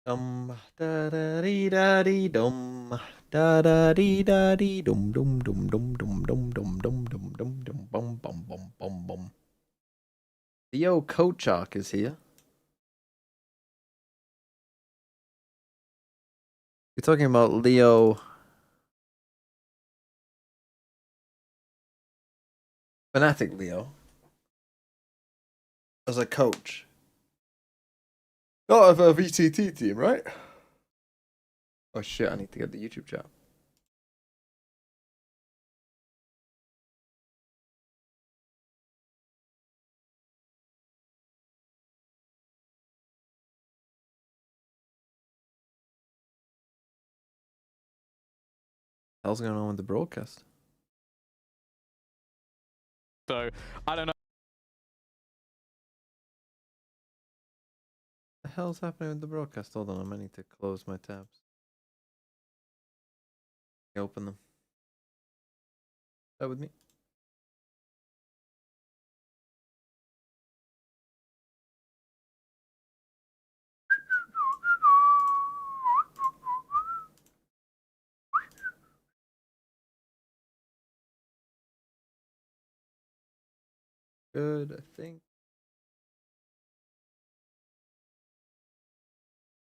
Dum da da dee da dee dum da da dee da dee dum dum dum dum dum dum dum dum dum dum dum bum bum bum bum bum. Theo Kochak is here. You're talking about Leo Fanatic Leo as a coach. Not of a VCT team, right? Oh shit, I need to get the YouTube chat. Hell's going on with the broadcast? So I don't know. What the hell's happening with the broadcast? Hold on, I need to close my tabs. Open them. That with me. Good, I think.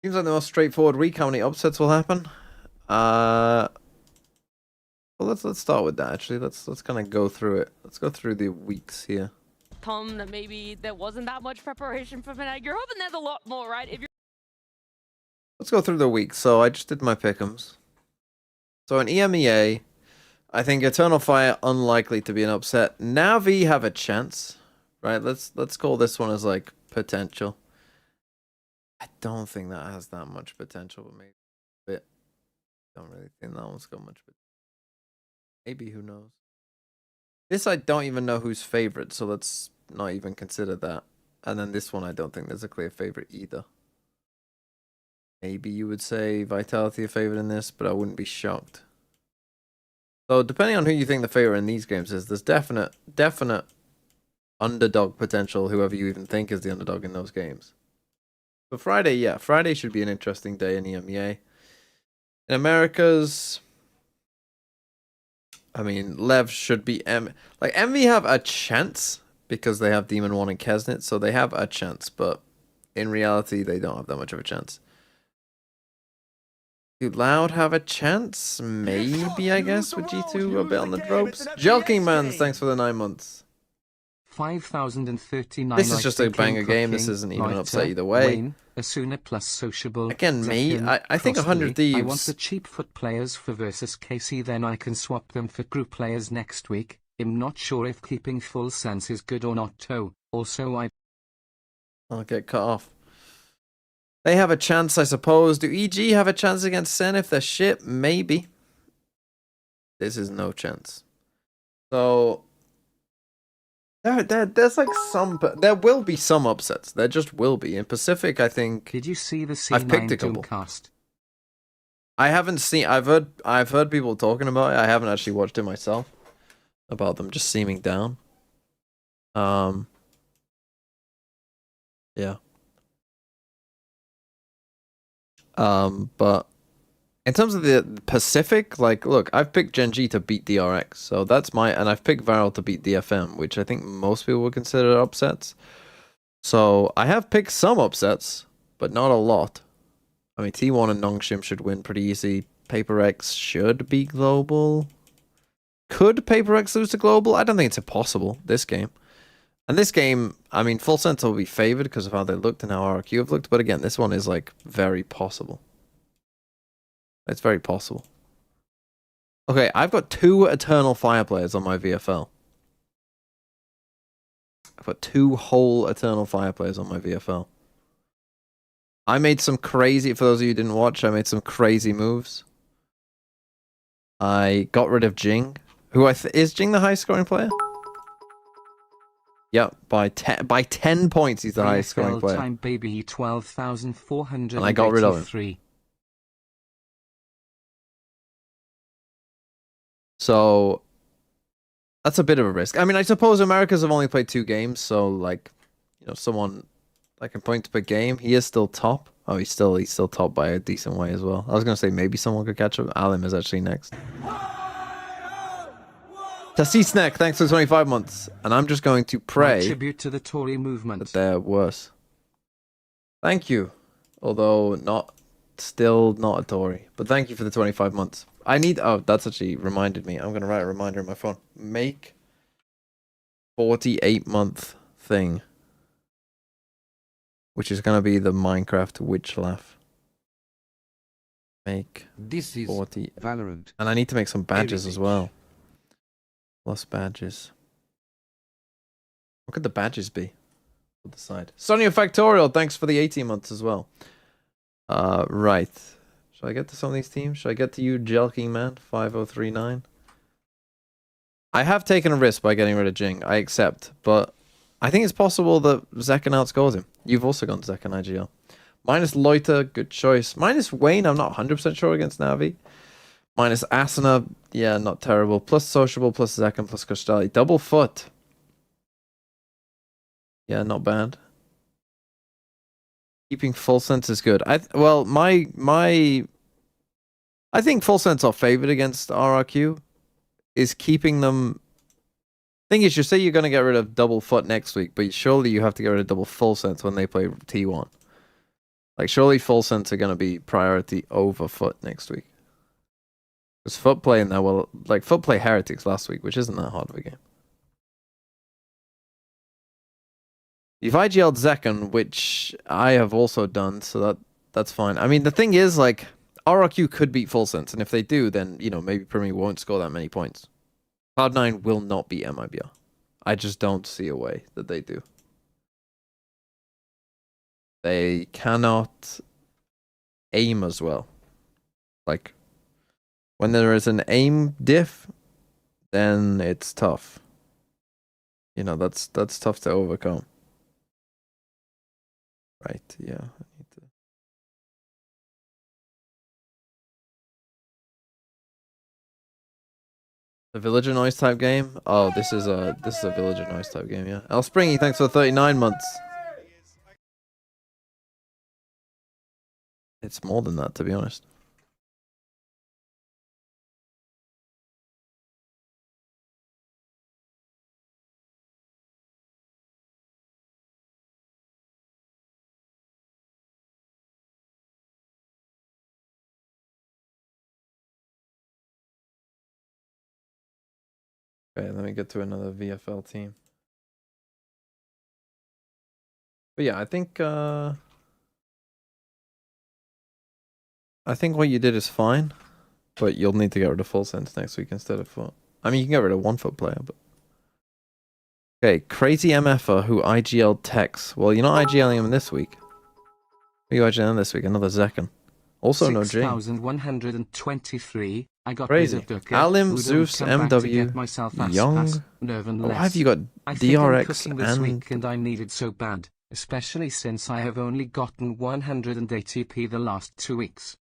Seems like the most straightforward week. How many upsets will happen? Well, let's start with that. Actually, let's kind of go through it. Let's go through the weeks here. Tom, that maybe there wasn't that much preparation for Fnatic. You're hoping there's a lot more, right? If you're Let's go through the weeks. So I just did my pick'ems. So in EMEA, I think Eternal Fire unlikely to be an upset. NAVI have a chance, right? Let's call this one as like potential. I don't think that has that much potential, but maybe a bit. Don't really think that one's got much potential. Maybe, who knows? This I don't even know who's favorite, so let's not even consider that. And then this one I don't think there's a clear favorite either. Maybe you would say Vitality a favorite in this, but I wouldn't be shocked. So depending on who you think the favorite in these games is, there's definite underdog potential, whoever you even think is the underdog in those games. But Friday, yeah, Friday should be an interesting day in EMEA. In Americas, I mean, Lev should be like Envy have a chance because they have Demon 1 and Kesnit, so they have a chance, but in reality they don't have that much of a chance. Do Loud have a chance? Maybe, I guess, with G2 a bit on the ropes. Joking Man, thanks for the 9 months. 5,039. This is just a banger game. This isn't even an upset either way. Asuna plus sociable. Again, me, I think 100 Thieves. I want the cheap foot players for versus KC, then I can swap them for group players next week. I'm not sure if keeping full sense is good or not too. Also, I'll get cut off. They have a chance, I suppose. Do EG have a chance against Sen if they're shit? Maybe. This is no chance. So there's like there will be some upsets. There just will be. In Pacific, I think. Did you see the I've picked a couple. Doomcast? I haven't seen. I've heard people talking about it. I haven't actually watched it myself. About them just seeming down. Yeah. But in terms of the Pacific, like, look, I've picked Gen G to beat DRX, so that's and I've picked Varel to beat DFM, which I think most people would consider upsets. So I have picked some upsets, but not a lot. I mean, T1 and Nongshim should win pretty easy. PaperX should be global. Could PaperX lose to global? I don't think it's impossible, this game. And this game, I mean, Full Sense will be favored because of how they looked and how RQ have looked, but again, this one is, like, very possible. It's very possible. Okay, I've got 2 Eternal Fire players on my VFL. I've got 2 whole Eternal Fire players on my VFL. I made some crazy, for those of you who didn't watch, I made some crazy moves. I got rid of Jing, who is Jing the highest scoring player? Yep, by 10 points he's the highest scoring player. Time baby 12,400. And I got rid of him. So that's a bit of a risk. I mean, I suppose Americas have only played 2 games, so like, you know, someone like a point per game, he is still top. Oh, he's still top by a decent way as well. I was gonna say maybe someone could catch up. Alim is actually next. Tassisnek, thanks for 25 months. And I'm just going to My pray tribute to the Tory that movement. they're worse. Thank you. Although still not a Tory. But thank you for the 25 months. Oh, that's actually reminded me. I'm gonna write a reminder on my phone. Make 48-month thing. Which is gonna be the Minecraft witch laugh. Make This is 40. Valorant. And I need to make some badges as Heritage. well. Plus badges. What could the badges be? We'll decide. Sonia Factorial, thanks for the 18 months as well. Right. Should I get to some of these teams? Should I get to you, Jelking Man? 5039. I have taken a risk by getting rid of Jing. I accept. But I think it's possible that Zekan outscores him. You've also gone Zekan IGL. Minus Loiter, good choice. Minus Wayne, I'm not 100% sure against Navi. Minus Asuna, yeah, not terrible. Plus Sociable, plus Zekan, plus Kostali. Double Foot. Yeah, not bad. Keeping full sense is good. I think full sense are favored against RRQ. Is keeping them. Thing is, you say you're going to get rid of double foot next week, but surely you have to get rid of double full sense when they play T1. Like, surely full sense are going to be priority over foot next week. Because foot play in there, well, like foot play Heretics last week, which isn't that hard of a game. You've IGL'd Zekan, which I have also done, so that's fine. I mean, the thing is, like, RRQ could beat full sense, and if they do, then, you know, maybe Premier won't score that many points. Cloud9 will not beat MIBR. I just don't see a way that they do. They cannot aim as well. Like, when there is an aim diff, then it's tough. You know, that's tough to overcome. Right, yeah. I need to... The Villager Noise type game? Oh, this is a Villager Noise type game, yeah. El Springy, thanks for 39 months. It's more than that, to be honest. Okay, let me get to another VFL team. But yeah, I think what you did is fine, but you'll need to get rid of full sense next week instead of foot. I mean, you can get rid of one foot player, but okay, Crazy MFer who IGL Tex. Well, you're not IGLing him this week. Who are you IGLing this week? Another Zekan. Also no Jing. 6,123. I got Crazy. rid of Duka, Alim, who Zeus, don't come back to MW, get myself Young. nerve and Why less. have you got I think I'm DRX cooking this and... week and I need it so bad, especially since I have only gotten 180p the last 2 weeks.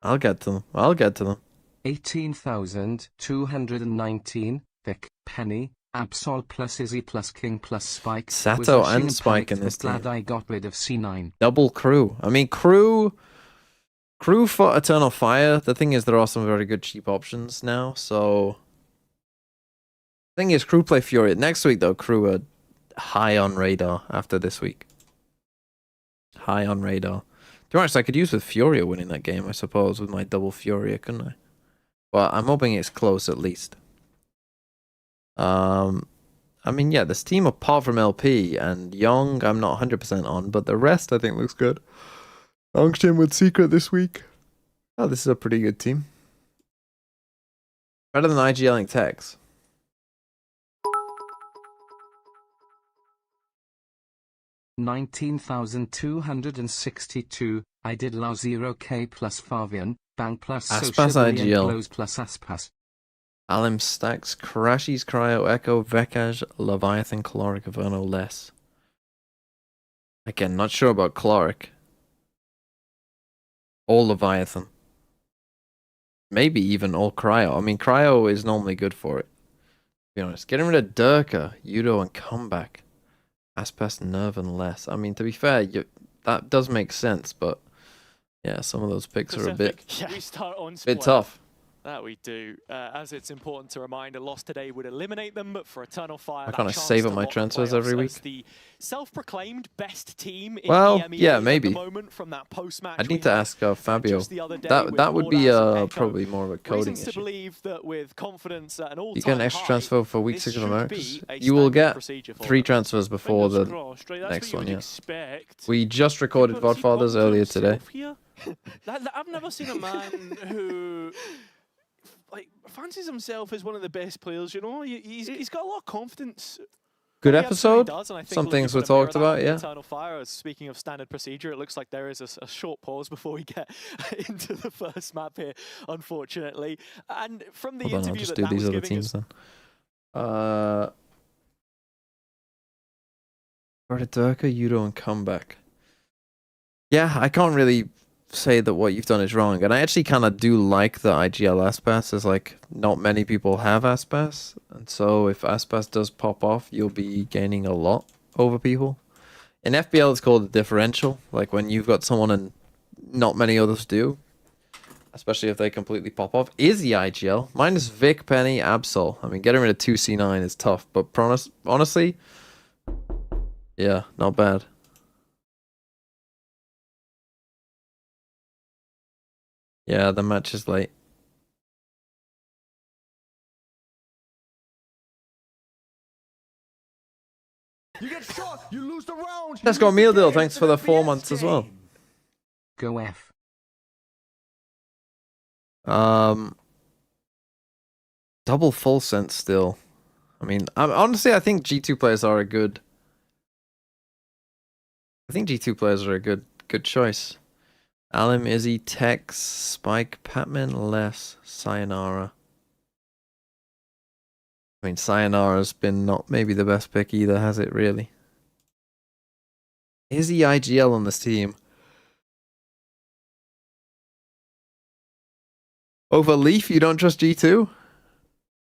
I'll get to them. 18,219, Vic, Penny, Absol plus Izzy plus King plus Spike. Sato was rushing and Spike in panicked, this but glad team. I got rid of C9. Double crew. I mean, crew for Eternal Fire. The thing is, there are some very good cheap options now. So, thing is, crew play Fury next week. Though crew are high on radar after this week. High on radar. To be honest, I could use with Furia winning that game, I suppose, with my double Furia, couldn't I? But I'm hoping it's close at least. I mean, yeah, this team apart from LP and Young, I'm not 100% on, but the rest I think looks good. Yongshin with Secret this week. Oh, this is a pretty good team. Better than IGLing Tex. $19,262. I did La 0K plus Favian, Bang plus Aspas Sociably and IGL. Blows plus Aspas. Alim Stacks, Karashi's Cryo, Echo, Vekaj, Leviathan, Caloric, Averno, Less. Again, not sure about Caloric. Or Leviathan. Maybe even all Cryo. I mean, Cryo is normally good for it. To be honest. Getting rid of Durka, Yudo, and Comeback. Aspas, Nerve, and less. I mean, to be fair, that does make sense, but yeah, some of those picks are a bit, We start on bit split. tough. That we do. As it's important to remind, a loss today would eliminate them, but for Eternal Fire, I that kind of chance save to up my lock the transfers playoffs every week. as the self-proclaimed best team in Well, EMEA yeah, at maybe. the moment from that post-match. I'd need to ask Fabio. Just the other day That with would be Boraz and Echo. probably more of a coding Reasons to issue. believe that with confidence at an all-time You get an extra high, transfer for week this 6 of should Americas. be a You will standard get procedure for 3 them. transfers before Fingers the crossed, right? That's next what one, you'd yeah. expect. We just recorded But see, Godfathers Bogdan's earlier today. self here, I've never seen a man who like fancies himself as one of the best players. You know, he's got a lot of confidence. Good He absolutely episode. does, and I think Some looking things for were to mirror talked that about, with yeah. Eternal Fire, speaking of standard procedure, it looks like there is a short pause before we get into the first map here, unfortunately. And from the Hold on, I'll interview just that do these was other giving teams us, then. Durka, Yudo, and Comeback. Yeah, I can't really say that what you've done is wrong, and I actually kind of do like the IGL Aspas, as like not many people have Aspas, and so if Aspas does pop off, you'll be gaining a lot over people. In FBL, it's called a differential, like when you've got someone and not many others do, especially if they completely pop off. Is the IGL minus Vic, Penny, Absol. I mean, getting rid of 2C9 is tough, but honestly, yeah, not bad. Yeah, the match is late. You get shot, you lose the round. Let's go, Meal Deal. Thanks for the 4 months as well. Go F. Double full sense still. I mean, honestly, I think G2 players are a good. I think G2 players are a good choice. Alim, Izzy, Tex, Spike, Patman, Les, Sayonara. I mean, Sayonara's been not maybe the best pick either, has it really? Izzy IGL on this team. Over Leaf, you don't trust G2? You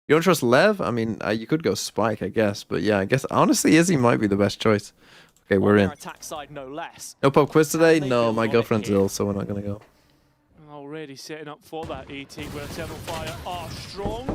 don't trust Lev? I mean, you could go Spike, I guess. But yeah, I guess, honestly, Izzy might be the best choice. Okay, we're in. attack side, no less. No pub quiz today? They No, build my on it girlfriend's here. ill, so we're not going to go. Already setting up for that 18 where Eternal Fire are strong.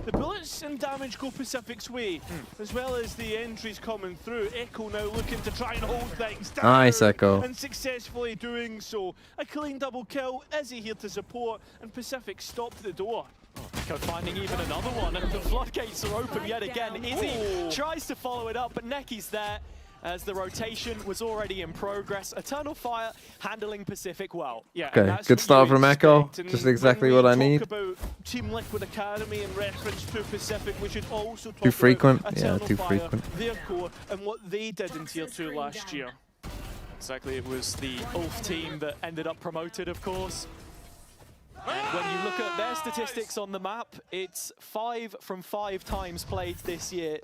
The bullets and damage go Pacific's way, as well as the entries coming through. Echo now looking to try and hold things down. Nice, Echo. And successfully doing so. A clean double kill. Izzy here to support, and Pacific stopped the door. Echo finding even another one, and the floodgates are open yet again. Izzy tries to follow it up, but Necky's there as the rotation was already in progress. Eternal Fire handling Pacific well. Yeah, Okay, and that's good what start you from Echo. expect. And Just when exactly we what I talk need. About Team Liquid Academy in reference to Pacific, we should also talk Too frequent? about Yeah, Eternal too Fire, frequent. their core, and what they did in Tier 2 last year. Exactly, it was the ULF team that ended up promoted, of course. And when you look at their statistics on the map, it's 5 from 5 times played this year,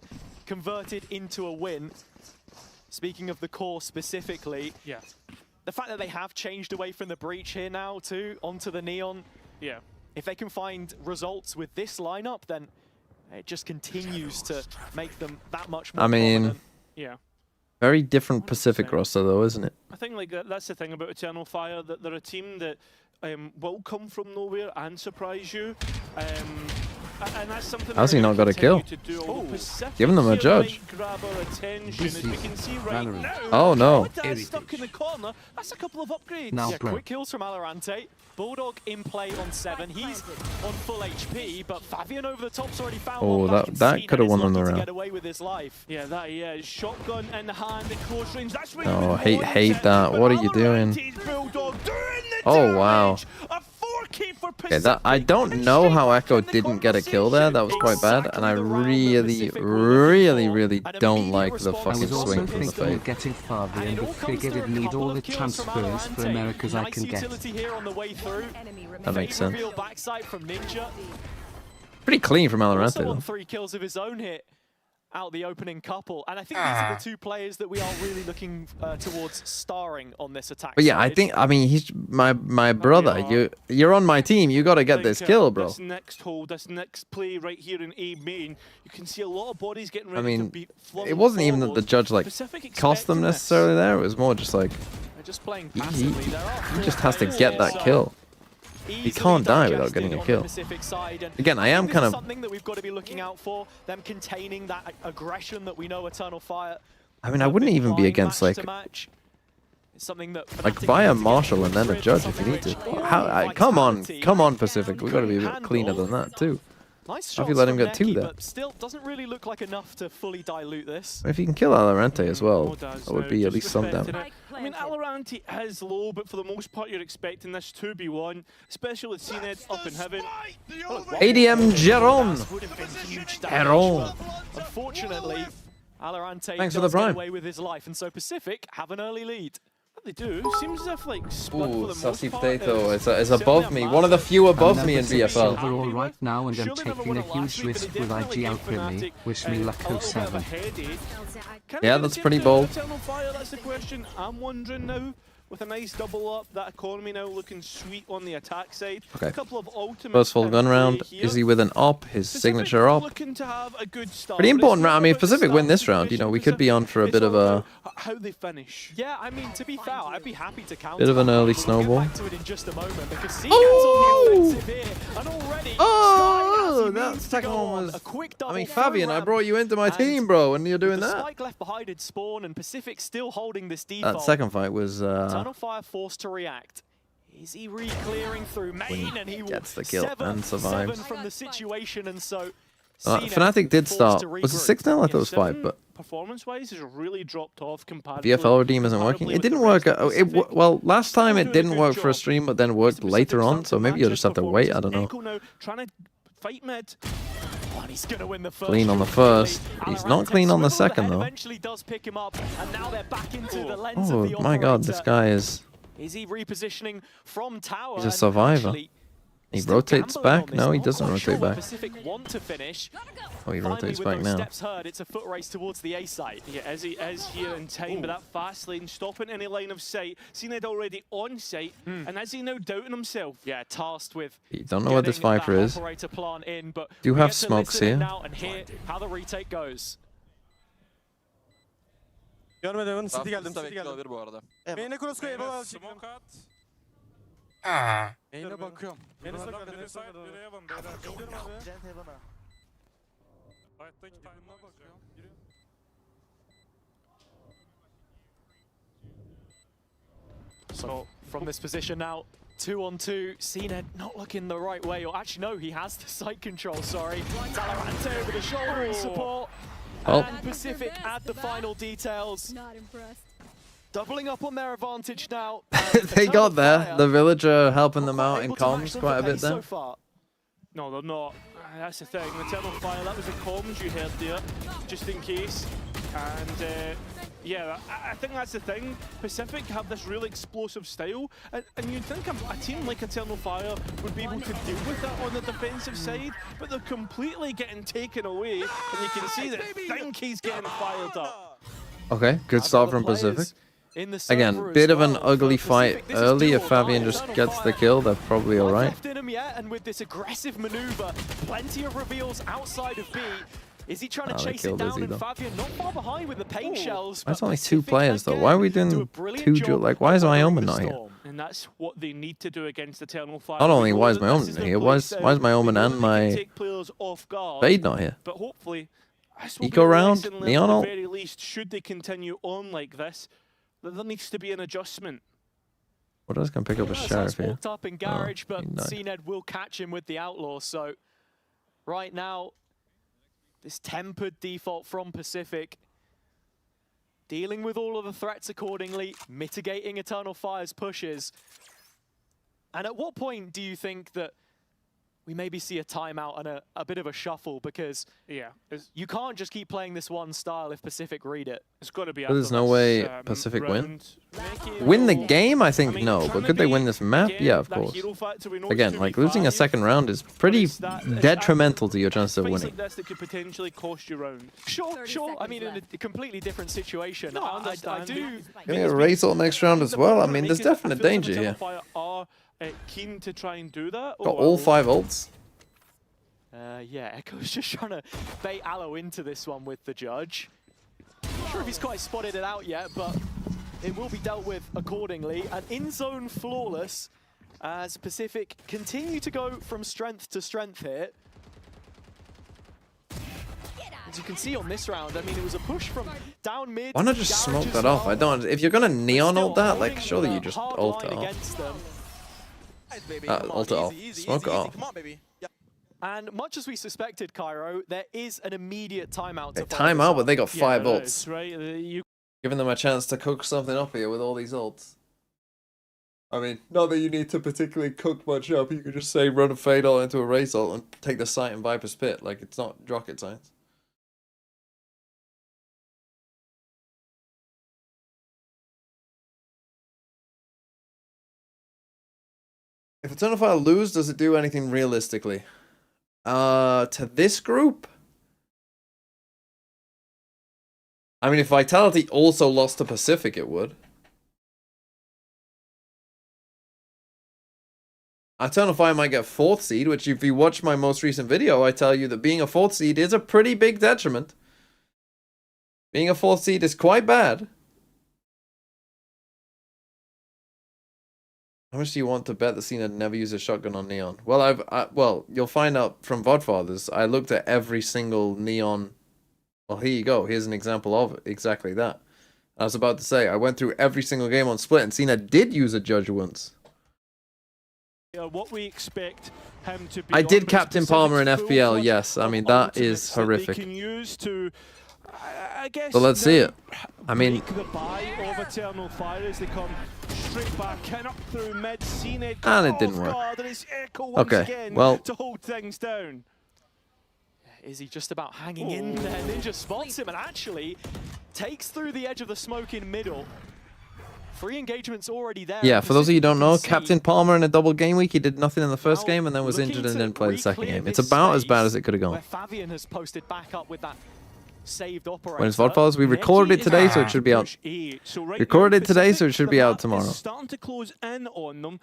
converted into a win. Speaking of the core specifically, Yeah, the fact that they have changed away from the breach here now too, onto the Neon, yeah. if they can find results with this lineup, then it just continues to make them that much more I mean, prominent. Yeah, very different Pacific roster though, isn't it? I think like that's the thing about Eternal Fire, that they're a team that will come from nowhere and surprise you. And that's something How's he they're not gonna got a kill? continue to do. Although Pacific Giving them a here judge. might grab our attention, as we can see right Valorant. now. Oh, no. That's stuck in the corner. That's a couple of upgrades. Now, Yeah, bro. quick kills from Alorante. Bulldog in play on 7. He's on full HP, but Fabian over the top's already found Oh, one. But that Concede coulda is won them the lucky to round. get away with his life. Yeah, that he is. Shotgun in the hand at close range. That's where Oh, you would hate- want hate it. that. But What are you doing? Alorante's Bulldog doing the Oh, wow. damage. A 4K for Okay, that I don't Pacific. know how And Echo straight back in the didn't get a kill there. That was quite bad, and I really don't like the I fucking was also swing from the thinking fade. of getting Fabian, And it all but comes figured through it'd a need couple all of the kills from transfers for Alorante. Americas I Nice can get. utility here on the way through. That makes sense. Reveal backside from Ninja. Pretty clean from Also Alorante on though. 3 kills of his own here. out the opening couple. And I think these are the two players that we are really looking towards starring on this attack. But yeah, I mean, he's my brother. You're on my team. You got to get this kill, bro. This next hold, this next play right here in A main, you can see a lot of bodies getting ready to be flung it wasn't even that the forward. judge like Pacific cost them expecting necessarily there. It was more just like They're just playing he passively. There are he four just has to players get here, that so kill. He easily can't die without digested getting a on the kill. Pacific side, and Again, I am think kind this of is something that we've got to be looking out for. Them containing that aggression that we know Eternal Fire. I mean, I wouldn't even be against like It's something that buy a marshal and then a judge if you need to. Come on, Pacific. We got to be a bit cleaner than that too. Nice How have you shots let him from get two Neki, there? but still doesn't really look like enough to fully dilute this. If you can kill Alorante as well, Does that would now, be at just least some defending damage. it. I mean, Alorante is low, but for the most part, you're expecting this to be won, especially with CNED up in heaven. ADM Jeron. Would have been huge damage, Jeron. but unfortunately, Alorante Thanks for does the get prime. away with his life, and so Pacific have an early lead. They do. Seems as if like Spud for Ooh, the most Sassy part Potato. is It's above me. One of the few above I'm me in number 6 BFL. overall right now, and I'm Surely never taking a won it last huge week, but risk they with definitely IG gave out with me. Fnatic, Wish me a luck, little bit of a 07. headache. Can Yeah, they that's get pretty the bold. Eternal Fire? That's the question. I'm wondering now. With a nice double up, that economy now looking sweet on the attack side. Okay. A couple of ultimates. First full in gun play round. here. Is he with an op? His Pacific signature op. looking to have a good start, Pretty but it's important not round. I mean, if about the Pacific win this start round, you know, we position, could be on for a Pacific. bit It's of all a about how they finish. Yeah, I mean, to be fair, I'd be happy to counter. Bit of an that, early but we'll snowball. Get back to it in just a moment because CNED's Oh! on the offensive here, and already Oh, Sky, as he that means to second go one on, was. a quick I mean, double Fabian, I through brought you into my and team, bro, and you're doing the that. spike left behind had spawn, and Pacific still holding this default. That second fight was. Eternal Fire forced to react. Is he re-clearing through main, and he will gets the kill and survives. 7 from the situation, and so Fnatic did forced start. to Was it regroup. 6-0? I thought it was 5, but Performance-wise, has really dropped off comparatively. VFL redeem isn't working. comparably It with didn't the work. rest of Pacific. Well, last time Still it doing a didn't good work for a job. stream, but then worked Pacific later on. starting So to maybe match you'll his just have to wait. I performances. don't know. Echo now trying to fight mid. Oh, and he's gonna win the first. Clean on the really. first. He's not Alorante clean on the swiveled second ahead, though. Eventually does pick him up, and now they're back into the lens Oh of the my God, this operator. guy is. Is he repositioning from tower? He's a and survivor. actually He still rotates gambling back. on this? No, he Not doesn't quite sure rotate where back. Pacific want to finish. Oh, he Finally, rotates with back those now. steps heard, it's a foot race towards the A site. Yeah, Izzy is here in time, but that fast lane stopping any line of sight. CNED already on site, and Izzy now doubting himself. Yeah, tasked with. You don't know what this getting Viper that is. Operator plan in, but Do we have get to smokes listen in here. Now and hear how the retake goes. Görmedim. City geldim. City geldim. olabilir bu arada. Main'e cross koy. Baba. Smoke at. Main'e bakıyorum. Main'e Biri bakıyorum. side, biri heaven beyler. Gidiyorum abi. Side'daki time'ına bakıyorum. So from this position now, 2-on-2, CNED not looking the right way, or actually no, he has the site control, sorry. Talorante with the shoulder in support. Well. And Pacific add the final details. Not impressed. Doubling up on their advantage now. They got there. Fire The villager helping them not out quite in able to match comms them quite a for bit pace there. So far. No, they're not. That's the thing. Eternal Fire, that was the comms you heard there, just in case. And yeah, I think that's the thing. Pacific have this really explosive style, and you'd think a team like Eternal Fire would be able to deal with that on the defensive side, but they're completely getting taken away, and you can see that Thinky's getting fired up. Okay, good start from Pacific. In the server Again, as bit of an well ugly for fight Pacific. This is early. do If or Fabian die. just Eternal gets the Fire. kill, they're probably Not alright. left in him yet, and with this aggressive maneuver, plenty of reveals outside of B. Is he trying to they chase it killed down? Izzy, And though. Fabian not far behind with the paint shells. That's but only 2 Pacific players though. again Why are we do a doing brilliant 2 job like, why is of weathering Myoma the not here? storm. And that's what they need to do against Eternal Fire. Not only We know why is that my this omen is their here, play why is style. my We omen know and that they can my take players off guard, Fade not here? but hopefully this will Eco be a round, lesson learned Neon at ult. the very least. Should they continue on like this, that there needs to be an adjustment. What else can pick up a Yes, sheriff that's here? walked up in garage, Oh, but he died. CNED will catch him with the outlaw. So right now, this tempered default from Pacific, dealing with all of the threats accordingly, mitigating Eternal Fire's pushes. And at what point do you think that we maybe see a timeout and a bit of a shuffle? Because Yeah, you can't just keep playing this one style if Pacific read it. it's got to be. There's after no this, way Pacific win? round. Neki Win the game? I think no. But could they win this map? Yeah, of course. Again, like losing a second round is pretty detrimental to your chances of winning. That could potentially cost you round. Sure. I mean, in a completely different situation. No, I I do. Getting a race ult next round as well. I mean, there's definite danger here. Are keen to try and do that. Got all 5 ults. Yeah, Echo's just trying to bait Aloe into this one with the judge. Not sure if he's quite spotted it out yet, but it will be dealt with accordingly. And in-zone flawless as Pacific continue to go from strength to strength here. As you can see on this round, I mean, it was a push from down mid. Why not just smoke that off? I don't. If you're gonna neon ult that, like surely you just ult it off. Ult it off. Smoke it off. Come on, baby. Yeah. And much as we suspected, Cairo, there is an immediate timeout. They time out, but they got 5 ults. That's right. Giving them a chance to cook something up here with all these ults. I mean, not that you need to particularly cook much up. You could just say run a fade ult into a race ult and take the site in Viper's Pit. Like, it's not rocket science. If Eternal Fire lose, does it do anything realistically? To this group? I mean, if Vitality also lost to Pacific, it would. Eternal Fire might get 4th seed, which if you watch my most recent video, I tell you that being a 4th seed is a pretty big detriment. Being a 4th seed is quite bad. How much do you want to bet that Cena never used a shotgun on Neon? Well, well, you'll find out from VODfathers. I looked at every single Neon. Well, here you go. Here's an example of exactly that. I was about to say, I went through every single game on Split, and Cena did use a judge once. What we expect him to be. I did Captain Palmer in FPL, yes. I mean, that is horrific. Can use to, I guess, but let's see it. I mean, the buy of Eternal Fire as they come straight back in up through mid, seen it, and it didn't work. Okay, well, to hold things down. Is he just about hanging in there? Ninja spots him and actually takes through the edge of the smoke in middle. 3 engagements already there. Yeah, for those of you who don't know, Captain Palmer in a double game week, he did nothing in the first game and then was injured and didn't play the second game. It's about as bad as it could have gone. Fabian has posted back up with that saved operator. When it's VODfathers, we recorded it today, so it should be out. Recorded it today, so it should be out tomorrow. Starting to close in on them.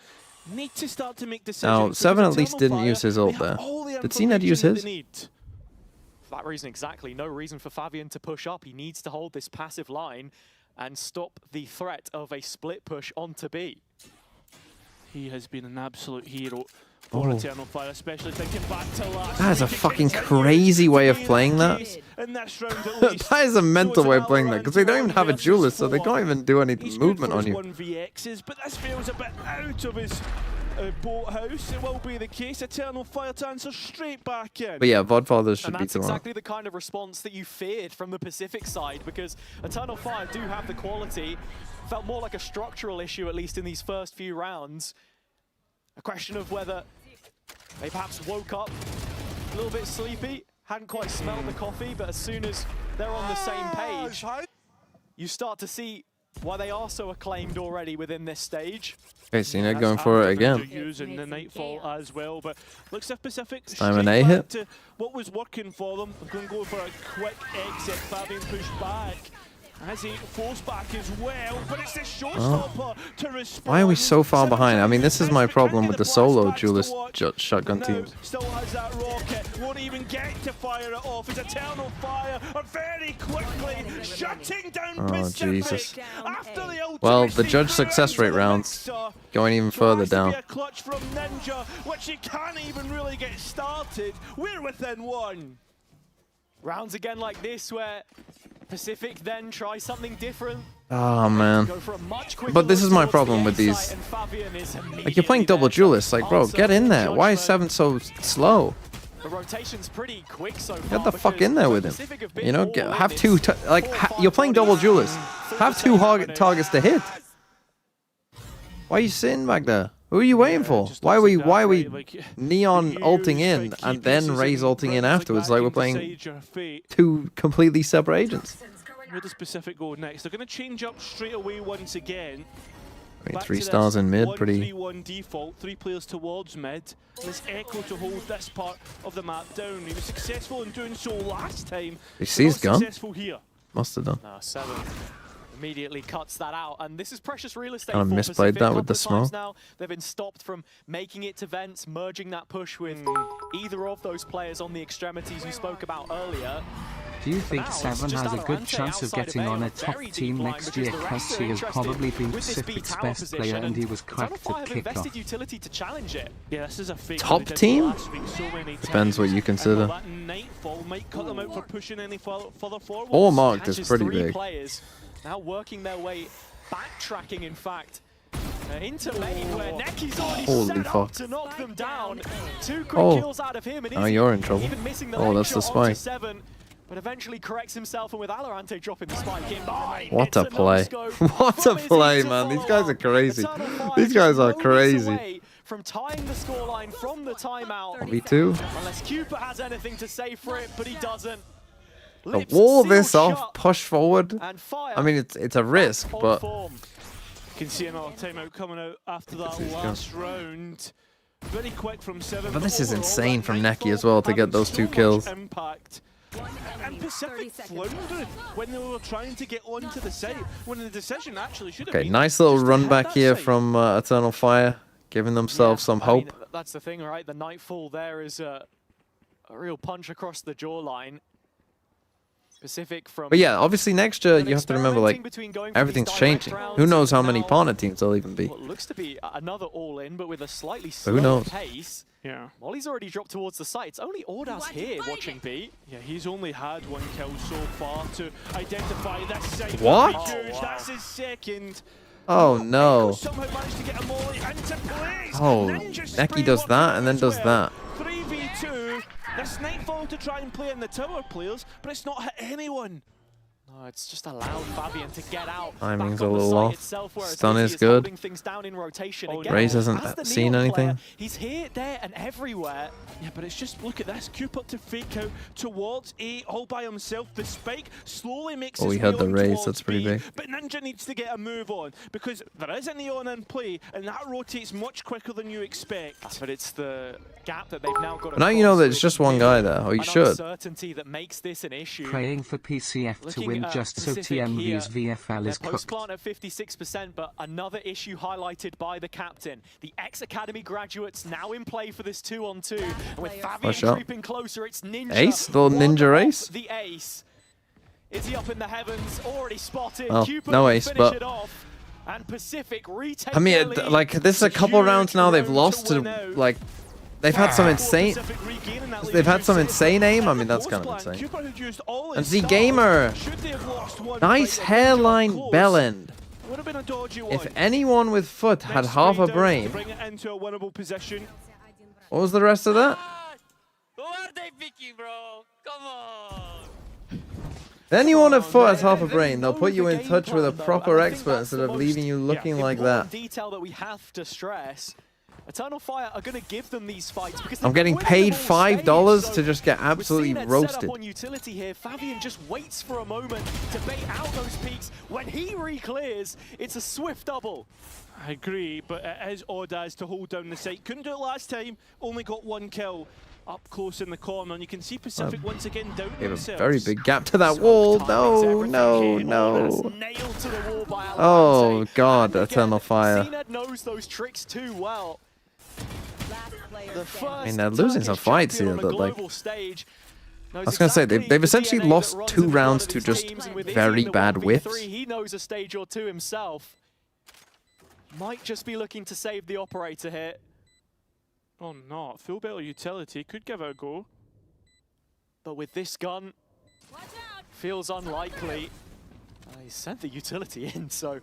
Need to start to make decisions. Now, 7 at least didn't use his ult there. Did Cena use his? For that reason exactly, no reason for Fabian to push up. He needs to hold this passive line and stop the threat of a split push onto B. He has been an absolute hero for Eternal Fire, especially thinking back to last. That is a fucking crazy way of playing that. That is a mental way of playing that, because they don't even have a duelist, so they can't even do any movement on you. 1vx's, but this feels a bit out of his boathouse. It will be the case. Eternal Fire to answer straight back in. But yeah, VODfathers should be tomorrow. And that's exactly the kind of response that you feared from the Pacific side, because Eternal Fire do have the quality. Felt more like a structural issue, at least in these first few rounds. A question of whether they perhaps woke up a little bit sleepy, hadn't quite smelled the coffee, but as soon as they're on the same page, you start to see why they are so acclaimed already within this stage. Okay, Cena going for it again. Using the Nightfall as well, but looks like Pacific time an A hit. What was working for them? They're going to go for a quick exit. Fabian pushed back. As he forced back as well, but it's the showstopper to respond. Why are we so far behind? I mean, this is my problem with the solo duelist shotgun teams. Still has that rocket, won't even get to fire it off. It's Eternal Fire are very quickly shutting down Pacific. Jesus. Well, the judge success rate rounds going even further down. A clutch from Ninja, which he can't even really get started. We're within 1. Rounds again like this where Pacific then try something different. Oh man. But this is my problem with these. Like, you're playing double duelists. Like, bro, get in there. Why is 7 so slow? The rotation's pretty quick so far. Get the fuck in there with him. You know, have 2 you're playing double duelists. Have 2 targets to hit. Why are you sitting back there? Who are you waiting for? Why are we neon ulting in and then Raze ulting in afterwards like we're playing 2 completely separate agents? Where does Pacific go next? They're going to change up straight away once again. Back 3 to stars this in mid, pretty. 1-3-1 default, 3 players towards mid. This Echo to hold this part of the map down. He was successful in doing so last time. He sees gun. Successful here. Must have done. No, 7 immediately cuts that out, and this is precious real estate. Kinda for misplayed Pacific. that with Couple the of times smoke. Now they've been stopped from making it to vents, merging that push with either of those players on the extremities you spoke about earlier. Do you think now, it's Seven just has a good Alorante chance of outside of getting A on a on top very deep team line, next because year? the rest Because are he has interested probably been with this B Pacific's tower best player position, and he was Eternal cracked Fire at have invested kickoff. utility to challenge it. Yeah, this is a fake. Top they did team? last week so many Depends times. what you consider. And that nightfall might cut them out for pushing any further forward. All marked is Catches pretty 3 big. players now working their way, backtracking in fact, into main where Necky's already Holy set fuck. up to knock them down. 2 quick Oh. kills out of him, and Now Izzy you're in trouble. even missing the Oh, leg that's the shot onto spike. 7, but eventually corrects himself, and with Alorante dropping the spike in behind, What it's a play. no-scope What a from Izzy play, to man. These follow guys are up. crazy. Eternal Fire These guys just are moments crazy. away from tying the scoreline from the timeout. V2. Unless Cooper has anything to say for it, but he doesn't. To Lips wall sealed this off, shut, push forward. and Fire I mean, it's a risk, on but form. You can see another timeout coming out after that He's last round. Very quick from 7. But this is overall, insane that from Nightfall Necky as well to get having those so 2 much kills. Impact. And Pacific floundered when they were trying to get onto the site, when the decision actually should have Okay, been nice little just to run head back that here site. from Eternal Fire, giving themselves some I mean, hope. that's the thing, right? The Nightfall there is a real punch across the jawline. Pacific from... But yeah, obviously next year been you have to remember, like, experimenting between going for these everything's direct changing. rounds Who knows how and many now partner teams there'll even be. what looks to be another all-in, but with a slightly who slower knows? pace. Yeah. Molly's already dropped towards the site. It's only Ordas here watching B. Yeah, he's only had 1 kill so far to identify this site. What? That'd be huge. That's his second. Oh no. Somehow managed to get a molly into place. Oh, Ninja spray Necky does working that and then as does well. that. 3v2. This Nightfall to try and play in the tower players, but it's not hit anyone. No, it's just allowed Fabian to get out. Timing's back a on the little site off. itself, whereas Stun Izzy is is good. holding things down in rotation Oh, again. Raze hasn't As the seen Neon anything. player, he's here, there, and everywhere. Yeah, but it's just, look at this. Cooper to fake out towards A all by himself. The spike slowly makes Oh, his he had way the on raise, towards that's pretty B, big. But Ninja needs to get a move on because there is a Neon in play and that rotates much quicker than you expect. But it's the gap that they've now got. But now you know across that it's with just one guy there, or you an should. uncertainty that makes this an issue. Praying for PCF to Looking win at just so Pacific here, TMV's VFL is their cooked. post-plant at 56%, but another issue highlighted by the captain. The ex-academy graduates now in play for this 2-on-2. And with Fabian Flush up. creeping closer, it's Ninja. Ace? Little One ninja off ace? The ace. Is he up in the heavens? Already spotted. Oh, Cooper no will ace, finish but- it off. And Pacific retake I mean, their lead. like, this is a couple huge rounds now they've round lost to to, win out. like, they've had some insane... Pacific regaining that lead, They've had as some you insane said. aim. I At mean, the that's kind of post-plant, insane. Cooper had used all And his Z stars. Gamer. Should they have lost one Nice fight, hairline close. bell end. Would have been a dodgy one. If anyone with foot had Next half a three down to brain, bring it into a winnable position. what was the rest of that? Who are they picking, bro? Come on. If anyone at foot has half a They brain, they'll know put you the in game touch with a plan, though, proper and I think expert that's instead the of most leaving you looking like important that. detail that we have to stress. Eternal Fire are going to give them these fights because I'm they've getting winning paid them all $5 stage, to just get we're absolutely seeing it set roasted. up on utility here. Fabian just waits for a moment to bait out those peaks. When he re-clears, it's a swift double. I agree, but it is odd as to hold down the site. Couldn't do it last time, only got 1 kill up close in the corner, and you can see Pacific once again down Gave a themselves. very big gap to that wall. No, no, no. Nailed to the wall by Oh Alorante. god, And again, Eternal Fire. CNED knows those tricks too well. The first mean, they're losing some Turkish fights champion here, on a but, like, global stage knows I was gonna say, exactly they've the essentially DNA lost that runs 2 in rounds one of to these just teams, and with Izzy very in the bad 1v3, whiffs. He knows a stage or two himself. Might just be looking to save the operator here. Oh no, full battle utility, could give it a go. But with this gun, feels unlikely. He sent the utility in, so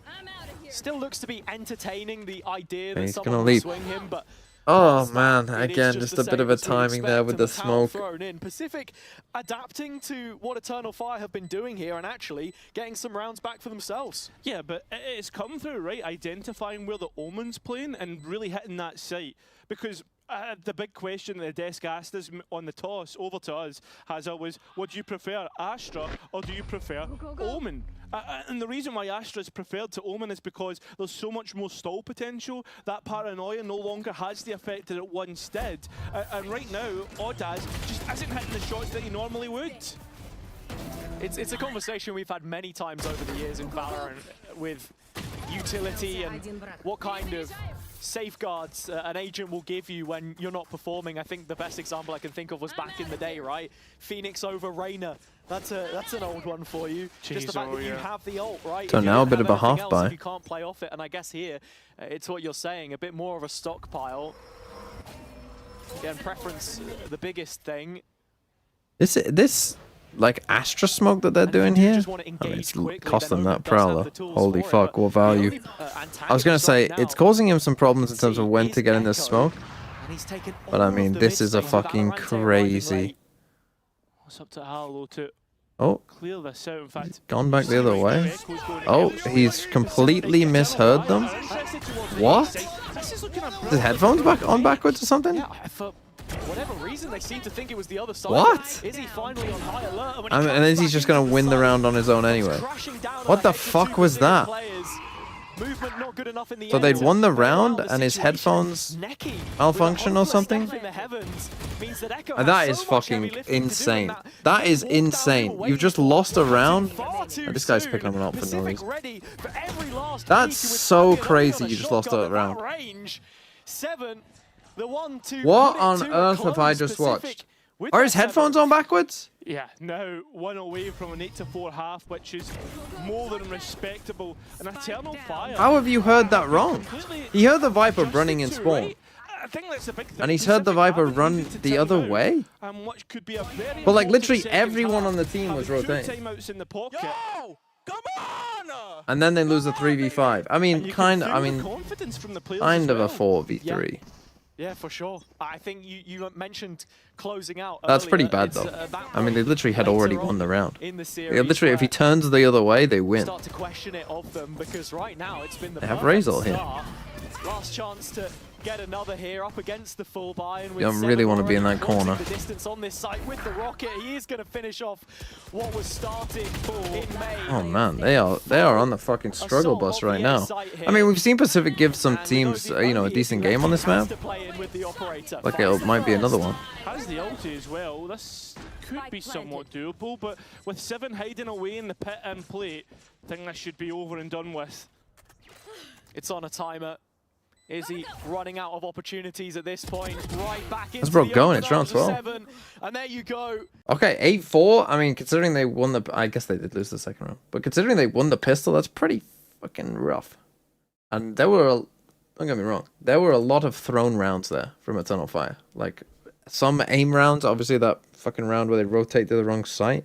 still looks to be entertaining the idea that He's someone gonna will leap. swing him, but Oh past man, that, it is again, just just the a bit same of a as we timing there expect, with and the towel smoke. thrown in. Pacific adapting to what Eternal Fire have been doing here and actually getting some rounds back for themselves. Yeah, but it's come through, right? Identifying where the Omen's playing and really hitting that site. Because The big question that the desk asked us on the toss over to us has always, would you prefer Astra or do you prefer Omen? And the reason why Astra is preferred to Omen is because there's so much more stall potential. That paranoia no longer has the effect that it once did. And right now, Audaz just isn't hitting the shots that he normally would. It's a conversation we've had many times over the years in Valorant with utility and what kind of safeguards an agent will give you when you're not performing. I think the best example I can think of was back in the day, right? Phoenix over Reyna. That's an old one for you. Just the fact that you have the ult, right? So now a bit of a half buy. You can't play off it, and I guess here it's what you're saying, a bit more of a stockpile. Again, preference, the biggest thing. This like Astra smoke that they're doing here, I mean, it's costing that Prowler. Holy fuck, what value. I was going to say, it's causing him some problems in terms of when to get in this smoke. But I mean, this is a fucking crazy... It's up to Harlow to Oh, clear this out. In fact, gone back the other way. Oh, he's completely misheard them. What? His headphones back on backwards or something? Yeah, for whatever reason, they seem to think it was the other side. What? Is he finally on high alert? And then he's just going to win the round on his own anyway. What the fuck was that? Movement not good enough in the So end. they'd won the Well, round the and his situation headphones necky. malfunction or something? In the heavens means that Echo And has that so is much fucking heavy lifting to do, insane. and That is walk down insane. the You've just lost a round. far too Oh, this guy's soon. picking him up for no Pacific reason. ready for every last That's week with so Fabian crazy on a you just lost shotgun that at round. range. 7, the 1-2. What put it on to a earth have I close. just Pacific watched? with Are his that 7. headphones on backwards? yeah, now one away from an 8-4 half, which is more than respectable. An eternal fire. How have you heard that wrong? Completely He heard the Viper adjusted running in to, spawn. right? I think that's a big thing. And he's heard the Pacific Viper haven't run needed to the other time out, way? and what could be a very But like important literally second everyone half. on the team was Having two rotating. timeouts in the pocket. Yo! Come on! And then they lose a 3v5. I And mean, you kind can of, I feel the mean, confidence from the players kind as of a well. 4v3. Yeah, for sure. I think you mentioned closing out. That's pretty earlier. bad It's, though. that I mean, they literally had later already on won the round. in the Yeah, series. literally, if he where turns the other way, they win. start to question it of them, because right now it's been the They have perfect Razor here. start. Last chance to get another here up against the full buy. And with You don't really 7 want to be in already that closing corner. The distance on this site with the rocket, he is going to finish off what was started in May. Oh man, they are on the fucking struggle bus right now. I mean, we've seen Pacific give some teams, you know, a decent game on this map. Like it might be another one. Has the ulti as well. This could be somewhat doable, but with 7 hiding away in the pit and plate, I think this should be over and done with. It's on a timer. Is he running out of opportunities at this point? Right back into That's bro the going, open it's round arms of 12. 7, and there you go. Okay, 8-4. I mean, considering they won the... I guess they did lose the second round. But considering they won the pistol, that's pretty fucking rough. And there were... Don't get me wrong. There were a lot of thrown rounds there from Eternal Fire. Like, some aim rounds. Obviously, that fucking round where they rotate to the wrong site.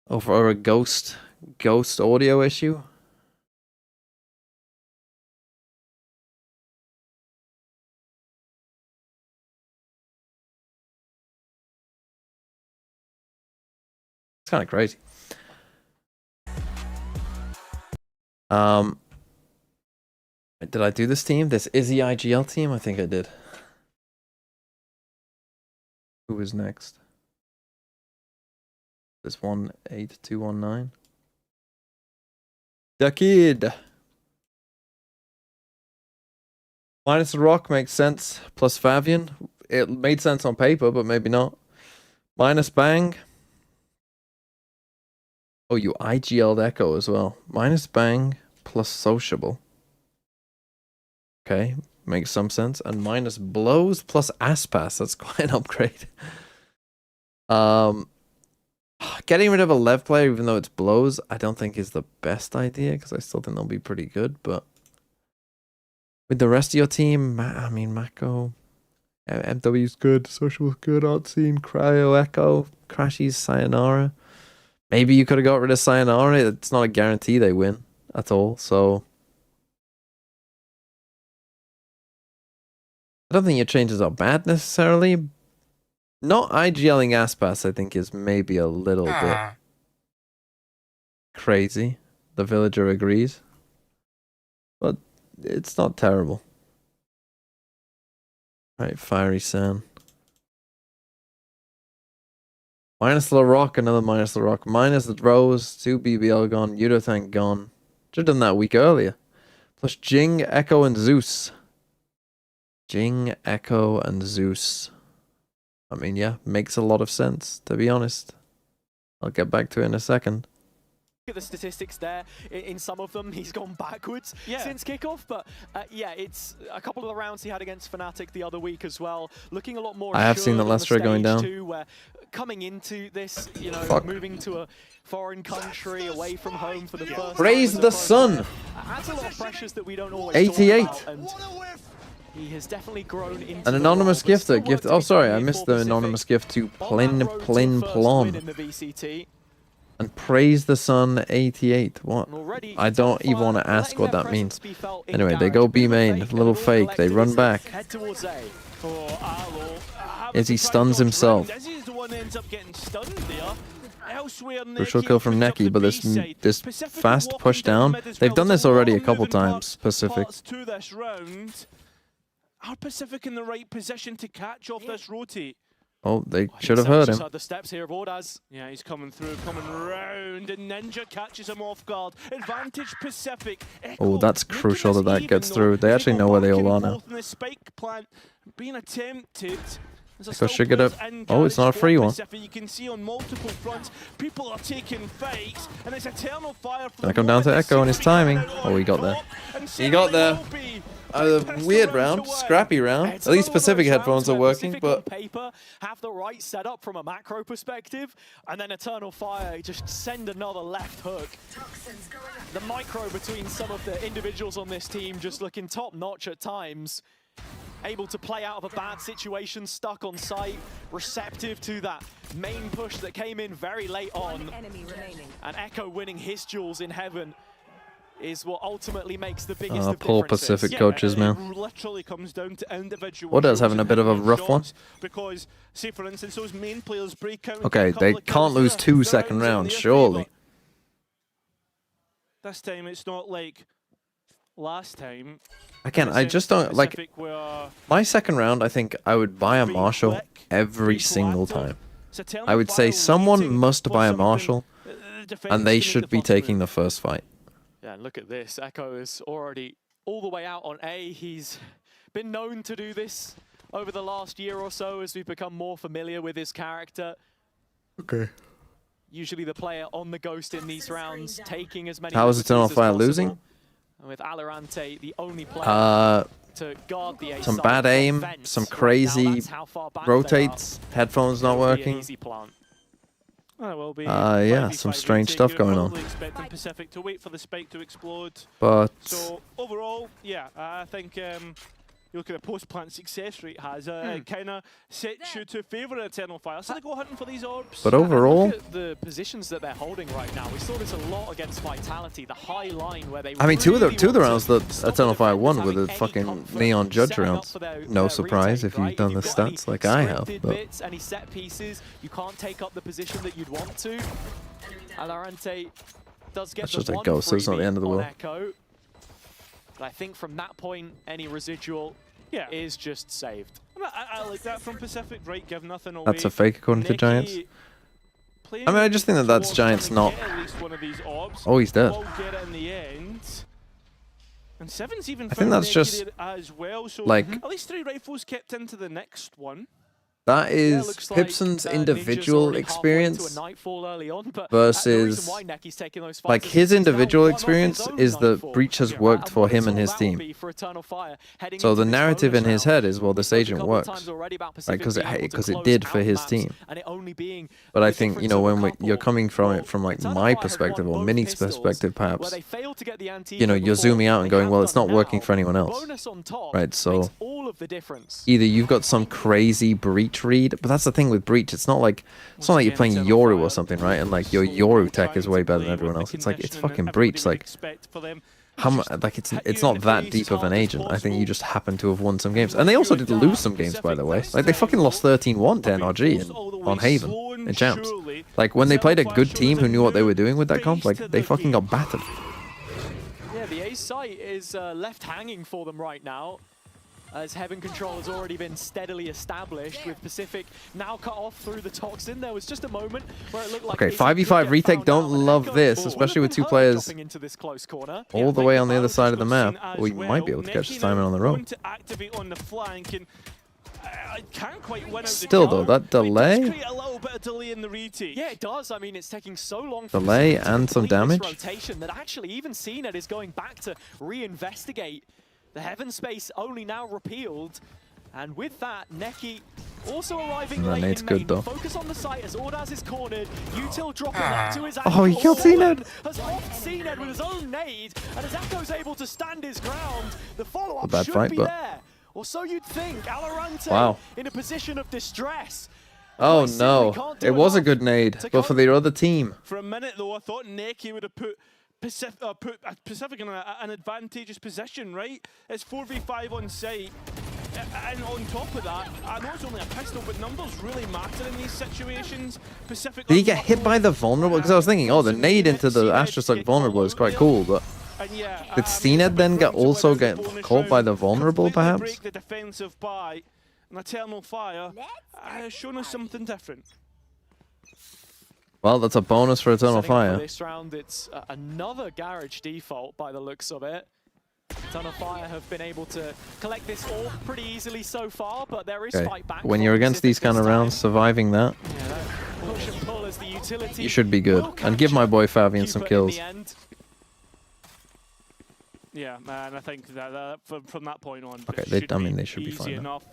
Or a ghost audio issue. It's kind of crazy. Did I do this team? This Izzy IGL team? I think I did. Who was next? This 18219. The kid. Minus the rock makes sense. Plus Favian. It made sense on paper, but maybe not. Minus bang. Oh, you IGL'd Echo as well. Minus bang plus sociable. Okay, makes some sense. And minus blows plus Aspas. That's quite an upgrade. Getting rid of a Lev player, even though it's blows, I don't think is the best idea, because I still think they'll be pretty good. But with the rest of your team, I mean, Mako, MW's good, Social's good, Odscene, Cryo, Echo, Crashy's Sayonara. Maybe you could have got rid of Sayonara. It's not a guarantee they win at all. So I don't think your changes are bad necessarily. Not IGLing Aspas, I think, is maybe a little bit crazy. The villager agrees. But it's not terrible. Right, Fiery San. Minus LaRock, another minus LaRock. Minus Rose, 2 BBL gone. Yudotank gone. Should have done that a week earlier. Plus Jing, Echo, and Zeus. Jing, Echo, and Zeus. I mean, yeah, makes a lot of sense, to be honest. I'll get back to it in a second. Look at the statistics there. In some of them, he's gone backwards since kickoff. But yeah, it's a couple of the rounds he had against Fnatic the other week as well. Looking a lot more. I have seen the Lestra going down. Too, where coming into this, you know, moving to a foreign country away from home for the first. Praise the sun. Adds a lot of pressures that we don't always 88. talk about, and he has definitely grown into An anonymous gifter. Oh, sorry, I missed the anonymous gift to Plin Plon. In the VCT. And praise the sun 88. What? I don't even want to ask what that means. Anyway, they go B main. Little fake. They run back. Izzy stuns himself. Crucial kill from Neki, but this fast push down. They've done this already a couple times. Pacific. Are Pacific in the right position to catch off this rotate? Oh, they should have heard him. The steps here of Ordaz. Yeah, he's coming through, coming round, and Ninja catches him off guard. Advantage Pacific. Oh, that's crucial that that gets through. They actually know where they all are now. Being attempted. Go sugar it up. Oh, it's not a free one. You can see on multiple fronts, people are taking fakes, and it's eternal fire. Gonna come down to Echo and his timing. Oh, he got there. He got there. A weird round, scrappy round. At least Pacific headphones are working, but paper have the right setup from a macro perspective, and then Eternal Fire just send another left hook. The micro between some of the individuals on this team just looking top notch at times. Able to play out of a bad situation, stuck on site, receptive to that main push that came in very late on. And Echo winning his jewels in heaven is what ultimately makes the biggest of poor differences. Pacific coaches, man. It literally comes down to individual. Ordaz having a bit of a rough one. Because, say for instance, those main players break out. Okay, they can't lose 2 second rounds, surely. This time it's not like last time. Again, I just don't like my second round. I think I would buy a Marshall every single time. I would say someone must buy a Marshall, and they should be taking the first fight. Yeah, and look at this. Echo is already all the way out on A. He's been known to do this over the last year or so as we've become more familiar with his character. Okay. Usually the player on the Ghost in these rounds, taking as many. How is Eternal Fire losing? With Alorante, the only player to guard the A some side bad aim, defense. some crazy rotates, headphones not working. Yeah, some strange stuff going on. Expecting Pacific to wait for the spike to explode. But so overall, yeah, I think you look at the post-plant success rate has kind of set you to favour Eternal Fire. So they go hunting for these orbs. But overall, look at the positions that they're holding right now. We saw this a lot against Vitality, the high line where they. I mean, two of the rounds that Eternal Fire won were the fucking Neon Judge rounds. No surprise if you've done the stats like I have. But any set pieces, you can't take up the position that you'd want to. Alorante does get that's the just a one ghost, so it's not the end of the world. Echo. But I think from that point, any residual is just saved. I like that from Pacific, right? Give nothing away. That's a fake according to Giants. I mean, I just think that that's Giants not. Oh, he's dead. Get it in the end. And Seven's even I think that's just as well. So like at least 3 rifles kept into the next one. That is Hipson's individual experience versus, like, his individual experience is that Breach has worked for him and his team. So the narrative in his head is, well, this agent works, right? Because it did for his team. But I think, you know, when you're coming from it from, like, my perspective or Mini's perspective, perhaps, you know, you're zooming out and going, well, it's not working for anyone else, right? So either you've got some crazy Breach read, but that's the thing with Breach, it's not like you're playing Yoru or something, right? And like your Yoru tech is way better than everyone else. It's like it's fucking Breach. Like it's not that deep of an agent. I think you just happen to have won some games, and they also did lose some games, by the way. Like they fucking lost 13-1 to NRG on Haven in champs. Like when they played a good team who knew what they were doing with that comp, like they fucking got battered. Yeah, the A site is left hanging for them right now. as Heaven control has already been steadily established, with Pacific now cut off through the Toxin. There was just a moment where it looked like Okay, 5v5 retake. Don't love this, especially with two players into this close corner. all the way on the other side of the map. We might be able to catch this timing on the road. To activate on the flank, and I can't quite win out Still the though, that delay. It does create a little bit of delay in the retake. Yeah, it does. I mean, it's taking so long for Delay Pacific to and some complete this damage. rotation that actually even CNED is going back to reinvestigate the Heaven space, only now repealed. And with that, Neki also arriving That late nade's in good main. though. Focus on the site as Ordaz is cornered. Util dropping up to his Oh, he killed CNED. Has offed CNED with his own nade, and as Echo's able to stand his ground, the follow-up A bad should fight, be but- there. Or so you'd think. Alorante Wow. in a position of distress. Oh They simply no, can't do it was a enough good nade, to but for the other team. For a minute though, I thought Neki would have put Pacific in an advantageous position, right? It's 4v5 on site. And on top of that, I know it's only a pistol, but numbers really matter in these situations. Pacific. Did he get hit by the vulnerable? Because I was thinking, oh, the nade into the Astrosec vulnerable is quite cool, but did CNED then also get caught by the vulnerable, perhaps? Break the defensive by an Eternal Fire has shown us something different. Well, that's a bonus for Eternal Setting up Fire. for this round, it's another garage default by the looks of it. Eternal Fire have been able to collect this all pretty easily so far, but there is Okay. fight back. When for you're against Pacific these kind this of time. rounds, surviving that, Yeah, that push and pull as the utility you should be good. will And give my boy Fabian some capture in kills. the end. Yeah, and I think that from that point on, Okay, it I mean, they should be easy fine now. enough.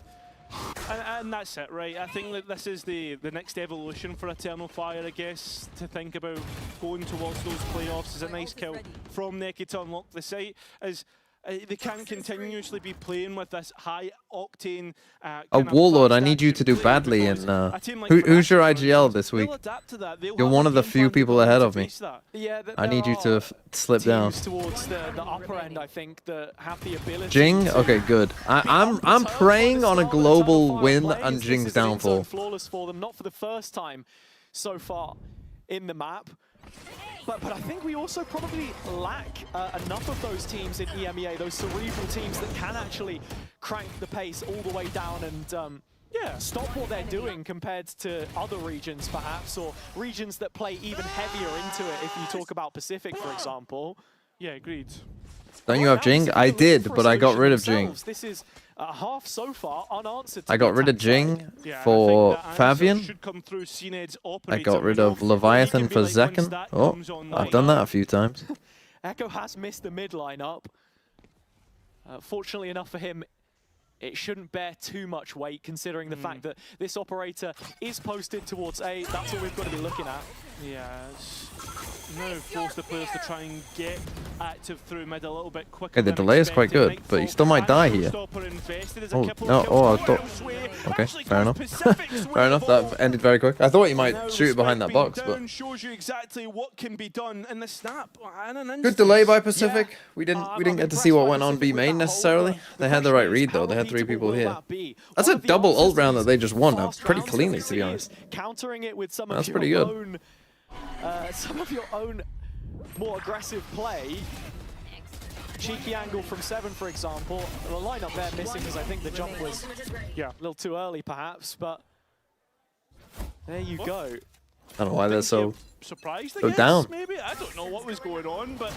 And that's it, right? I think that this is the next evolution for Eternal Fire, I guess, to think about going towards those playoffs. Is a nice kill from Neki to unlock the site. As they can't continuously be playing with this high-octane Warlord, I need you to do badly in... who's your IGL this week? You're one of the few people ahead of me. Yeah, I need you to slip down. teams towards the upper end, I think, that have the ability. Jing? to Okay, good. I'm praying on a global win and Jing's downfall. Flawless for them, not for the first time so far in the map. But I think we also probably lack enough of those teams in EMEA, those cerebral teams that can actually crank the pace all the way down and stop what they're doing compared to other regions perhaps, or regions that play even heavier into it if you talk about Pacific, for example. Yeah, agreed. Don't you have Jing? I did, but I got rid of Jing. This is half so far unanswered. I got rid of Jing Yeah, for and I think that answer Fabian. should come through CNED's I operator got rid window. of Leviathan He can be for like, once Zekken. that Oh, comes online, I've done that a few times. Echo has missed the mid lineup. Fortunately enough for him, it shouldn't bear too much weight considering the fact that this operator is posted towards A. That's all we've got to be looking at. Yeah, it's now force the players to try and get active through mid a little bit quicker. Okay, the than delay is quite expected. good, but you Nightfall still might die and here. Showstopper invested as a Oh, couple no, of oh, I kills thought... elsewhere. Okay, Actually fair enough. goes Pacific's way Fair enough, ball. that ended very quick. I thought you might Now shoot it behind that respect box, being but... down shows you exactly what can be done in the snap. And an Good instance. delay by Pacific. We I'm didn't get to see impressed what by went on Pacific B with main that necessarily. hold, but They had the right question read is, though. how They had 3 repeatable people will here. that be? That's One a of the double ult answers round that is they just won. the Now, fast pretty rounds cleanly, of to be the honest. series, countering it with some That's of pretty your good. own more aggressive play. Cheeky angle from 7, for example. The lineup there missing because I think the jump was a little too early, perhaps. But there you go. I don't know why they're so... surprised, I so guess, down. maybe. I don't know what was going on, but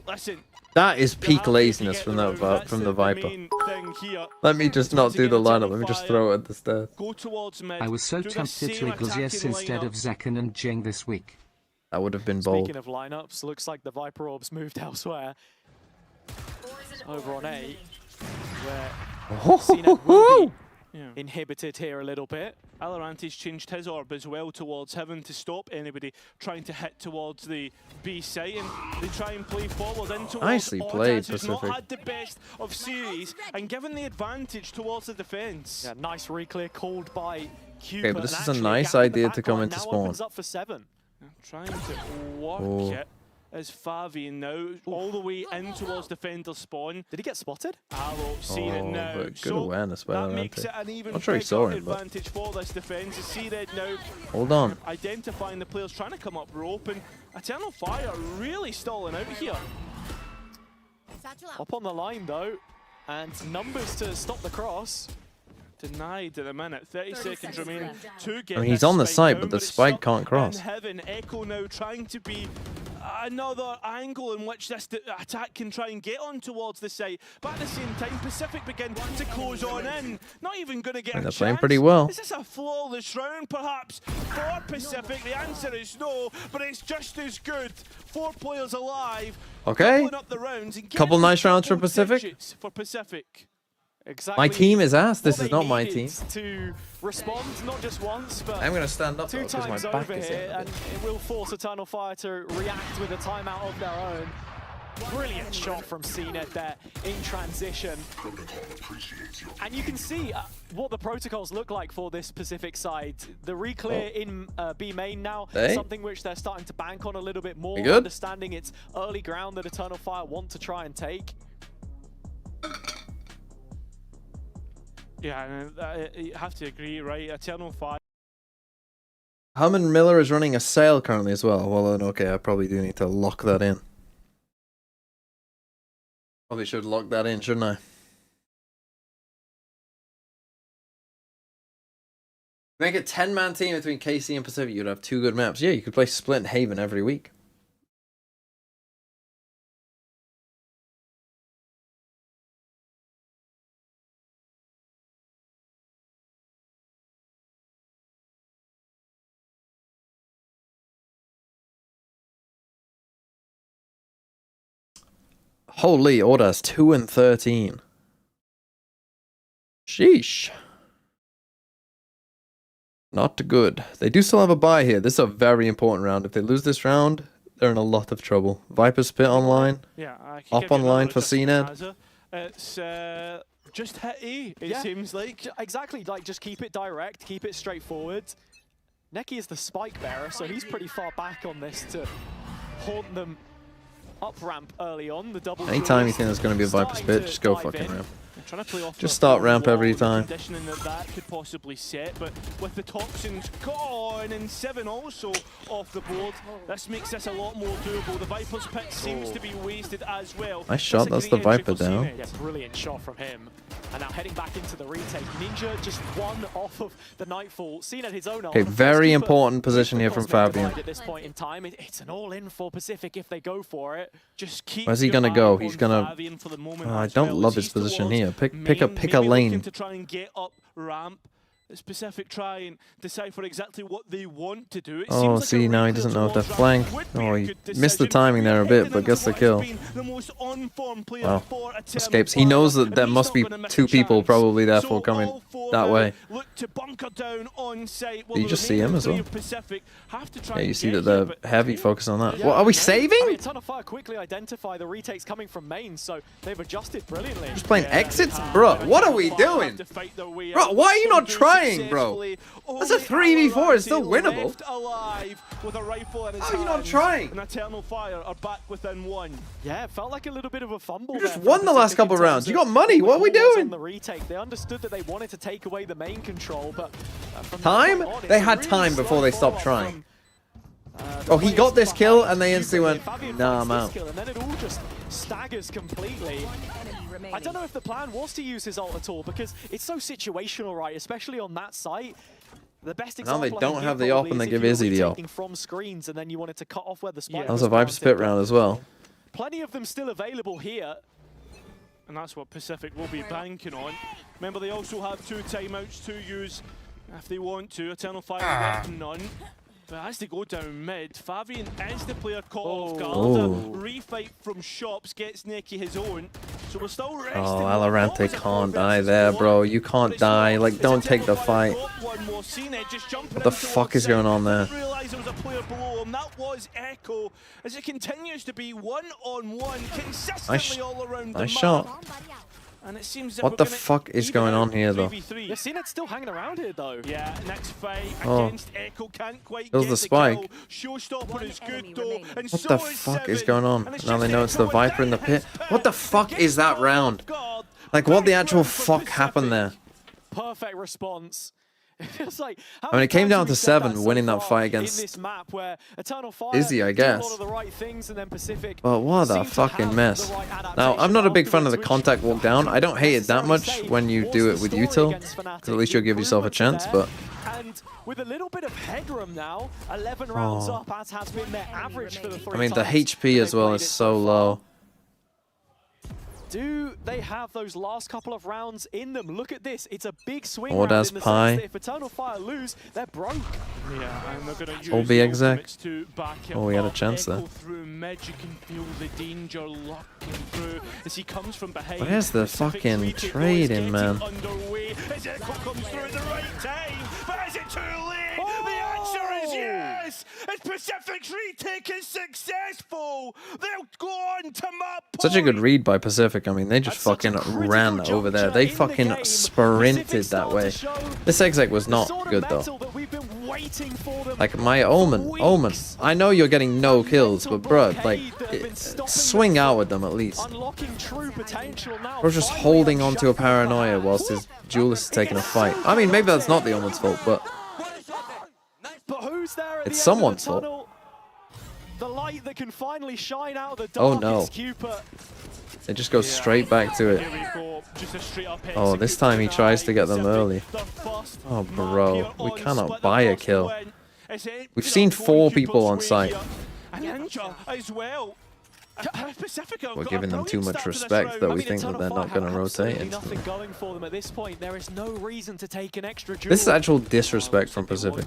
listen. That is you peak have to laziness get from the that round. That's from the Viper. main thing here. Let me just not do the lineup. Let me just throw it at the stairs. Go towards mid. I was so do the tempted to same Iglesias attacking instead of lineup. Zekken and Jing this week. That would have been bold. Speaking of lineups, looks like the Viper Orbs moved elsewhere. Over on A, where CNED will be Yeah. inhibited here a little bit. Alorante's changed his orb as well towards heaven to stop anybody trying to hit towards the B site, and they try and play forward in towards Nicely Ordaz, played, who's not Pacific. had the best of series and given the advantage towards the defense. Yeah, nice reclear called by Cupid. Okay, but this and is a actually nice gap in the idea to come backline into now spawn. opens up for 7. Trying to work Oh. it as Favi now all the way in towards defender spawn. Did he get spotted? Alo seen it Oh, now. but good So awareness by that makes Alorante. it an even Not sure he bigger saw him, but- advantage for this defense. You see that now Hold on. identifying the players trying to come up rope, and Eternal Fire really stalling out here. Up on the line though. and numbers to stop the cross. Denied at the minute. 30 seconds remaining to get I mean, he's this on the spike site, down, but the it's spike stuck can't cross. in heaven. Echo now trying to be another angle in which this attack can try and get on towards the site. But at the same time, Pacific begin to close on in. Not even going to get a They're chance. playing pretty well. Is this a flawless round, perhaps, for Pacific? The answer is no, but it's just as good. 4 players alive. Okay. doubling up the rounds and getting Couple nice rounds for double Pacific. digits for Pacific. Exactly. My team is ass. This what is they not my needed team. to respond, not just once, but I'm going to stand up two because my times back over is here, in. and it will force Eternal Fire to react with a timeout of their own. Brilliant shot from CNED there in transition. And you can see what the protocols look like for this Pacific side. The reclear in B main now, something which they're starting to bank on a little bit more, understanding it's early ground that Eternal Fire want to try and take. Yeah, you have to agree, right? Eternal Fire. Hammond Miller is running a sale currently as well. Well, then, okay, I probably do need to lock that in. Probably should lock that in, shouldn't I? Make a 10-man team between KC and Pacific. You'd have 2 good maps. Yeah, you could play Split and Haven every week. Holy, Ordas 2 and 13. Sheesh. Not good. They do still have a bye here. This is a very important round. If they lose this round, they're in a lot of trouble. Viper Spit online. Yeah, Up online for CNED. It's just hit E, it seems like. Exactly, like just keep it direct, keep it straightforward. Neki is the spike bearer, so he's pretty far back on this to haunt them up ramp early on. The double. Anytime you think there's going to be a Viper Spit, just go fucking ramp. Trying to play off Just start ramp every time. Conditioning that could possibly set, but with the toxins gone and 7 also off the board, this makes this a lot more doable. The Viper's pick seems to be wasted as well. Nice shot, that's the Viper down. Yeah, brilliant shot from him. And now heading back into the retake. Ninja just 1 off of the Nightfall. Seen at his own. Okay, very important position here from Fabian. At this point in time, it's an all-in for Pacific if they go for it. Just keep. Where's he gonna go? He's gonna. I don't love his position here. Pick a lane. To try and get up ramp. Pacific try and decipher exactly what they want to do. It oh, seems like see, now he doesn't know if they're flank. Oh, he missed the timing there a bit, but gets the kill. Wow. Escapes. He knows that there must be 2 people probably therefore coming that way. Did you just see him as well? Yeah, you see that they're heavy focus on that. What, are we saving? I mean, Eternal Fire quickly identify the retakes coming from main, so they've adjusted brilliantly. Just playing exits? Bro, what are we doing? Bro, why are you not trying, bro? That's a 3v4, it's still winnable. How are you not trying? And Eternal Fire are back within 1. Yeah, it felt like a little bit of a fumble. You just won the last couple rounds. You got money. What are we doing? The retake. They understood that they wanted to take away the main control, but time? They had time before they stopped trying. Oh, he got this kill and they instantly went, nah, I'm out. And then it all just staggers completely. I don't know if the plan was to use his ult at all because it's so situational, right? Especially on that site. The best example now they don't have the op and they give Izzy the op. From screens and then you wanted to cut off where the spike That was a Viper Spit round as well. Plenty of them still available here. And that's what Pacific will be banking on. Remember, they also have 2 timeouts to use if they want to. Eternal Fire with none. But as they go down mid, Fabian is the player caught off guard. Refight from Shops gets Neki his own. So we're still resting. Oh, Alorante can't die there, bro. You can't die. Like, don't take the fight. What the fuck is going on there? Realize there was a player below him. That was Echo. As it continues to be 1-on-1 consistently all around the map. Nice shot. And it seems what the fuck is going on here, though? Yeah, CNED's still hanging around here, though. Yeah, next fight against Echo can't quite get the spike. Kill. Showstopper is good, though. And what the fuck is going on? Now they know it's the Viper in the pit. What the fuck is that round? Like, what the actual fuck happened there? Perfect response. It feels like I mean, it came down to 7, winning that fight against in this map where Eternal Fire Izzy, I did a lot guess. of the right things, and then Pacific But what a seemed to fucking have mess. the right Now, I'm not a big fan of the afterwards, contact walk down. I don't hate it that much when you do it with util, because at least you'll give yourself a chance, but... And with a little bit of headroom now, 11 rounds up, as has been their average for the 3 I mean, the times HP as they've well played is it so far. low. Do they have those last couple of rounds in them? Look at this. It's a big swing Or round does in the Pi. sense that if Eternal Fire lose, they're broke. Yeah, and they're going to All use be the exec. ultimates to back him Oh, we had a up. chance there. Echo through mid, you can feel the danger lurking through as he comes from behind. Where's the Pacific's fucking retake is trading, getting man? underway as Echo comes through at the right time, but is it too late? The answer is yes! As Pacific's retake is successful, they'll go on to map Such a good point. read by Pacific. I mean, they just At such a fucking critical ran over there. juncture They in the fucking game, sprinted Pacific that start way. to show This exec was the not sort of good, though. mettle that we've been waiting for them Like, my Omen. I know you're getting no kills, but bruh, like, swing out with them at least. unlocking true potential now. Or just Finally holding onto a unshackled paranoia hands. whilst his duelist is taking a fight. I mean, maybe that's not the Omen's fault, but But who's there at it's the someone's end of fault. the tunnel? The light that can finally shine out of the Oh, darkest no. Cupid. They just go straight back to it. Here we go, just a straight up Oh, this time he execution. tries to get them Pacific, early. the first Oh, mark bro, here we on cannot split, buy the a first kill. win. It's ended We've up seen going 4 Cupid's people on way site. here. And Ninja as well. Pacific have We're got a giving them too brilliant much start to this respect round. that I we mean, think that Eternal they're Fire not going to have rotate absolutely instantly. nothing going for them at this point. There is no reason to take an extra duel. This is actual disrespect from Pacific.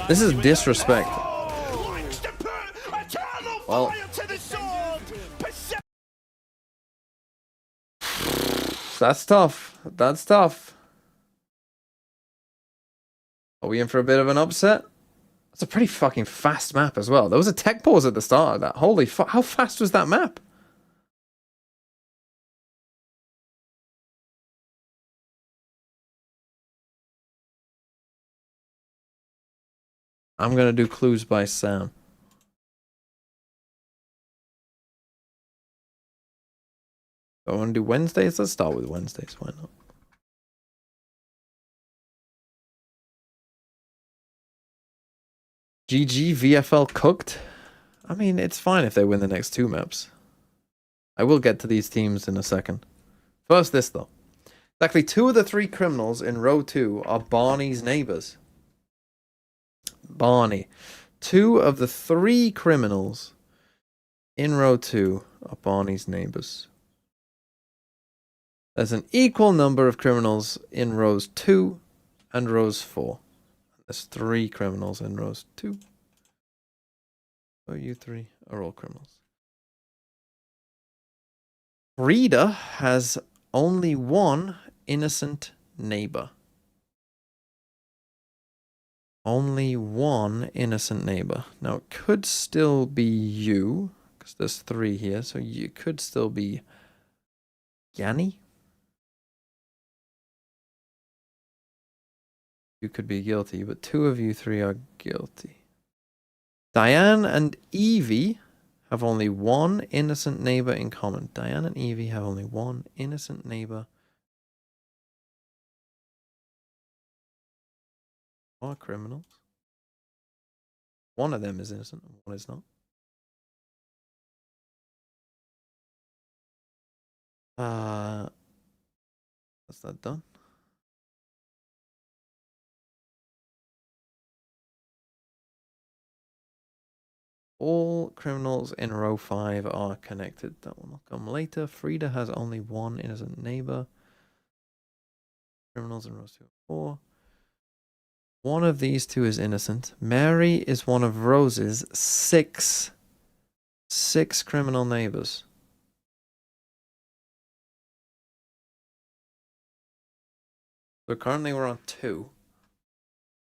This is disrespect. Looks to put Eternal Well. Fire to the sword. Pacific That's tough. That's tough. Are we in for a bit of an upset? It's a pretty fucking fast map as well. There was a tech pause at the start of that. Holy fuck. How fast was that map? I'm going to do clues by Sam. I want to do Wednesdays. Let's start with Wednesdays. Why not? GG VFL cooked. I mean, it's fine if they win the next 2 maps. I will get to these teams in a second. First, this though. Exactly 2 of the 3 criminals in row 2 are Barney's neighbors. Barney. 2 of the 3 criminals in row 2 are Barney's neighbors. There's an equal number of criminals in rows 2 and rows 4. There's 3 criminals in rows 2. So you 3 are all criminals. Frida has only 1 innocent neighbor. Only 1 innocent neighbor. Now it could still be you, because there's 3 here, so you could still be Yanni. You could be guilty, but 2 of you 3 are guilty. Diane and Evie have only 1 innocent neighbor in common. Diane and Evie have only 1 innocent neighbor. Are criminals. 1 of them is innocent, and 1 is not. That's that done. All criminals in row 5 are connected. That one will come later. Frida has only 1 innocent neighbor. Criminals in rows 2 and 4. 1 of these 2 is innocent. Mary is one of Rose's 6 criminal neighbors. So currently we're on 2.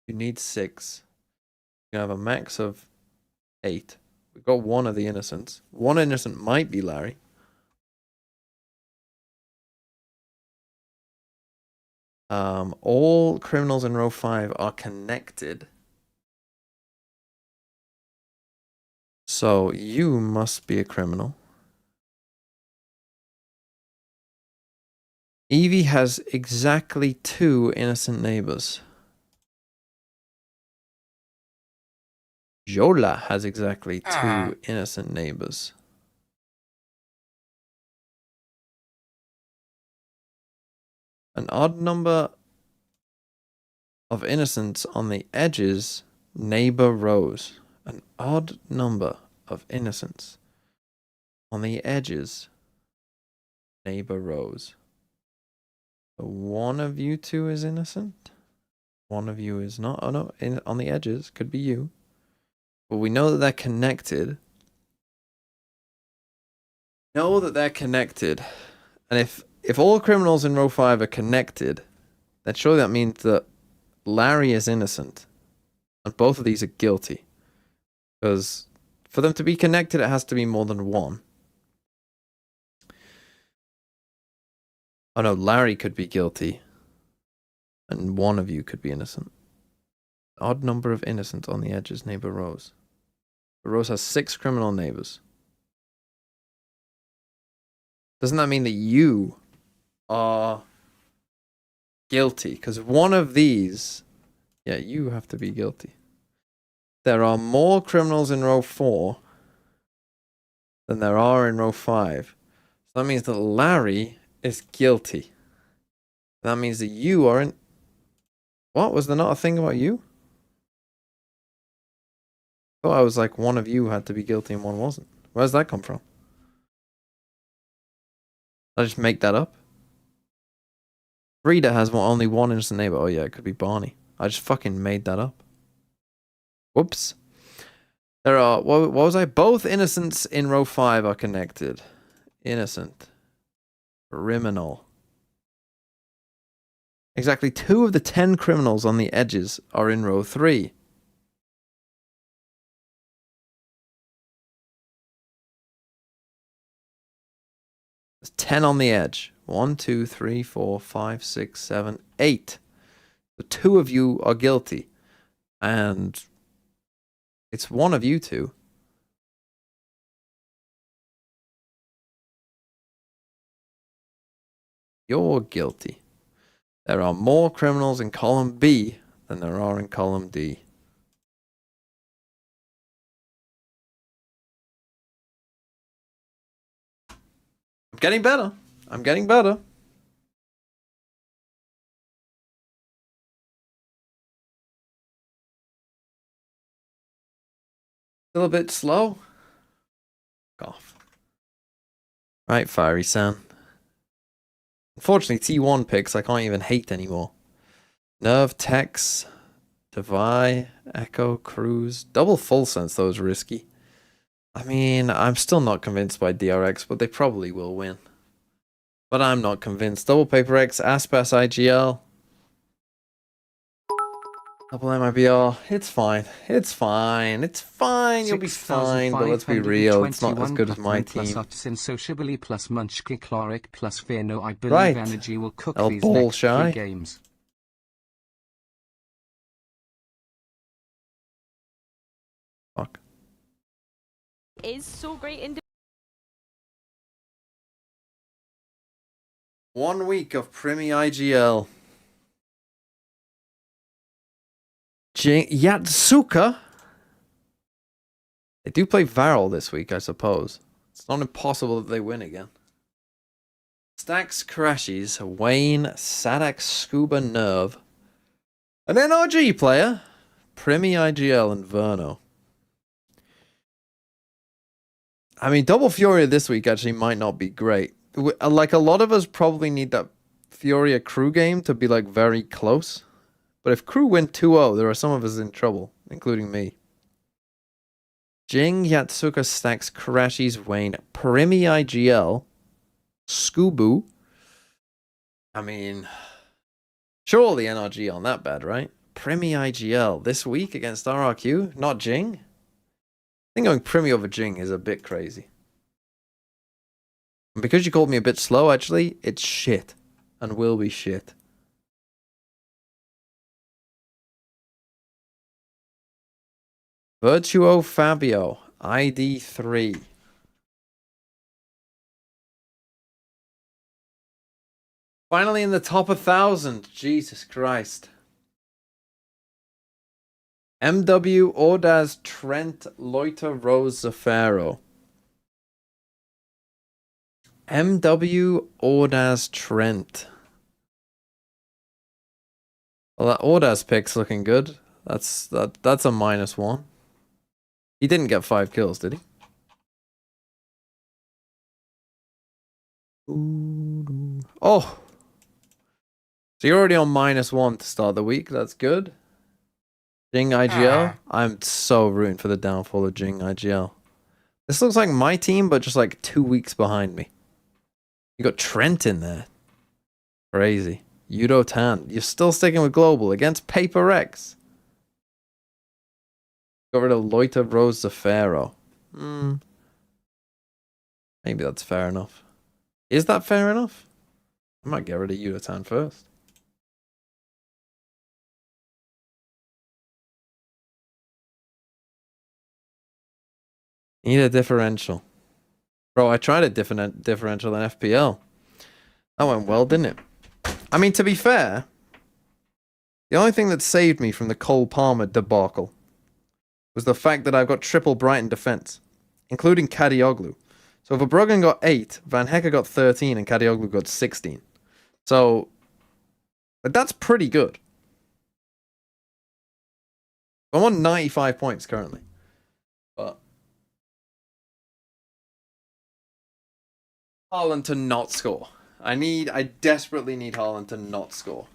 You need 6. You have a max of 8. We've got 1 of the innocents. 1 innocent might be Larry. All criminals in row 5 are connected. So you must be a criminal. Evie has exactly 2 innocent neighbors. Jola has exactly 2 innocent neighbors. An odd number of innocents on the edges, neighbor rows. An odd number of innocents on the edges, neighbor rows. So one of you two is innocent. One of you is not. Oh no, on the edges could be you. But we know that they're connected. Know that they're connected. And if all criminals in row 5 are connected, then surely that means that Larry is innocent. And both of these are guilty. Because for them to be connected, it has to be more than one. Oh no, Larry could be guilty. And one of you could be innocent. Odd number of innocents on the edges, neighbor Rose. Rose has 6 criminal neighbors. Doesn't that mean that you are guilty? Because one of these, yeah, you have to be guilty. There are more criminals in row 4 than there are in row 5. So that means that Larry is guilty. That means that you are in... What? Was there not a thing about you? I thought I was like one of you had to be guilty and one wasn't. Where does that come from? Did I just make that up? Frida has only one innocent neighbor. Oh yeah, it could be Barney. I just fucking made that up. Whoops. There are... What was I? Both innocents in row 5 are connected. Innocent. Criminal. Exactly 2 of the 10 criminals on the edges are in row 3. There's 10 on the edge. 1, 2, 3, 4, 5, 6, 7, 8. The 2 of you are guilty. And it's one of you two. You're guilty. There are more criminals in column B than there are in column D. I'm getting better. I'm getting better. Still a bit slow. Off. Right, Fiery Sam. Unfortunately, T1 picks I can't even hate anymore. Nerve, Tex, Devi, Echo, Cruise. Double full sense, though, is risky. I mean, I'm still not convinced by DRX, but they probably will win. But I'm not convinced. Double Paper X, Aspas, IGL. Double MIBR. It's fine. It's fine. It's fine. You'll be fine. But let's be real. It's not as good as my team. Plus Sociably plus Munchki Chloric plus Fearno. I believe Energy will cook these next 3 games. Fuck. Is so great in 1 week of Primi IGL. Yatsuka. They do play Varel this week, I suppose. It's not impossible that they win again. Stacks, Crashies, Wayne, Sadak, Scuba, Nerve. An NRG player. Primi IGL and Verno. I mean, Double Furia this week actually might not be great. Like, a lot of us probably need that Furia crew game to be, like, very close. But if crew win 2-0, there are some of us in trouble, including me. Jing, Yatsuka, Stacks, Crashies, Wayne, Primi IGL, Scoobu. I mean, surely NRG aren't that bad, right? Primi IGL this week against RRQ, not Jing? I think going Primi over Jing is a bit crazy. And because you called me a bit slow, actually, it's shit. And will be shit. Virtuo Fabio, ID 3. Finally in the top 1,000. Jesus Christ. MW, Ordaz, Trent, Loiter, Rose, Zafaro. MW, Ordaz, Trent. Well, that Ordaz pick's looking good. That's a -1. He didn't get 5 kills, did he? Oh! So you're already on -1 to start the week. That's good. Jing IGL. I'm so rooting for the downfall of Jing IGL. This looks like my team, but just like 2 weeks behind me. You got Trent in there. Crazy. Yudo Tan. You're still sticking with Global against Paper X. Got rid of Loiter, Rose, Zafaro. Maybe that's fair enough. Is that fair enough? I might get rid of Yudo Tan first. Need a differential. Bro, I tried a differential in FPL. That went well, didn't it? I mean, to be fair, the only thing that saved me from the Cole Palmer debacle was the fact that I've got triple Brighton defense, including Kadioglu. So if Verbruggen got 8, Van Hecke got 13, and Kadioglu got 16. So that's pretty good. I'm on 95 points currently. But Haaland to not score. I desperately need Haaland to not score.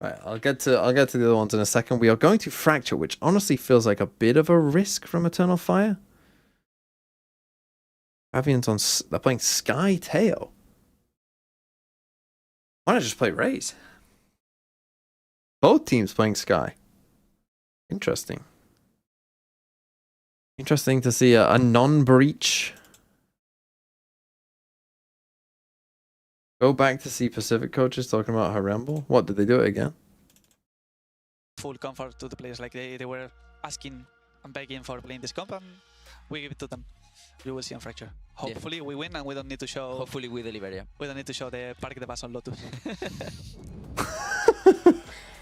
Right, I'll get to the other ones in a second. We are going to Fracture, which honestly feels like a bit of a risk from Eternal Fire. Avian's on. They're playing Sky Teo. Why not just play Raze? Both teams playing Sky. Interesting. Interesting to see a non-breach. Go back to see Pacific coaches talking about Haremble. What, did they do it again? Full comfort to the players, like they were asking and begging for playing this comp, and we give it to them. You will see on Fracture. Hopefully we win and we don't need to show. Hopefully we deliver, yeah. We don't need to show the Park de Bas on Lotus.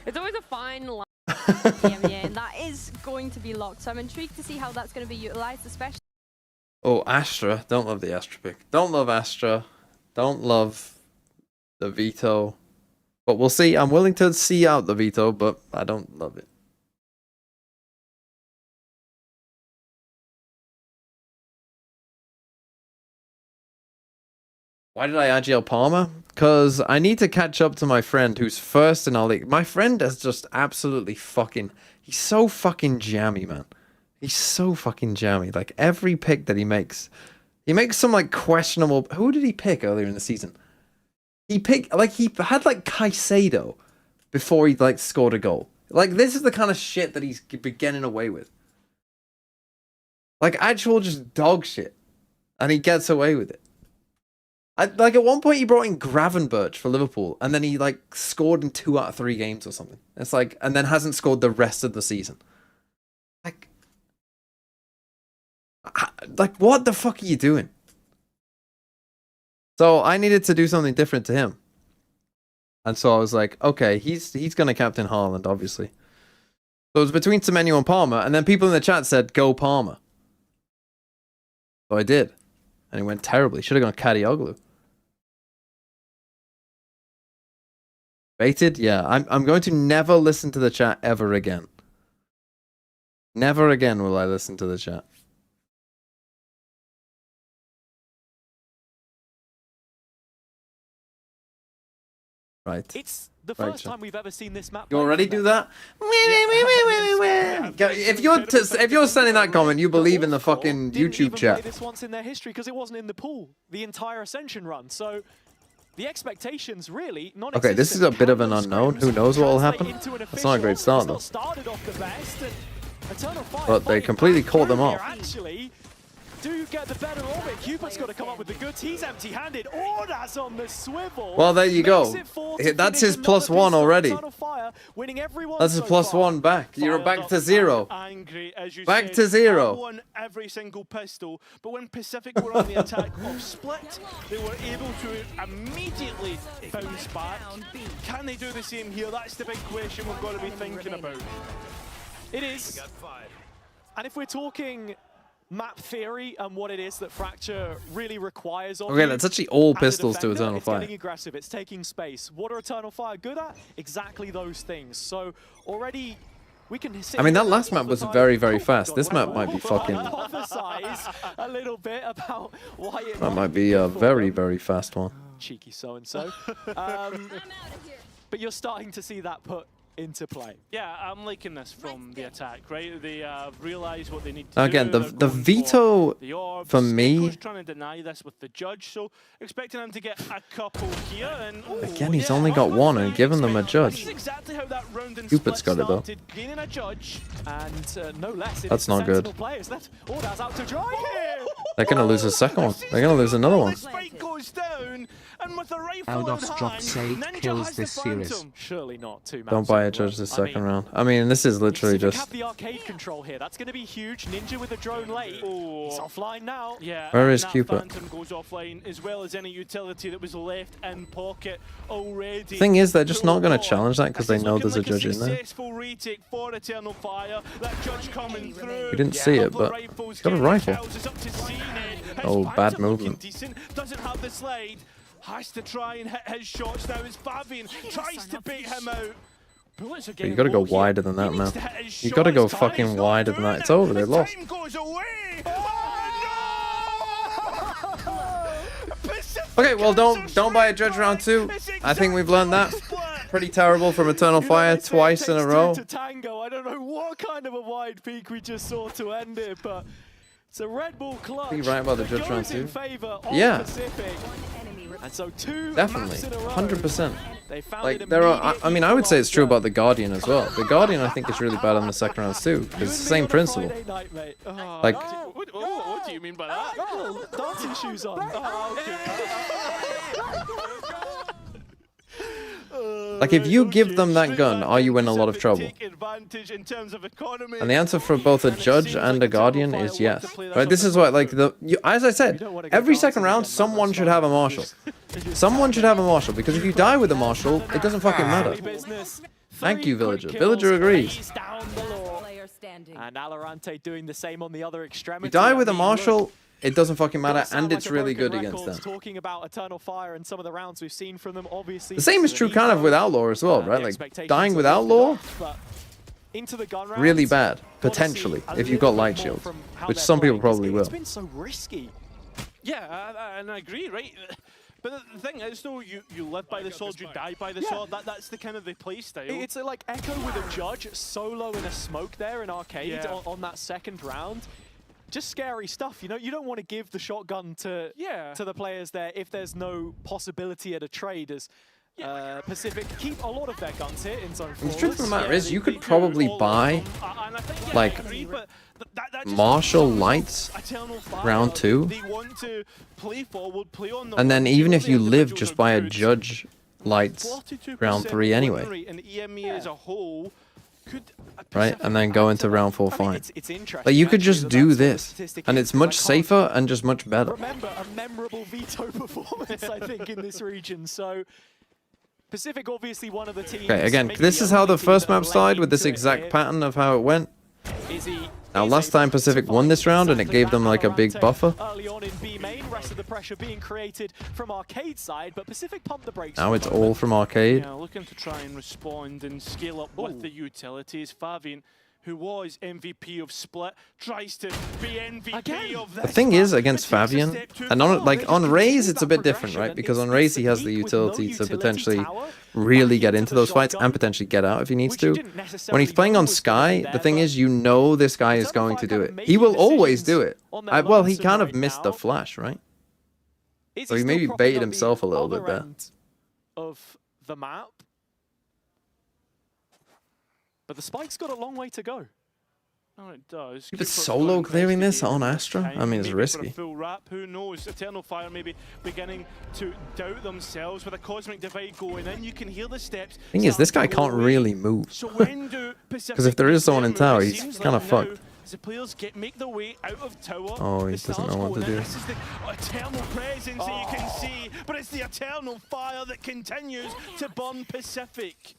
It's always a fine line. And that is going to be locked. So I'm intrigued to see how that's going to be utilized, especially. Oh, Astra. Don't love the Astra pick. Don't love Astra. Don't love the veto. But we'll see. I'm willing to see out the veto, but I don't love it. Why did I IGL Palmer? Because I need to catch up to my friend who's first in our league. My friend is just absolutely fucking... He's so fucking jammy, man. He's so fucking jammy. Like, every pick that he makes some, like, questionable... Who did he pick earlier in the season? He picked... Like, he had, like, Caicedo before he, like, scored a goal. Like, this is the kind of shit that he's been getting away with. Like, actual just dog shit. And he gets away with it. Like, at one point, he brought in Gravenberch for Liverpool, and then he, like, scored in 2 out of 3 games or something. It's like, and then hasn't scored the rest of the season. Like, what the fuck are you doing? So, I needed to do something different to him. And so I was like, okay, he's going to captain Haaland, obviously. So it was between Semenyo and Palmer, and then people in the chat said, go Palmer. So I did. And it went terribly. Should have gone Kadioglu. Baited? Yeah. I'm going to never listen to the chat ever again. Never again will I listen to the chat. Right. It's the first time we've ever seen this map. You already do that? If you're sending that comment, you believe in the fucking YouTube chat. Didn't even play this once in their history because it wasn't in the pool the entire Ascension run. So the expectations really not. Okay, this is a bit of an unknown. Who knows what will happen? That's not a great start though. But they completely caught them off. Actually do get the better of it. Cupid's got to come up with the goods. He's empty-handed. Ordaz on the swivel. Well, there you go. Makes it 4 to That's finish his +1 another already. Eternal Fire, winning everyone That's his so far. +1 back. You're Fired back up to 0. and Angry, as you Back said. to 0. Have won every single pistol, but when Pacific were on the attack of Split, they were able to immediately bounce back. Can they do the same here? That's the big question we've got to be thinking about. It is. And if we're talking map theory and what it is that Fracture really requires of Okay, you that's actually all as a pistols to defender, Eternal it's Fire. getting aggressive, it's taking space. What are Eternal Fire good at? Exactly those things. So already we can sit I mean, here that last all map the was time. very, very Oh, fast. God, This map wow. might be fucking... Hypothesize a little bit about why it That might be a for very, them. very fast one. Cheeky so-and-so. But you're starting to see that put into play. Yeah, I'm liking this from the attack, right? They realize what they need to Again, do. the They're going veto for the orbs. for me... Echo's trying to deny this with the judge, so expecting him to get a couple here. And Again, he's only got one and giving them a This judge. is exactly how that round in Cupid's Split got it, though. started, gaining a judge. And no less. That's not good. Players left. Ordaz out to dry here. They're going to lose a second one. They're going to lose another one. This fight goes down, and with a rifle Eldos in drop hand, Sage Ninja kills has the this series. Phantom. Surely not 2 maps. Don't buy a in row. judge this second I mean, round. I mean, this is literally Pacific just... have the arcade control here. That's going to be huge. Ninja with a drone late. Oh. He's offline now. Yeah, Where and is that Cupid? Phantom goes offline, as well as any utility that was left in pocket already. Thing is, they're just not going to Oh, challenge that because they this is know looking there's a like judge in there. Successful retake for Eternal Fire. That judge coming through. We didn't see it, Couple but rifles he's got a getting rifle. kills. It's up to CNED. His Oh, bad Phantom looking movement. Decent. Doesn't have the slide. Has to try and hit his shots now as Fabian tries to bait him out. Bullets are But you getting got to go low here. wider than that, He man. needs to hit his You got to go shots. fucking He's not wider than doing that. It's it. over. They The lost. time goes away. Okay, well, don't buy a judge round 2. I think we've learned that. Pretty terrible from Eternal Fire twice in a row. To tango. I don't know what kind of a wide peak we just saw to end it, but it's a Red Bull clutch. Be right about the that judge round goes in 2. favor of Yeah. Pacific. And so 2 Definitely. maps in a row. 100%. They found Like, it there are... I immediately mean, I would say it's true after. about the Guardian as well. The Guardian, I think, is really bad on the second rounds too. It's the same principle. Friday night, mate. Oh, Like- What do you mean by that? oh, dancing shoes on. Oh, Like, if you give them that gun, are you in a lot of trouble? Take advantage in terms of economy. And the answer for both a judge and a guardian is yes. Right? This is what, like, as I said, every second round, someone should have a marshal. Someone should have a marshal, because if you die with a marshal, it doesn't fucking matter. Thank you, Villager. Villager agrees. And Alorante doing the same on the other extremity. You die with I a mean, marshal, look, it doesn't fucking matter, does sound and like it's a really broken good against records them. Talking about Eternal Fire and some of the rounds we've seen from them, obviously. The same is true kind of with Outlaw as well, right? Like, dying with Outlaw, into the gun rounds, really bad, gotta see potentially, a if you've little got light bit more shields, from how which they're some people playing, 'cause probably will. It's been so risky. Yeah, and I agree, right? But the thing is, though, you live by the sword, you die by the sword. That's the kind of the play style. It's like Echo with a judge solo in a smoke there in arcade Yeah. on that second round. Just scary stuff, you know. You don't want to give the shotgun to the players there if there's no possibility at a trade. As Pacific keep a lot of their guns here in zone 4. The truth of the matter is, you could probably buy, like, that Marshall Lights round 2, They want to play forward, play on the and then even if the you live, individuals just are buy a good. Judge Lights 42% round 3 win anyway, rate, and EMEA as a whole could right? And then go into round 4 I mean, fine. it's interesting. Like, you could actually, just that do that's what the this, statistic and is, it's 'cause I much can't safer and just much better. remember a memorable veto performance, I think, in this region. So Pacific, obviously one of the teams. Okay, again, maybe this the is how only the team first that map are started, with laying this into it exact here. pattern of how it went. Izzy Now, is last able time to Pacific fight won this round, and it exactly gave them that. like a big Alorante buffer. Early on in B main, rest of the pressure being created from arcade side, but Pacific pumped the brakes. Now for a it's moment. all from arcade. Yeah, looking to try and respond and scale up with the utilities. Fabian, who was MVP of Split, tries to be MVP Again. of this. The thing is, map, against but takes a Fabian, step too and far. on like They on just Raze, continue it's a that bit different, progression, right? and Because it's on Raze, he the has the peak with no utility to utility potentially tower, really back get into into the those fights shotgun, and potentially get out if he needs which he to. didn't When necessarily he's playing know on was gonna Sky, be the there, thing but is, you know this guy is Eternal going to Fire do kind of it. making He will always decisions do it. on their Well, he Munson kind of right missed now. the flash, right? Is So he he still maybe propping baited on the himself a little other bit there. end of the map, but the spike's got a long way to go. Oh, it does. If it's Cooper's solo gone clearing this investigating on this Astra, time, I mean, it's maybe for a risky. full wrap, who knows? Eternal Fire maybe beginning to doubt themselves with a Cosmic Divide going in. You can hear the steps. Thing is, this guy starting to go can't away. really move. So when do Because if there is someone in tower, he's kind of fucked. As the players make their way out of tower, Oh, he the doesn't stars know what going to in. do. This is the eternal presence that you can see, but it's the Eternal Fire that continues to burn Pacific.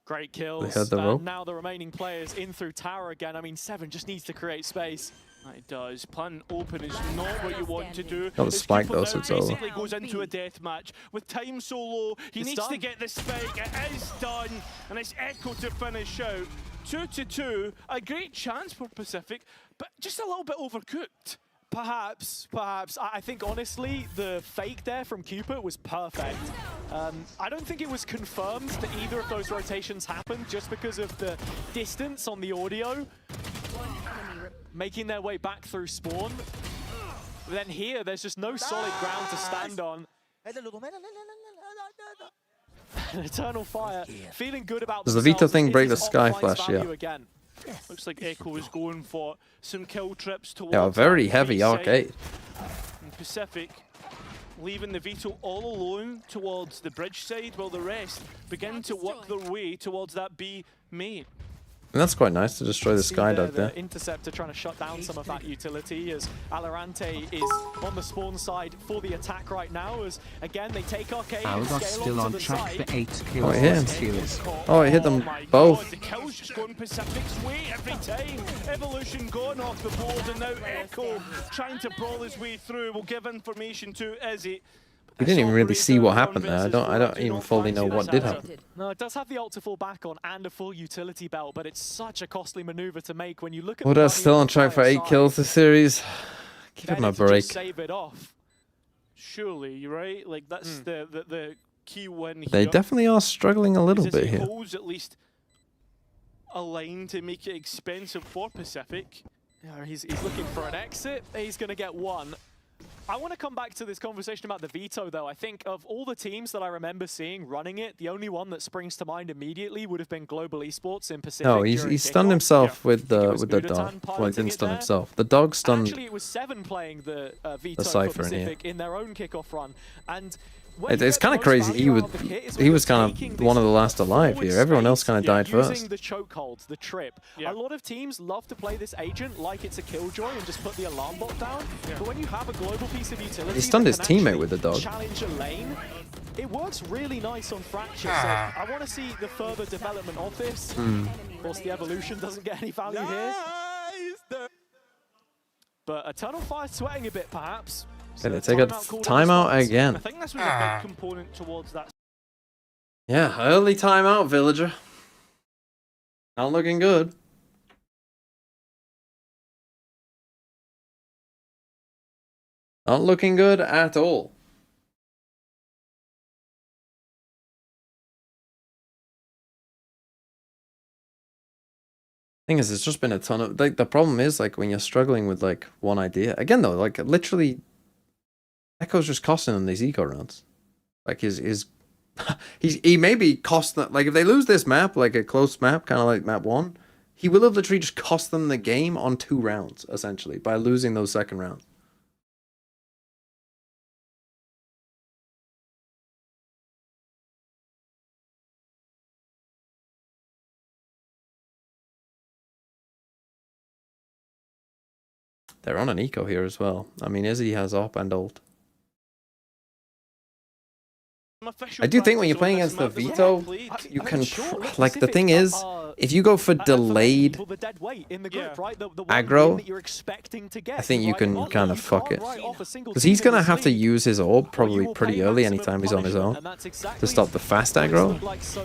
Great kills. They had the rope. Now the remaining players in through tower again. I mean, Seven just needs to create space. It does. Plan open is not what you want to do. Got the This spike Cooper though, now so it's over. basically goes into a death match. With time so low, he It's needs to done. get the spike. It is done, and it's Echo to finish out. 2-2. A great chance for Pacific, but just a little bit overcooked. Perhaps. I think, honestly, the fake there from Cupid was perfect. I don't think it was confirmed that either of those rotations happened just because of the distance on the audio. Making their way back through spawn. But then here, there's just no solid ground to stand on. Eternal Fire, feeling good about Does the themselves. Vito thing Is break this the Sky offline Flash? value Yeah. Again. Looks like Echo is going for some kill trips towards Yeah, very that heavy B side. arcade. And Pacific leaving the Vito all alone towards the bridge side, while the rest begin to work their way towards that B main. And that's quite nice to destroy the See Skydog the there. Interceptor trying to shut down some of that utility as Alorante is on the spawn side for the attack right now as again they take Arcade and Algos scale still onto on the track side. for 8 Oh, kills it hit plus him. kills. Oh, it hit them my both. God, the kills just going Pacific's way every time. Evolution going off the board, and now Echo trying to brawl his way through. We'll give information to Izzy. We didn't even really see what happened there. I don't even fully know what did happen. No, it does have the ult to fall back on and a full utility belt, but it's such a costly maneuver to make when you look at the Oda's money still on on the track for Fire 8 side. kills this series. Give him Better a to just break. save it off. Surely, right? Like that's the key win here. They definitely are struggling a little Is bit he here. holds at least a line to make it expensive for Pacific. Yeah, he's looking for an exit. He's going to get one. I want to come back to this conversation about the veto, though. I think of all the teams that I remember seeing running it, the only one that springs to mind immediately would have been Global Esports in Pacific. No, during he's stunned kickoff. himself with I think it was the Udatan dog. Well, he piloting didn't it stun there. himself. The dog stunned. Actually, it was Seven playing the veto for Cypher in here. Pacific in their own kickoff run. And when you It's get kind the of most crazy. value He out of the kit is when he you're was kind taking of this one of the last alive forward here. Everyone else space, kind of died using first. the chokeholds, the trip. Yeah. A lot of teams love to play this agent like it's a killjoy and just put the alarm bot down. But when you have a global piece of utility, He stunned that his can teammate actually with the dog. Challenge a lane. It works really nice on Fracture. So I want to see the further development of this. Of course, the evolution doesn't get any value here. But Eternal Fire sweating a bit, perhaps. Okay, they So take a timeout called in timeout response. again. I think this was a big component towards that. Yeah, early timeout, Villager. Not looking good. Not looking good at all. Thing is, it's just been a ton of like the problem is like when you're struggling with like one idea. Again though, like literally Echo's just costing them these eco rounds. Like he maybe cost them like if they lose this map, like a close map, kind of like map 1, he will have literally just cost them the game on 2 rounds, essentially, by losing those second rounds. They're on an eco here as well. I mean, Izzy has op and ult. I do think when you're playing against the veto, you can like the thing is, if you go for delayed aggro, I think you can kind of fuck it. Because he's going to have to use his orb probably pretty early anytime he's on his own to stop the fast aggro.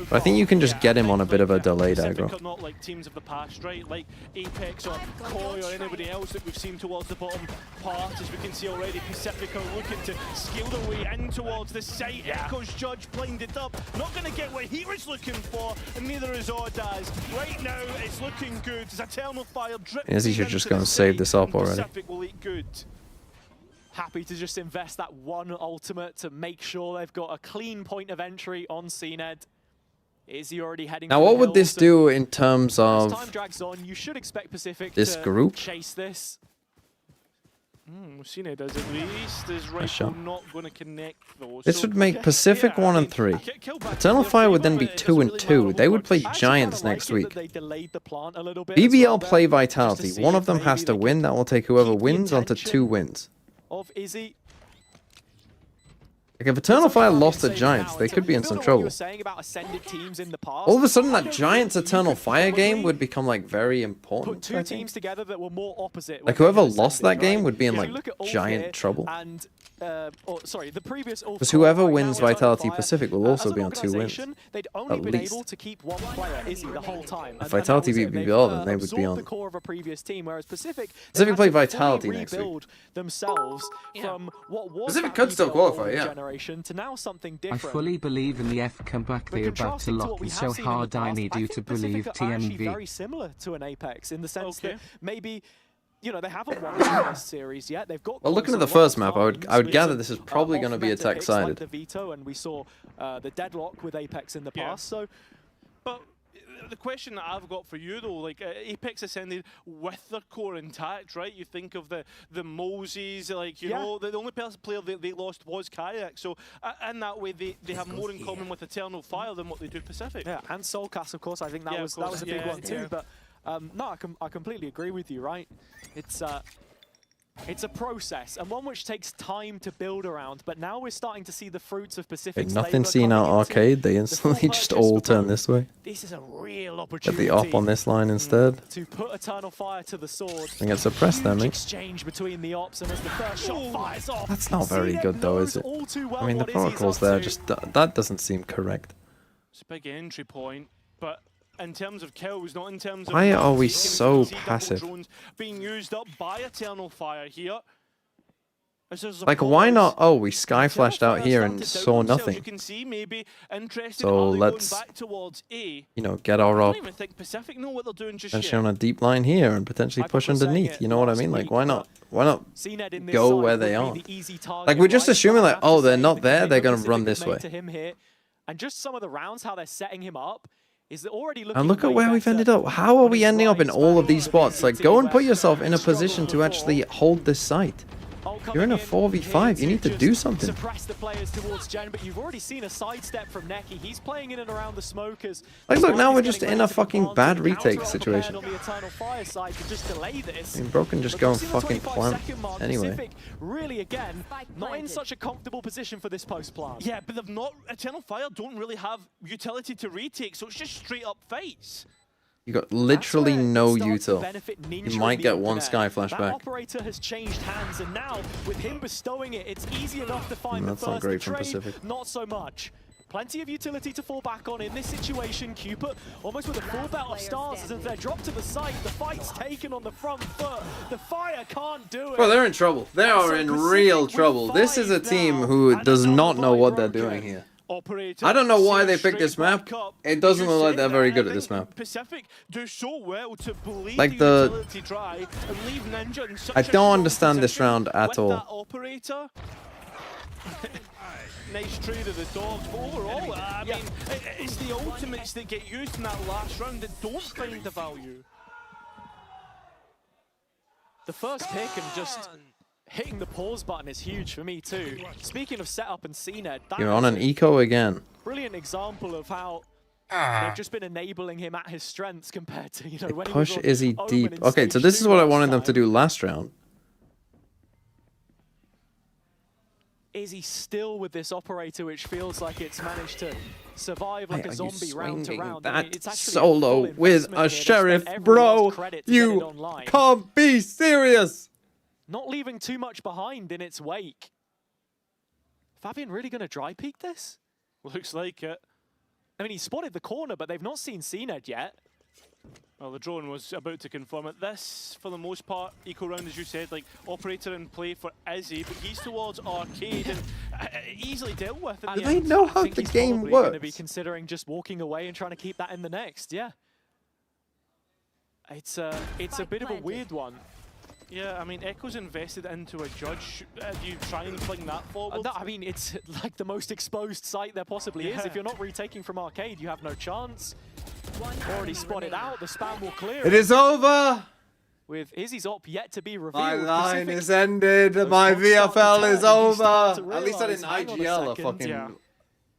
But I think you can just get him on a bit of a delayed aggro. Not like teams of the past, right? Like Apex or Koi or anybody else that we've seen towards the bottom part. As we can see already, Pacific are looking to scale their way in towards the site. Echo's Judge blinded up. Not going to get what he was looking for, and neither is Ordaz. Right now, it's looking good. As Eternal Fire dripping Izzy should just into go the and save site, this up and already. Pacific will eat good. Happy to just invest that one ultimate to make sure they've got a clean point of entry on CNED. Is he already heading Now, for what the would this hills? do in terms As of time drags on, you should expect Pacific this to group? chase this. Seen it as at least is shot. rifle not going to connect though. This So, would make Pacific yeah, 1 I and mean, 3. kill back Eternal in their Fire would favour, then be but it 2 doesn't and really 2. matter They would Overwatch. play I actually Giants kinda next like it week. that they delayed the plant a little bit as BBL well play there, Vitality. just to One see of if them has maybe to they win. could That will take whoever keep the wins onto 2 attention wins. of Izzy. Like if Eternal It's okay, Fire I can lost to say Giants, now, they could be in build some on what you trouble. were saying about ascended teams in the past, All of a sudden, I that don't Giants think you Eternal could Fire game probably would become like very put important. two I teams think. together that were more opposite. Like when whoever they lost that ascended, game right? would be in If you like look at Ulf giant here trouble. And sorry, the previous Ulf Because core whoever right wins now, Eternal Vitality Fire, Pacific will also as an be on 2 wins. organisation, They'd only At been least. able to keep one player, Izzy, the whole time. If And Vitality that was beat it. BBL, They've, then they would be absorbed on. the core of a previous team, whereas Pacific Pacific had play to fully Vitality next week. rebuild themselves from what was Pacific that could still BBL qualify, golden yeah. generation to now something I different. fully believe in the F comeback But they're about to contrasting to lock what we in have so seen in the hard I past, need you think to Pacific believe are actually TMV. very similar to an Apex in the sense Okay. that maybe, you know, they haven't won the first series yet. They've got. Well, looking at the console first map, I would times with gather some, this is probably going to be off-meta attack picks like sided. the Veto, and we saw the Deadlock with Apex in the Yeah. past. So But the question that I've got for you though, like Apex ascended with their core intact, right? You think of the Moses, like you Yeah. know, the only player they lost was Kayak. So in that way, they have more in common with Eternal Fire than what they do Pacific. yeah, and Soulcast, of course. I think that Yeah, of was course. a big Yeah, one too. yeah. But no, I completely agree with you. Right? It's a process, and one which takes time to build around, but now we're starting to see the fruits of Pacific's Nothing labour seen coming out into arcade. They the instantly full just purchase all for turn both. this way. This is a real Get opportunity the op on this line instead. to put Eternal Fire to the sword. And get suppressed there, Huge mate. exchange between the ops, and as the first shot fires off, That's not very CNET good though, is knows it? all too well I mean, the what Izzy's protocols up there to. just that doesn't seem correct. It's a big entry point, but in terms of kills, not in terms of. Why are we kills, you can so see double passive? drones being used up by Eternal Fire here. As there's a Like, why pause. not? Oh, we sky Eternal flashed out Fire here started and to saw doubt themselves. nothing. You can see maybe interested. So Are they let's- going back towards A? You know, get I our don't up, even think Pacific know what they're doing just potentially yet. on a deep line here, and potentially I push was saying underneath. it You know what I last mean? Like, week, why not? Why not? CNET in this go side where would they be are? the easy target, Like, we're just right? assuming But I like, have to oh, they're say, not the there. They're commitment gonna run Pacific this have made way. to him here, and just some of the rounds, how they're setting him up, is already looking. And look at way where we've better ended up. How are on we his ending up in right all of side these of spots? Like, VCT, go and where put yourself in a struggled position to before. actually hold this site. Oh, You're in a coming 4v5. You here need to just do something. Suppress the players towards Gen, but you've already seen a sidestep from Neki. He's playing in and around the smokers. Like, look, now He's we're getting just ready in a to fucking advance bad and retake counter situation. on the Eternal Fire side to just delay this. I mean, Broken just But go we've and seen the fucking 25-second plant. mark. Anyway. Pacific really, again, not in such a comfortable position for this post plant. Yeah, but they've not. Eternal Fire don't really have utility to retake, so it's just straight up fights. You got literally no util. You You might get one Sky Flash that back. operator has changed hands, and now with him bestowing it, it's easy enough to find That's the not first great from trade. Pacific. Not so much. Plenty of utility to fall back on in this situation. Cupid almost with a full belt of stars as they're dropped to the side. The fight's taken on the front foot. The Fire can't do it. Bro, they're in trouble. They are in real trouble. This is a team who does not know what they're doing here. Operator, I don't know why sails they picked this straight map. back up. It doesn't You look like said they're that, very and good I at this think map. Pacific do so well to bleed Like the the- utility dry and leave Ninja in such I a don't strong understand this position round at with all. That operator. Nice trade of the dogs, but overall, I mean, it's the ultimates that get used in that last round that don't find the value. The first pick and just hitting the pause button is huge for me too. Speaking of setup and CNET, that You're on is an a eco again. brilliant example of how they've just been enabling him at his strengths compared to, you know, when Push he was on Izzy Omen deep. in Okay, so stage this is 2 what I last wanted them to time. do last round. Izzy still with this operator, which feels like it's managed to survive like Why a are you zombie round to swinging round. that I mean, it's actually a solo full with investment a here. They've spent sheriff, everyone's bro? credit to get it You online. can't be serious. Not leaving too much behind in its wake. Fabian really going to dry peek this? Looks like it. I mean, he spotted the corner, but they've not seen CNED yet. Well, the drone was about to confirm it. This, for the most part, eco round, as you said, like operator in play for Izzy, but he's towards Arcade and easily dealt with. And Do yeah, they know I how think the he's game probably going to be works? considering just walking away and trying to keep that in the next. Yeah. It's a bit of a weird one. Yeah, I mean, Echo's invested into a judge. Do you try and fling that forward? No, I mean, it's like the most exposed site there possibly is. Yeah. If you're not retaking from Arcade, you have no chance. Already spotted out, the spam will clear. It is over. With Izzy's op yet to be revealed. My line Pacific, is ended. those My clock start VFL to is turn, and you start over. to At least I realise, didn't hang on a IGL a second, fucking yeah.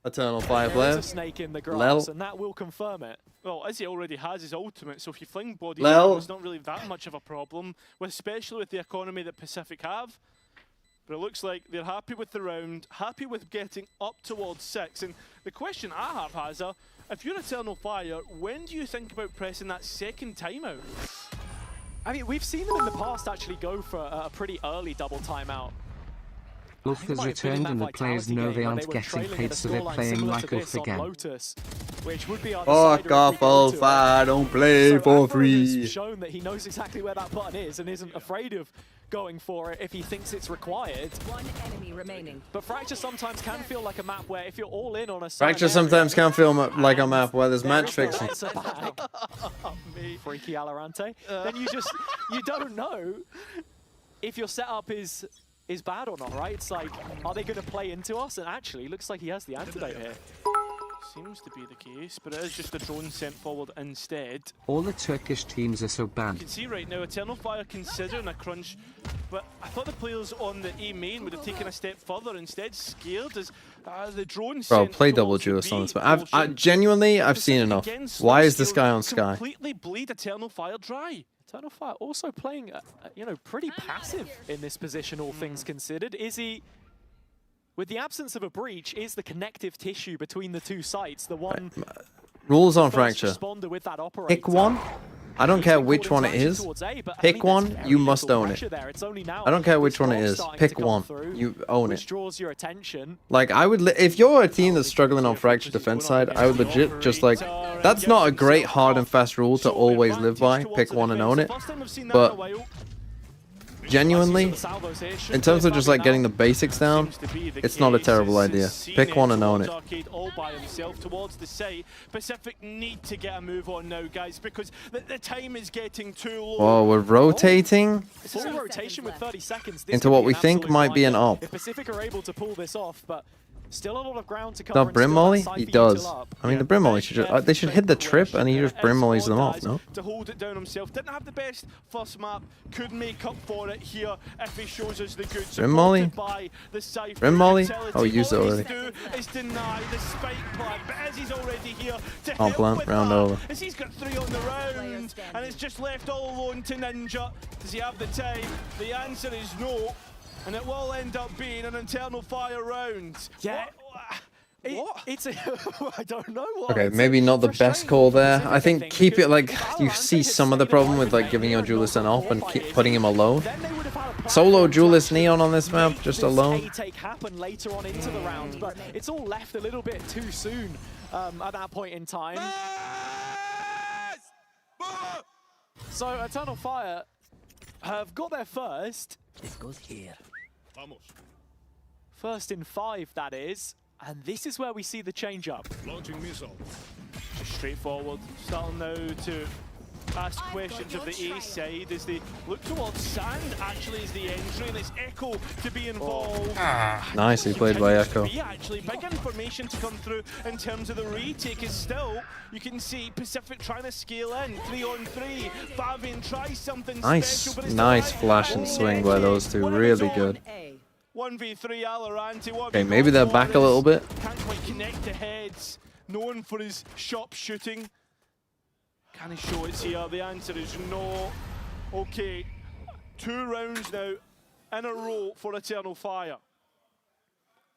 Eternal Fire there player. is a snake in the grass, Lel. and that will confirm it. Well, Izzy already has his ultimate, so if you fling bodies Lel. down, it's not really that much of a problem, especially with the economy that Pacific have. But it looks like they're happy with the round, happy with getting up towards 6. And the question I have, Hazza, if you're Eternal Fire, when do you think about pressing that second timeout? I mean, we've seen them in the past actually go for a pretty early double timeout. Wolf has returned and the players know they aren't getting paid, so they're playing like Wolf again. Lotus, which would be our Fuck decider off, if we go Wolf. to it. I don't play So for Afro has free. shown that he knows exactly where that button is and isn't afraid of going for it if he thinks it's required. One enemy remaining. But Fracture sometimes can feel like a map where if you're all in on a Fracture certain sometimes area, can feel like a map where there's there match is no fixing. answer back. Freaky Alorante. Then you don't know if your setup is bad or not, right? It's like, are they going to play into us? And actually, looks like he has the antidote here. Seems to be the case, but it is just a drone sent forward instead. All the Turkish teams are so You bad. can see right now, Eternal Fire considering a crunch, but I thought the players on the A main would have taken a step further, instead scared as the drone Bro, sent play double towards the duelist on B this. But I portion. genuinely, I've seen enough. Again, Why is Slow this guy on Scale Sky? completely bleed Eternal Fire dry. Eternal Fire also playing, you know, pretty passive in this position, all things considered. Is he, with the absence of a breach, is the connective tissue between the two sites the one Rules on first Fracture. responder with that operator? Pick one. I don't care He's been which called one it into is. action towards A, but, I Pick mean, one, there's very you must little own it. pressure there. It's only now I don't care which the one it squad's is. starting Pick to come one. through, You own which it. draws your attention. Like, I would, if you're a team that's struggling on Fracture defense side, I would legit just like, that's not a great hard and fast rule to always live by. Pick one and own it. But genuinely, in terms of just like getting the basics down, it's not a terrible idea. Pick one and own it. All by himself towards the site. Pacific need to get a move on now, guys, because the time is getting too low. Oh, we're rotating Full rotation with 30 seconds. This into could what be we an think absolute might be an nightmare. op. If Pacific are able to pull this off, but still a lot of ground to cover. The and Brim still Molly? that He Cypher does. util up. I mean, the Brim Molly should just, they should hit the trip and he just Brim Mollies them off, no? To hold it down himself. Didn't have the best first map. Could make up for it here if he shows us the good. Brim Molly? By the Cypher Brim Molly? utility. Oh, we used it All he already. needs to do is deny the spike plant, but as he's already here to Oh, help plant, with round that, over. as he's got 3 on the round, and it's just left all alone to Ninja. Does he have the time? The answer is no, and it will end up being an Eternal Fire round. Yeah. It's a, I don't know what. Okay, it's maybe not the frustrating best call for there. Pacific, I think keep it because like, if you Valorant see had some of the stayed problem alive with like and giving your they duelist an off and were keep putting him alone. then they would have had a plan Solo to duelist actually Neon on this map, make just this alone. A-take happen later on into the round, but it's all left a little bit too soon at that point in time. So Eternal Fire have got there first. This goes here. First in 5, that is. And this is where we see the change up. Launching missile. Just straightforward. Starting now to ask questions of the A side as they look towards Sand. Actually, is the entry, and it's Echo to be involved. Nicely played by Echo. Yeah, actually, big information to come through in terms of the retake is still, you can see Pacific trying to scale in, 3-on-3. Fabian tries something special, but it's Nice the flash right and swing by those two, One of really his good. own. 1v3 Alorante. Okay, maybe they're back a little bit. Can't quite connect the heads. Known for his shop shooting. Can he show it here? The answer is no. Okay, 2 rounds now in a row for Eternal Fire.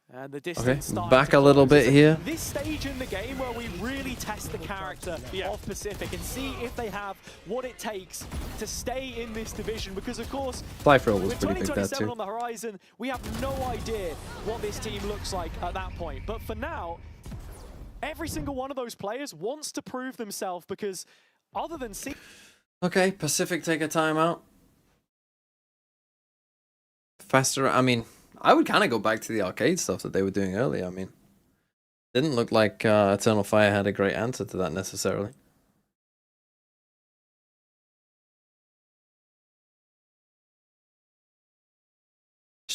And the distance starting back to a little close. bit here. This stage in the game where we really test the character of Pacific and see if they have what it takes to stay in this division. Because of course, Life roll was with pretty big there 2027 too. on the horizon, we have no idea what this team looks like at that point. But for now, every single one of those players wants to prove themselves because other than Okay, Pacific take a timeout. Faster, I mean, I would kind of go back to the arcade stuff that they were doing earlier. I mean, didn't look like Eternal Fire had a great answer to that necessarily.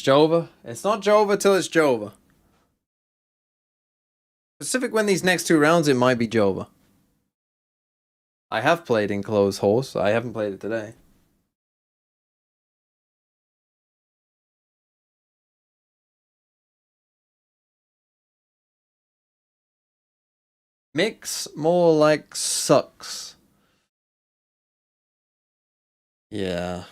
Jova. It's not Jova till it's Jova. Pacific win these next 2 rounds, it might be Jova. I have played in Closed Horse. I haven't played it today. Mix more like sucks. Yeah.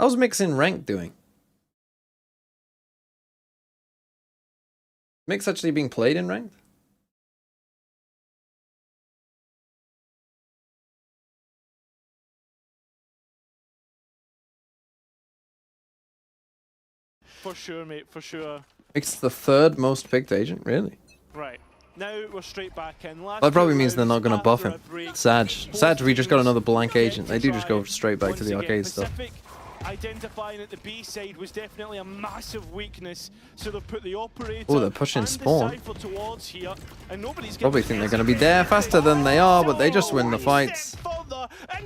How's Mix in rank doing? Mix actually being played in ranked? For sure, mate, for sure. Mix the 3rd most picked agent, really? Right. Now we're straight back in. That probably means they're not going to buff him. Sag, we just got another blank agent. They do just go straight back to the arcade stuff. Identifying that the B side was definitely a massive weakness, so they've put the operator. Oh, they're pushing spawn. Towards here, and probably think they're going to be there faster than they are, but they just win the fights.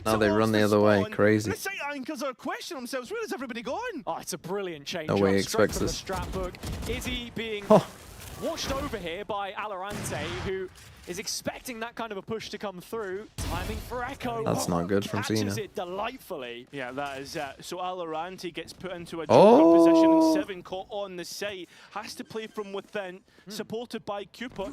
Now they run the other way. Crazy. The site anchors are questioning themselves. Where is everybody going? Oh, it's a brilliant change. No way he expects this. this. Stratbook. Izzy being watched over here by Alorante, who is expecting that kind of a push to come through. Timing for Echo. That's not good from Cena. Catches it delightfully. Yeah, that is so Alorante gets put into a Joker position, and 7 caught on the site. Has to play from within, supported by Cooper.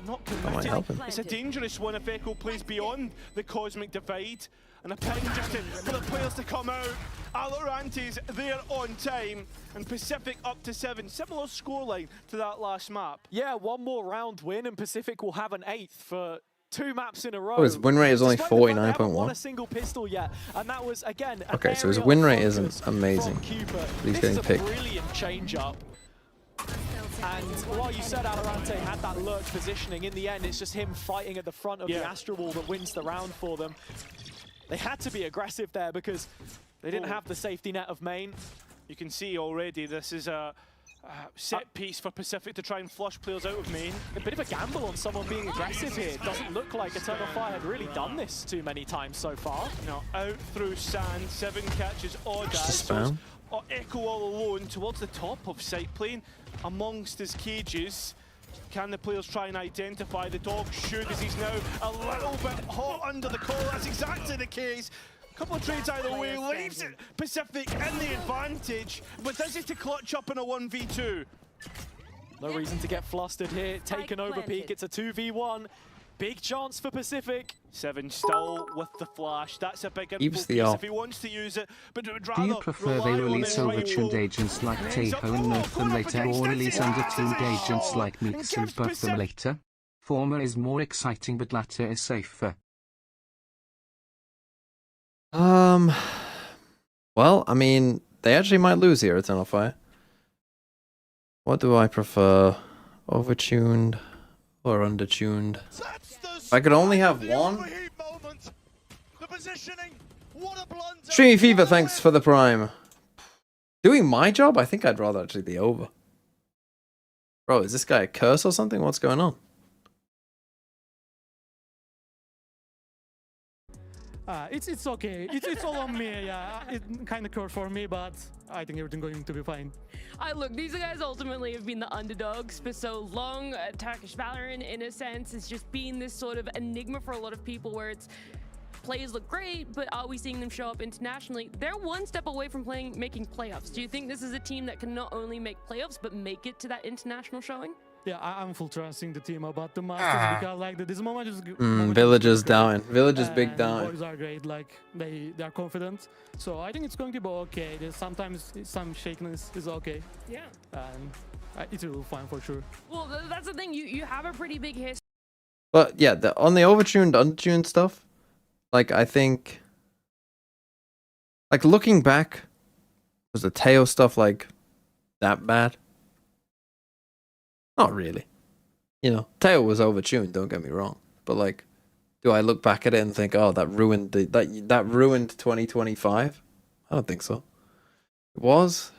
Not committed. It's a dangerous one if Echo plays beyond the Cosmic Divide. And a ping just for the players to come out. Alorante's there on time, and Pacific up to 7. Similar scoreline to that last map. Yeah, 1 more round win, and Pacific will have an 8th for 2 maps in a row. Oh, his win rate is only 49.1. Won a single pistol yet, and that was again. Okay, so his win rate isn't amazing. He's getting picked. This is a brilliant change up. And while you said Alorante had that lurch positioning, in the end it's just him fighting at the front of the Astral Wall that wins the round for them. They had to be aggressive there because they didn't have the safety net of main. You can see already this is a set piece for Pacific to try and flush players out of main. A bit of a gamble on someone being aggressive here. It doesn't look like Eternal Fire had really done this too many times so far. No, out through sand, 7 catches Odd Just a spam. Echo all alone towards the top of site, playing amongst his cages. Can the players try and identify the dog? Should, as he's now a little bit hot under the collar. That's exactly the case. Couple of trades either way, leaves it Pacific in the advantage, but does it to clutch up in a 1v2? No reason to get flustered here. Taken over peak, it's a 2v1. Big chance for Pacific. 7 still with the flash. That's a big Keeps info the piece off. if he wants to use it, but would Do rather you prefer they rely on release his right overtuned wall. agents like Tapo and nerf them later, or release undertuned agents like Mix and buff them later? Former is more exciting but latter is safer. Well, I mean, they actually might lose here, Eternal Fire. What do I prefer? Overtuned or undertuned? If I could only have one. Streamy Fever, thanks for the prime. Doing my job? I think I'd rather actually the over. Bro, is this guy a curse or something? What's going on? It's okay. It's all on me. Yeah, it kind of cursed for me, but I think everything's going to be fine. Look, these guys ultimately have been the underdogs for so long. Turkish Valorant, in a sense, has just been this sort of enigma for a lot of people where it's players look great, but are we seeing them show up internationally? They're one step away from making playoffs. Do you think this is a team that can not only make playoffs, but make it to that international showing? Yeah, I'm full trusting the team about the Masters because like this moment is Villagers down. Villagers big down. Boys are great. Like they are confident. So I think it's going to be okay. There's sometimes some shakiness is okay. Yeah. And it will be fine for sure. Well, that's the thing. You have a pretty big history. But yeah, on the overtuned, undertuned stuff, like I think, like looking back, was the Teo stuff like that bad? Not really. You know, Teo was overtuned, don't get me wrong. But like, do I look back at it and think, oh, that ruined that ruined 2025? I don't think so. It was?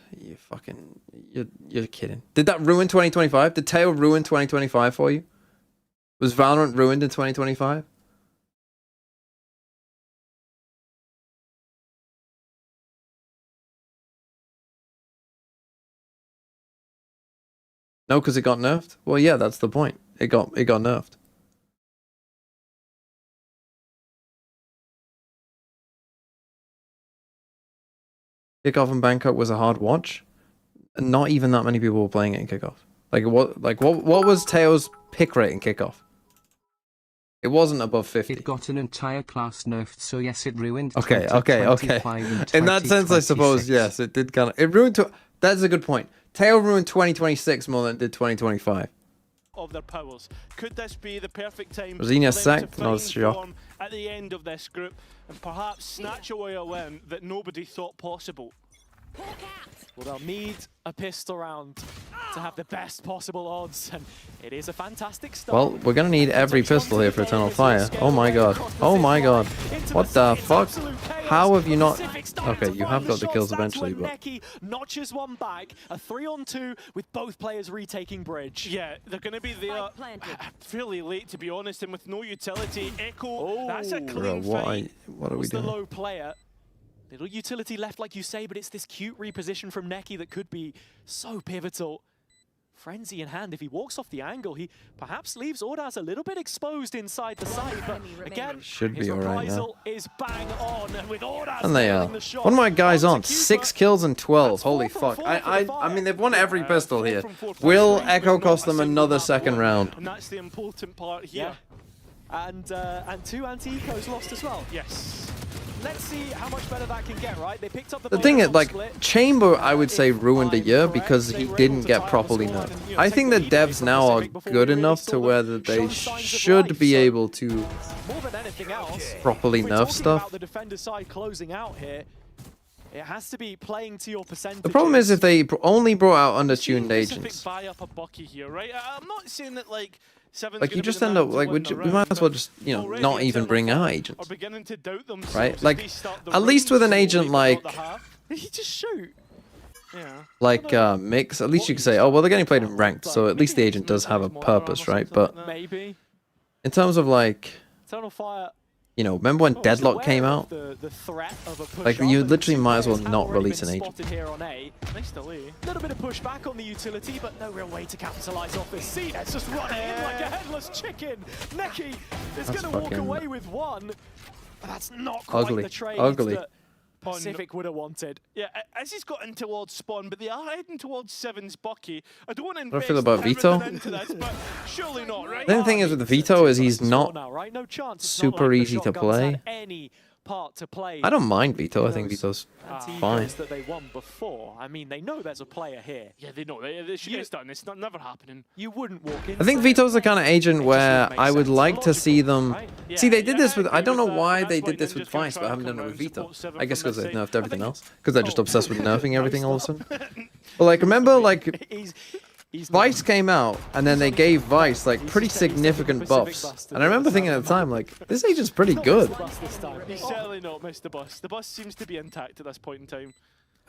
You're kidding. Did that ruin 2025? Did Teo ruin 2025 for you? Was Valorant ruined in 2025? No, because it got nerfed. Well, yeah, that's the point. It got nerfed. Kickoff and Bangkok was a hard watch. Not even that many people were playing it in Kickoff. What was Teo's pick rate in Kickoff? It wasn't above 50. It got an entire class nerfed, so yes, it ruined. Okay. In that sense, I suppose yes, it did kind of. It ruined. That's a good point. Teo ruined 2026 more than it did 2025. Of their powers. Could this be the perfect time Rosina for them sacked? to No find shock. form at the end of this group and perhaps snatch away a win that nobody thought possible? Well, they'll need a pistol round to have the best possible odds, and it is a fantastic start. Well, we're gonna need every pistol here for Eternal Fire. Oh my god. Oh my god. What the fuck? How have you not? Okay, you have got the kills eventually, but Neki notches one back, a 3-on-2 with both players retaking bridge. Yeah, they're going to be there fairly late, to be honest, and with no utility. Echo, that's a clean bro, fight. what are we Was the doing? low player. Little utility left, like you say, but it's this cute reposition from Neki that could be so pivotal. Frenzy in hand, if he walks off the angle, he perhaps leaves Ordaz a little bit exposed inside the site, but again, Should his be alright now. reprisal is bang on, and with Ordaz And they are. nailing the shot, One of my guys on onto 6 Cooper. kills and 12. That's Holy 4 from fuck! 4 for the I Fire. mean they've won every pistol 4 here. from 4 Will players, Echo but cost not a them single another map second won. round? And that's the important part here. Yeah. And 2 anti-ecos lost as well. Yes. Let's see how much better that can get, right? They picked up the The thing is, bonus like, split. Chamber, I would say, If ruined a I'm year correct, because they he were didn't able to get tie properly the score nerfed. and, I think the take the lead devs from now are Pacific before good we really enough saw to them where that they show signs of should life, be so able to more than anything else, properly if we're nerf talking stuff. about the defender side closing out here, it has to be playing to your percentages. The problem is if they only brought out undertuned Pacific agents. buy up a Bucky here, right? I'm not saying that like Seven's Like, gonna you be just the end man up, to like, win we the might round, as well but just, you know, already not even Eternal bring out Fire agents. Are beginning to doubt themselves Right? as Like, they start the at least with an round agent slowly, but not like- the half. He just shoot. Yeah. Like Mix, at least you could say, oh well, they're getting played in ranked, so at least the agent does have a purpose, right? But Maybe. in terms of like, Eternal Fire. you know, remember when was Deadlock came aware of out? The threat of a push Like, on, you and literally two might as well players have not already release been an agent. spotted here on A. Nice delay. A little bit of pushback on the utility, but no real way to capitalize off this. See, that's just running in like a headless chicken. Neki is That's going to walk fucking away with one. But that's not quite ugly. the trade Ugly. that Pacific would have wanted. Yeah, as he's gotten towards Spawn, but they are heading towards Seven's Bucky. I don't want to What do invest I feel about everything Vito? into this, but surely not, right? The only thing is with Vito is he's not Now, right? No chance. It's super not like the easy to shotguns had play. Any part to play. I don't mind Vito. I think Vito's Anti-egos fine. that they won before. I mean, they know there's a player here. Yeah, they know. They should get done. It's not never happening. You wouldn't walk in. I think Vito's the kind of agent where I would like to see them. See, they did this with. I don't know why they did this with Vice, but I haven't done it with Vito. I guess because they've nerfed everything else. Because they're just obsessed with nerfing everything all of a sudden. But like, remember, like, He's Vice came out, and then they gave Vice like pretty significant buffs. And I remember thinking at the time, like, this agent's pretty good. He's certainly not missed the bus. The bus seems to be intact at this point in time.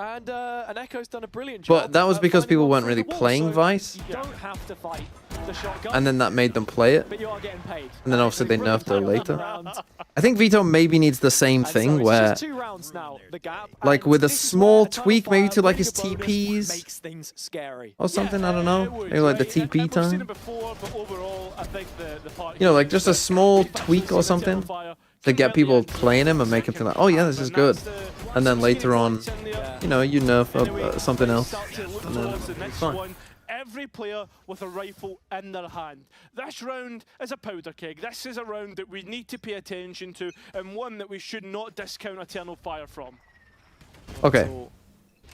And Echo's done a brilliant job. But that was because finding people one weren't through really the wall, playing so Vice, You don't have to fight the shotgun. and then that made them play it. But you are getting paid. And then obviously they nerfed her later. Round. I think Vito maybe needs the same And so thing it's where, just 2 rounds now, the gap. like, and with a this is small where Eternal tweak maybe Fire to like his winning a bonus TPs makes things scary. or something. I don't know. It would, Maybe like the right? And TP we've seen it time. before, but overall, I think the part You know, here like is just a that small we've actually tweak seen or Eternal something Fire to get people convert the playing him and make him second think like, oh yeah, half, this is and good. that's the- And then later on, once in there, you know, you nerf anyway, something else, start to look and then towards the it's next fine. one. Every player with a rifle in their hand. This round is a powder keg. This is a round that we need to pay attention to, and one that we should not discount Eternal Fire from. Okay. So,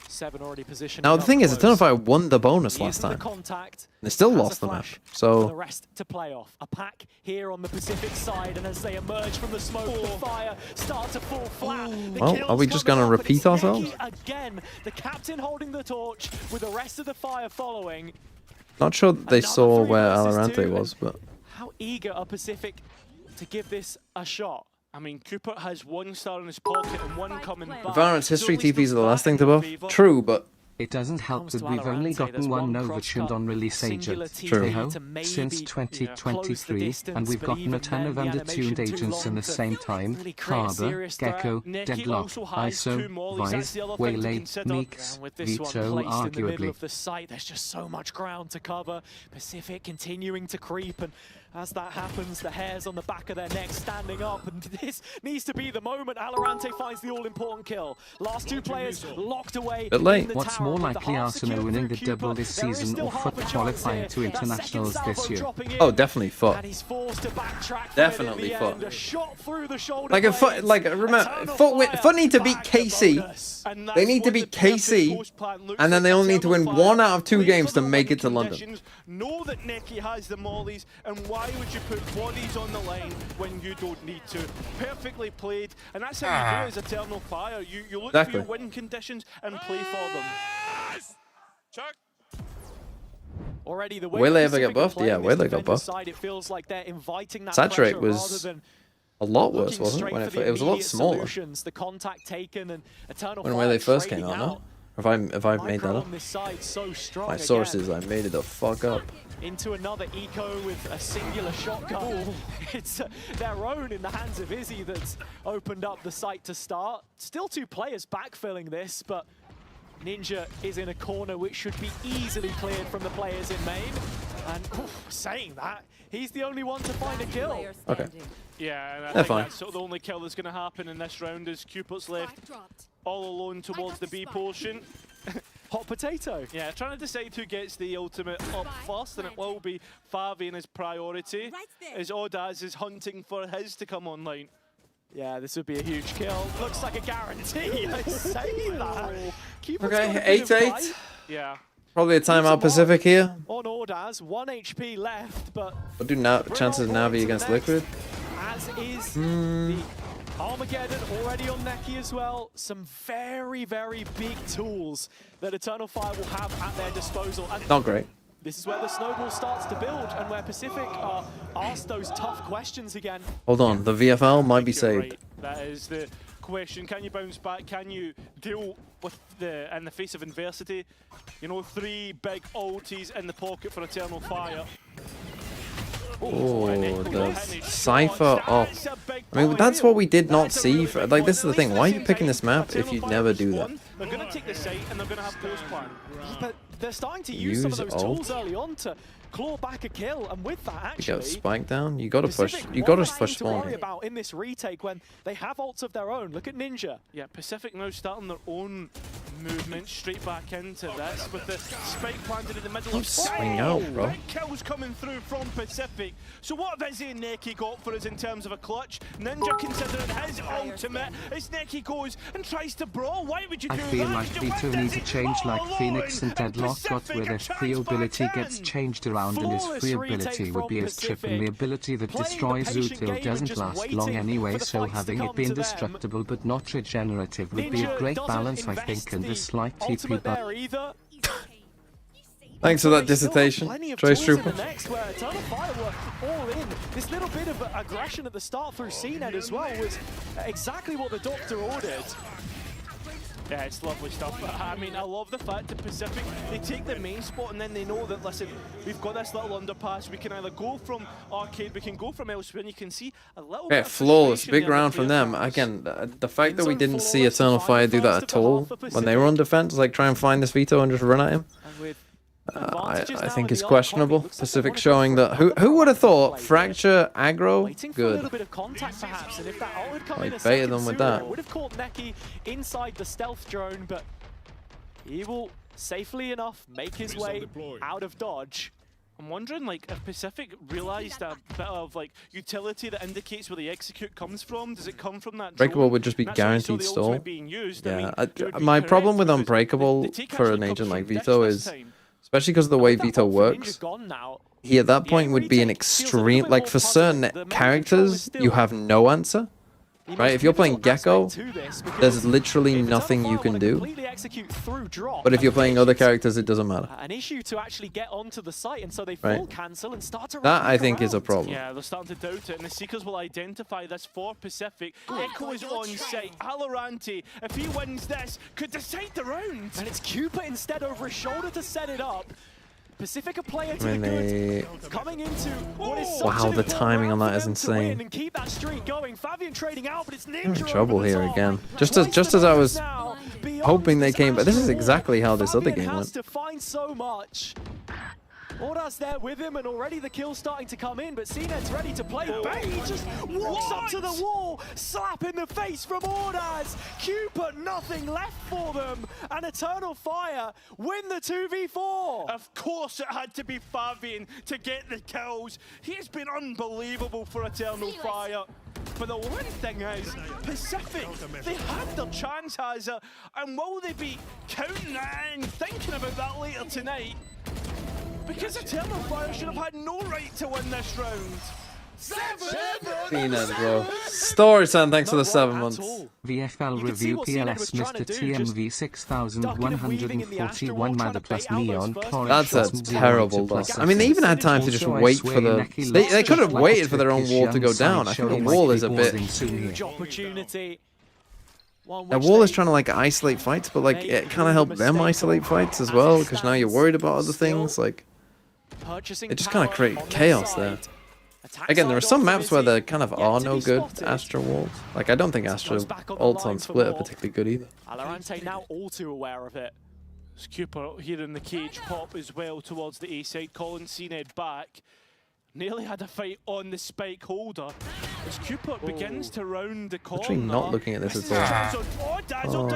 7 already positioned. Now the thing is, Eternal Fire won the bonus last Using the time. contact. They still Has a lost the map. flash for the So rest to play off. A pack here on the Pacific side, and as they emerge from the smoke, the fire start to fall flat. The Well, kills are we just coming gonna up, and repeat it's ourselves? Neki again, the captain holding the torch with the rest of the fire following. not sure that they Another saw 3 where versus Alorante 2, was, but How eager are Pacific to give this a shot? I mean, Cooper has 1 star in his pocket and 1 coming back. Valorant's history So at least TPs are the there's last that thing to in their buff. favour. True, but It doesn't help Comes that to we've only Valorant, gotten there's one one Novation crosscut, on release singular agent, TP True. to maybe since close the 2023, and we've distance, but gotten a even ton then, of the undertuned animation too agents in long the to same time. really create a Harbor, serious threat. Gecko, Neki Deadlock, also has two ISO, mollies, that's Vice, the other thing to Waylay, consider. Meeks, And with this one Vito, placed in the middle arguably. of the site, there's just so much ground to cover. Pacific continuing to creep, and as that happens, the hairs on the back of their necks standing up, and this needs to be the moment Alorante finds the all-important kill. Last two players locked away. Bit late. in the What's tower more with the likely, half Arsenal secured winning through the double Cooper. this There is season still or half FUT a chance qualifying here. to That second internationals salvo this year? dropping in, Oh, definitely FUT. and he's forced to backtrack. Definitely for it in FUT. the end. A shot through the shoulder Like a blades. FUT, like remember, Eternal FUT fire need to beat back to KC. bonus. And They that's need to what beat the perfect KC, post plan looks and then like. they only need to win Eternal 1 Fire out of 2 play games for to the make win it to London. conditions, know that Neki has the mollies, and why would you put bodies on the line when you don't need to? Perfectly played, and that's how you do it as Eternal Fire. You look Exactly. for your win conditions and play for them. Check. Already the way Will they Pacific ever get are buffed? playing Yeah, this will they get defender buffed? side, it feels like they're inviting that Saturate pressure was rather than a lot worse, looking wasn't it? straight When for the it was a lot immediate smaller. solutions. The contact taken and Eternal When Fire they first came trading out, no? If I've made that Micro up. on this side so strong My again. sources, I made it the fuck up. Into another eco with a singular shotgun. It's their own in the hands of Izzy that's opened up the site to start. Still 2 players backfilling this, but Ninja is in a corner which should be easily cleared from the players in main. And saying that, he's the only one to find a kill. Okay. Yeah, and I They're think fine. that's sort of the only kill that's going to happen in this round as Cupid's left all alone towards the B portion. Hot potato. Yeah, trying to decide who gets the ultimate up first, and it will be Favi in his priority, as Odaz is hunting for his to come online. Yeah, this would be a huge kill. Looks like a guarantee. I say that. Cupid's Okay, got a bit of 8-8. life Yeah. Probably a timeout Pacific here. On Ordaz, 1 HP left, but What do chances of Navi against Liquid? as is the Armageddon already on Neki as well. Some very, very big tools that Eternal Fire will have at their disposal. And Not great. this is where the snowball starts to build and where Pacific are asked those tough questions again. Hold on, the VFL might be You're saved. right. That is the question. Can you bounce back? Can you deal with in the face of adversity? You know, 3 big ultis in the pocket for Eternal Fire. Oh, and the Echo hitting his Cypher shots. off. That's a big I mean, point. that's what we did not That's a see. really For, big like, point. this is the At thing. least Why are the you picking this map Eternal if you Fire never has do that? won. They're going to take the site and they're going to have post plan. But they're starting to use some of Use those ult. tools early on to claw back a kill, and with that, You actually, got spike down. You gotta push. Pacific, You what gotta are they push to worry spawn. about in this retake when they have ults of their own. Look at Ninja. Yeah, Pacific now starting their own movement straight back into this with the spike planted in the middle Don't of swing out, bro. Big kills coming through from Pacific. So what have Izzy and Neki got for us in terms of a clutch? Ninja considering his ultimate as Neki goes and tries to brawl. Why would you do I that? feel like Why Vito does need to he change all like alone? Phoenix and Deadlock got Pacific where a their free chance ability back gets in. changed around and his Flawless free retake ability would from be a strip and the Pacific. ability that Playing the destroys patient game Util and doesn't just last waiting long for anyway, the so fights to having come it be to them. indestructible but not regenerative would be a Ninja great doesn't balance I invest think and the a slight TP ultimate buff. there either. Thanks for that They still have dissertation, plenty of Trace tools in Trooper. the next where Eternal Fire were all in. This little bit of aggression at the start through CNED as well was exactly what the Doctor ordered. Yeah, it's lovely stuff. I mean, I love the fact that Pacific, they take the main spot and then they know that, listen, we've got this little underpass. We can either go from Arcade, we can go from elsewhere, and you can see a little bit Okay, of flawless. frustration Big there in the round from them. players' Again, house. the fact that we Inzone didn't see flawless, Eternal Fire do that first at of all half for when they were on defense, like try and find this Vito and just run at him. And with I advantages now think in it's the questionable. Arcade, looks like they Pacific wanna go showing for that. a Who would have thought play here. fracture aggro? Waiting for a little Good. bit of contact perhaps, and if that ult had come Like, in a baited second them with sooner, that. it would have caught Neki inside the stealth drone, but he will safely enough make his way out of dodge. I'm wondering, like, if Pacific realised a bit of, like, utility that indicates where the execute comes from. Does it come from that Breakable drone? would just be That's why you saw guaranteed the stall. ultimate being used. I mean, Yeah, it would be my correct problem with because Unbreakable the take for actually an comes agent from like Ditch Vito this is, time. especially because of the way That Vito ult for works, Ninja's gone now. he at that point Yeah, would be an retake feels a little extreme, bit like more for puzzling. certain The mind control is characters, still- you have no answer. right? If you're playing Gecko, there's literally nothing you can do. But if you're playing other characters, it doesn't matter. An issue to actually get onto the site, and so they Right. full cancel and start to That I think is a problem. Yeah, they're starting to doubt it, and the Seekers will identify this for Pacific. Echo is on site. Alorante, if he wins this, could decide the round. And it's Cooper instead over his shoulder to set it up. Pacific a player to When the they... good, coming into what is such Wow, an the important timing on round that for is them to win insane. and keep that streak going. Fabian trading out, but it's I'm in Ninja trouble over the here top. again. Just Twice as the I was numbers now, beyond hoping they his came, but this is actual exactly how this other Fabian game has went. to find so much. Ordas there with him, and already the kill's starting to come in, but CNED's ready to play. Bang, he just walks up to the wall, slap in the face from Ordas. Cooper, nothing left for them, and Eternal Fire win the 2v4. Of course it had to be Fabian to get the kills. He's been unbelievable for Eternal Fire. But the one thing is, Pacific, they had their chance, Hazza, and will they be counting that and thinking about that later tonight? Because Eternal Fire should have had no right to win this round. CNED, bro. Story son, thanks for the 7 months. VFL review PLS Mr. TMV 6141 Mother plus Neon Torrent. That's a terrible loss. I mean, they even had time to just wait for the... They could have waited for their own wall to go down. I think the wall is a bit... Huge opportunity. The wall is trying to like isolate fights, but like it kind of helped them isolate fights as well, because now you're worried about other things. Like it just kind of created chaos there. Again, there are some maps where there kind of are no good Astra walls. Like I don't think Astra ults on Split are particularly good either. Alorante now all too aware of it. Cooper here in the cage pop as well towards the A side, calling CNED back. Nearly had a fight on the spike holder as Cooper begins to round the corner. Actually not looking at this at all.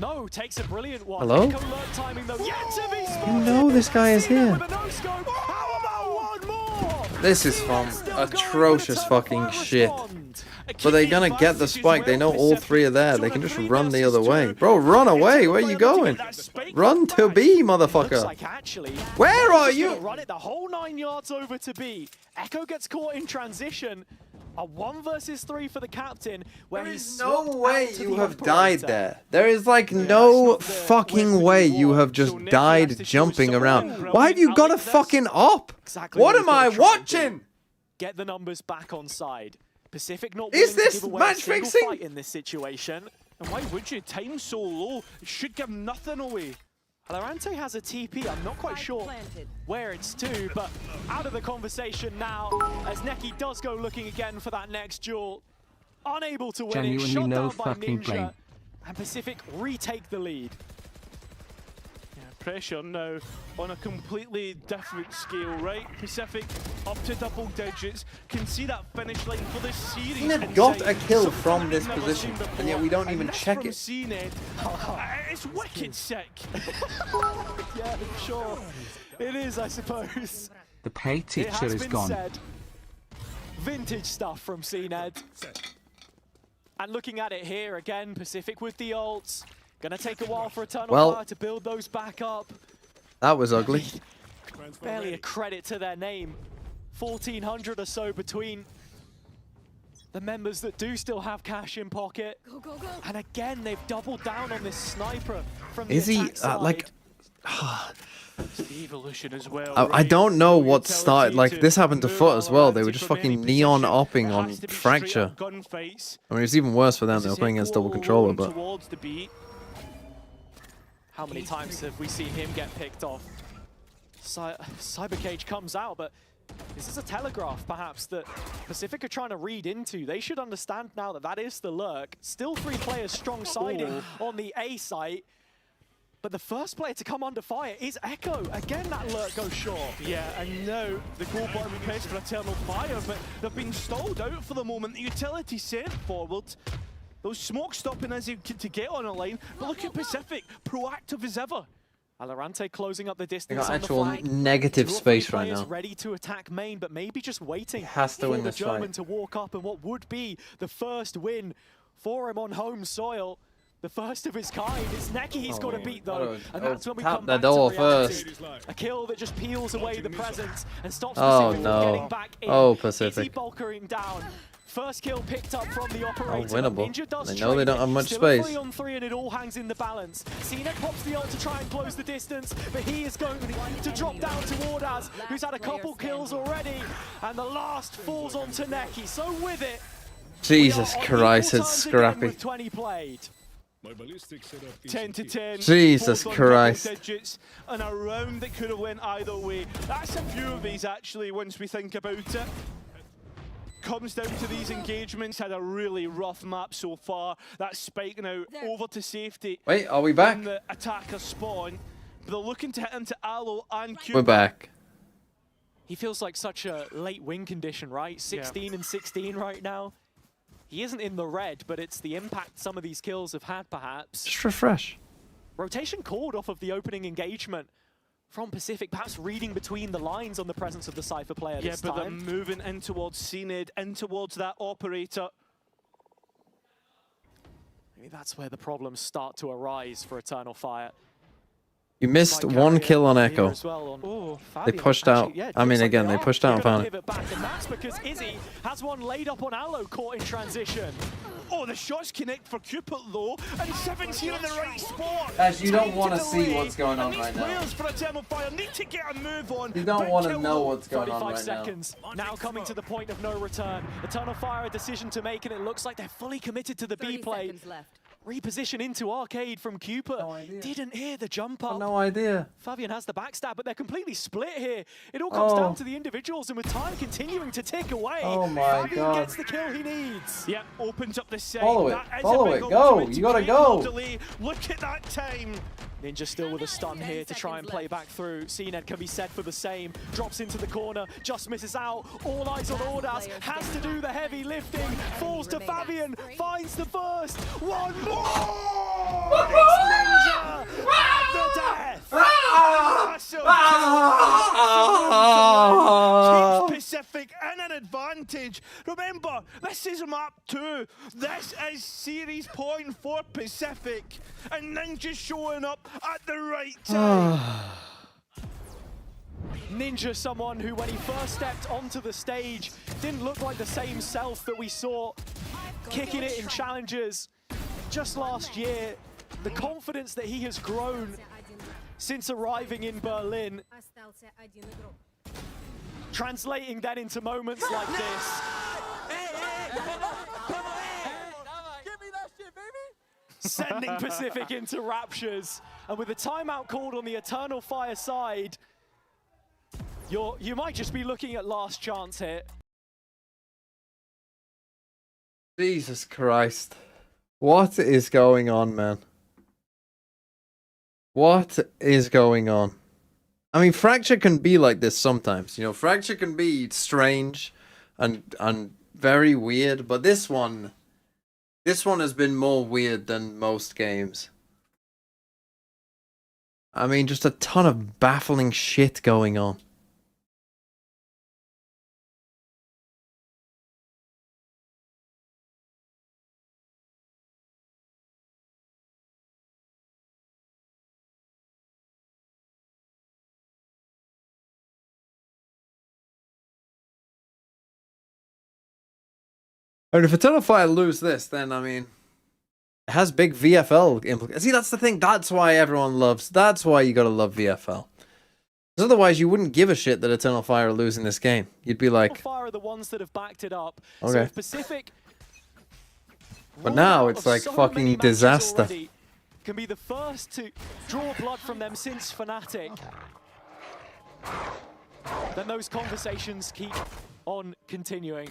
No, takes a brilliant one. Hello? Timing, though, yet to be You know this guy is here. with a no-scope. How about one more? This is from atrocious fucking shit. But they're gonna get the spike. They know all three are there. They can just run the other way. Bro, run away. Where are you going? Run to B, motherfucker. Like actually, Where are you? Run it the whole 9 yards over to B. Echo gets caught in transition. A 1 versus 3 for the captain. Where There he's is no swapped way out to you the have died operator. there. There is like no fucking way you have just died jumping around. Why have you got a fucking op? Exactly What what am I he's gonna try and do. watching? Get the numbers back on side. Pacific not Is willing this to give away match a single fixing? fight in this situation. And why would you? Time's so low, it should give nothing away. Alorante has a TP, I'm not quite sure where it's to, but out of the conversation now, as Neki does go looking again for that next duel. Unable to win it, Genuinely shot no down by fucking Ninja, blame. and Pacific retake the lead. Yeah, pressure now on a completely different scale, right? Pacific up to double digits, can see that finish line for this series. CNED got inside. a kill Something from we've this never position, seen and yet we before. don't even And this check from it. CNED, it's wicked sick. Yeah, sure. It is, I suppose. The pay It teacher has is been gone. said. Vintage stuff from CNED. And looking at it here again, Pacific with the ults. Gonna take a while for Eternal Fire to build those back up. That was ugly. Barely a credit to their name. 1,400 or so between the members that do still have cash in pocket. And again, they've doubled down on this sniper from the Is he attack side. like? The evolution as well. I right? don't know what Utility started. Like to this happened to move Foot as well. They Alorante were just from any fucking neon position. opping It on has to be straight Fracture. up gunfights. I mean, it was even worse for them. They were This is playing against it, double all controller, alone but towards the beat. How many times have we seen him get picked off? Cybercage comes out, but this is a telegraph, perhaps, that Pacific are trying to read into. They should understand now that that is the lurk. Still 3 players strong siding on the A site. But the first player to come under fire is Echo. Again, that lurk goes short. Yeah, and now the goal button pressed for Eternal Fire, but they've been stalled out for the moment. The utility sent forward. Those smoke stopping as to get on a line. But look at Pacific, proactive as ever. Alorante closing up the they distance got on the actual flank. negative 2 or 3 space right players now. ready to attack main, but maybe just waiting Has to for win the this German fight. to walk up and what would be the first win for him on home soil. The first of his kind. It's Neki he's got to beat though, and that's when we tap come the back door to reality. first. A kill that just peels away the presence and stops Oh, Pacific no. from getting back in. Oh, Easy Pacific. bulkering down. First kill picked up from the operator. winnable. Ninja does They know they trade don't it. have much Still space. a 3-on-3 and it all hangs in the balance. CNET pops the ult to try and close the distance, but he is going to drop down to Wardaz, who's had a couple kills already, and the last falls onto Neki. So with it, Jesus we are on Christ, equal it's terms again scrappy. with 20 played. 10 to 10. Jesus both on double Christ. digits, and a round that could have went either way. That's a few of these actually once we think about it. Comes down to these engagements, had a really rough map so far. That spike now over to safety. Wait, are we back? In the attacker spawn. But they're looking to hit into Aloe and Q. We're back. He feels like such a late win condition, right? 16 and 16 right now. He isn't in the red, but it's the impact some of these kills have had, perhaps. Just refresh. Rotation called off of the opening engagement from Pacific, perhaps reading between the lines on the presence of the Cypher player this time. Yeah, but they're moving in towards CNED, in towards that operator. Maybe that's where the problems start to arise for Eternal Fire. You missed one kill on Echo. They pushed out. I mean, again, they pushed out on Fountain. And that's because Izzy has one laid up on Aloe, caught in transition. Oh, the shots connect for Cupid though, and Seven's here in the right spot. As you don't want to see what's going on right now. Players for Eternal Fire need to get a move on. You don't want to know what's going on 35 right seconds. Now coming to the point of no return. Eternal Fire a decision to make, and it looks like they're fully committed to the B play. Reposition into Arcade from Cupid. Didn't hear the jump up. No idea. Fabian has the backstab, but they're completely split here. It all comes down to the individuals, and with time continuing to tick away, Fabian gets the kill he needs. Yep, opens up the side. Follow it, go, you gotta go. Delay. Look at that time. Ninja still with a stun here to try and play back through. CNED can be said for the same. Drops into the corner, just misses out. All eyes on Ordaz, has to do the heavy lifting. Falls to Fabian, finds the first. One more! It's Ninja! At the death! Keeps Pacific in an advantage. Remember, this is map 2. This is series point for Pacific. And Ninja showing up at the right time. Ninja, someone who, when he first stepped onto the stage, didn't look like the same self that we saw kicking it in challenges just last year. The confidence that he has grown since arriving in Berlin, translating that into moments like this. Sending Pacific into raptures, and with a timeout called on the Eternal Fire side, you might just be looking at last chance here. Jesus Christ. What is going on, man? What is going on? I mean, Fracture can be like this sometimes. You know, Fracture can be strange and very weird, but this one has been more weird than most games. I mean, just a ton of baffling shit going on. I mean, if Eternal Fire lose this, then, I mean, it has big VFL implications. See, that's the thing. That's why everyone loves... That's why you gotta love VFL. Because otherwise, you wouldn't give a shit that Eternal Fire are losing this game. You'd be like... Eternal Fire are the ones that have backed it up. Okay. So if Pacific... But now it's like fucking disaster. Can be the first to draw blood from them since Fnatic. Then those conversations keep on continuing.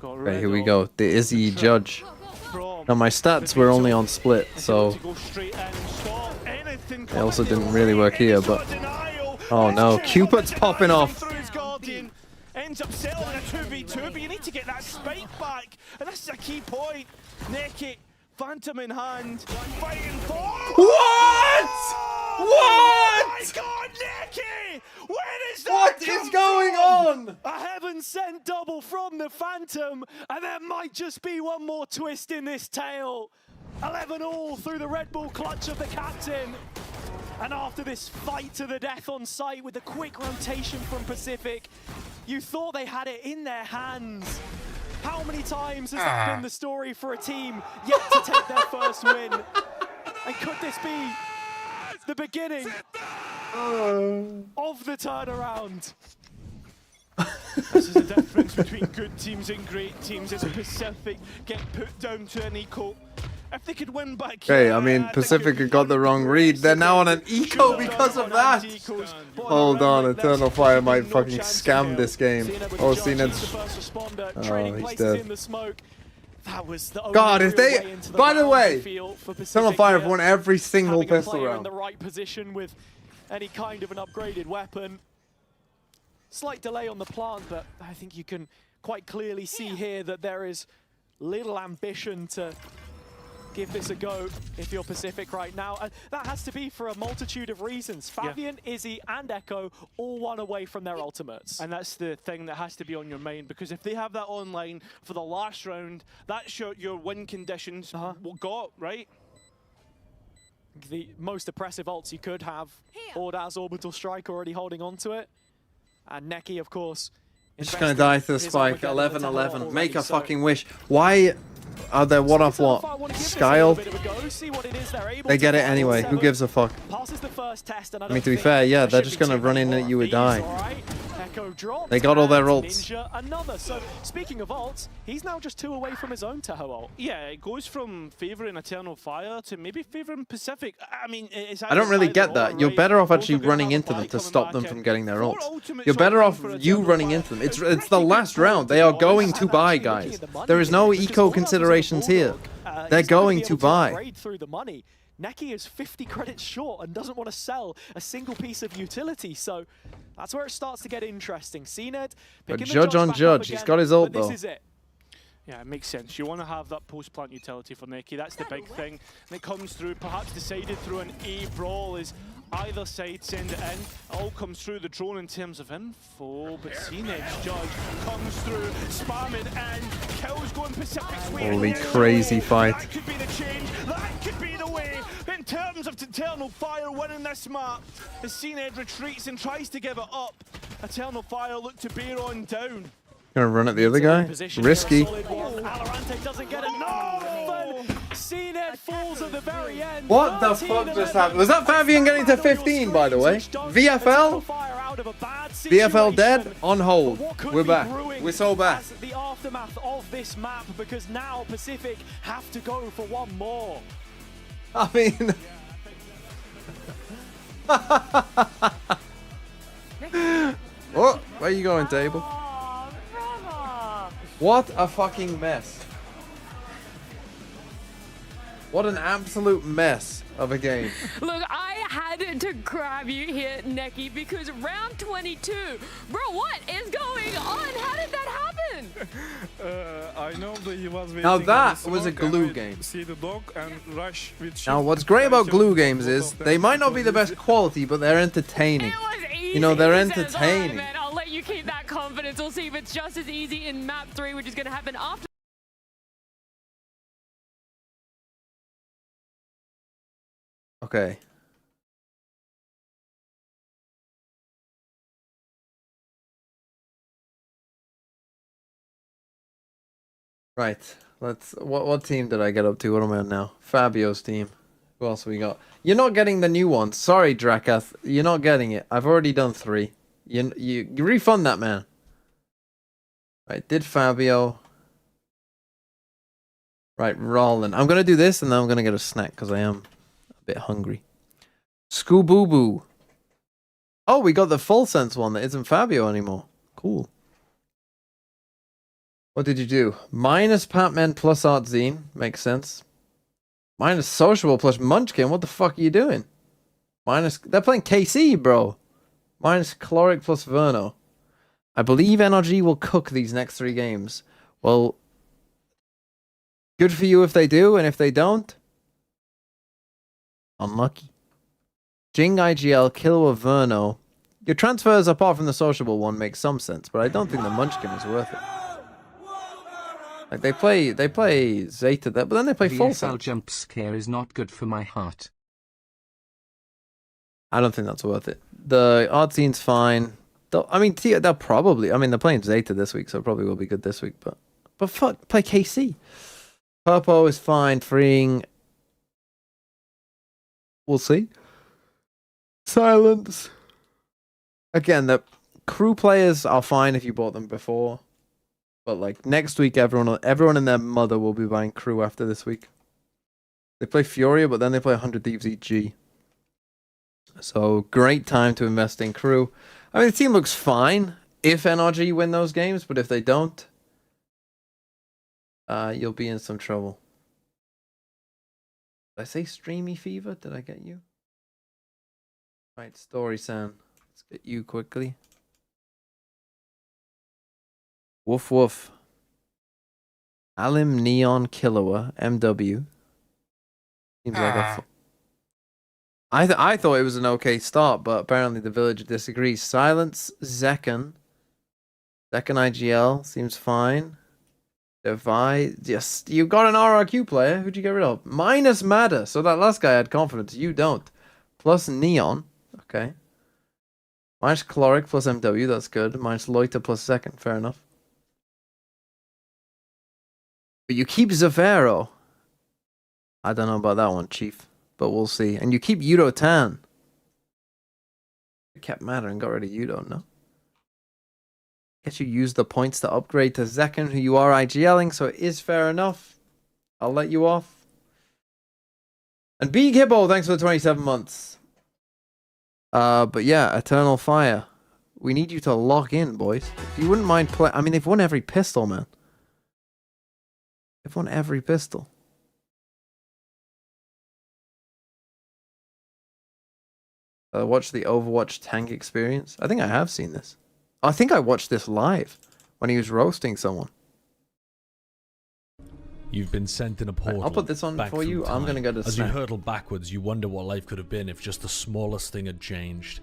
Okay, here we go. The Izzy judge. Now my stats were only on split, so it also didn't really work here, but... Oh no, Cupid's popping off! Ends up settling a 2v2, but you need to get that spike back, and this is a key point. Naked, Phantom in hand, fighting for... What?! What?! Oh my god, Nicky! Where is that? What is going on?! A heaven sent double from the Phantom, and there might just be one more twist in this tale. 11-all through the Red Bull clutch of the captain. And after this fight to the death on site with a quick rotation from Pacific, you thought they had it in their hands. How many times has that been the story for a team yet to take their first win? And could this be the beginning of the turnaround? This is the difference between good teams and great teams. As Pacific get put down to an eco. If they could win back Okay, here, I mean, they Pacific could got the wrong read. They're now on an eco because of that. Hold on, Eternal Fire might fucking scam this game. Oh, Cened's... Oh, he's dead. God, if they... By the way, Eternal Fire have won every single pistol round. In the right position with any kind of an upgraded weapon. Slight delay on the plant, but I think you can quite clearly see here that there is little ambition to give this a go if you're Pacific right now. And that has to be for a multitude of reasons. Fabian, Izzy, and Echo all one away from their ultimates. And that's the thing that has to be on your mind, because if they have that online for the last round, that's your win conditions got, right? The most oppressive ults you could have. Ordaz, Orbital Strike already holding on to it. And Neki, of course. Just gonna die to the spike. 11-11. Make a fucking wish. Why are there what off what? Skyle? They get it anyway. Who gives a fuck? I mean, to be fair, yeah, they're just gonna run in at you and die. They got all their ults. Another. So, speaking of ults, he's now just 2 away from his own Tahoe ult. Yeah, it goes from favouring Eternal Fire to maybe favouring Pacific. I mean, it's I don't really get that. You're better off actually running into them to stop them from getting their ults. You're better off you running into them. It's the last round. They are going to buy, guys. There is no eco considerations here. They're going to buy. Neki is 50 credits short and doesn't want to sell a single piece of utility, so that's where it starts to get interesting. Cened, but Judge on Judge, he's got his ult though. This is it. Yeah, it makes sense. You want to have that post-plant utility for Neki. That's the big thing. And it comes through, perhaps decided through an A brawl is either side send it in. It all comes through the drone in terms of info, but Cened's Judge comes through, spam it in, kills going Pacific's way. Holy crazy fight. That could be the change, that could be the way. In terms of Eternal Fire winning this map, as Cened retreats and tries to give it up, Eternal Fire look to bear on down. Gonna run at the other guy? Risky. Alorante doesn't get enough. Cened falls at the very end. What the fuck just happened? Was that Fabian getting to 15, by the way? VFL? VFL dead? On hold. We're back. We're so back. The aftermath of this map, because now Pacific have to go for one more. I mean... Oh, where are you going, table? What a fucking mess. What an absolute mess of a game. Look, I had to grab you here, Neki, because round 22, bro, what is going on? How did that happen? I know that he was now that was a glue game. See the dog and rush with now what's great about glue games is they might not be the best quality, but they're entertaining. It was easy. You know, they're He says, entertaining. "All right, man, I'll let you keep that confidence. We'll see if it's just as easy in map 3, which is going to happen after. Okay. Right. Let's. What team did I get up to? What am I on now? Fabio's team. Who else we got? You're not getting the new one. Sorry, Drakath. You're not getting it. I've already done 3. You refund that, man. Right. Did Fabio. Right, Roland. I'm gonna do this and then I'm gonna get a snack because I am a bit hungry. Scoo-boo-boo. Oh, we got the full sense one that isn't Fabio anymore. Cool. What did you do? Minus Patman plus Artzine. Makes sense. Minus Sociable plus Munchkin. What the fuck are you doing? Minus... They're playing KC, bro. Minus Caloric plus Verno. I believe NRG will cook these next 3 games. Well... Good for you if they do, and if they don't... Unlucky. Jing IGL, Killua Verno. Your transfers apart from the sociable one make some sense, but I don't think the Munchkin is worth it. Like they play Zeta there, but then they play full VFL jump scare is not good for my heart. I don't think that's worth it. The art scene's fine. I mean, they'll probably... I mean, they're playing Zeta this week, so it probably will be good this week, but But fuck, play KC. Purple is fine. Freeing. We'll see. Silence. Again, the crew players are fine if you bought them before. But like next week, everyone and their mother will be buying crew after this week. They play Furia, but then they play 100 Thieves EG. So great time to invest in crew. I mean, the team looks fine if NRG win those games, but if they don't, you'll be in some trouble. Did I say Streamy Fever? Did I get you? Right, Story Sam. Let's get you quickly. Woof woof. Alim Neon Killua MW. Seems like a. I thought it was an okay start, but apparently the villager disagrees. Silence Zekken. Zekken IGL seems fine. Divide. Yes, you got an RRQ player. Who'd you get rid of? Minus Matter. So that last guy had confidence. You don't. Plus Neon. Okay. Minus Chloric plus MW. That's good. Minus Loiter plus Zekken. Fair enough. But you keep Zavero. I don't know about that one, Chief. But we'll see. And you keep Yudo Tan. You kept Matter and got rid of Yudo, no? Guess you use the points to upgrade to Zekken, who you are IGLing, so it is fair enough. I'll let you off. And Big Hippo, thanks for the 27 months. But yeah, Eternal Fire. We need you to lock in, boys. If you wouldn't mind play. I mean, they've won every pistol, man. They've won every pistol. Watch the Overwatch tank experience. I think I have seen this. I think I watched this live when he was roasting someone. You've been sent in a portal. I'll put this on for you. I'm going to go to As you hurtle backwards, you wonder what life could have been if just the smallest thing had changed.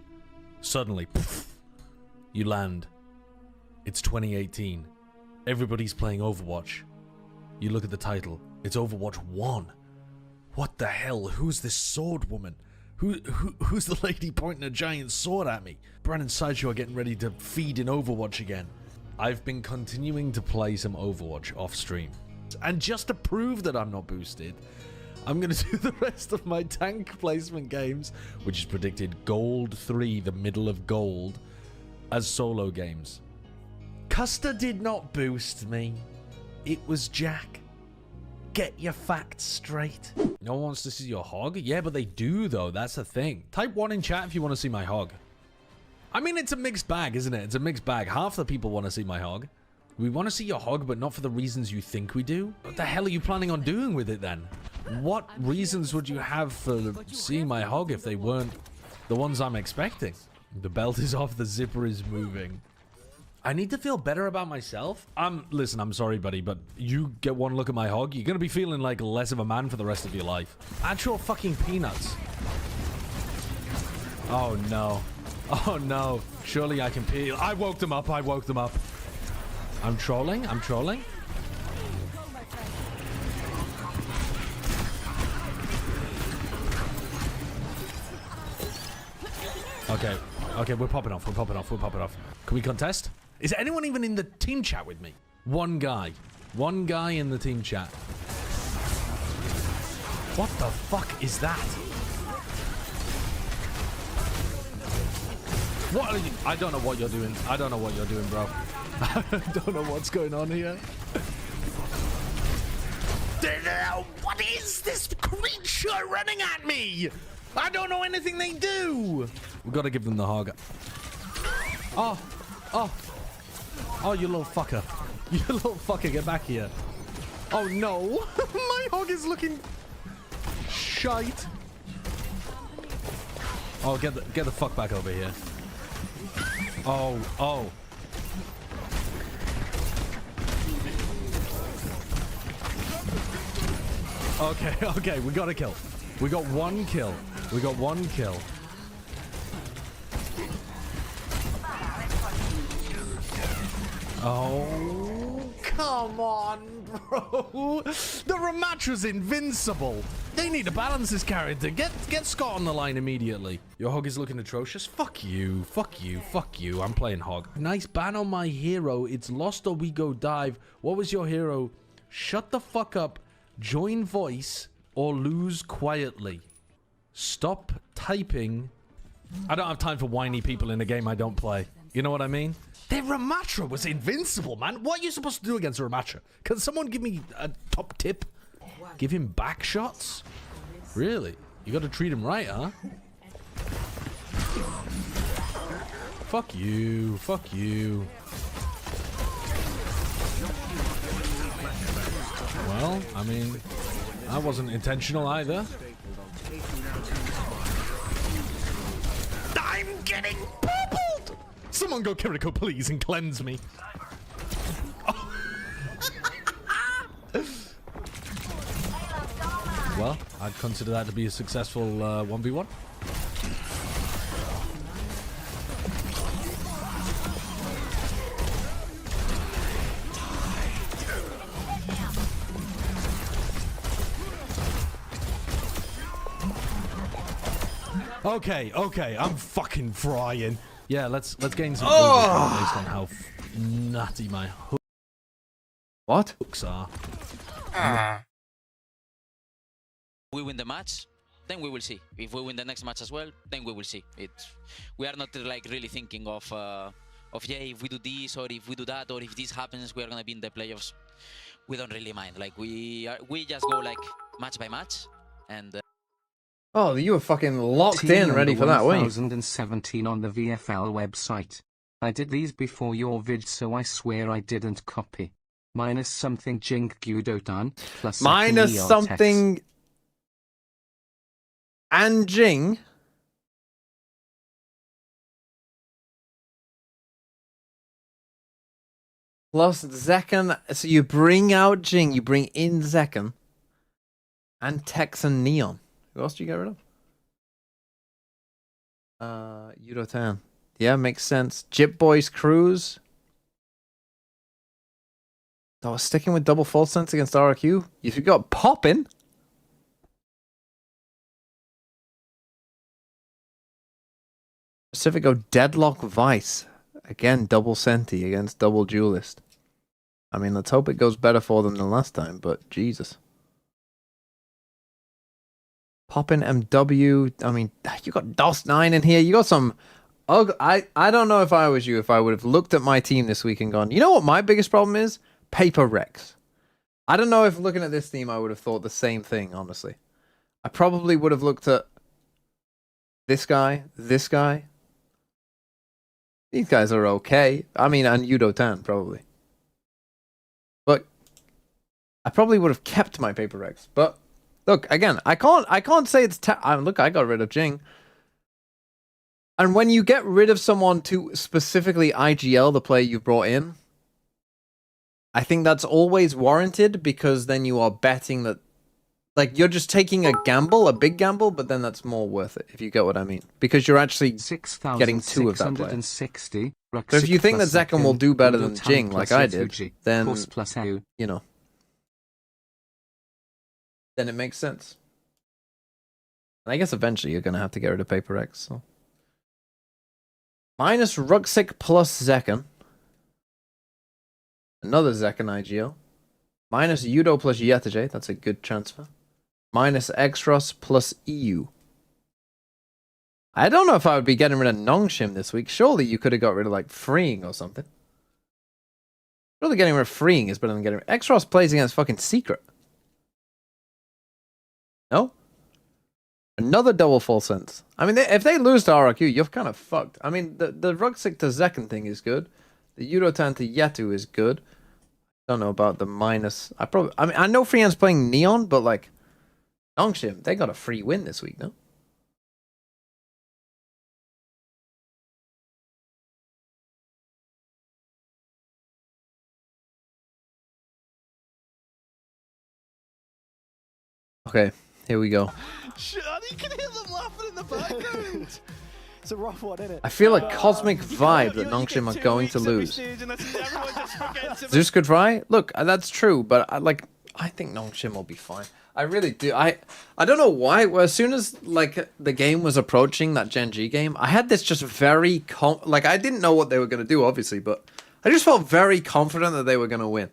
Suddenly, poof, you land. It's 2018. Everybody's playing Overwatch. You look at the title. It's Overwatch 1. What the hell? Who's this sword woman? Who's the lady pointing a giant sword at me? Brand and Sideshow are getting ready to feed in Overwatch again. I've been continuing to play some Overwatch off stream. And just to prove that I'm not boosted, I'm going to do the rest of my tank placement games, which is predicted Gold 3, the middle of Gold, as solo games. Custer did not boost me. It was Jack. Get your facts straight. No one wants to see your hog? Yeah, but they do, though. That's the thing. Type 1 in chat if you want to see my hog. I mean, it's a mixed bag, isn't it? It's a mixed bag. Half the people want to see my hog. We want to see your hog, but not for the reasons you think we do. What the hell are you planning on doing with it, then? What reasons would you have for seeing my hog if they weren't the ones I'm expecting? The belt is off. The zipper is moving. I need to feel better about myself. Listen, I'm sorry, buddy, but you get one look at my hog, you're gonna be feeling like less of a man for the rest of your life. Actual fucking peanuts. Oh no. Oh no. Surely I can peel. I woke them up. I woke them up. I'm trolling. I'm trolling. Okay. Okay, we're popping off. We're popping off. We're popping off. Can we contest? Is anyone even in the team chat with me? One guy. One guy in the team chat. What the fuck is that? What are you? I don't know what you're doing. I don't know what you're doing, bro. I don't know what's going on here. What is this creature running at me? I don't know anything they do. We've got to give them the hog. Oh. Oh. Oh, you little fucker. You little fucker, get back here. Oh, no. My hog is looking shite. Oh, get the fuck back over here. Oh, oh. Okay, okay, we got a kill. We got one kill. We got one kill. Oh, Come on, bro. The Ramatra's invincible. They need to balance this character. Get Scott on the line immediately. Your Hog is looking atrocious. Fuck you. Fuck you. Fuck you. I'm playing Hog. Nice ban on my hero. It's lost or we go dive. What was your hero? Shut the fuck up. Join voice or lose quietly. Stop typing. I don't have time for whiny people in a game I don't play. You know what I mean? Their Ramatra was invincible, man. What are you supposed to do against Ramatra? Can someone give me a top tip? Give him back shots? Really? You gotta treat him right, huh? Fuck you. Fuck you. Well, I mean, that wasn't intentional either. I'm getting purpled! Someone go Kiriko, please, and cleanse me. Oh. Well, I'd consider that to be a successful 1v1. Okay, I'm fucking frying. Yeah, let's gain some based on how nutty my hooks are. We win the match, then we will see. If we win the next match as well, then we will see. We are not like really thinking of yeah, if we do this or if we do that or if this happens, we are gonna be in the playoffs. We don't really mind. Like we just go like match by match and. Oh, you were fucking locked in, ready for that, weren't you? 1017 on the VFL website. I did these before your vid, so I swear I didn't copy. Minus something Jink Gudotan, plus minus something and Jing. Plus Zekan, so you bring out Jing, you bring in Zekan. And Texan Neon. Who else do you get rid of? Yudotan. Yeah, makes sense. Jip Boys Cruise. Oh, sticking with double full sense against RQ. You've got Poppin. Pacifico Deadlock Vice. Again, double Senti against double Duelist. I mean, let's hope it goes better for them than last time, but Jesus. Poppin MW. I mean, you got DOS9 in here. You got some... I don't know if I was you, if I would have looked at my team this week and gone, you know what my biggest problem is? Paper Rex. I don't know if looking at this team I would have thought the same thing, honestly. I probably would have looked at this guy. These guys are okay. I mean, and Yudotan, probably. But I probably would have kept my Paper Rex. But look, again, I can't say it's... look, I got rid of Jing. And when you get rid of someone to specifically IGL, the player you brought in, I think that's always warranted because then you are betting that... Like, you're just taking a gamble, a big gamble, but then that's more worth it, if you get what I mean. Because you're actually getting two of that player. So if you think that Zekan will do better than Jing, like I did, then, you know, then it makes sense. And I guess eventually you're going to have to get rid of Paper X, so... Minus Ruxic plus Zekan. Another Zekan IGL. Minus Yudo plus Yetajay. That's a good transfer. Minus Exros plus EU. I don't know if I would be getting rid of Nongshim this week. Surely you could have got rid of, like, Freeing or something. Surely getting rid of Freeing is better than getting rid of... Exros plays against fucking Secret. No? Another double full sense. I mean, if they lose to RRQ, you're kind of fucked. I mean, the Ruxic to Zekan thing is good. The Yudotan to Yetu is good. Don't know about the minus. I mean, I know Freehand's playing Neon, but like, Nongshim, they got a free win this week, no? Okay, here we go. Shit, you can hear them laughing in the background. It's a rough one, isn't it? I feel a cosmic vibe that Nongshim are going to lose. Zeus could try. Look, that's true, but I think Nongshim will be fine. I really do. I don't know why. Well, as soon as like the game was approaching, that Gen G game, I had this just very I didn't know what they were gonna do, obviously, but I just felt very confident that they were gonna win.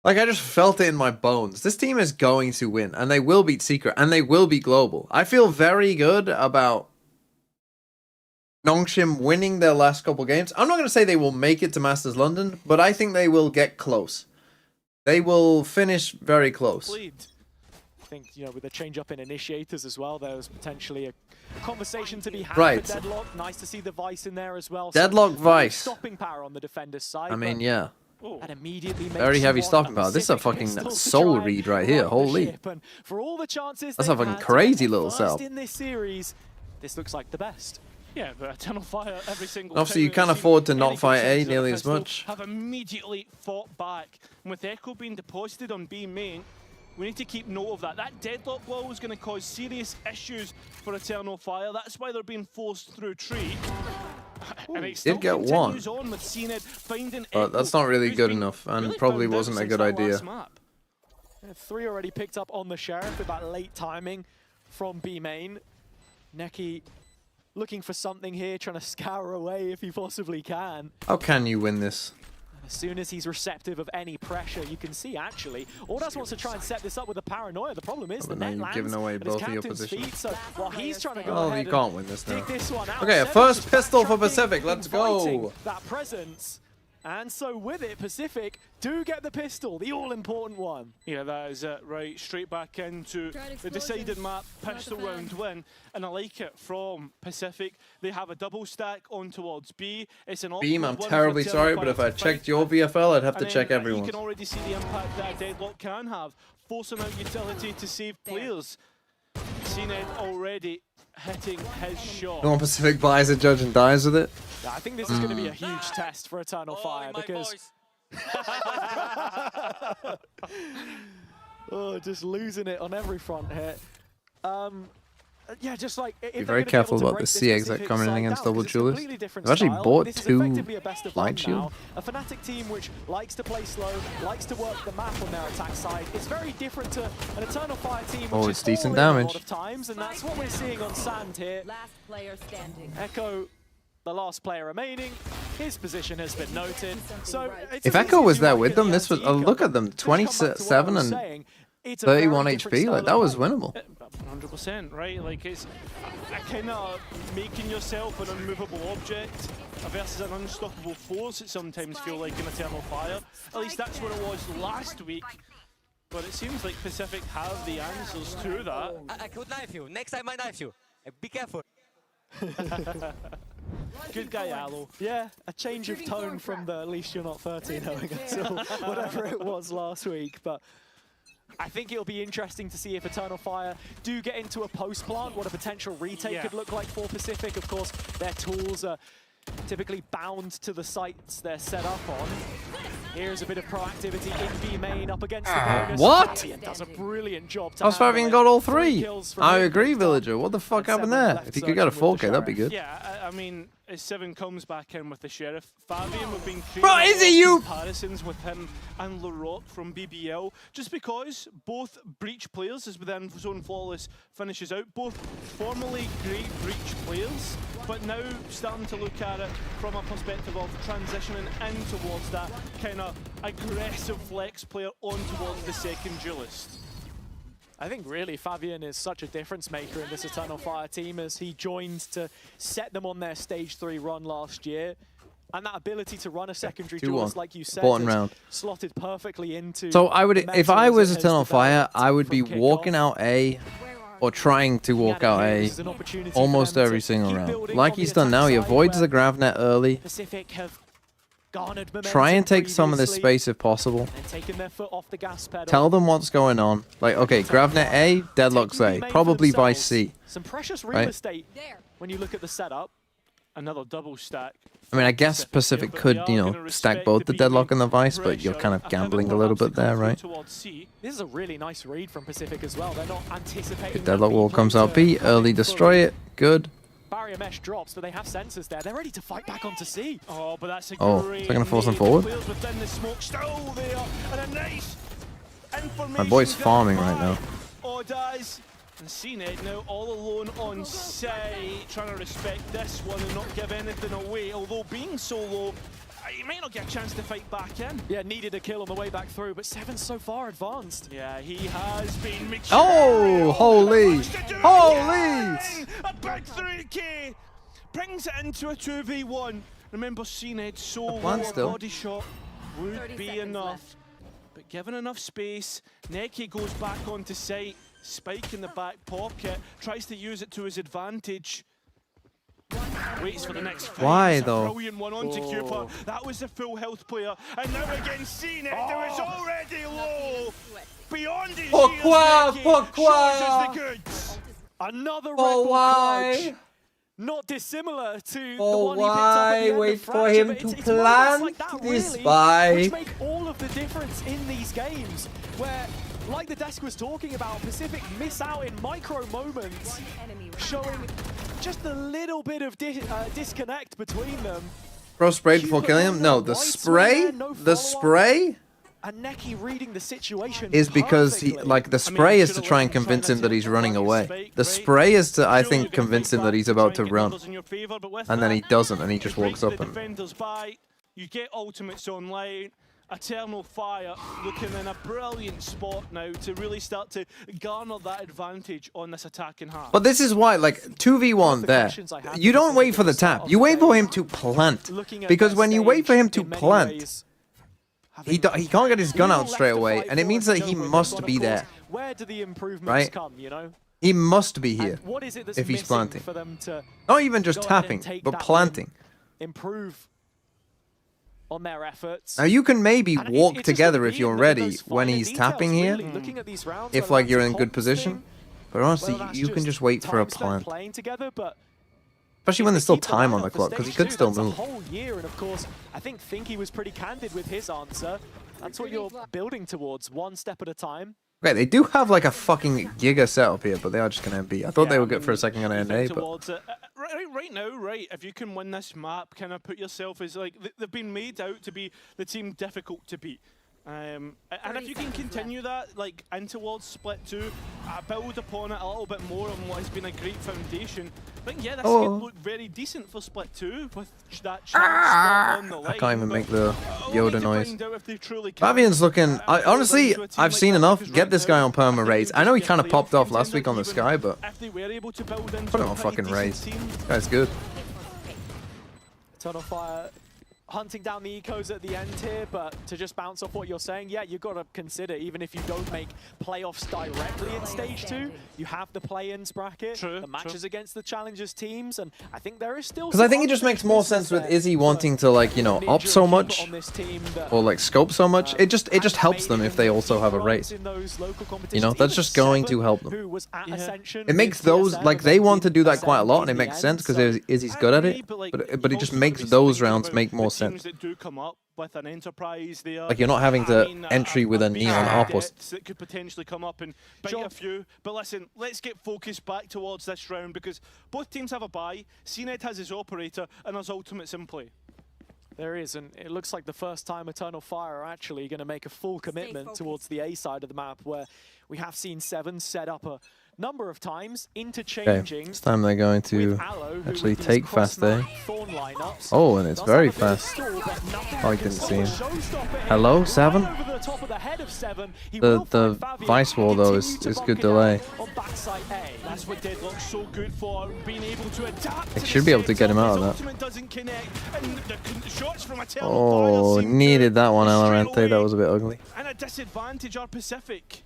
Like I just felt it in my bones. This team is going to win, and they will beat Secret, and they will beat Global. I feel very good about Nongshim winning their last couple games. I'm not gonna say they will make it to Masters London, but I think they will get close. They will finish very close. I think, you know, with the change up in initiators as well, there was potentially a conversation to be had right. for Deadlock. Nice to see the Vice in there as well. Deadlock so, Vice. Stopping power on the defender's side. I mean, yeah. And immediately very heavy stopping power. This is a fucking soul read right here. Holy. For all the chances that's a fucking crazy little cell. In this series, this looks like the best. Yeah, but Eternal Fire every single obviously time you can't afford to not fight A nearly as much. Have immediately fought back. And with Echo being deposited on B main, we need to keep note of that. That deadlock wall is going to cause serious issues for Eternal Fire. That's why they're being forced through tree. And it still did get one, on with CNED finding but that's not really good enough, and really probably wasn't a good idea. 3 already picked up on the Sheriff with that late timing from B main. Neki looking for something here, trying to scour away if he possibly can. How can you win this? As soon as he's receptive of any pressure, you can see actually, Audas wants to try and set this up with a paranoia. The problem is the net lands giving away at both his of your captain's positions. feet, so while he's trying to go oh, ahead you can't win this now. this one out, okay, first pistol for Pacific. Let's go. That presence. And so with it, Pacific do get the pistol, the all-important one. Yeah, that is it, right. Straight back into the decided map, pistol round win. And I like it from Pacific. They have a double stack on towards B. It's an Beam, I'm terribly sorry, but if I checked your VFL, I'd have to check everyone. You can already see the impact that Deadlock can have, forcing out utility to save players. CNED already hitting his shot. No one Pacific buys a judge and dies with it. Yeah, I think this is going to be a huge test for Eternal Fire because just losing it on every front here. Yeah, just like be very careful about the C exec coming in against Double Duelist. They've actually bought 2 light shield. A Fnatic team which likes to play slow, likes to work the map on their attack side. It's very different to an Eternal Fire team which it's is decent all in damage. a lot of times, and that's what we're seeing on Sand here. Last player standing. Echo, the last player remaining. His position has been noted. So if Echo was there with them, this was look at them, 27 and 31 HP. Like that was winnable. 100%, right? Like it's kind of making yourself an unmovable object versus an unstoppable force. It sometimes feels like in Eternal Fire. At least that's what it was last week. But it seems like Pacific have the answers to that. I could knife you. Next time I knife you. Be careful. Good guy, Aloe. Yeah, a change of tone from the at least you're not 13 knowing until whatever it was last week. But I think it'll be interesting to see if Eternal Fire do get into a post plant, what a potential retake could look like for Pacific. Of course, their tools are typically bound to the sites they're set up on. Here's a bit of proactivity in B main up against the bonus. What? Fabian does a brilliant job. How's Fabian got all 3? I agree, Villager. What the fuck happened there? If he could get a 4K, that'd be good. Yeah, I mean, as Seven comes back in with the Sheriff, Fabian have been creating comparisons with him and Leroy from BBL, just because both Breach players, as within Zone Flawless finishes out, both formerly great Breach players, but now starting to look at it from a perspective of transitioning in towards that kind of aggressive flex player on towards the second duelist. I think really Fabian is such a difference maker in this Eternal Fire team as he joined to set them on their stage 3 run last year. And that ability to run a secondary duelist, like you said, round. slotted perfectly into. So I would, if I was Eternal Fire, I would be walking out A or trying to walk out A almost every single round. Like he's done now, he avoids the grav net early. Pacific have try and take some of this space if possible. Their foot off the gas pedal. Tell them what's going on. Like, okay, Gravnet A, Deadlock's A. Probably by C. Some precious real estate when you look at the setup. Another double stack. I mean, I guess Pacific could, you know, stack both the Deadlock and the Vice, but you're kind of gambling a little bit there, right? This is a really nice read from Pacific as well. They're not anticipating. Deadlock wall comes out B, early destroy it. Good. barrier mesh drops, but they have sensors there. They're ready to fight back onto C. Oh, but that's a Oh, great is that gonna force them nade. forward? Players within the smoke still there, and a nice My boy's information farming grab right now. by Odaz. And CNED now all alone on site, trying to respect this one and not give anything away. Although being so low, he might not get a chance to fight back in. Yeah, needed a kill on the way back through, but Seven's so far advanced. Yeah, he has been mature. Oh, holy! Holy! A big 3K brings it into a 2v1. Remember, CNED so low, plan a still. body shot would be enough. But given enough space, Neki goes back onto site. Spike in the back pocket, tries to use it to his advantage. Waits for the next fight. Why, It's a though? brilliant one onto Cooper. That was the full health player. And now again, CNED, who is already low. Beyond his Pourquoi? years, Neki Pourquoi? shows us the goods. Another Red Oh, Bull why? clutch. Not dissimilar to the Oh, one he picked up at the why? end of Wait for Fracture, him but to it's moments plant like that, this really, spy. which make all of the difference in these games, where, like the desk was talking about, Pacific miss out in micro moments, showing just a little bit of disconnect between them. Bro sprayed before killing him? No, the spray? The spray? And Neki reading the situation Is because he, perfectly. like, the spray is to try and convince him that he's running away. The spray is to, I think, convince him that he's about to run. And then he doesn't, and he just walks up and... Defenders by. You get ultimates online. Eternal Fire looking in a brilliant spot now to really start to garner that advantage on this attacking half. But this is why, like, 2v1 there, you don't wait for the tap. You wait for him to plant. Because when you wait for him to plant, he can't get his gun out straight away, and it means that he must be there. Where do the improvements Right? come, you know? He must be here What is it that's if he's missing planting. for them to Not even just go ahead and tapping, take but that planting. win, improve on their efforts? Now you can maybe And walk it's just together gonna if be you're in ready those when finer he's details, tapping here, really, looking at these rounds, if whether like you're that's in a good comps position. thing, But honestly, whether that's you can just wait for a time spent plant. playing together, but Especially when there's still time on the clock, because he could still that's a move. whole year, and of course, I think Thinky was pretty candid with his answer. That's what you're building towards, one step at a time. Okay, they do have like a fucking giga setup here, but they are just gonna MB. I thought they would get for a second on NA, but towards it. Right now, right, if you can win this map, kind of put yourself as like, they've been made out to be the team difficult to beat. And if you can continue that, like, in towards Split 2, build upon it a little bit more on what has been a great foundation, I think, yeah, this could look very decent for Split 2 with that chance on the line. I can't even make the Yoda noise. Fabian's Fabian's looking... honestly, I've seen enough. Get this guy on perma raise. I know he kind of popped off last week on the Sky, but put him on fucking raise. This guy's good. Eternal Fire hunting down the ecos at the end here, but to just bounce off what you're saying, yeah, you've got to consider, even if you don't make playoffs directly in Stage 2, you have the play-ins bracket, the matches against the Challengers teams, and I think there is still... Because I think it just makes more sense with Izzy wanting to, like, you know, op so much, or like scope so much. It just helps them if they also have a race. You know, that's just going to help them. It makes those, like, they want to do that quite a lot, and it makes sense because Izzy's good at it, but it just makes those rounds make more sense. That do come up with an enterprise there. Like, you're not having to entry with a neon op or... that could potentially come up and bite a few. But listen, let's get focused back towards this round because both teams have a bye. CNED has his operator and there's ultimates in play. There is, and it looks like the first time Eternal Fire are actually going to make a full commitment towards the A side of the map, where we have seen Seven set up a number of times, interchanging. Okay, this time they're going to actually take fast A. Oh, and it's very fast. Oh, I didn't see him. Hello, Seven? The Vice Wall, though, is good delay. That's what Deadlock's so good for, being able to adapt. They should be able to get him out of that. Oh, needed that one, Alarante. That was a bit ugly. And a disadvantage are Pacific.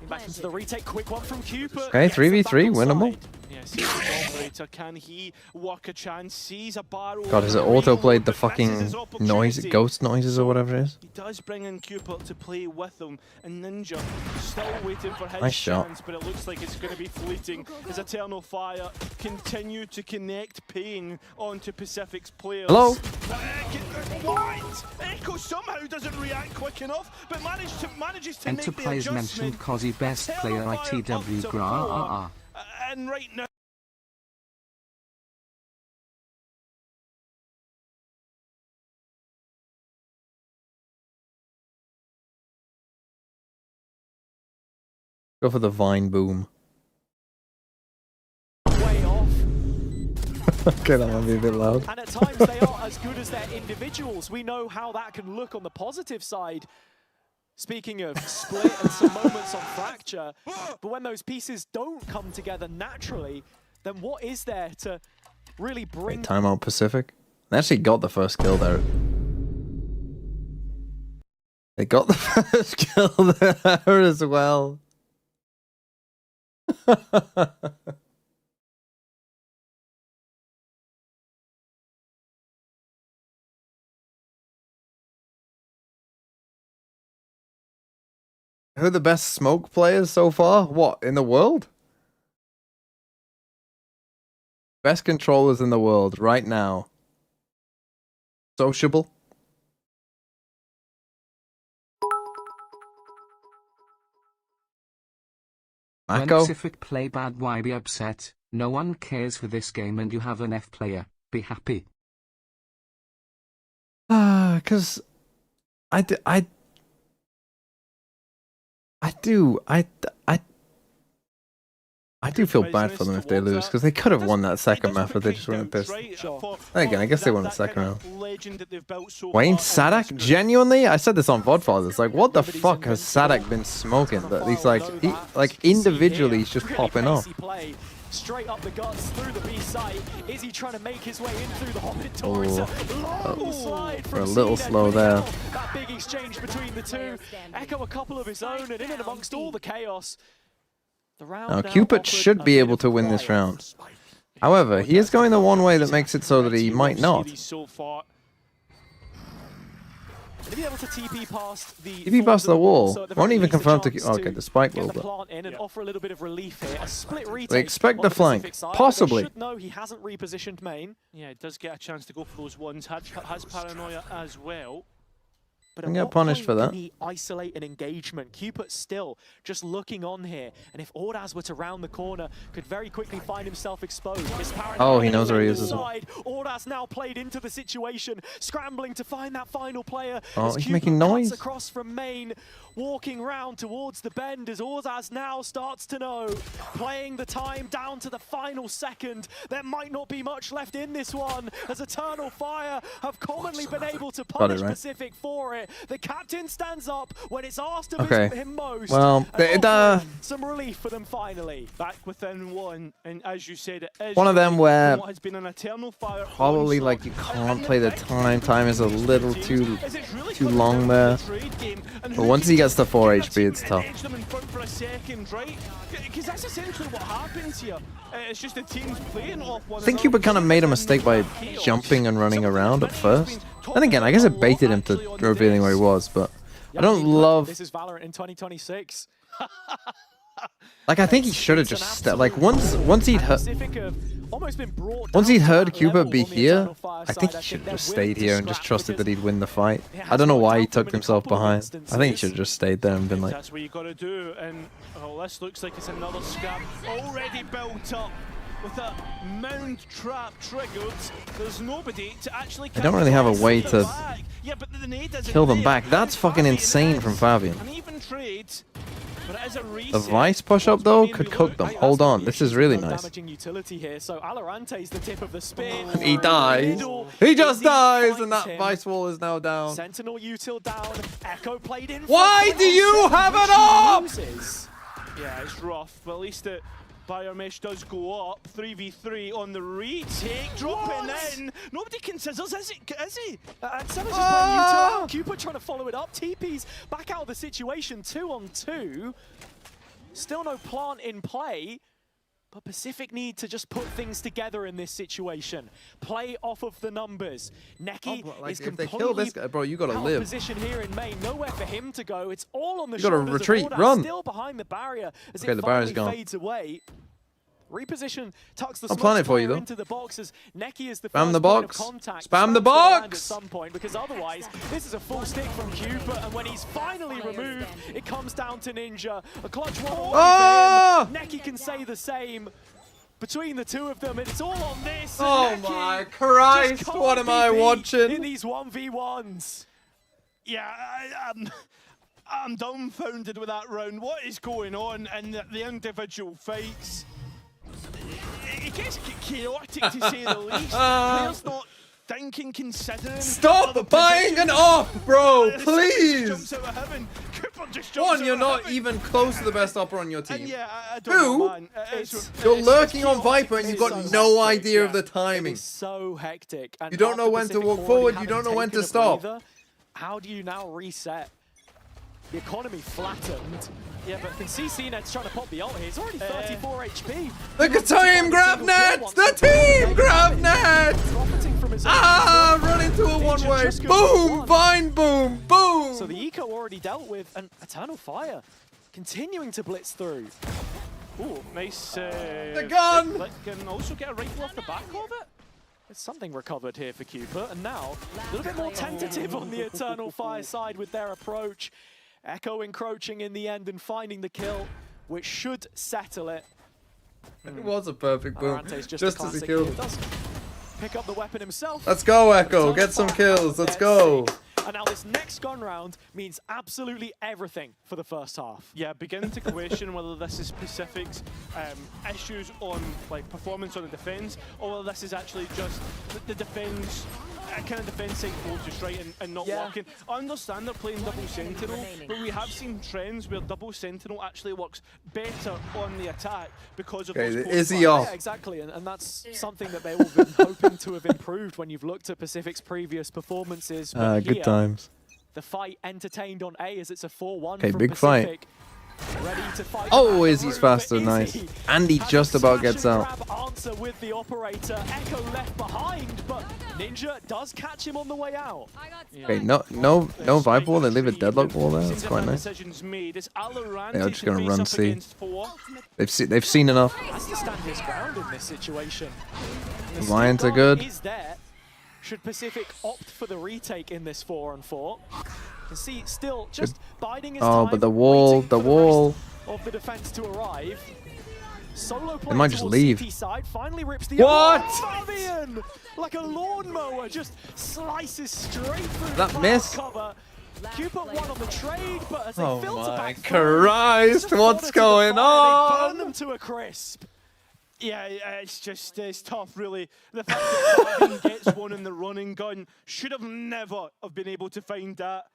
Back into the retake, quick one from Cupid. Okay, 3v3, winnable. Yes, operator, can he work a chance? Sees a barrel. God, has it auto-played the fucking noise, ghost noises or whatever it is? He does bring in Cupid to play with him, and Ninja still waiting for his Nice shot. chance, but it looks like it's going to be fleeting as Eternal Fire continue to connect pain onto Pacific's players. Hello? What? Echo somehow doesn't react quick enough, but manages to make the Enterprise mentioned adjustment. Cozzy best player ITW Gra. And right now Go for the vine boom. Way off. Okay, that might be a bit loud. And at times they are as good as their individuals. We know how that can look on the positive side. Speaking of split and some moments on fracture, but when those pieces don't come together naturally, then what is there to really bring... Timeout Pacific. They actually got the first kill there. They got the first kill there as well. Who are the best smoke players so far? What, in the world? Best controllers in the world right now. Sociable. When Mako. Pacific play bad, why be upset? No one cares for this game and you have an F player. Be happy. Because I do feel bad for them if they lose, because they could have won that second map if they just weren't pissed. Again, I guess they won the second round. Wayne Sadak? Genuinely? I said this on VOD. It's like, what the fuck has Sadak been smoking? That he's like, individually he's just popping off. Straight up the guts through the B site. Is he trying to make his way in through the Hobbit door? It's a long slide from We're a little CNED slow there. That big exchange between the two. Echo a couple of his own, and in and amongst all the chaos. The round Now, Cupid should be able to win this round. However, he is going the one way that makes it so that he might not. To be able to TP past the TP past the wall. so at the Won't very even least a confirm to... chance Okay, the spike will, get the but... plant in and offer a little bit of relief here. A split retake. They expect on the Pacific flank. side, but Possibly. They should know he hasn't repositioned main. Yeah, it does get a chance to go for those ones. Has paranoia as well. But Can at get what punished point for that. can he isolate an engagement? Cupid still just looking on here, and if Ordaz were to round the corner, could very quickly find himself exposed. Oh, he knows where he is as well. Ordaz now played into the situation, scrambling to find that final player. Oh, as he's Cupid making cuts noise. across from main, walking round towards the bend as Ordaz now starts to know, playing the time down to the final second. There might not be much left in this one, as Eternal Fire have commonly been able to punish right. Pacific for it. The captain stands up when it's asked of him most. Well, some relief for them finally. Back within one, and as you said, it is one of them where what has been an Eternal Fire probably like you can't play the time. Time is a little too long there. But once he gets to 4 HP, it's tough. Because that's essentially what happens here. It's just the teams playing off one I think Cupid kind of made a mistake by jumping and running around at first. And again, I guess it baited him to revealing where he was, but I don't love... This is Valorant in 2026. Like, I think he should have just stepped. Like, once he'd heard Cupid be here, I think he should have just stayed here and just trusted that he'd win the fight. I don't know why he tucked himself behind. I think he should have just stayed there and been like... That's what you got to do, and oh, this looks like it's another scrap already built up. With a mount trap triggered, there's nobody to actually... I don't really have a way to yeah, but the nade kill them back. That's fucking insane from Fabian. An even trade, but it is a The Vice push-up, though, could cook them. Hold on, this is really nice. Damaging utility here, so Alarante's the tip of the spear. He dies. He just dies, and that Vice wall is now down. Sentinel util down. Echo played in. Why do you have it up? Yeah, it's rough, but at least the Bio Mesh does go up. 3v3 on the retake, dropping in. Nobody considers, is he? And Seven's just playing util. Cupid trying to follow it up. TP's back out of the situation, 2-on-2. Still no plant in play. But Pacific need to just put things together in this situation. Play off of the numbers. Neki is completely if they kill this guy, bro, you gotta live. Position here in main, nowhere for him to go. It's all on the You gotta shoulders retreat, of Ordaz, run. still behind the barrier as Okay, it the barrier's finally gone. fades away. Reposition, tucks the I'm planning for you, though. into the boxes. Neki is the Spam first the point of box. contact. Spam the Spams land box. at some point, because otherwise this is a full stick from Cupid, and when he's finally removed, it comes down to Ninja. A clutch one for him. Neki can say the same. Between the two of them, it's all on this. Oh my Christ, what am I watching? In these 1v1s. Yeah, I'm dumbfounded with that round. What is going on? And the individual fights. It gets chaotic to say the least. Players not thinking, considering. Stop buying an op, bro, please. Jumps out of heaven. Cooper just jumps One, out you're of not heaven. even close to the best opera on your team. And yeah, I don't know, Two, man. you're lurking on chaotic. Viper and you've got It's no so idea of the hectic, timing. It's so hectic. And You don't know after when to Pacific walk already forward, you having don't know when taken to a stop. breather, how do you now reset? The economy flattened. Yeah, but can see CNET's trying to pop the ult here. He's already 34 HP. The team grab net! The team grab net! Profiting from his own Ah, run into a one-way. just goes Boom, one. vine boom, boom. So the eco already dealt with, and Eternal Fire continuing to blitz through. Ooh, nice. The gun! Flick and also get a rifle off the back of it. There's something recovered here for Cooper, and now a little bit more tentative on the Eternal Fire side with their approach. Echo encroaching in the end and finding the kill, which should settle it. It was a perfect boom, Arante's just a as he classic. killed. He does pick up the weapon himself. Let's go, Echo. Get some kills. Let's go. And now this next gun round means absolutely everything for the first half. Yeah, beginning to question whether this is Pacific's issues on like performance on the defense, or whether this is actually just the defense, kind of defense side goal just right and not working. I understand they're playing double sentinel, but we have seen trends where double sentinel actually works better on the attack because of Okay, those is he close off? Yeah, exactly, and that's something that they've all been hoping to have improved when you've looked at Pacific's previous performances. But Good here, times. the fight entertained on A as it's a 4-1 Okay, from big fight. Pacific. Ready to fight Oh, back. Izzy's faster, Izzy nice. And he has just a about smash gets and out. grab answer with the operator. Echo left behind, but Ninja does catch him on the way out. Okay, no Viper wall. They leave a deadlock wall there. That's quite nice. decisions made. It's Alorante They are just to gonna face run up C. against 4. They've seen enough. Has to stand his ground in this situation. The Lions are stick good. Is there. Should Pacific opt for the retake in this 4-on-4? You can see still just biding his time. But the wall, waiting the for wall. rest of the defense to arrive. Solo play might just towards leave. CT side, finally rips the What? Fabian! Like a lawnmower, just slices straight through That the miss? cover. Cupid won on the trade, but as they Oh filter my back through, Christ, just what's fodder to the going fire, They burn on? them to a crisp. Yeah, it's tough, really. The fact that Fabian gets one in the running gun should have never have been able to find that.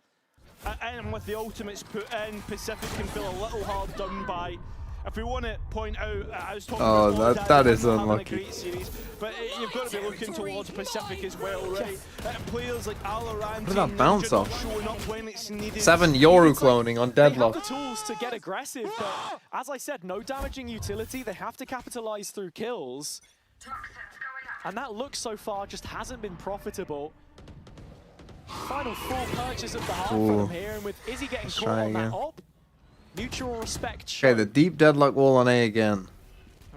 And with the ultimates put in, Pacific can feel a little hard done by. If we want to point out, I was talking Oh, about that is having a unlucky. great series, but you've got to be looking towards Pacific as well, right? Players like Alorante, What did that bounce Ninja off? not showing up when it's needed. 7 Yoru cloning on They have deadlock. the tools to get aggressive, but as I said, no damaging utility. They have to capitalize through kills. And that look so far just hasn't been profitable. Final full purchase of the half Ooh. for them here, and with Izzy getting Let's caught try on that again. op, mutual respect Okay, shown. the deep deadlock wall on A again.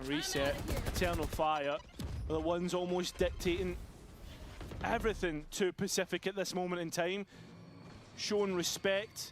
A reset, Eternal Fire, the ones almost dictating everything to Pacific at this moment in time. Showing respect.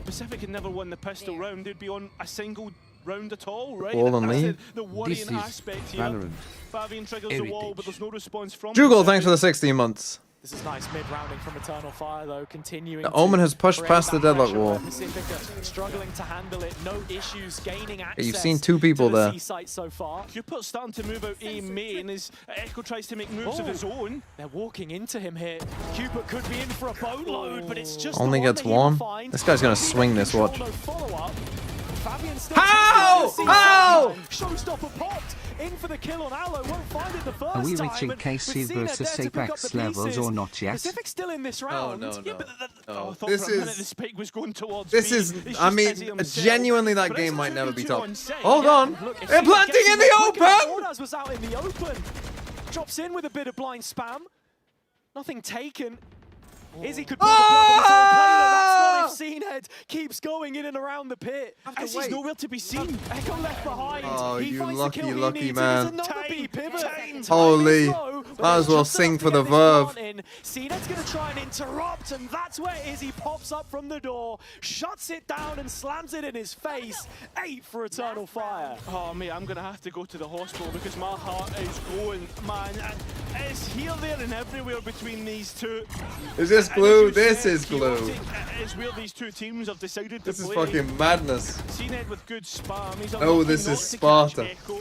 Pacific had never won the pistol round. They'd be on a single round at all, right? Wall and That's lead. the worrying aspect here. Fabian triggers the wall, but there's no response from Jugal, Pacific. thanks for the 16 months. This is nice mid-rounding from Eternal Fire, though, continuing The to Omen has pushed create past that the deadlock pressure wall. where Pacific are struggling to handle it, no issues gaining access you've seen 2 people to the there. C site so far. Cupid's starting to move out A main as Echo tries to make moves of Oh. his own. They're walking into him here. Cupid could be in for a boatload, but it's just Only the one gets that he will one. find. This guy's gonna Maybe swing they this, control watch. no follow-up. Fabian still How? testing the How? C-side. Showstopper popped in for the kill on Aloe. Won't find it the first Are we time, reaching and KC with Cena versus there to pick up Apex the levels pieces. or not yet? Pacific's still in this round. no, Yeah, no. but No, I thought this for a minute is- the spike was going towards This B. is, He's I just mean, busy himself. genuinely that But game it's might never be top. on site. Hold on, Look, if they're Cena planting gets in the quick enough, open! Ordaz was out in the open. Drops in with a bit of blind spam. Nothing taken. Izzy could pull the plug on his own player. That's not if Seenhead keeps going in and around the pit. As he's nowhere to be seen. Echo left behind. Oh, he you finds lucky, the kill he lucky needs. man. It is another B pivot. Holy, Timing is low, but might as it's well just sing enough for to the get this verve. plant in. CNET's going to try and interrupt, and that's where Izzy pops up from the door, shuts it down and slams it in his face. 8 for Eternal Fire. Oh, mate, I'm going to have to go to the hospital because my heart is going, man. And it's here, there, and everywhere between these two. Is this glue? This is glue. It's where these two teams have decided to This is play. fucking madness. CNET with good spam. He's Oh, this unlucky is not to Sparta. catch Echo.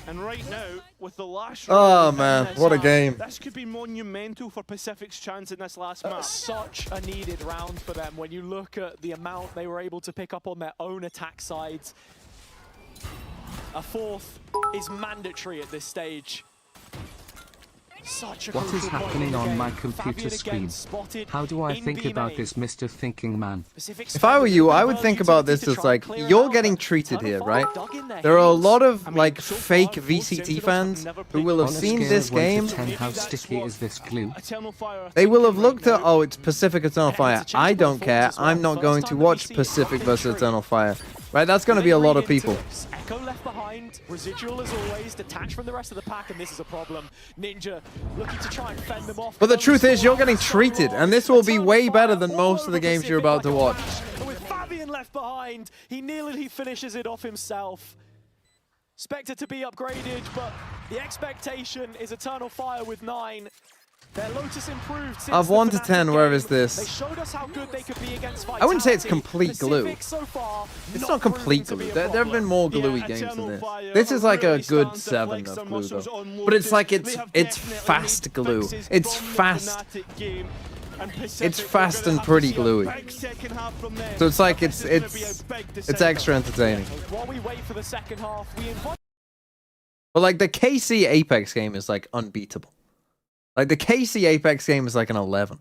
And right now, with the last Oh, round in man, this what a half, game. This could be monumental for Pacific's chance in this last match. Such a needed round for them when you look at the amount they were able to pick up on their own attack sides. A 4th is mandatory at this stage. Such a What is crucial point happening in the on game. my computer Fabian screen? again spotted How do I in think B about main. this, Mr. Thinking Man? If I were you, I would think about this as like, you're getting treated here, right? There are a lot of like fake VCT fans who will have On a seen scale this of 1 to game. 10, how sticky is this glue? Eternal Fire. They will have looked at, oh, it's Pacific Eternal Fire. I don't care. I'm not going to watch Pacific versus Eternal Fire. Right? That's going to be a lot of people. Echo left behind, Residual as always, detached from the rest of the pack, and this is a problem. Ninja looking to try and fend them off. But the truth is, you're getting treated, and this will be way better than most of the games you're about to watch. And with Fabian left behind, he nearly finishes it off himself. Expected to be upgraded, but the expectation is Eternal Fire with 9. Their Lotus improved since Of 1 to 10, where is They this? showed us how good they could be against I wouldn't say it's Vitality. complete glue. Pacific so far, It's not complete proven to be glue. a There have been problem. more gluey games than this. This is like a good 7 of glue, though. But it's like it's fast glue. It's fast. It's fast and pretty gluey. So it's like it's extra entertaining. While we wait for the second half, we invite. But like the KC Apex game is like unbeatable. Like the KC Apex game is like an 11.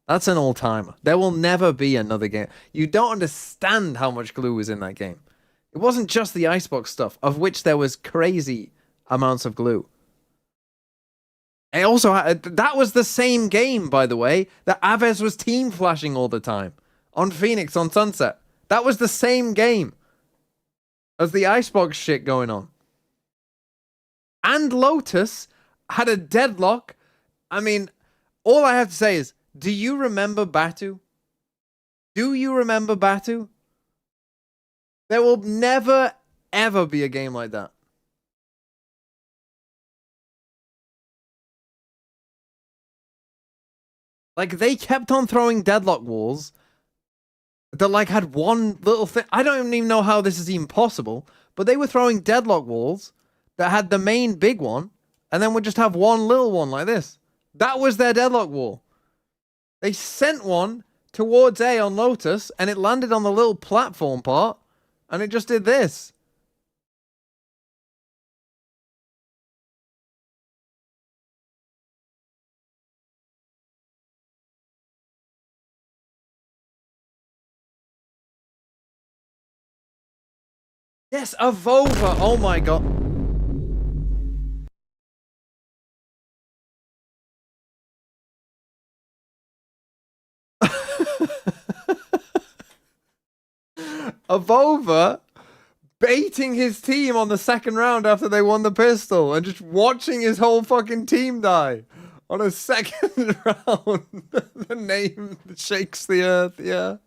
That's an all-timer. There will never be another game. You don't understand how much glue was in that game. It wasn't just the Icebox stuff, of which there was crazy amounts of glue. It also had, that was the same game, by the way, that Aves was team flashing all the time on Phoenix on Sunset. That was the same game as the Icebox shit going on. And Lotus had a deadlock. I mean, all I have to say is, do you remember Batu? Do you remember Batu? There will never, ever be a game like that. Like, they kept on throwing deadlock walls that, like, had one little thing. I don't even know how this is even possible, but they were throwing deadlock walls that had the main big one, and then would just have one little one like this. That was their deadlock wall. They sent one towards A on Lotus, and it landed on the little platform part, and it just did this. Yes, a Vova. Oh my god. Avova baiting his team on the second round after they won the pistol and just watching his whole fucking team die on a second round. The name shakes the earth, yeah.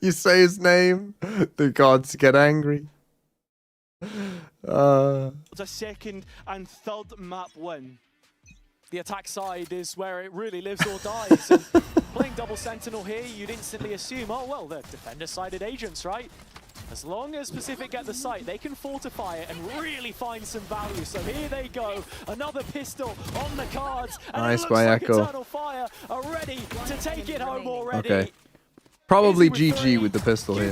You say his name, the gods get angry. A second and third map win. The attack side is where it really lives or dies. And playing double sentinel here, you'd instantly assume, oh well, they're defender-sided agents, right? As long as Pacific get the site, they can fortify it and really find some value. So here they go, another pistol on the cards, and Nice it looks by like Echo. Eternal Fire are ready to take it home already. Okay. Probably GG with the pistol here.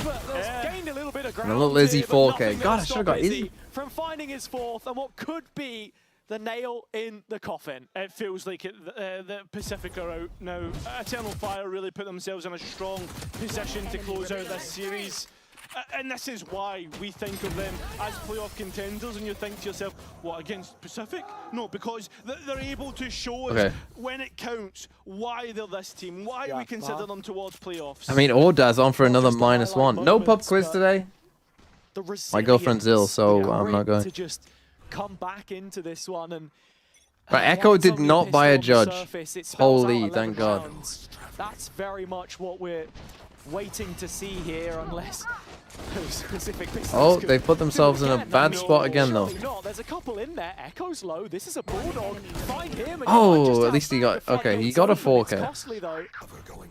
Gained a little bit of And ground a little Izzy here, but 4K. nothing God, gonna I should have stop got Izzy Izzy. from finding his fourth and what could be the nail in the coffin. It feels like the Pacific are out now. Eternal Fire really put themselves in a strong position to close out this series. And this is why we think of them as playoff contenders, and you think to yourself, what, against Pacific? No, because they're able to show us when it counts why they're this team, why we consider them towards playoffs. I mean, Ordaz on for another -1. No pub quiz today. My girlfriend's ill, so I'm not going. To just come back into this one, and Right, Echo did Only not buy a pistol on the judge. surface, it spells out Holy, 11 thank God. rounds. That's very much what we're waiting to see here, unless those specific pistols Oh, could they put do themselves in a again. bad No, spot again, though. surely not. There's a couple in there. Echo's low. This is a bulldog. Find him. And Oh, at least he got... Okay, he got a 4K. Costly, though.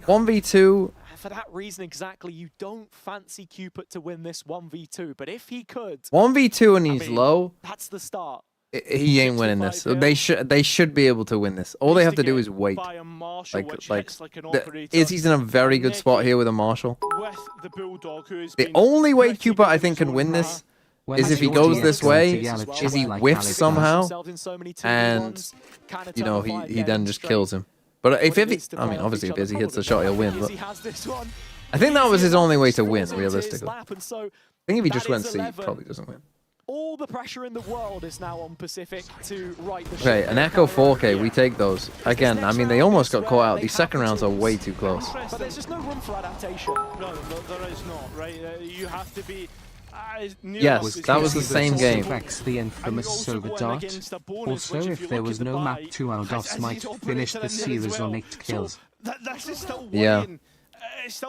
1v2. For that reason exactly, you don't fancy Cupid to win this 1v2, but if he could... 1v2 and he's low. That's the start. He ain't winning this. They should be able to win this. All they have to do is wait. Izzy's in a very good spot here with a Marshall. The only way Cupid, I think, can win this is if he goes this way, Izzy whiffs somehow, and, you know, he then just kills him. But if Izzy, I mean, obviously if Izzy hits the shot, he'll win. But I think that was his only way to win, realistically. I think if he just went C, he probably doesn't win. All the pressure in the world is now on Pacific to right the ship. Okay, an Echo 4K, we take those. Again, I mean, they almost got caught out. These second rounds are way too close. But there's just no room for adaptation. No, there is not, right? You have to be... Yes, that was the same game. The infamous silver dart. Also, if there was no map, 2 Aldos might finish the series on 8 kills. Yeah.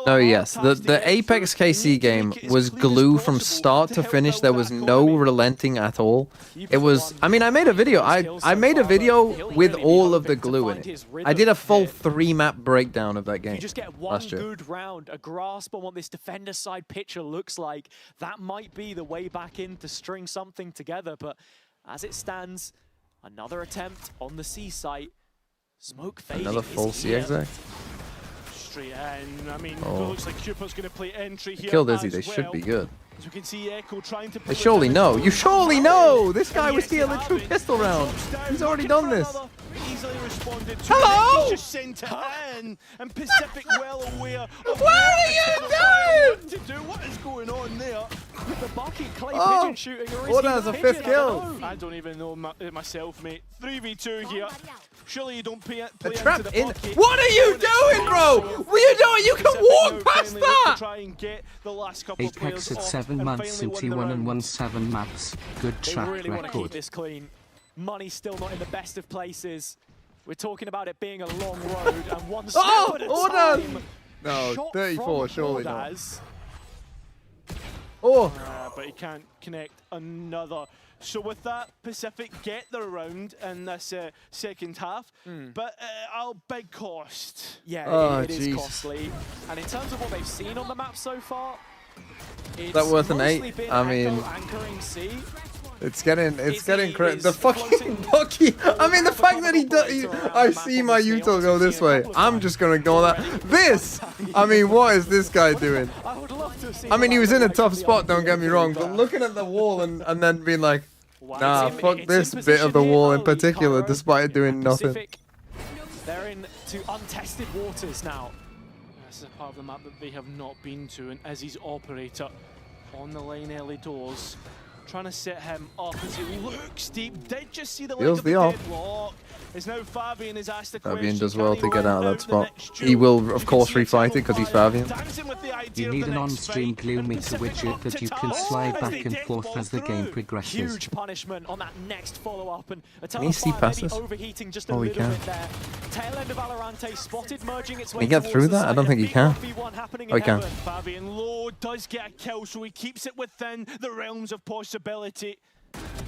No, yes. The Apex KC game was glue from start to finish. There was no relenting at all. It was... I mean, I made a video. I made a video with all of the glue in it. I did a full 3-map breakdown of that game. You just get one good round, a grasp on what this defender side picture looks like. That might be the way back in to string something together. But as it stands, another attempt on the C site. Smoke fading. Another full C exec. And I mean, it looks like Cupid's going to play entry here. Killed Izzy, they should be good. As we can see Echo trying to They surely know. You surely know! This guy was stealing a true pistol round. He's already done this. Easily responded to. Hello! Just sent it in, and Pacific well aware of what are you doing? to do. What is going on there? With the bucket clay pigeon shooting, or is what he has a pigeon? 5th kill? I don't even know myself, mate. 3v2 here. Surely you don't play The into trap the in. bucket. What are you doing, bro? What are you doing? You can walk past that! Try and get the last couple of Apex players at off 7 and months finally and win the T1 and round. won 7 maps. Good They track really want to keep record. this clean. Money's still not in the best of places. We're talking about it being a long road, and one step at a time. No, Shot 34, from surely not. Ordaz. But he can't connect another. So with that, Pacific get the round in this second half, but I'll big cost. Yeah, it is costly. And in terms of what they've seen on the map so far, it's that worth an 8? mostly been I mean, Echo anchoring C. it's getting crazy. The fucking Bucky. I mean, the fact that he does. I see my util go this way. I'm just gonna ignore that. This. I mean, what is this guy doing? I would love to see. I mean, he was in a tough spot. Don't get me wrong, but looking at the wall and then being like, nah, fuck this bit of the wall in particular, despite it doing nothing. They're into untested waters now. This is a part of the map that they have not been to, and Izzy's operator on the lane early doors, trying to set him up as he looks deep. Did just see the leg Feels of the the off. deadlock. Is now Fabian is asked the Fabian question, does well can to he get run out of that out the spot. next He duel? will, of You course, can see refight it because he's Fabian. dancing with the idea You of need the an next on-stream fight, glue and meter Pacific widget look that to you can tap slide as back they and did forth fall as the game through. progresses. Huge punishment on that next follow-up, and a Can he see past maybe us? overheating just a Oh, he little can. bit there. Tail end of Valorante spotted merging its way Can he get towards through the that? I site. don't think he can. 1v1 happening Oh, he in can. heaven. Fabian Low does get a kill, so he keeps it within the realms of possibility.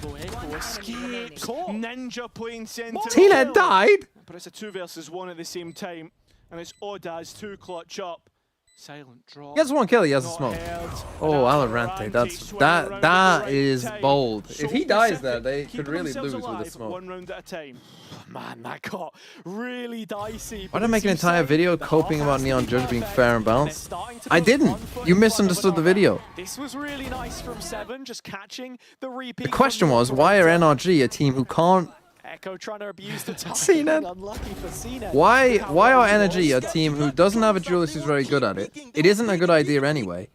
Although Echo escapes. Ninja playing centre. T-Led died? But it's a 2 versus 1 at the same time, and it's Ordaz to clutch up. Silent drop. He has 1 kill, he has a Not smoke. held. Oh, And Alorante, swing around at the that right is time. bold. So If he dies Pacific there, they keeping could really themselves lose with alive a smoke. 1 round at a time. Man, that got really dicey. Why did I make an entire video coping about Neon Judge being fair and balanced? I didn't. You misunderstood the video. This was really nice from Seven, just catching the repeat. The question was, why are NRG a team who can't... Echo trying to abuse the time. CNET. Unlucky for CNET. Why are Energy a team who doesn't have a duelist who's very good at it? It isn't a good idea anyway.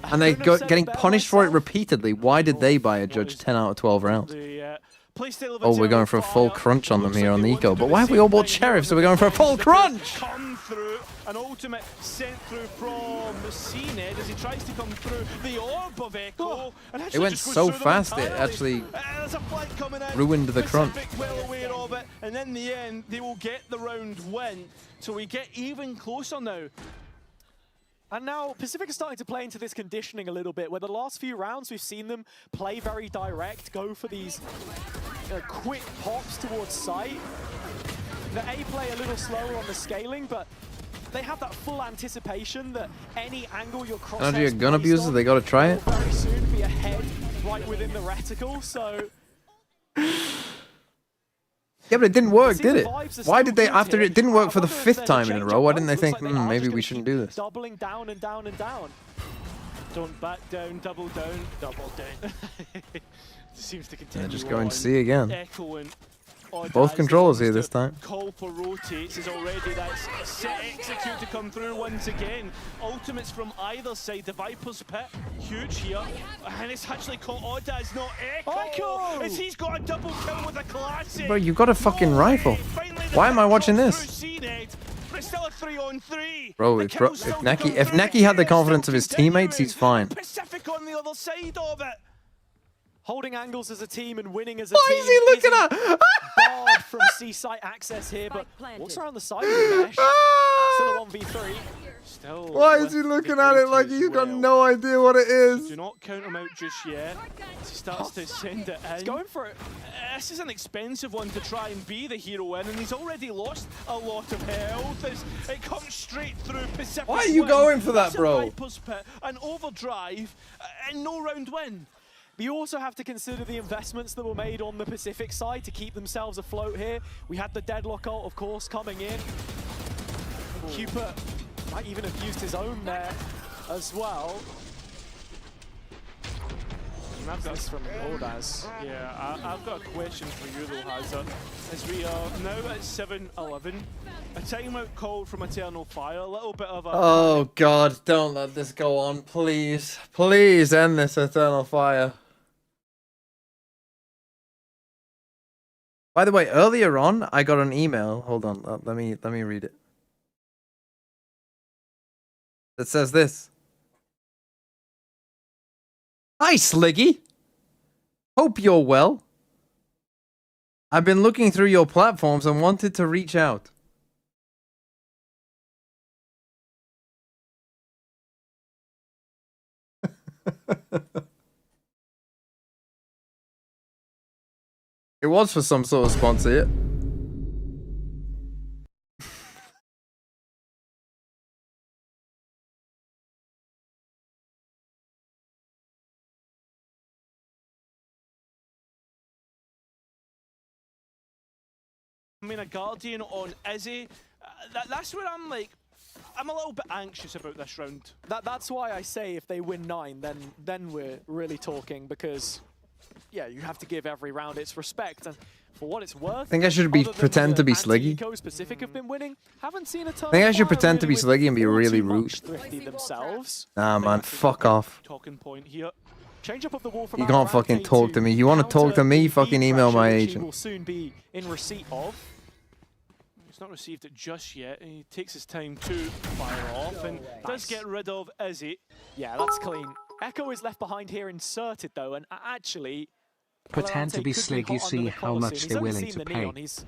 And they getting punished for it repeatedly. Why did they buy a Judge 10 out of 12 rounds? Oh, we're going for a full crunch on them here on the eco. But why have we all bought Sheriff? So we're going for a full crunch! Come through, An ultimate sent through from CNED as he tries to come through the orb of Echo. And It went so fast, it actually there's a flight coming in. ruined the crunch. Pacific well aware of it, and in the end, they will get the round win. So we get even closer now. And now Pacific is starting to play into this conditioning a little bit, where the last few rounds we've seen them play very direct, go for these quick pops towards sight. The A play a little slower on the scaling, but they have that full anticipation that any angle your crosshairs Energy gun abusers, they gotta try it. will very soon be ahead right within the reticle, so... Yeah, but it didn't work, did it? Why did they, after it didn't work for the 5th time in a row, why didn't they think, maybe we shouldn't do this? Doubling down and down and down. Don't back down, double down, double down. Seems to continue. And they're just going to C again. Echoing. Both controllers here this time. Call for rotates is already that's set execute to come through once again. Ultimates from either side. The Viper's Pit, huge here. And it's actually caught Audaz, not Echo! As he's got a double kill with a classic. Bro, you got a fucking rifle. Why am I watching this? But it's still a 3-on-3. Bro, if Neki had the confidence of his teammates, he's fine. Pacific on the other side of it. Holding angles as a team and winning as a Why team. is he looking at? Barred from C-site access here, but also around the side of the mesh. Still a 1v3. Still Why is he looking at it like he's got no idea what it is? Do not count him out just yet. He starts to send it in. He's going for it. This is an expensive one to try and be the hero in, and he's already lost a lot of health. It comes straight through Pacific. Why are you going for that, That's bro? A Viper's Pit, an overdrive, and no round win. You also have to consider the investments that were made on the Pacific side to keep themselves afloat here. We had the Deadlock ult, of course, coming in. Cupid might even have used his own there as well. I've got from Ordaz. Yeah, I've got a question for you though, Hazard. As we are now at 7-11, a timeout called from Eternal Fire, a little bit of a... Oh god, don't let this go on, please. Please end this Eternal Fire. By the way, earlier on, I got an email. Hold on, let me read it. It says this. Hi, Sliggy. Hope you're well. I've been looking through your platforms and wanted to reach out. It was for some sort of sponsor, yeah. I mean, a Guardian on Izzy, that's where I'm like, I'm a little bit anxious about this round. That's why I say if they win 9, then we're really talking, because yeah, you have to give every round its respect. And for what it's worth, I think I should pretend to be Sliggy. Pacific have been winning. Haven't seen a ton. I think I should pretend to be Sliggy and be really rude. Thrifty themselves. Nah, man, fuck off. Talking point here. Change up of the wall from You can't fucking talk to me. You want to talk to me? Fucking email my agent. Will soon be in receipt of. He's not received it just yet. He takes his time to fire off and does get rid of Izzy. Yeah, that's clean. Echo is left behind here inserted though, and actually pretend to be Sliggy, see how much they're willing to pay. He's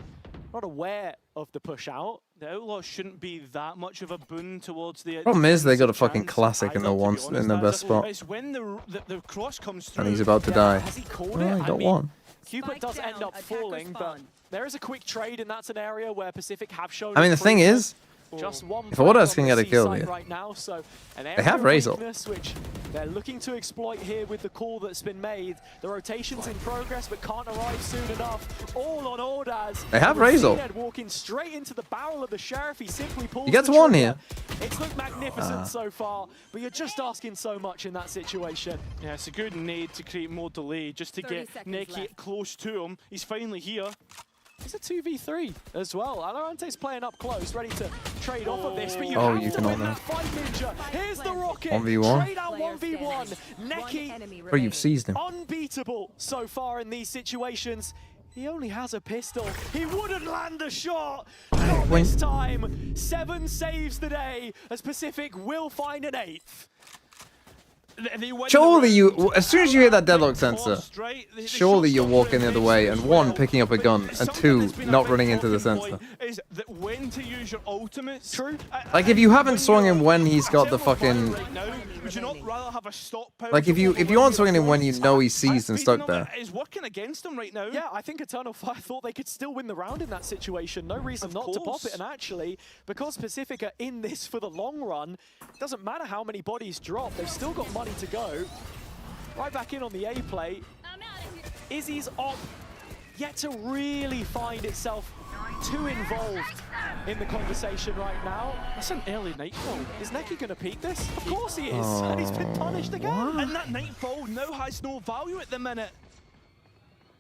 not aware of the push out. The Outlaw shouldn't be that much of a boon towards the... Problem is, they got a fucking classic in the best spot. It's when the cross comes through. And he's about to die. Has he called Oh, it? he got one. Cupid does end up falling, but there is a quick trade, and that's an area where Pacific have shown... I mean, the thing is, just one if Ordaz can get a kill here, right now, so they have Razor. Which they're looking to exploit here with the call that's been made. The rotation's in progress, but can't arrive soon enough. All on Ordaz. They have Razor. Walking straight into the barrel of the Sheriff. He simply pulls. He gets one here. It's looked magnificent so far, but you're just asking so much in that situation. Yeah, it's a good nade to create more delay, just to get Neki close to him. He's finally here. It's a 2v3 as well. Alarante's playing up close, ready to trade off of this, but you Oh, have you to can win all know. that fight, Ninja. Here's the rocket. 1v1. Trade out 1v1. Neki, Bro, you've seized him. unbeatable so far in these situations. He only has a pistol. He wouldn't land a shot. Not this time. 7 saves today as Pacific will find an 8th. Surely you, as soon as you hear that deadlock sensor, surely you're walking the other way, and 1, picking up a gun, and 2, not running into the sensor. Is that when to use your ultimates. True. Like, if you haven't swung him when he's got the fucking... Would you not rather have a stockpile? Like, if you aren't swinging him when you know he's seized and stuck there. It's working against him right now. Yeah, I think Eternal Fire thought they could still win the round in that situation. No reason not to pop it. And actually, because Pacific are in this for the long run, it doesn't matter how many bodies drop. They've still got money to go. Right back in on the A play. Izzy's op yet to really find itself too involved in the conversation right now. That's an early nightfall. Is Neki going to peek this? Of course he is. And he's been punished again. And that nightfall now has no value at the minute.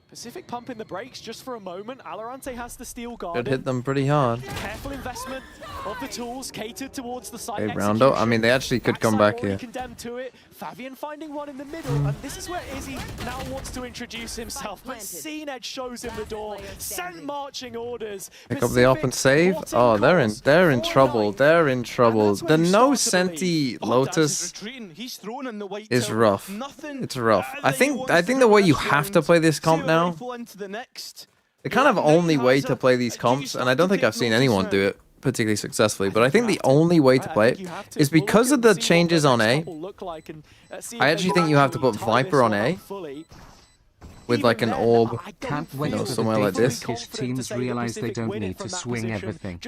Pacific pumping the brakes just for a moment. Alorante has to steal guard. Could hit them pretty hard. Careful investment of the tools catered towards the site. Okay, Roundo. I mean, they actually could come back here. Condemned to it. Fabian finding one in the middle, and this is where Izzy now wants to introduce himself. But CNED shows him the door. Sent marching orders. Pick up the op and save. Oh, they're in trouble. They're in trouble. The no Senti Lotus is rough. It's rough. I think the way you have to play this comp now. The kind of only way to play these comps, and I don't think I've seen anyone do it particularly successfully, but I think the only way to play it is because of the changes on A. I actually think you have to put Viper on A with like an orb, somewhere like this. Teams realize they don't need to swing everything.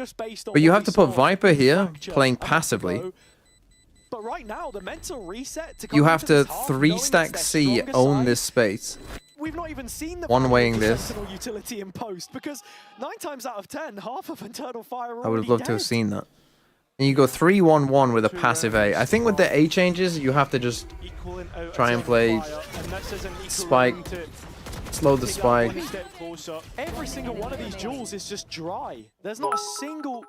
But you have to put Viper here, playing passively. But right now, the mental reset to you have to 3-stack C, own this space. We've not even seen the one-waying this. Utility in post because 9 times out of 10, half of Eternal Fire are I would have loved to have seen that. And you go 3-1-1 with a passive A. I think with the A changes, you have to just try and play spike, slow the spike. Every single one of these jewels is just dry. There's not a single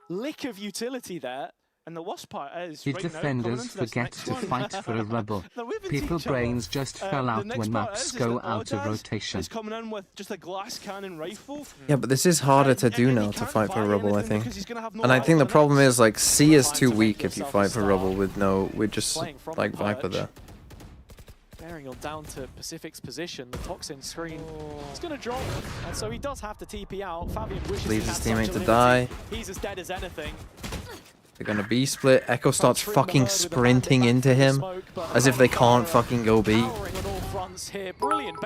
lick of utility there. And the worst part is, Did defenders forget to fight for a rubble? People brains just fell out when maps go out of rotation. Is coming in with just a glass cannon rifle. Yeah, but this is harder to do now, to fight for a rubble, I think. And I think the problem is, like, C is too weak if you fight for rubble with just, like, Viper there. Bearing on down to Pacific's position, the toxin screen is going to drop, and so he does have to TP out. Fabian wishes leaves his teammate to die. He's as dead as anything. They're gonna B split. Echo starts fucking sprinting into him as if they can't fucking go B.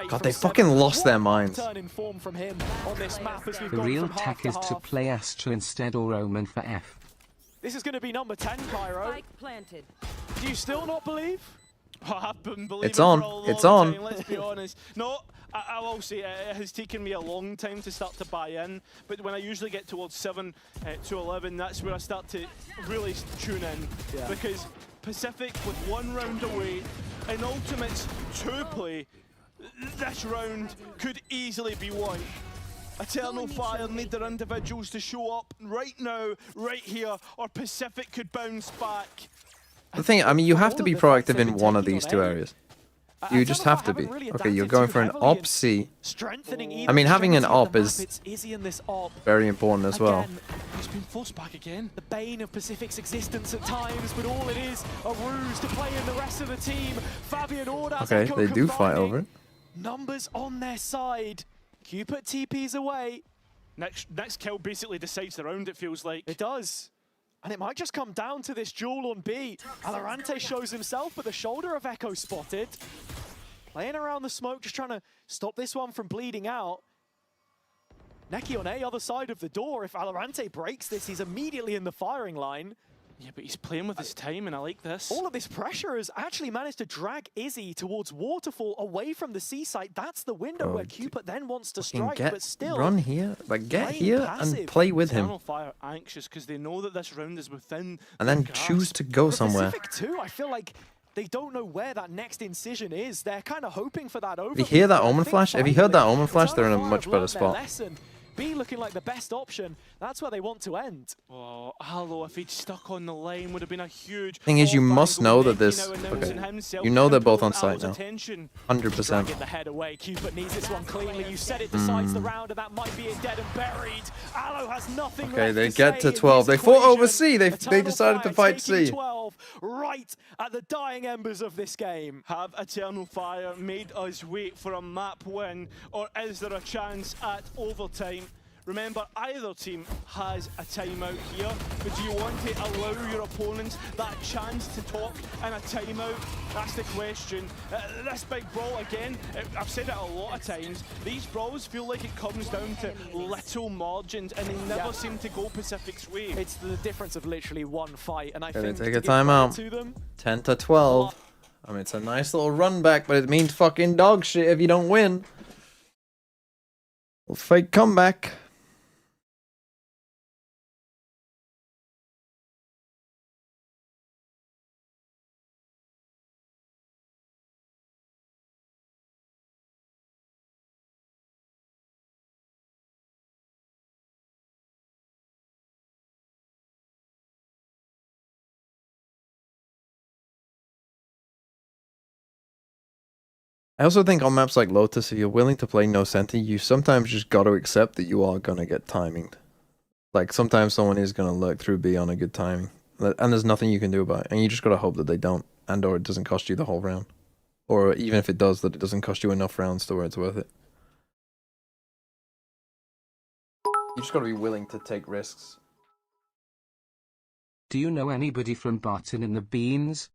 God, they fucking lost their minds. The real tech is to play Astra instead or Omen for F. This is going to be number 10, Cairo. Do you still not believe? I've been believing it's on. For a long it's on. Time, let's be honest. No, I will say it has taken me a long time to start to buy in, but when I usually get towards 7 to 11, that's where I start to really tune in. Yeah. Because Pacific with 1 round away and ultimates 2 play, this round could easily be won. Eternal Fire need their individuals to show up right now, right here, or Pacific could bounce back. The thing, I mean, you have to be proactive in one of these 2 areas. You just have to be. Okay, you're going for an op C. I mean, having an op is very important as well. He's been forced back again. The bane of Pacific's existence at times, but all it is a ruse to play in the rest of the team. Fabian Ordaz. Okay, they do fight over it. Numbers on their side. Cupid TP's away. Next kill basically decides the round, it feels like. It does. And it might just come down to this duel on B. Alorante shows himself, but the shoulder of Echo spotted. Playing around the smoke, just trying to stop this one from bleeding out. Neki on A, other side of the door. If Alorante breaks this, he's immediately in the firing line. Yeah, but he's playing with his time, and I like this. All of this pressure has actually managed to drag Izzy towards Waterfall, away from the C site. That's the window where Cupid then wants to strike, but still... Run here, like get here passive. And play with him. Eternal Fire anxious because they know that this round is within and then choose to go somewhere. Pacific too, I feel like they don't know where that next incision is. They're kind of hoping for that over. If you hear that Omen flash, if you heard that Omen flash, they're in a much better spot. B looking like the best option. That's where they want to end. Oh, Hello, if he'd stuck on the lane, would have been a huge. Thing is, you off must angle. know that Neki this. now announcing Okay. himself You know they're and both on pulling site now. Al's attention. 100%. Dragging the head away. Cupid needs this one cleanly. You said it decides the round, and that might be it dead and buried. Aloe has nothing Okay, left they to get say to in 12. this They fought over equation. C. They Eternal decided to Fire fight taking C. 12 right at the dying embers of this game. Have Eternal Fire made us wait for a map win, or is there a chance at overtime? Remember, either team has a timeout here, but do you want to allow your opponents that chance to talk in a timeout? That's the question. This big brawl, again, I've said it a lot of times, these brawls feel like it comes down to little margins, and they never seem to go Pacific's way. It's the difference of literally one fight, and I Okay, think they take to a give credit timeout. to them, 10 to 12. I mean, it's a nice little run back, but it means fucking dog shit if you don't win. Fake comeback. I also think on maps like Lotus, if you're willing to play no center, you sometimes just got to accept that you are going to get timing. Like, sometimes someone is going to lurk through B on a good timing. And there's nothing you can do about it. And you just got to hope that they don't. And or it doesn't cost you the whole round. Or even if it does, that it doesn't cost you enough rounds to where it's worth it. You just got to be willing to take risks. Do you know anybody from Barton in the Beans?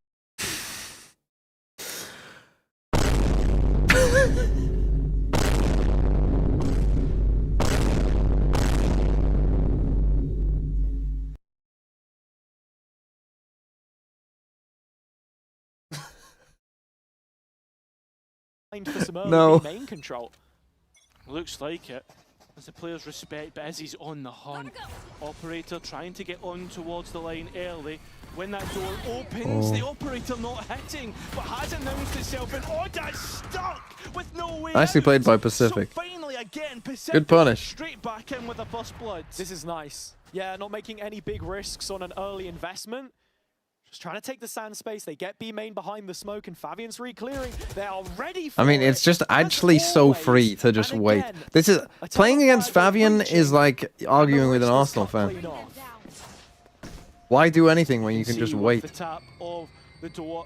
for some early No. main control. Looks like it. As the players respect, but as he's on the hunt. Operator trying to get on towards the line early. When that door opens, the operator not hitting, but has announced itself, and Oda's stuck with no way Nicely out. played by Pacific. So finally, again, Pacific Good punish. straight back in with the first blood. This is nice. Yeah, not making any big risks on an early investment. Just trying to take the sand space. They get B main behind the smoke, and Fabian's re-clearing. They are ready for I mean, it's just actually so free to just wait. This is playing against Fabian is like arguing with an Arsenal fan. Why do anything when you can just See with wait? the tap of the door,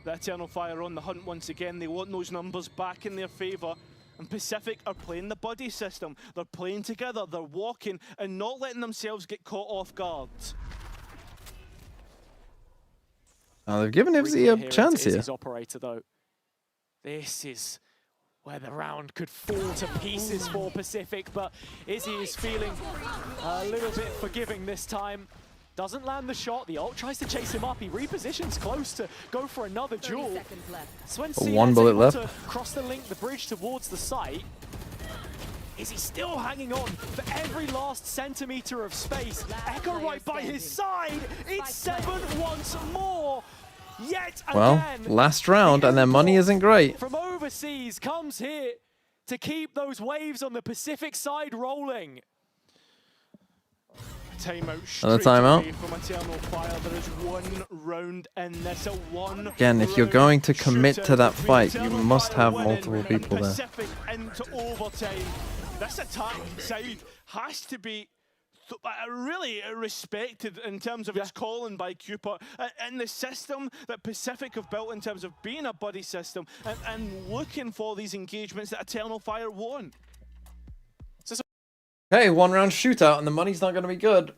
the Eternal Fire on the hunt once again. They want those numbers back in their favour. And Pacific are playing the buddy system. They're playing together, they're walking, and not letting themselves get caught off guard. Oh, they've given Ivzy a chance here. Operator, though. This is where the round could fall to pieces for Pacific, but Izzy is feeling a little bit forgiving this time. Doesn't land the shot. The ult tries to chase him up. He repositions close to go for another duel. Swansea One bullet able left. to cross the link, the bridge towards the site. Is he still hanging on for every last centimeter of space? Echo right by his side. It's 7 once more. Yet Well, again, last round, and their money isn't great. from overseas comes here to keep those waves on the Pacific side rolling. Timeout straight Another timeout. away from Eternal Fire. There is one round in this, a one Again, if you're round going to commit shootout to that between fight, you Eternal must Fire have winning multiple and people there. Pacific into overtime. This attack side has to be really respected in terms of its calling by Cooper and the system that Pacific have built in terms of being a buddy system and looking for these engagements that Eternal Fire won. Hey, one round shootout, and the money's not going to be good.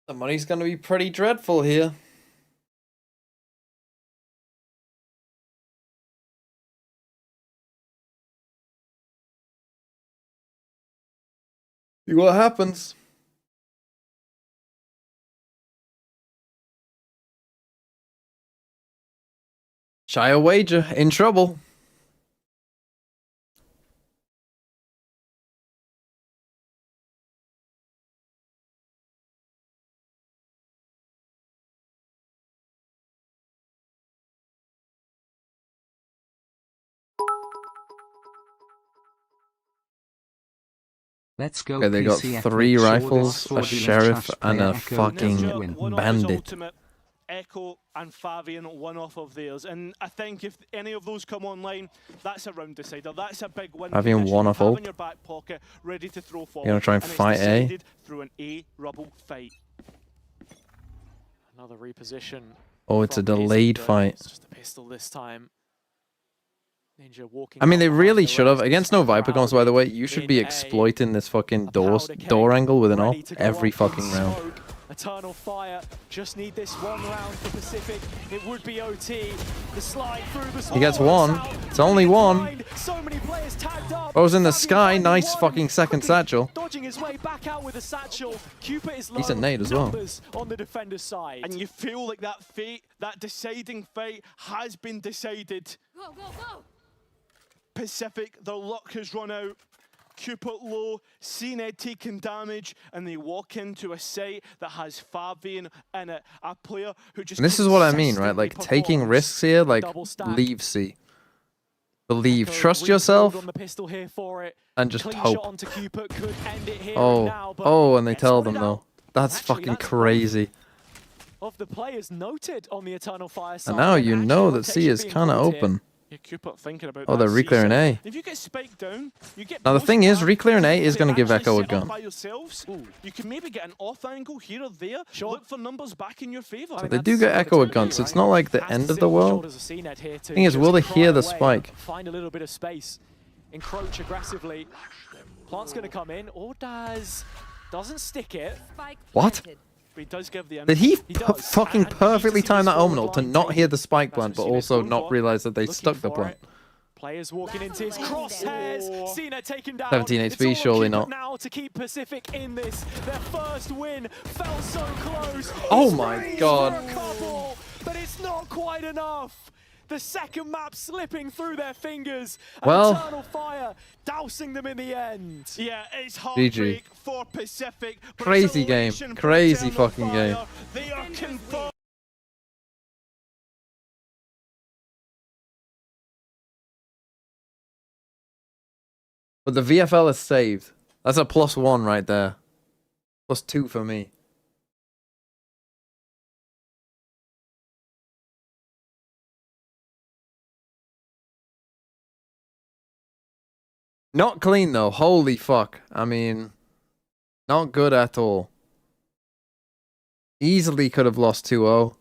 The money's going to be pretty dreadful here. See what happens. Shia Wager in trouble. Let's go. Okay, they got PCF, 3 make sure rifles, this a fraudulent sheriff, trash and player a Echo fucking doesn't Ninja, win. one of his bandit. ultimate, Echo and Fabian, one off of theirs. And I think if any of those come online, that's a round decider. That's a big win. Fabian condition one you off have ult. in your back pocket, ready to throw forward. You're gonna try and it's fight A? decided through an A rubble fight. Another reposition. Oh, it's a from Izzy, delayed but fight. It's just a pistol this time. Ninja walking. I mean, out they behind really the should have. res, Against no Viper guns, by the way, crowded you should in be A. exploiting this fucking A powder keg door angle with an ready AWP to go every up in fucking round. smoke. Eternal Fire, just need this one round for Pacific. It would be OT. The slide through the He gets one. It's only one. So many players tagged up. Goes in the Fabian sky. finding Nice one. fucking second Quickly satchel. dodging his way back out with a satchel. Cupid is low. Decent nade as well. Numbers on the defender's side. And you feel like that fate, that deciding fate has been decided. Go, go, go! Pacific, their luck has run out. Cupid low, CNED taking damage, and they walk into a site that has Fabian in it. A player who just. And this is what I mean, right? Like, consistently taking performs. risks here, like, Double stack. leave C. Believe. Echo Trust reload yourself on the pistol here for it. and just Clean hope. shot onto Cupid could end it here and Oh, now, but oh, and they gets tell spotted them, though. out. That's Actually, fucking that's crazy. Of the players noted on the Eternal Fire side. And now you actually know that C rotation is being kind of called here. open. Yeah, Cupid thinking about Oh, that they're C reclearing side. A. If you get spiked down, you get. Now, the both thing is, flanks. reclearing A is They going to give actually Echo a set up gun. by yourselves. You can maybe get an off angle here or there. Sure. Look for numbers back in your favour. So they do get Echo a gun, so it's not like the end of the world. Thing is, will they hear the spike? Find a little bit of space, encroach aggressively. Plant's going to come in, or doesn't stick it. What? But he does give the Did he does. fucking And perfectly see time this that omen forward ult to line not hear the taken. spike That's plant, but what Cine also going not for. realize that they Looking stuck the for plant? it. Players walking into his crosshairs. Cena taken down. 17 It's HP, all surely Cupid not. Now to keep Pacific in this. Their first win fell so close. Oh He my sprays God. for a couple, but it's not quite enough. The second map slipping through their fingers. And Well. Eternal Fire dousing them in the end. Yeah, it's GG. heartbreak for Pacific. but it's Crazy game. elation for Crazy Eternal fucking Fire. game. They are confirmed. But the VFL is saved. That's a +1 right there. +2 for me. Not clean though. Holy fuck. I mean, not good at all. Easily could have lost 2-0.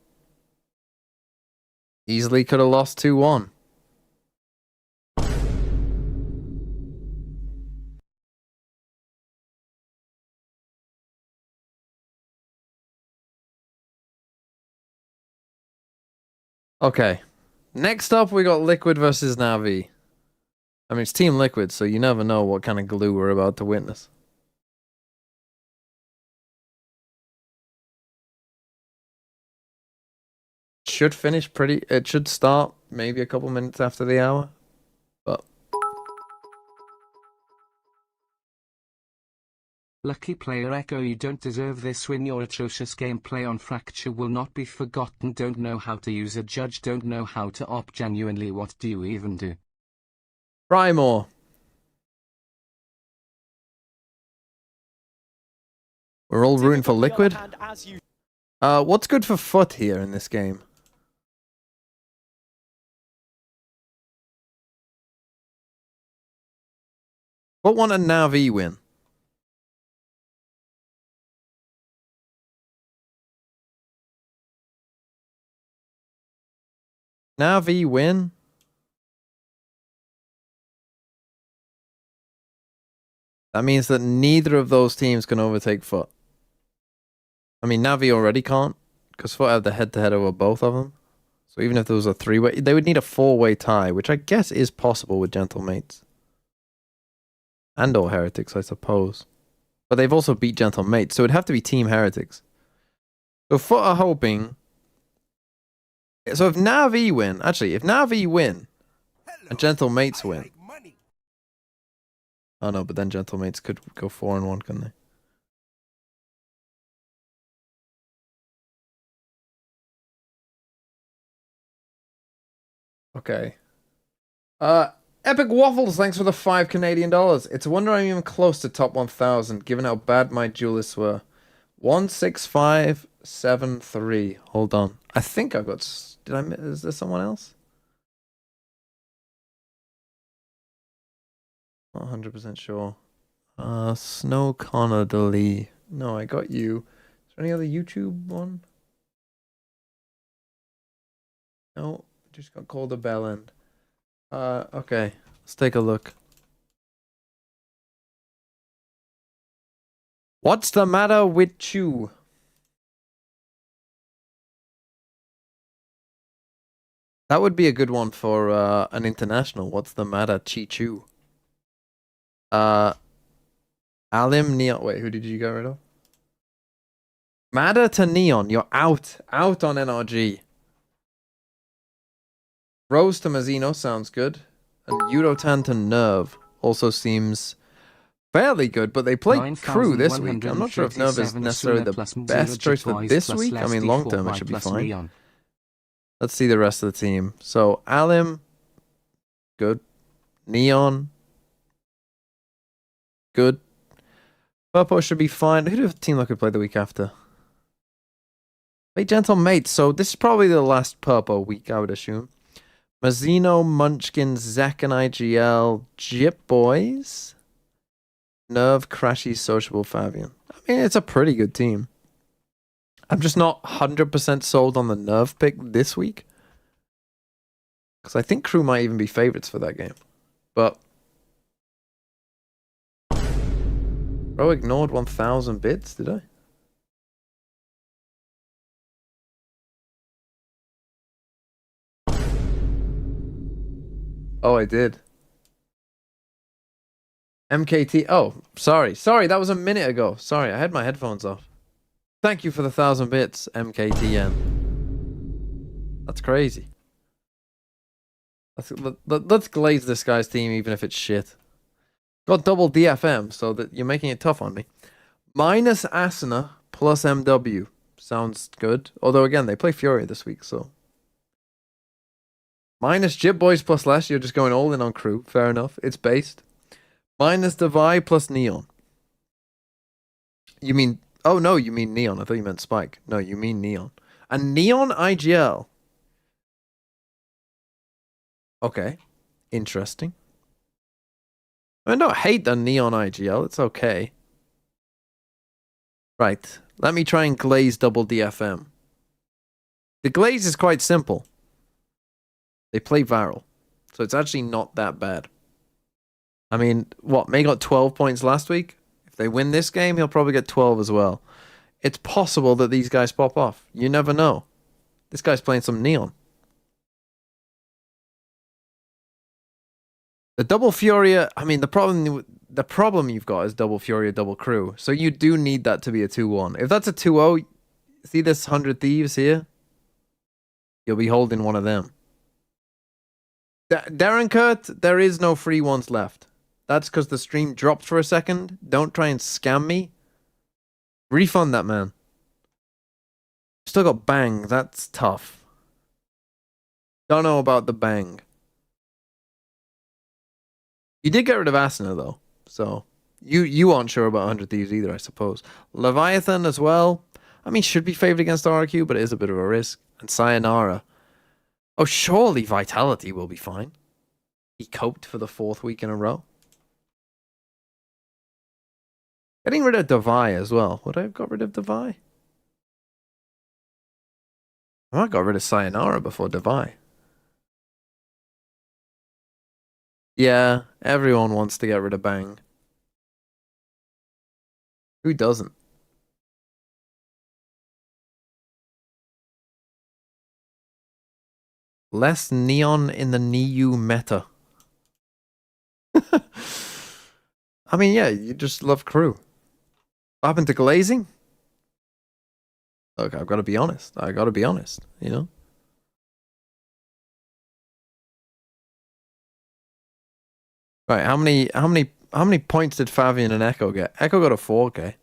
Easily could have lost 2-1. Okay. Next up, we got Liquid versus Navi. I mean, it's Team Liquid, so you never know what kind of glue we're about to witness. Should finish pretty... It should start maybe a couple minutes after the hour. But... Lucky player Echo, you don't deserve this win. Your atrocious gameplay on Fracture will not be forgotten. Don't know how to use a judge, don't know how to op. Genuinely, what do you even do? Try more. We're all rooting for Liquid. What's good for Foot here in this game? What want a NAVI win? NAVI win? That means that neither of those teams can overtake Foot. I mean, Navi already can't, because Foot have the head-to-head over both of them. So even if there was a three-way, they would need a four-way tie, which I guess is possible with Gentlemates. And or Heretics, I suppose. But they've also beat Gentlemates, so it'd have to be Team Heretics. So Foot are hoping... So if Navi win... Actually, if Navi win, and Gentlemates win... Oh no, but then Gentlemates could go 4-1, couldn't they? Okay. Epic Waffles, thanks for the $5 Canadian. It's a wonder I'm even close to top 1,000, given how bad my duelists were. 16573. Hold on. I think I've got... Is there someone else? Not 100% sure. Snow Connor Delee. No, I got you. Is there any other YouTube one? No, just got called a bell end. Okay. Let's take a look. What's the matter with you? That would be a good one for an international. What's the matter, Chi-Chu? Alim Neon. Wait, who did you get rid of? Matter to Neon. You're out. Out on NRG. Rose to Mazzino sounds good. And Yudotan to Nerve also seems fairly good, but they play Crew this week. I'm not sure if Nerve is necessarily the best choice for this week. I mean, long term, it should be fine. Leon. Let's see the rest of the team. So, Alim, good. Neon, good. Purpo should be fine. Who do the team I could play the week after? Hey, gentle mate. So, this is probably the last Purpo week, I would assume. Mazzino, Munchkin, Zach and IGL, Jip Boys, Nerve, Crashy, Sociable, Fabian. I mean, it's a pretty good team. I'm just not 100% sold on the Nerve pick this week. Because I think Crew might even be favorites for that game. But... Bro ignored 1,000 bits, did I? Oh, I did. MKT. Oh, sorry. Sorry, that was a minute ago. Sorry, I had my headphones off. Thank you for the 1,000 bits, MKTN. That's crazy. Let's glaze this guy's team, even if it's shit. Got double DFM, so that you're making it tough on me. Minus Asuna plus MW. Sounds good. Although, again, they play Fury this week, so... Minus Jib Boys plus less, you're just going all in on Crew. Fair enough. It's based. Minus Divide plus Neon. You mean... Oh, no, you mean Neon. I thought you meant Spike. No, you mean Neon. And Neon IGL. Okay. Interesting. I don't hate the Neon IGL. It's okay. Right. Let me try and glaze double DFM. The glaze is quite simple. They play Varel. So it's actually not that bad. I mean, what? May got 12 points last week. If they win this game, he'll probably get 12 as well. It's possible that these guys pop off. You never know. This guy's playing some Neon. The double Furia, I mean, the problem you've got is double Furia, double Crew. So you do need that to be a 2-1. If that's a 2-0, see this 100 Thieves here? You'll be holding one of them. Darren Kurt, there is no free ones left. That's because the stream dropped for a second. Don't try and scam me. Refund that, man. Still got Bang. That's tough. Don't know about the Bang. You did get rid of Asuna, though. So, you aren't sure about 100 Thieves either, I suppose. Leviathan as well. I mean, should be favored against RQ, but it is a bit of a risk. And Sayonara. Oh, surely Vitality will be fine. He coped for the 4th week in a row. Getting rid of Devi as well. Would I have got rid of Devi? I might have got rid of Sayonara before Devi. Yeah, everyone wants to get rid of Bang. Who doesn't? Less Neon in the NEU meta. I mean, yeah, you just love Crew. What happened to glazing? Look, I've got to be honest. I got to be honest, you know? Right, how many points did Fabian and Echo get? Echo got a 4K.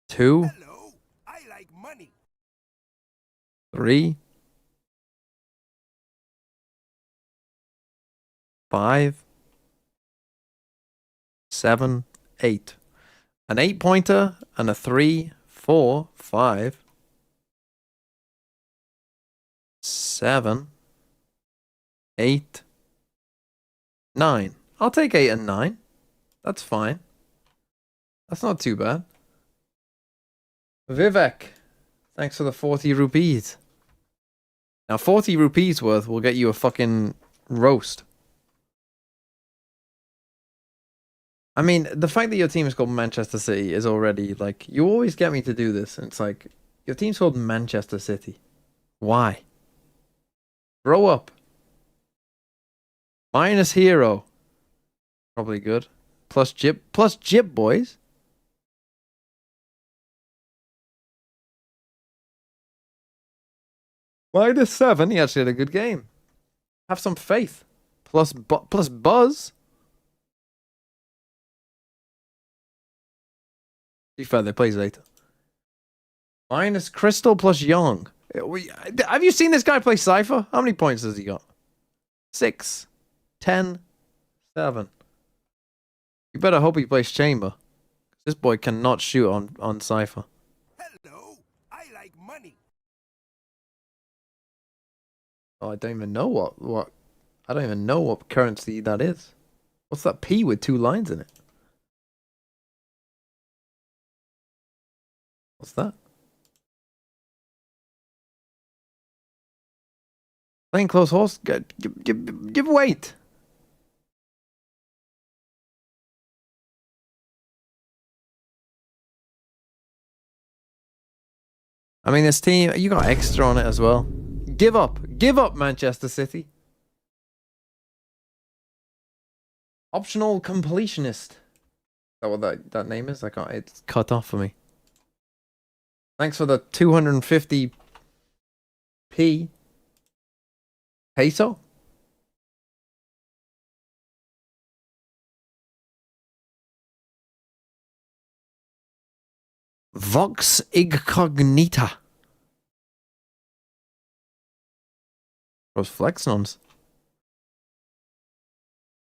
Two? 3, 5, 7, 8. An 8-pointer and a 3, 4, 5, 7, 8, 9. I'll take 8 and 9. That's fine. That's not too bad. Vivek, thanks for the 40 rupees. Now 40 rupees worth will get you a fucking roast. I mean, the fact that your team is called Manchester City is already, like, you always get me to do this. And it's like, your team's called Manchester City. Why? Grow up. Minus hero. Probably good. Plus Jib, boys. Minus 7. He actually had a good game. Have some faith. Plus Buzz. Be fair, they plays later. Minus Crystal plus Young. Have you seen this guy play Cypher? How many points has he got? 6, 10, 7. You better hope he plays Chamber. This boy cannot shoot on Cypher. Hello, I like money. Oh, I don't even know what I don't even know what currency that is. What's that P with 2 lines in it? What's that? Playing close horse. Give weight. I mean, this team, you got extra on it as well. Give up, Manchester City. Optional completionist. Is that what that name is? I can't. It's cut off for me. Thanks for the 250p peso. Vox Incognita. Those Flexnons.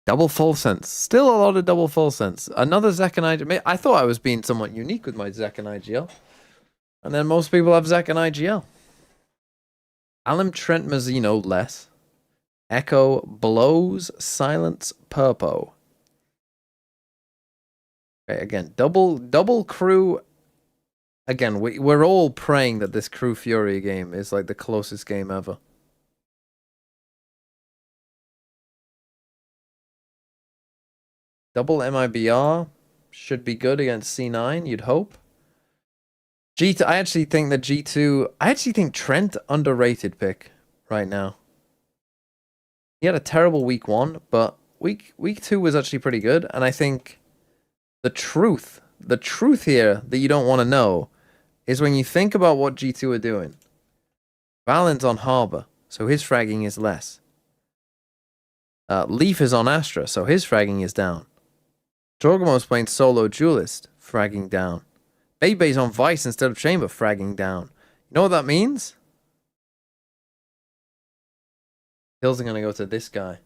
Double full sense. Still a lot of double full sense. Another Zek and IGL. I thought I was being somewhat unique with my Zek and IGL. And then most people have Zek and IGL. Alan Trent Mazzino less. Echo blows silence Purpo. Okay, again, double crew. Again, we're all praying that this Crew Fury game is like the closest game ever. Double MIBR should be good against C9, you'd hope. G2, I actually think that G2, I actually think Trent underrated pick right now. He had a terrible week 1, but week 2 was actually pretty good. And I think the truth here that you don't want to know is when you think about what G2 are doing. Valen's on Harbor, so his fragging is less. Leaf is on Astra, so his fragging is down. Jorgamo's playing solo duelist, fragging down. Bebe's on Vice instead of Chamber, fragging down. You know what that means? Kills are going to go to this guy.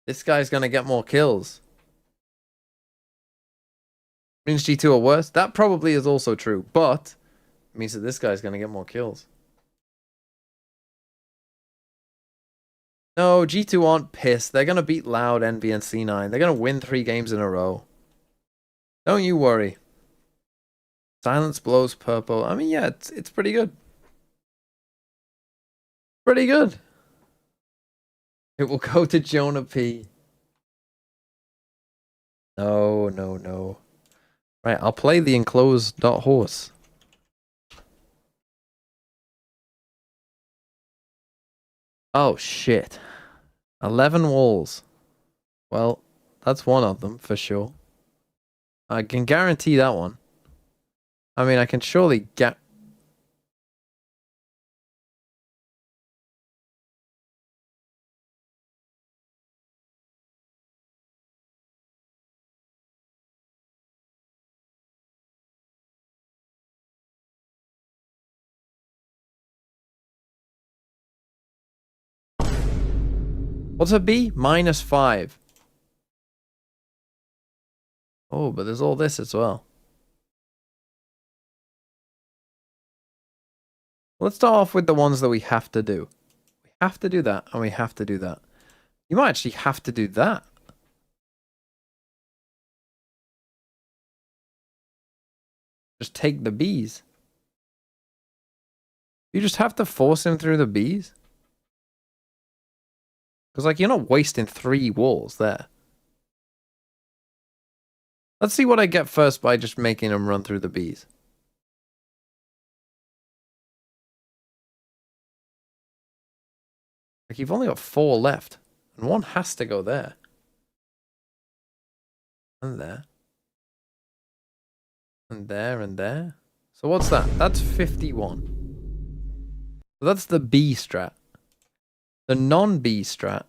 This guy's going to get more kills. Means G2 are worse? That probably is also true, but it means that this guy's going to get more kills. No, G2 aren't pissed. They're going to beat Loud, Envy, and C9. They're going to win 3 games in a row. Don't you worry. Silence blows purple. I mean, yeah, it's pretty good. Pretty good. It will go to Jonah P. No, no, no. Right, I'll play the enclosed .horse. Oh, shit. 11 walls. Well, that's one of them, for sure. I can guarantee that one. I mean, I can surely get... What's a B? -5. Oh, but there's all this as well. Let's start off with the ones that we have to do. We have to do that, and we have to do that. You might actually have to do that. Just take the Bs. You just have to force him through the Bs. Because, like, you're not wasting 3 walls there. Let's see what I get first by just making him run through the Bs. Like, you've only got 4 left. And 1 has to go there. And there. And there and there. So what's that? That's 51. So that's the B strat. The non-B strat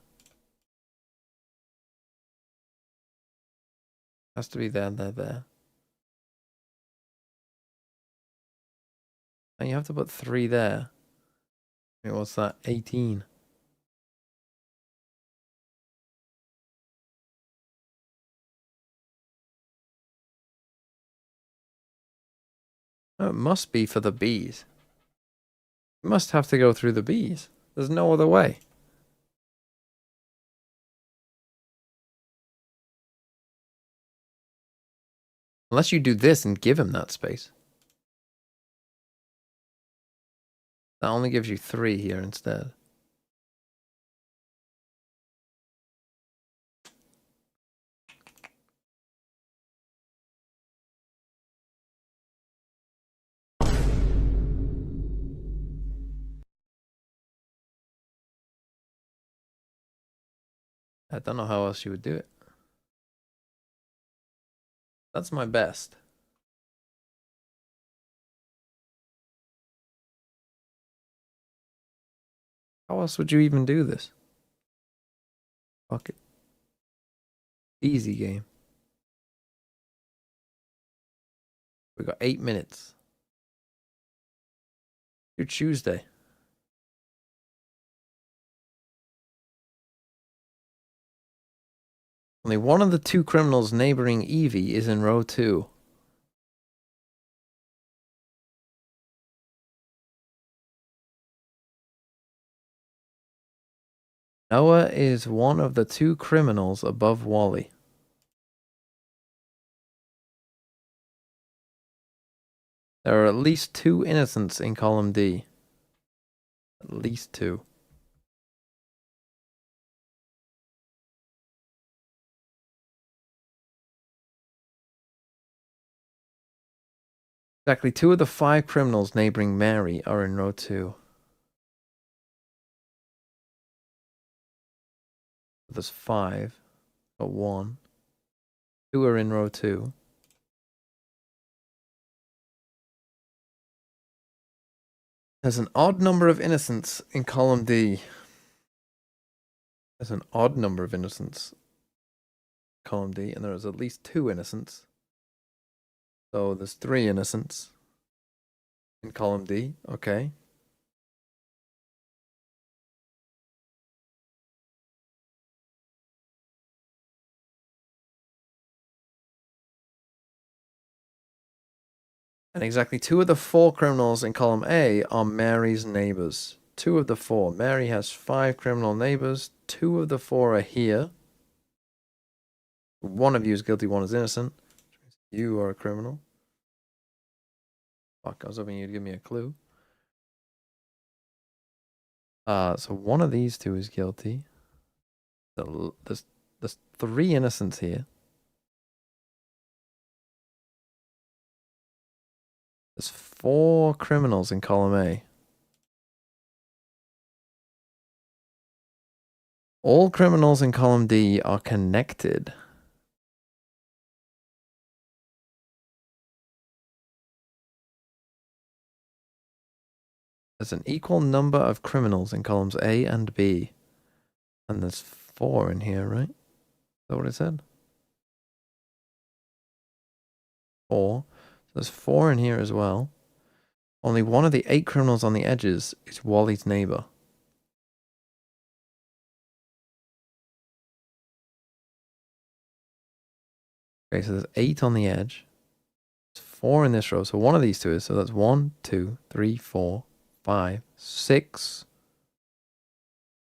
has to be there, there. And you have to put 3 there. Wait, what's that? 18. Oh, it must be for the Bs. It must have to go through the Bs. There's no other way. Unless you do this and give him that space. That only gives you 3 here instead. I don't know how else you would do it. That's my best. How else would you even do this? Fuck it. Easy game. We got 8 minutes. Your Tuesday. Only one of the 2 criminals neighboring Evie is in row 2. Noah is one of the 2 criminals above Wally. There are at least 2 innocents in column D. At least 2. Exactly 2 of the 5 criminals neighboring Mary are in row 2. There's 5. Got 1. 2 are in row 2. There's an odd number of innocents in column D. There's an odd number of innocents in column D, and there's at least 2 innocents. So there's 3 innocents in column D. Okay. And exactly 2 of the 4 criminals in column A are Mary's neighbors. 2 of the 4. Mary has 5 criminal neighbors. 2 of the 4 are here. 1 of you is guilty, 1 is innocent. You are a criminal. Fuck, I was hoping you'd give me a clue. So 1 of these 2 is guilty. There's 3 innocents here. There's 4 criminals in column A. All criminals in column D are connected. There's an equal number of criminals in columns A and B. And there's 4 in here, right? Is that what it said? 4. There's 4 in here as well. Only 1 of the 8 criminals on the edges is Wally's neighbor. Okay, so there's 8 on the edge. There's 4 in this row. So one of these two is. So that's 1, 2, 3, 4, 5, 6.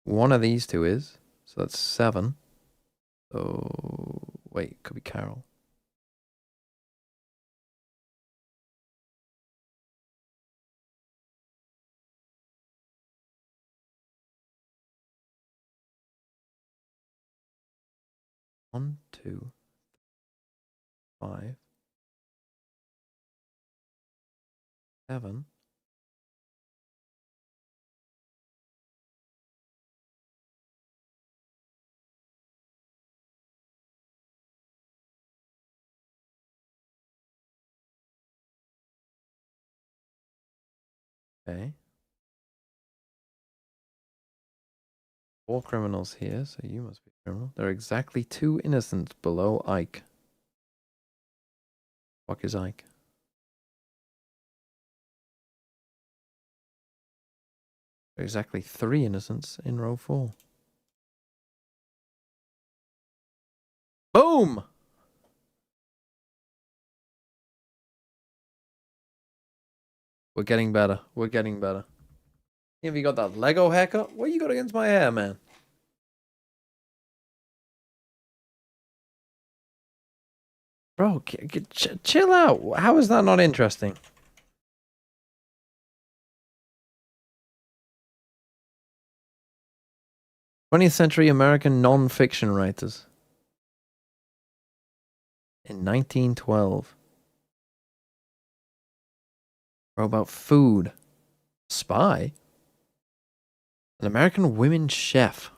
One of these two is. So that's 7. So wait, could be Carol. One, 2, 5, 7. Okay. 4 criminals here, so you must be a criminal. There are exactly 2 innocents below Ike. Fuck is Ike? There are exactly 3 innocents in row 4. Boom! We're getting better. We're getting better. Have you got that Lego haircut? What you got against my hair, man? Bro, chill out. How is that not interesting? '20th century American non-fiction writers. In 1912. Or about food. Spy? An American women chef.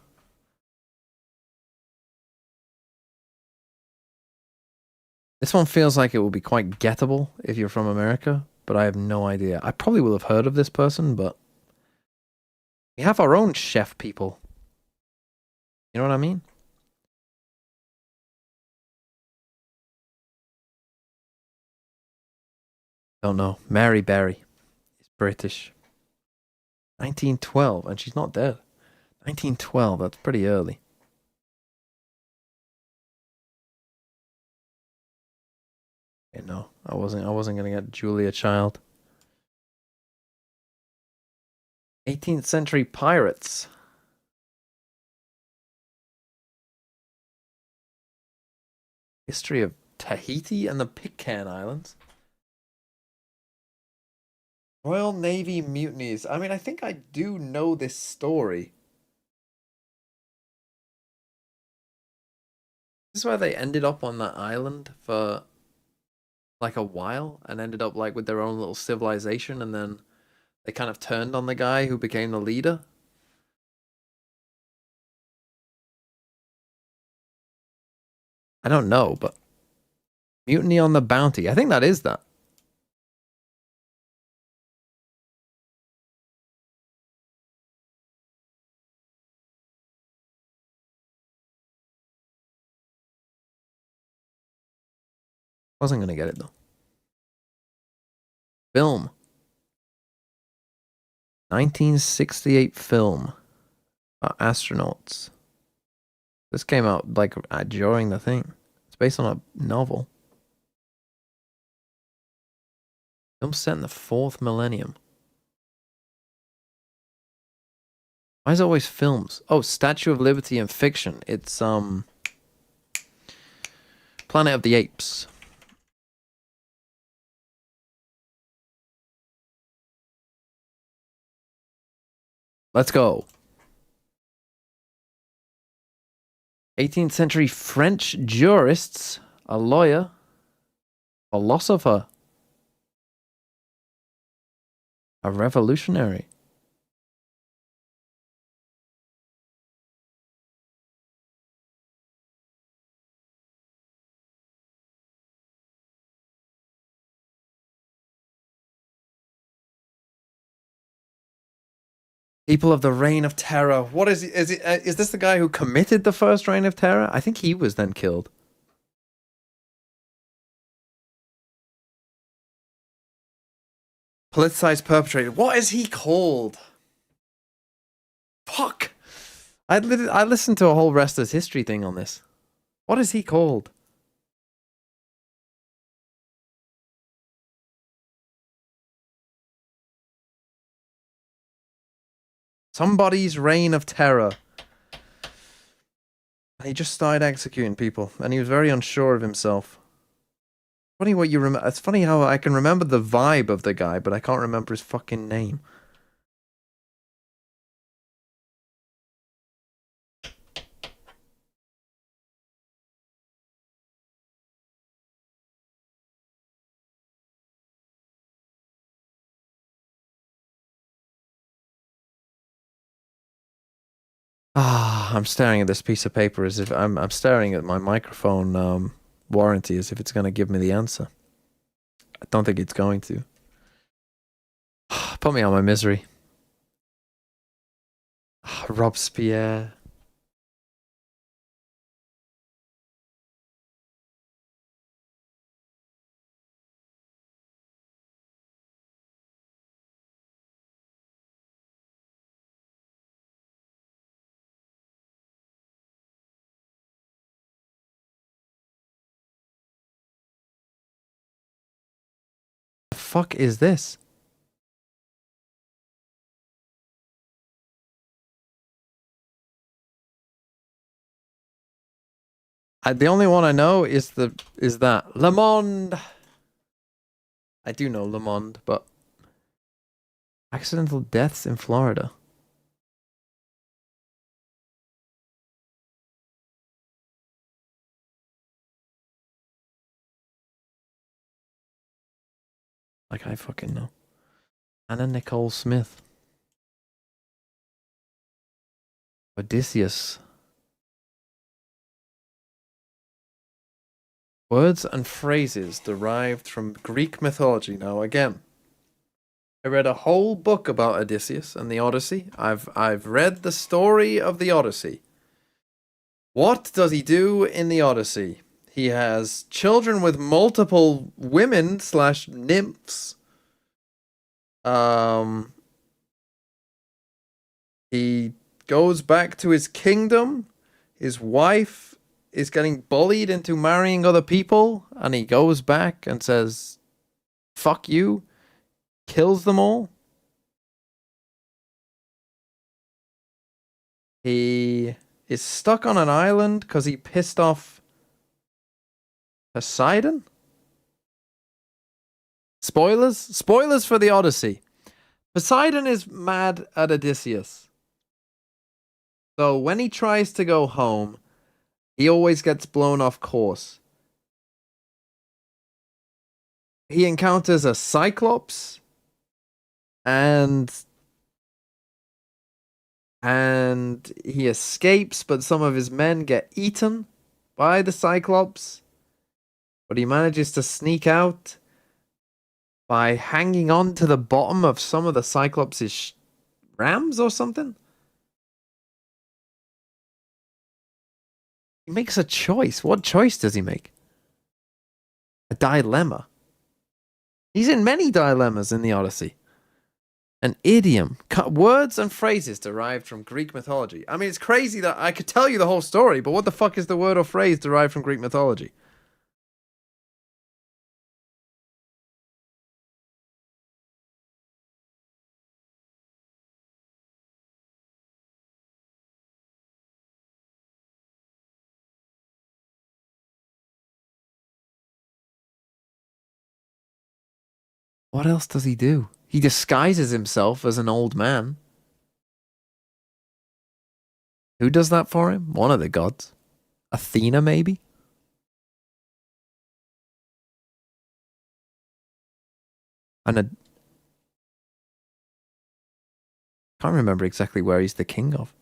This one feels like it will be quite gettable if you're from America, but I have no idea. I probably will have heard of this person, but we have our own chef people. You know what I mean? Don't know. Mary Berry is British. 1912, and she's not dead. 1912, that's pretty early. Okay, no, I wasn't gonna get Julia Child. 18th century pirates. History of Tahiti and the Pitcairn Islands. Royal Navy mutinies. I mean, I think I do know this story. This is where they ended up on that island for like a while and ended up like with their own little civilization, and then they kind of turned on the guy who became the leader. I don't know, but Mutiny on the Bounty. I think that is that. Wasn't gonna get it though. Film. 1968 film about astronauts. This came out like during the thing. It's based on a novel. Film set in the 4th millennium. Why is it always films? Oh, Statue of Liberty and fiction. It's Planet of the Apes. Let's go. 18th century French jurists, a lawyer, philosopher, a revolutionary. People of the Reign of Terror. What is it? Is this the guy who committed the first Reign of Terror? I think he was then killed. Politicized perpetrator. What is he called? Fuck. I listened to a whole Wrestlers History thing on this. What is he called? Somebody's reign of terror. And he just started executing people, and he was very unsure of himself. Funny what you remember. It's funny how I can remember the vibe of the guy, but I can't remember his fucking name. I'm staring at this piece of paper as if I'm staring at my microphone warranty as if it's going to give me the answer. I don't think it's going to. Put me on my misery. Robespierre. The fuck is this? The only one I know is that Le Monde. I do know Le Monde, but accidental deaths in Florida. Like I fucking know. Anna Nicole Smith. Odysseus. Words and phrases derived from Greek mythology. Now again, I read a whole book about Odysseus and the Odyssey. I've read the story of the Odyssey. What does he do in the Odyssey? He has children with multiple women / nymphs. He goes back to his kingdom. His wife is getting bullied into marrying other people, and he goes back and says, "Fuck you," kills them all. He is stuck on an island because he pissed off Poseidon. Spoilers for the Odyssey. Poseidon is mad at Odysseus. So when he tries to go home, he always gets blown off course. He encounters a Cyclops and he escapes, but some of his men get eaten by the Cyclops. But he manages to sneak out by hanging on to the bottom of some of the Cyclops' rams or something. He makes a choice. What choice does he make? A dilemma. He's in many dilemmas in the Odyssey. An idiom. Words and phrases derived from Greek mythology. I mean, it's crazy that I could tell you the whole story, but what the fuck is the word or phrase derived from Greek mythology? What else does he do? He disguises himself as an old man. Who does that for him? One of the gods. Athena, maybe? And can't remember exactly where he's the king of.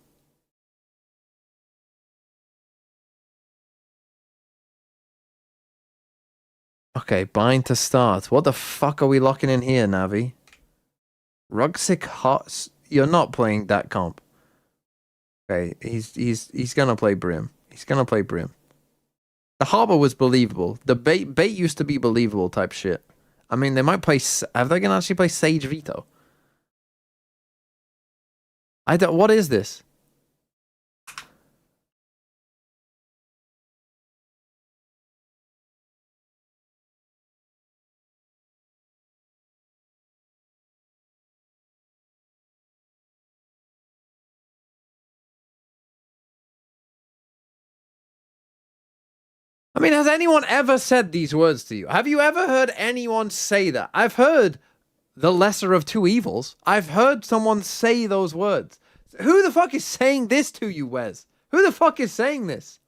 Okay, bind to start. What the fuck are we locking in here, Navi? Rugsik Hot. You're not playing that comp. Okay, he's gonna play Brim. He's gonna play Brim. The harbor was believable. The bait used to be believable type shit. I mean, they might play. Are they gonna actually play Sage Veto? I don't. What is this? I mean, has anyone ever said these words to you? Have you ever heard anyone say that? I've heard the lesser of two evils. I've heard someone say those words. Who the fuck is saying this to you, Wes? Who the fuck is saying this?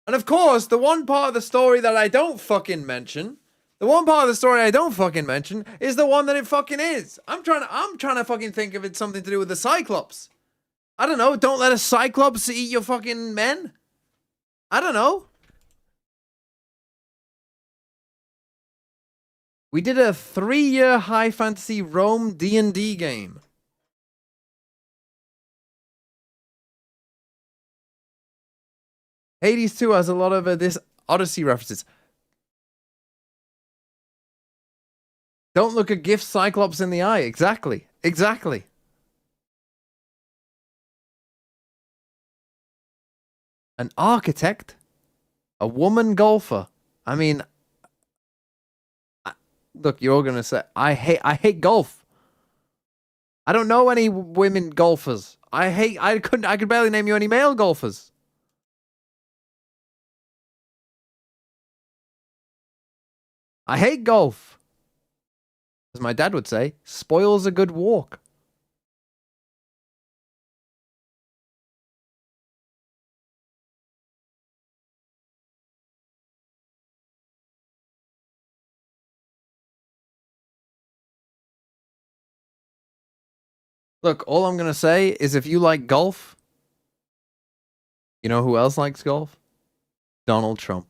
And of course, the one part of the story that I don't fucking mention, is the one that it fucking is. I'm trying to fucking think of it something to do with the Cyclops. I don't know. Don't let a Cyclops eat your fucking men. I don't know. We did a 3-year high fantasy Rome D&D game. Hades 2 has a lot of this Odyssey references. Don't look a gift Cyclops in the eye. Exactly. Exactly. An architect? A woman golfer? I mean, look, you're going to say, I hate golf. I don't know any women golfers. I could barely name you any male golfers. I hate golf. As my dad would say, spoils a good walk. Look, all I'm going to say is if you like golf, you know who else likes golf? Donald Trump.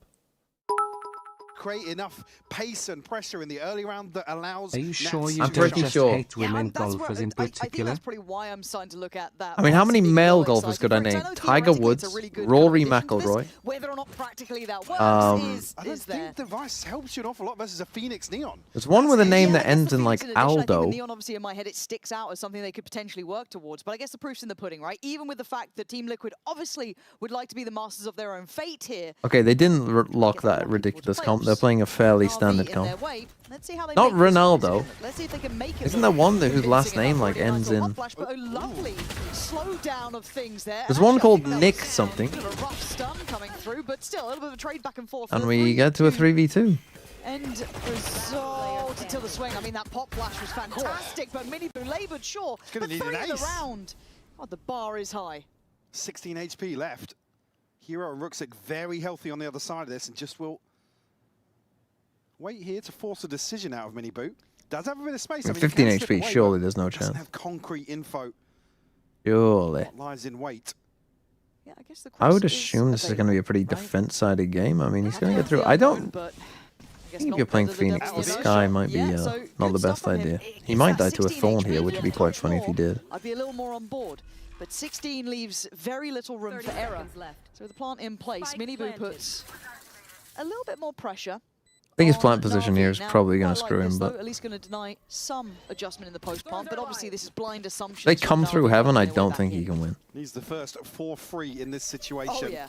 Create enough pace and pressure in the early round that allows. Are you sure you I'm don't pretty just sure. hate women golfers in I think particular? that's probably why I'm starting to look at that. I mean, how many possibly male more golfers exciting could I for it. name? know Tiger theoretically it's a Woods, really good Rory competition for this. McIlroy. Whether or not practically that works I don't is there. think device helps you an awful lot versus a Phoenix Neon. There's one with a name that I guess ends the in like Phoenix in addition, I think Aldo. the Neon, obviously, in my head, it sticks out as something they could potentially work towards. But I guess the proof's in the pudding, right? Even with the fact that Team Liquid obviously would like to be the masters of their own fate here. Okay, they didn't lock that ridiculous comp. They're playing a fairly standard comp. Let's see how they Not make this Ronaldo. Let's see if they can make it. Isn't there one whose last name like ends in? But a lovely slow down of things there. There's one called Nick something. A rough stun coming through, but still a little bit of a trade back and forth. And we get to a 3v2. End result until the swing. I mean, that pop flash was fantastic, but Miniboo laboured, sure. Gonna But need 3 an in the ace. round. Oh, the bar is high. 16 HP left. Hero and Ruxic very healthy on the other side of this and just will wait here to force a decision out of Miniboo. Does have a bit of space. I mean, 15 he can slip HP, away, surely but there's no doesn't chance. have concrete info. Surely. What lies in wait. Yeah, I guess the I would cross assume this is going to be a pretty right? defense-sided game. I mean, he's going to Yeah, get through. the I unknown, don't but I guess think if not you're playing whether the Phoenix, devil the knows. Sky might be Yeah, so not good the stuff best from him. idea. If He might that die to a 16 Thorn HP here, which would be didn't quite touch funny if he more, did. I'd be a little more on board. But 16 leaves very little room for error. So with the plant in place, Miniboo puts a little bit more pressure. I think his on plant position here Navi. is Now, probably going quite to like screw this, him, though, but at least going to deny some adjustment in the post plant. But obviously, this is blind assumption. they come through heaven. I don't think he can win. He's the first 4-3 in this situation. Oh yeah,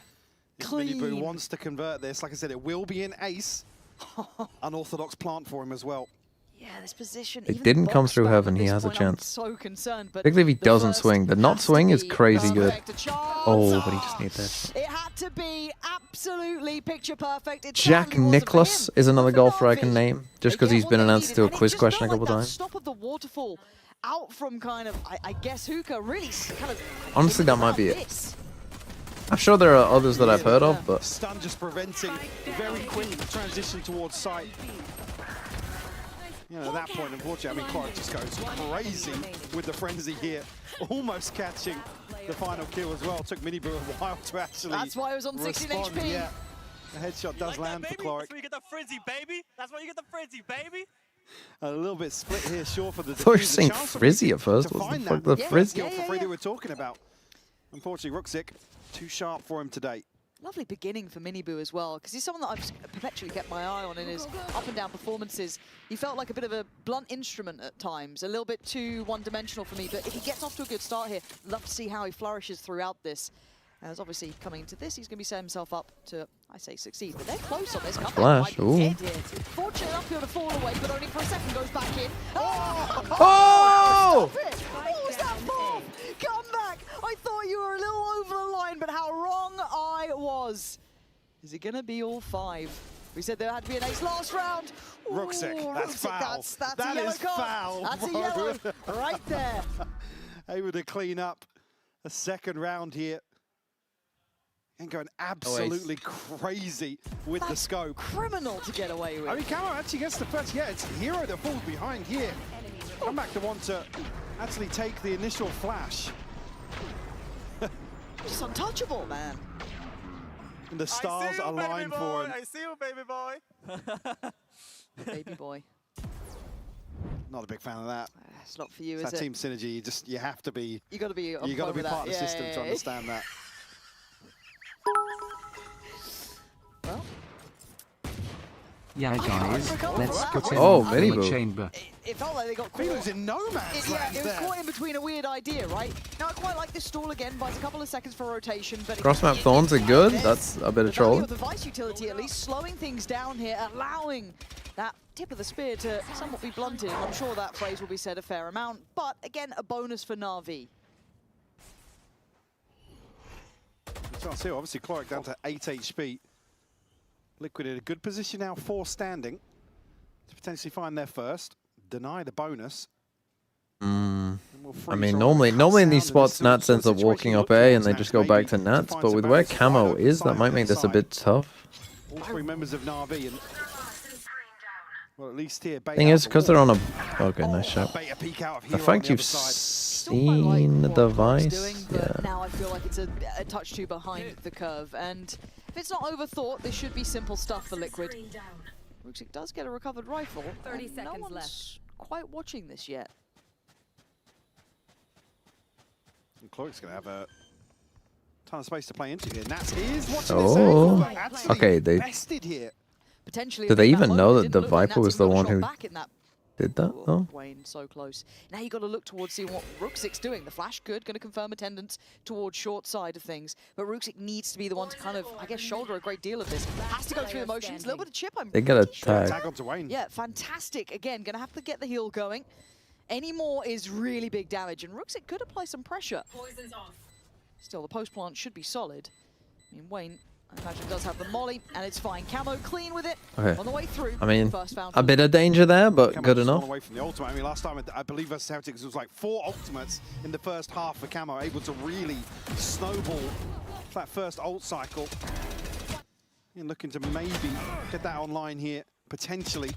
If clean. Miniboo wants to convert this, like I said, it will be an ace. Unorthodox plant for him as well. Yeah, this position. It even didn't the come box through spam heaven, at he this has a point, I'm chance. so concerned, but Particularly if he the doesn't first swing. The not has to swing is be crazy good. perfect. A chance. Oh, but he just needs that. It had to be absolutely picture perfect. It Jack certainly wasn't for Nicholas him. is another But golfer I Navi, can name, just they because get he's what been they announced needed, to a and it quiz just question a felt couple like that times. Stop of the waterfall out from kind of, I guess, Hookah really kind of. Honestly, that might be it. This. I'm sure there are others that I've heard of, but Stun just preventing very quick transition towards sight. You know, at that point, unfortunately, I mean, Clark just goes crazy with the frenzy here, almost catching the final kill as well. Took Miniboo a while to actually That's why it was on 16 respond. HP. Yeah, the headshot does land for Clark. That's where you get the frenzy, baby. That's where you get the frenzy, baby. A little bit split here, sure, for the I thought you were defuse. The saying chance for Frizzy Ruxic at first. to What the find fuck, that the Frizzy? skill for Freddy we're talking about. Unfortunately, Ruxic too sharp for him today. Lovely beginning for Miniboo as well, because he's someone that I've just perpetually kept my eye on in his up and down performances. He felt like a bit of a blunt instrument at times, a little bit too one-dimensional for me, but if he gets off to a good start here, love to see how he flourishes throughout this. As obviously coming into this, he's going to be setting himself up to, I say, succeed, but they're close on this. Comeback Flash, might be ooh. dead here. Fortunate enough to be able to fall away, but only for a second goes back in. Oh! Stop it! What was that for? Come back! I thought you were a little over the Is it going to be all 5? We said there had to be an ace last round. Ruxic, that's foul. That's That a yellow is card. foul, That's bro. a yellow right there. Able to clean up a second round here. And going absolutely crazy with the scope. Criminal to get away with. I mean, Camo actually gets the first. Yeah, it's Hero that falls behind here. Come back to want to actually take the initial flash. Just untouchable, man. And the stars align for him. I see you, baby boy. Baby boy. Not a big fan of that. It's not for you, It's is that it? team synergy. You have to be. You got to be. You got to be part of the system to understand that. Well. Yeah, guys, let's get in Oh, the mini boo. chamber. It felt like they got caught. Feeler's in no man's land it was there. caught in between a weird idea, right? Now I quite like this stall again, buys a couple of seconds for rotation, but Cross-map thorns are good. That's a bit of the value trolling. of the Vice utility at least slowing things down here, allowing that tip of the spear to somewhat be blunted. I'm sure that phrase will be said a fair amount, but again, a bonus for Na'Vi. Chance here, obviously Cloric down to 8 HP. Liquid in a good position now, 4 standing. To potentially find their first. Deny the bonus. I mean, normally in these spots, Nats ends up walking up A and they just go back to Nats, but with where Camo is, that might make this a bit tough. All 3 members of Na'Vi and well, at least here. Thing is, because they're on a... Okay, nice shot. Beta peek out of The Hero fact on you've other side. seen the Vice, yeah. Now I feel like it's a touch too behind the curve, and if it's not overthought, this should be simple stuff for Liquid. Ruxic does get a recovered rifle. 30 and seconds no one's left. quite watching this yet. And Cloric's going to have a ton of space to play into here. Nats is watching Oh. this actually Okay, they... bested here. Potentially. Did they in that even moment, know it that didn't the look like Viper Nats was even the got a one shot who back in that. did that, though? Wayne, so close. Now you got to look towards seeing what Ruxic's doing. The flash good, going to confirm attendance towards short side of things. But Ruxic needs to be the one to kind of, I guess, shoulder a great deal of this. Has to go through the motions. A little bit of chip, I'm They get a pretty sure. tag. Tag onto Wayne. Yeah, fantastic. Again, going to have to get the heal going. Any more is really big damage, and Ruxic could apply some pressure. Poison's off. Still, the post plant should be solid. I mean, Wayne, I imagine, does have the molly, and it's fine. Camo clean with it. Okay. On the way through. I mean, First found a bit of danger there, but Camo good just enough. gone away from the ultimate. I mean, last time I believe versus Celtics, it was like 4 ultimates in the first half for Camo, able to really snowball that first ult cycle. And looking to maybe get that online here, potentially.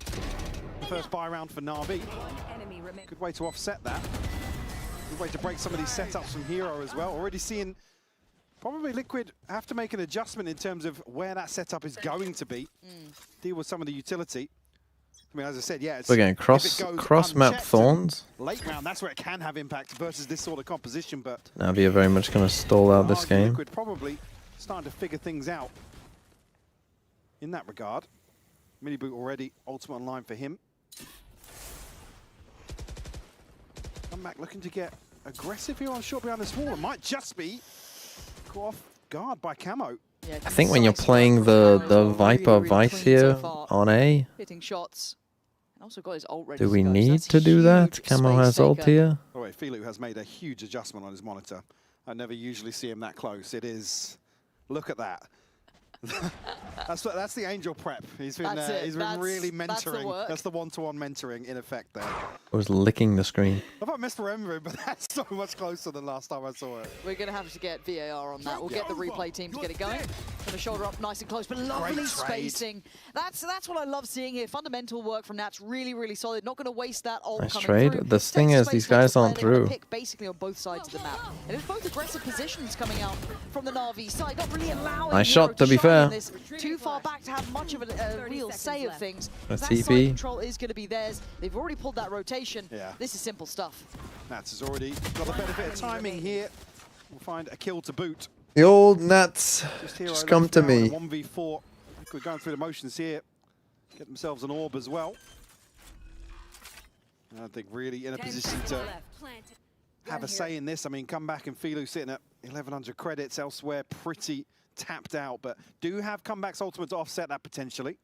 The first buy round for Na'Vi. Good way to offset that. Good way to break some of these setups from Hero as well. Already seeing probably Liquid have to make an adjustment in terms of where that setup is going to be. Deal with some of the utility. I mean, as I said, yeah, it's... We're getting cross map thorns. Late round, that's where it can have impact versus this sort of composition, but... Navi are very much going to stall out this game. Liquid probably starting to figure things out in that regard. Mini boot already, ultimate online for him. Comeback looking to get aggressive here on short behind this wall. It might just be caught off guard by Camo. Yeah, I think when you're playing the Viper Vice here on A, hitting shots. Also got his ult ready do to we go, so need that's a to do that? huge Camo space has ult taker. here. By the way, Filu has made a huge adjustment on his monitor. I never usually see him that close. It is, look at that. that's the Angel prep. He's been really mentoring. That's the one-to-one mentoring in effect there. I was licking the screen. I thought misremembering, but that's so much closer than last time I saw it. We're going to have to get VAR on that. We'll get the replay team to get it going. Going to shoulder up nice and close, but lovely spacing. That's what I love seeing here. Fundamental work from Nats, really, really solid. Not going to waste that ult Nice coming trade. through. The thing is, these guys aren't through. Pick basically on both sides of the map. And it's both aggressive positions coming out from the Na'Vi side, not really allowing Nice Hero shot, to be shine fair. in this. Too far back to have much of a real say of things. A That TP. side control is going to be theirs. They've already pulled that rotation. Yeah. This is simple stuff. Nats has already got the benefit of timing here. We'll find a kill to boot. The old Nats, Hero just come left to now me. in a 1v4. I think we're going through the motions here. Get themselves an orb as well. I think really in a position to have a say in this. I mean, come back and Filu sitting at 1,100 credits elsewhere, pretty tapped out, but do have comebacks ultimate to offset that potentially.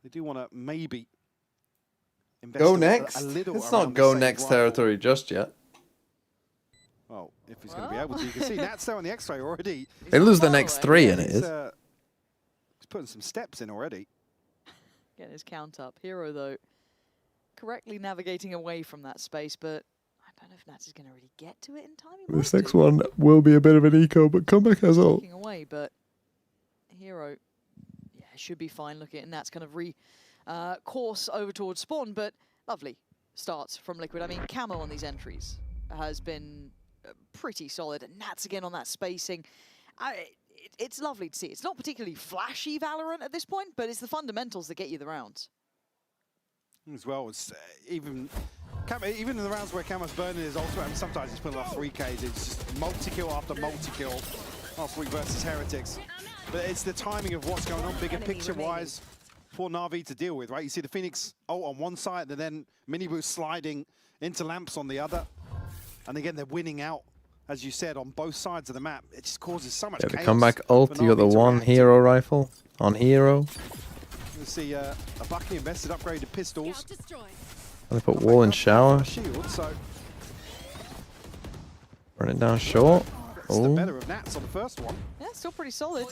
They do want to maybe invest Go a next. little It's around not the go same next rifle. territory just yet. Well, if he's going to be able to, you can see Nats there on the X-ray already. They lose the next 3 and it He's is. putting some steps in already. Getting his count up. Hero, though, correctly navigating away from that space, but I don't know if Nats is going to really get to it in time. This next one will be a bit of an eco, but comeback has all. Taking away, but Hero, yeah, should be fine. Look at Nats kind of course over towards spawn, but lovely starts from Liquid. I mean, Camo on these entries has been pretty solid, and Nats again on that spacing. It's lovely to see. It's not particularly flashy Valorant at this point, but it's the fundamentals that get you the rounds. As well as even in the rounds where Camo's burning his ultimate, I mean, sometimes he's pulling off 3Ks. It's just multi-kill after multi-kill last week versus Heretics. But it's the timing of what's going on, bigger picture-wise, for Na'Vi to deal with, right? You see the Phoenix ult on one side, and then Miniboo sliding into Lamps on the other. And again, they're winning out, as you said, on both sides of the map. It just causes so much chaos. The comeback ult, you got the one hero rifle on hero. You see a Bucky invested upgraded pistols. And they put wall and shower. Shield, so Run it down short. that's the better of Nats on the first one. Yeah, still pretty solid.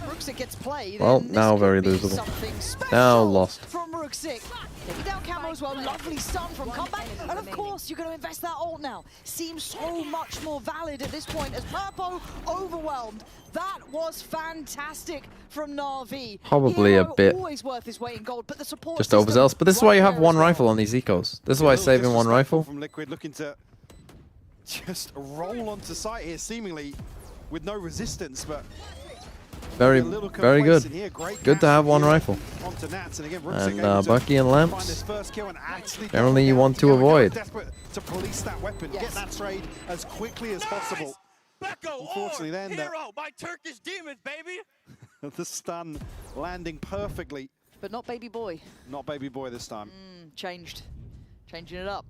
Ruxic gets played. Well, and this now could very be losable. something special Now lost. from Ruxic. Taking down Camo as well. Lovely stun from comeback. And of course, you're going to invest that ult now. Seems so much more valid at this point as Purpo overwhelmed. That was fantastic from Na'Vi. Probably Hero a bit always worth his weight in gold, but the support just system overzealous. But this is why you have right one there as rifle on these ecos. This is why saving one rifle. From Liquid looking to just roll onto site here, seemingly with no resistance, but Very good. here. Good to have one rifle. Onto Nats, and again, And Bucky and find Lamps. his first kill and actually Generally you want to avoid. desperate to police that weapon, get that trade as quickly as possible. Unfortunately, then Hero, my Turkish demons, baby. the stun landing perfectly. But not Baby Boy. Not Baby Boy this time. Changing it up.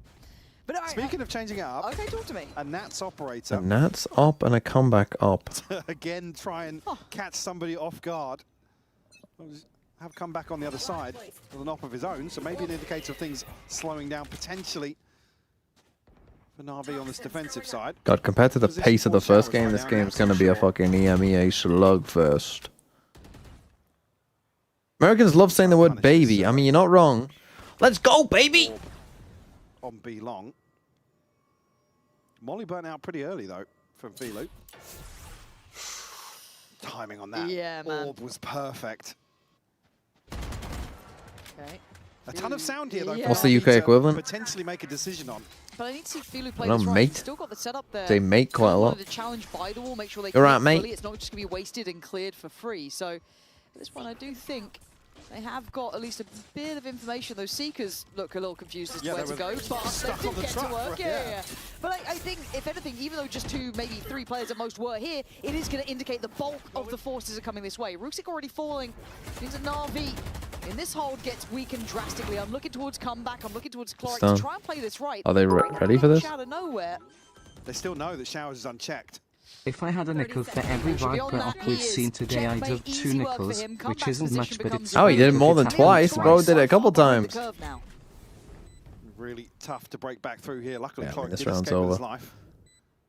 But Speaking of changing it up, okay, talk to me. A Nats operator. A Nats up and a comeback up. Again, try and catch somebody off guard. Have come back on the other side with an op of his own, so maybe an indicator of things slowing down potentially for Na'Vi on this defensive side. God, compared to the pace of the first game, this game's gonna be a fucking EMEA slugfest. Americans love saying the word baby. I mean, you're not wrong. Let's go, baby! On B long. Molly burnt out pretty early though from Filu. Timing on that orb was perfect. Okay. A ton of sound here though. What's the UK equivalent? Potentially make a decision on. But I need to see Filu play Well, this right. mate. He's still got the setup there. They mate quite a lot. To challenge by the wall, make sure they You're right, clear mate. fully. It's not just going to be wasted and cleared for free. So at this point, I do think they have got at least a bit of information. Those Seekers look a little confused as to where to go, but they did get to work. Yeah. But I think, if anything, even though just 2, maybe 3 players at most were here, it is going to indicate the bulk of the forces are coming this way. Ruxic already falling. Means that Na'Vi in this hold gets weakened drastically. I'm looking towards comeback. I'm looking towards Cloric to try and play this right. Are they ready for this? Out of nowhere. They still know that Showers is unchecked. If I had a nickel for every Viper op we've seen today, I'd have 2 nickels, which isn't much, but it's... Oh, he did it more than twice. Bro did it a couple times. Really tough to break back through here. Luckily, Yeah, I mean, Cloric this did round's escape with his over. life.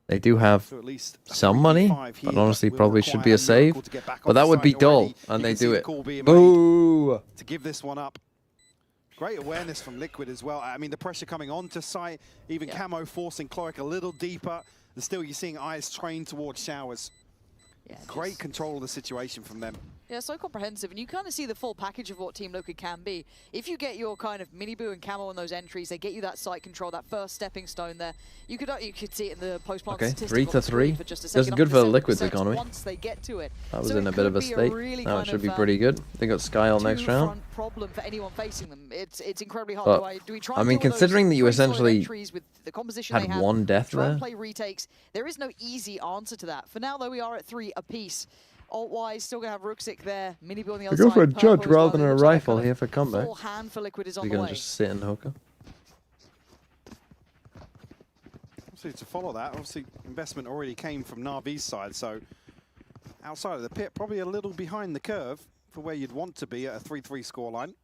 They do have So at least some money, 3v5 here, but honestly will probably should be require a save. miracle to get back But on that the would be site dull, already. and You they can see do the it. call being made Boo! to give this one up. Great awareness from Liquid as well. I mean, the pressure coming onto site, even Camo forcing Cloric a little deeper. And still, you're seeing eyes trained towards Showers. Great control of the situation from them. Yeah, so comprehensive, and you kind of see the full package of what Team Liquid can be. If you get your kind of Miniboo and Camo on those entries, they get you that site control, that first stepping stone there. You could see it in the post-plant statistic. 3 to 3. For just a This is second, good for the 7% Liquid's economy. Once they get to it. That was So in it a bit of a could be state. really Now it kind should be of, pretty good. They got Sky all next round. two-front problem for anyone facing them. It's incredibly hard. But, Do we try I and mean, deal with those considering that you 3 solid essentially entries with the composition had they have, one death try and there. play retakes. There is no easy answer to that. For now, though, we are at 3 apiece. Alt-wise, still going to have Ruxic there. Miniboo on the other Go side. for a Purple judge as well. rather than It a looks like rifle kind of here for comeback. full hand for Liquid is on You're the going way. to just sit in hooker. Obviously, to follow that, obviously, investment already came from Na'Vi's side, so outside of the pit, probably a little behind the curve for where you'd want to be at a 3-3 scoreline.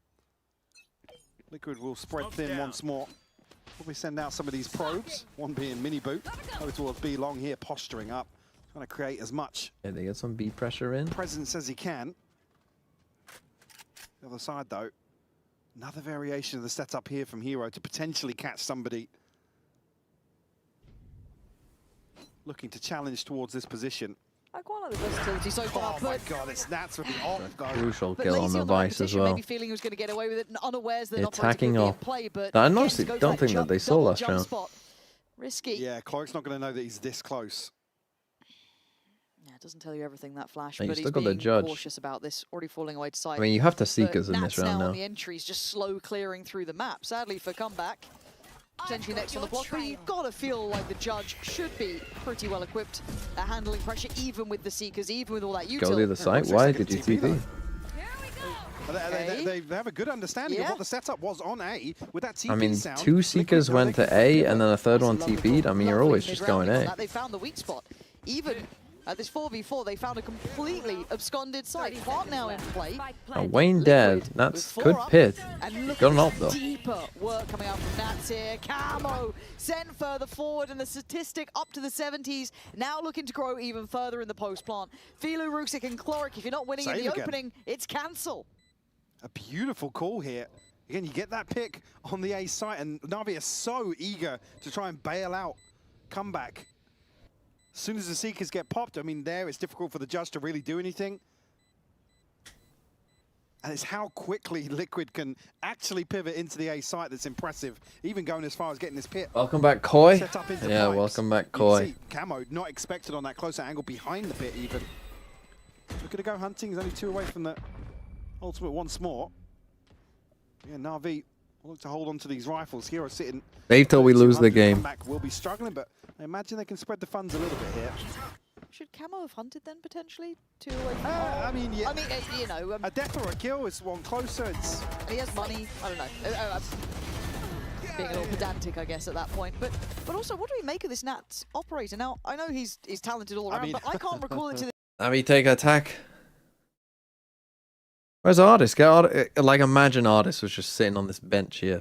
Liquid will spread thin once more. Probably send out some of these probes, one being Miniboo, over towards B long here, posturing up, trying to create as much Yeah, they get some B pressure in. presence as he can. The other side, though, another variation of the setup here from Hero to potentially catch somebody looking to challenge towards this position. I quite like the versatility so far. Oh my God, it's Nats with the off though. Crucial kill on the Vice as well. Maybe feeling he was going to get away with it, and unawares that Attacking off. off. Play, but I honestly don't think that they saw last round. Risky. Yeah, Clark's not going to know that he's this close. Yeah, it doesn't tell you everything, that flash, And but you he's still got the being judge. cautious about this. Already falling away to side. I mean, you have to Seekers in this round now. now. On the entries, just slow clearing through the map. Sadly for comeback, potentially next on the block, but you've got to feel like the judge should be pretty well equipped at handling pressure, even with the Seekers, even with all that util. Go to the site. Why did you TP? Okay. They have a good understanding of what the setup was on A with that TP I mean, sound. 2 Seekers went to A and then a third one TP'd. I mean, you're always just going A. They found the weak spot. Even at this 4v4, they found a completely absconded site. Fart now in play. Now, Wayne dead. That's good pit. Got an ult though. Deeper work coming out from Nats here. Camo sent further forward, and the statistic up to the 70s. Now looking to grow even further in the post plant. Filu, Ruxic, and Cloric, if you're not winning in the opening, it's cancel. A beautiful call here. Again, you get that pick on the A site, and Navi is so eager to try and bail out comeback. As soon as the Seekers get popped, I mean, there it's difficult for the judge to really do anything. And it's how quickly Liquid can actually pivot into the A site that's impressive, even going as far as getting this pit. Welcome back, Koi. Set up into Yeah, pipes. welcome back, You Koi. see Camo not expected on that closer angle behind the pit even. Looking to go hunting, he's only 2 away from the ultimate once more. Yeah, Navi will look to hold on to these rifles. Hero sitting. Save till we lose the 200 game. comeback will be struggling, but I imagine they can spread the funds a little bit here. Should Camo have hunted then, potentially? 2 away from I mean, yeah. I mean, you know. A death or a kill is one closer. It's He has money. I don't know. Being a little pedantic, I guess, at that point. But also, what do we make of this Nats operator? Now, I know he's talented all around, but I can't recall it to the... Navi take attack. Where's Artist? Like, imagine Artist was just sitting on this bench here.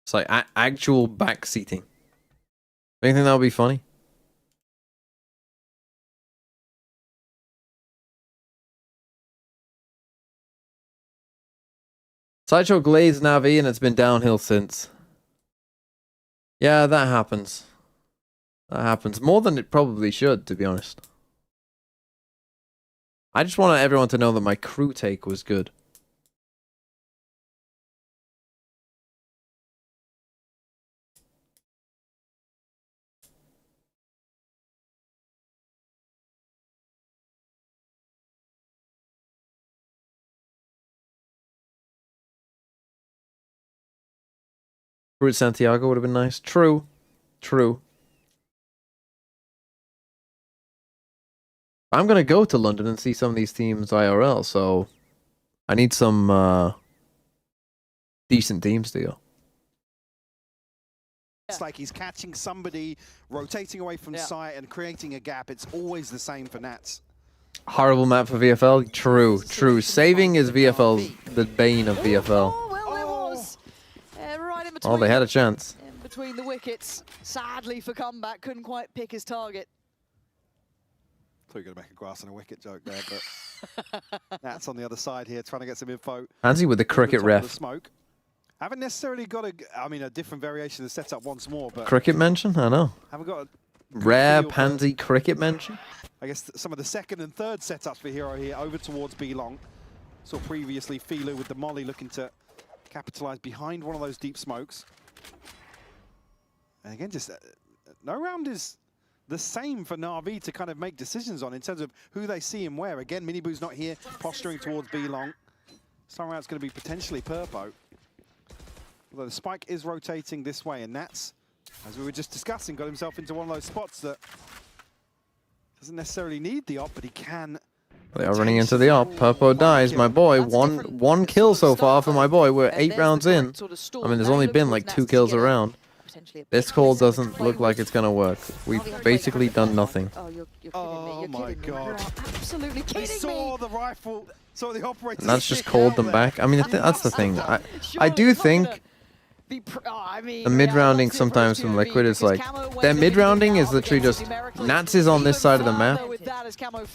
It's like actual back seating. Do you think that would be funny? Sideshow glazed Navi and it's been downhill since. Yeah, that happens. That happens. More than it probably should, to be honest. I just want everyone to know that my crew take was good. Route Santiago would have been nice. True. True. I'm going to go to London and see some of these teams IRL, so I need some decent teams to go. It's like he's catching somebody, rotating away from sight and creating a gap. It's always the same for Nats. Horrible map for VFL. True, true. Saving is VFL's the bane of VFL. Oh, well, it was. Right in between. Oh, they had a chance. In between the wickets. Sadly for comeback, couldn't quite pick his target. I thought you were going to make a grass and a wicket joke there, but Nats on the other side here trying to get some info. Hansi with the cricket ref. Smoke. Haven't necessarily got a different variation of the setup once more, but Cricket mention? I know. Haven't got a rare pansy cricket mention. I guess some of the second and third setups for Hero here over towards B long. Saw previously Filu with the molly looking to capitalize behind one of those deep smokes. And again, just no round is the same for Na'Vi to kind of make decisions on in terms of who they see and where. Again, Miniboo's not here, posturing towards B long. Some round's going to be potentially Purpo. Although the spike is rotating this way, and Nats, as we were just discussing, got himself into one of those spots that doesn't necessarily need the op, but he can. They are running into the op. Purpo dies. My boy, one kill so far for my boy. We're 8 rounds in. I mean, there's only been like 2 kills around. This call doesn't look like it's going to work. We've basically done nothing. Oh, you're kidding me. My God. Absolutely kidding me. Saw the rifle, saw the operator. And that's just called them back. I mean, that's the thing. I do think I mean, The mid-rounding sometimes from Liquid is like, their mid-rounding is literally just, Nats is on this side of the map,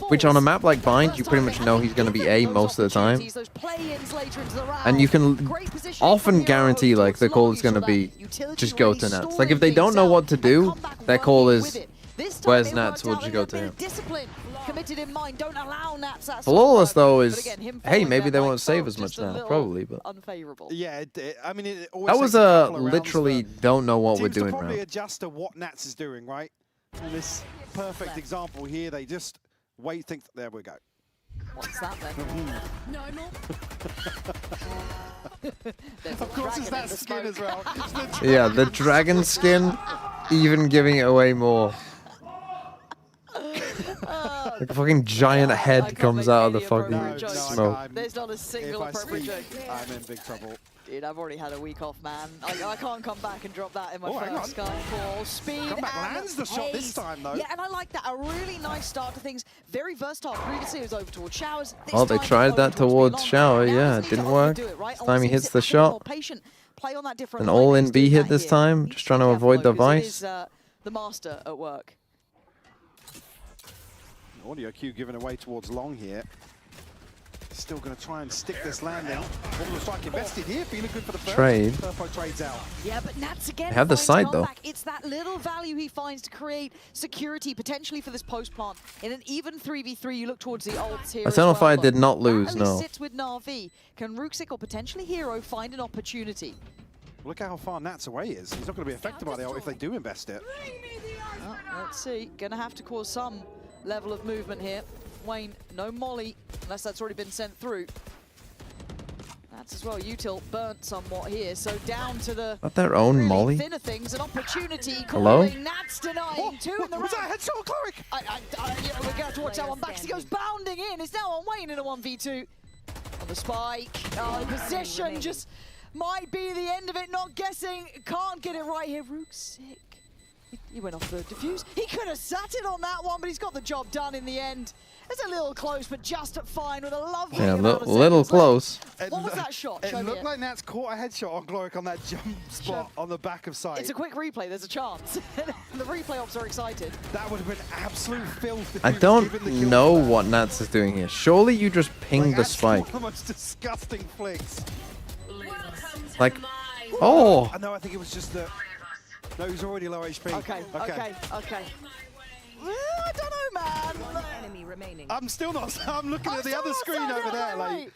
which on a map like Bind, you pretty much know he's going to be A most of the time. And you can often guarantee like the call is going to be, just go to Nats. Like if they don't know what to do, their call is, where's Nats, we'll just go to him. Flawless though is, hey, maybe they won't save as much now, probably, but yeah, I mean, it always that was takes a couple of literally rounds don't know what for we're teams to doing probably round. adjust to what Nats is doing, right? In this perfect example here, they just wait, think, there we go. What's that then? No more. Of course, it's that skin as well. Yeah, the dragon skin, even giving it away more. Like a fucking giant head comes out of the fucking smoke. There's not a single appropriate joke. I'm in big trouble. Dude, I've already had a week off, man. I can't come back and drop that in my first Skyfall. Speed Comeback and lands the shot this time, though. Yeah, and I like that. A really nice start to things. Very versatile. Previously, it was over towards Showers. Oh, they tried that towards Shower. Yeah, it didn't work. This time he hits the shot. An all-in B hit this time. Just trying to avoid the Vice. The master at work. Audio cue given away towards Long here. Still going to try and stick this landing. What looks like invested here, feeling good for the first. Trade. Purpo trades out. Yeah, but Nats again. They have the side though. It's that little value he finds to create security potentially for this post plant. In an even 3v3, you look towards the ults here. Eternal Fire did not lose, no. Sits with NAVI. Can Rooksik or potentially Hero find an opportunity? Look at how far Nats away is. He's not going to be affected by the ult if they do invest it. Oh, let's see. Going to have to cause some level of movement here. Wayne, no molly, unless that's already been sent through. That's as well. Util burnt somewhat here, so down to the Not their own really molly. thinner things. An opportunity. Hello? Nats denying two in the round. Was that a headshot, Cleric? Yeah, we're going to have to watch that one back. He goes bounding in. It's now on Wayne in a 1v2. On the spike. Oh, the position just might be the end of it. Not guessing. Can't get it right here. Rooksik. He went off the defuse. He could have sat it on that one, but he's got the job done in the end. It's a little close, but just fine with a lovely little close. What was that shot? It looked like Nats caught a headshot on Gloric on that jump spot on the back of sight. It's a quick replay. There's a chance. The replay ops are excited. That would have been absolute filth. If I he was don't given the kill know for that. what Nats is doing here. Surely you just ping the That's spike. one of the most disgusting flicks. Like, oh! No, I think it was just the... No, he's already low HP. Okay. I don't know, man. Enemy remaining. I'm still not... I'm looking at the other screen over there, like...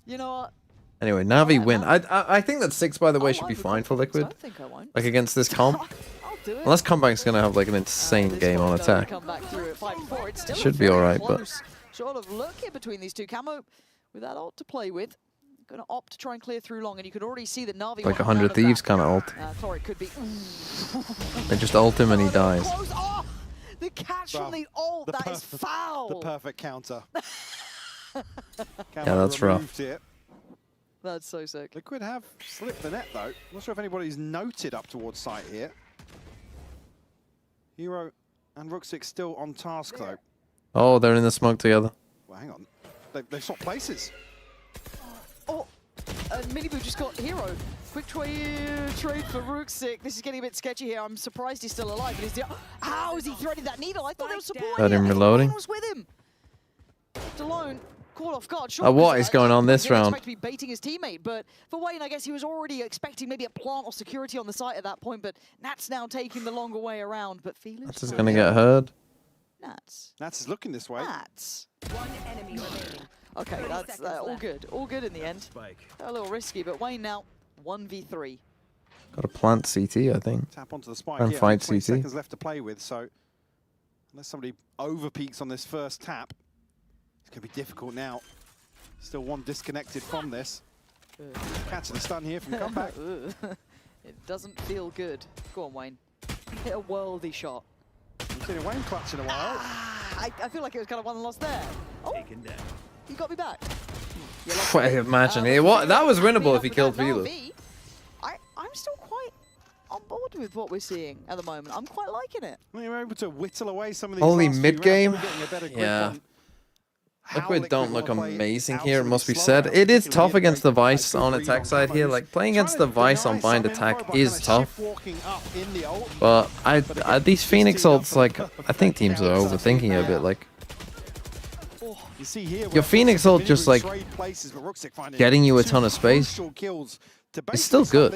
You know what? Anyway, Navi win. I think that 6, by the way, should be fine for Liquid. I think I won't. Like against this comp. I'll do it. Unless Comeback's going to have like an insane game on attack. Come back through at 5-4. It's still Should be alright, but... close sort of look here between these two. Camo, with that ult to play with, going to opt to try and clear through long, and you can already see that Navi... Like 100 Thieves kind of ult. Thor, it could be... They just ult him and he dies. Oh, the catch from the ult, that is foul! The perfect counter. Yeah, that's rough. It. That's so sick. Liquid have slipped the net, though. Not sure if anybody's noted up towards site here. Hero and Rooksik still on task, though. Oh, they're in the smoke together. Well, hang on. They've swapped places. Oh, Miniboo just got Hero. Quick trade for Rooksik. This is getting a bit sketchy here. I'm surprised he's still alive. But he's how has he threaded that needle? I thought there was support. Got him reloading. Was with him. Left alone. Caught off guard. What is going on this round? Expect to be baiting his teammate, but for Wayne, I guess he was already expecting maybe a plant or security on the site at that point. But Nat's now taking the longer way around. But feeling Nats is going to get heard. Nats is looking this way. Nats. One enemy remaining. Okay, that's all good. All good in the end. A little risky, but Wayne now 1v3. Got to plant CT, I think. Tap onto the spike And here. fight 20 CT. seconds left to play with, so unless somebody over peaks on this first tap, it's going to be difficult now. Still one disconnected from this. Catching the stun here from Comeback. It doesn't feel good. Go on, Wayne. Hit a worldy shot. We've seen a Wayne clutch in a while. I feel like it was kind of won and lost there. Oh, he got me back. Imagine it. That was winnable if he killed Velo. I'm still quite on board with what we're seeing at the moment. I'm quite liking it. Well, you're able to whittle away some of these Only last few mid game? rounds, getting a better grip Yeah. on Liquid don't look amazing here, it must be said. It is tough against the Vice on attack side here. Like, playing against the Vice on bind attack is tough. But these Phoenix ults, like, I think teams are overthinking it a bit. Like, your Phoenix ult just, like, getting you a ton of space. It's still good.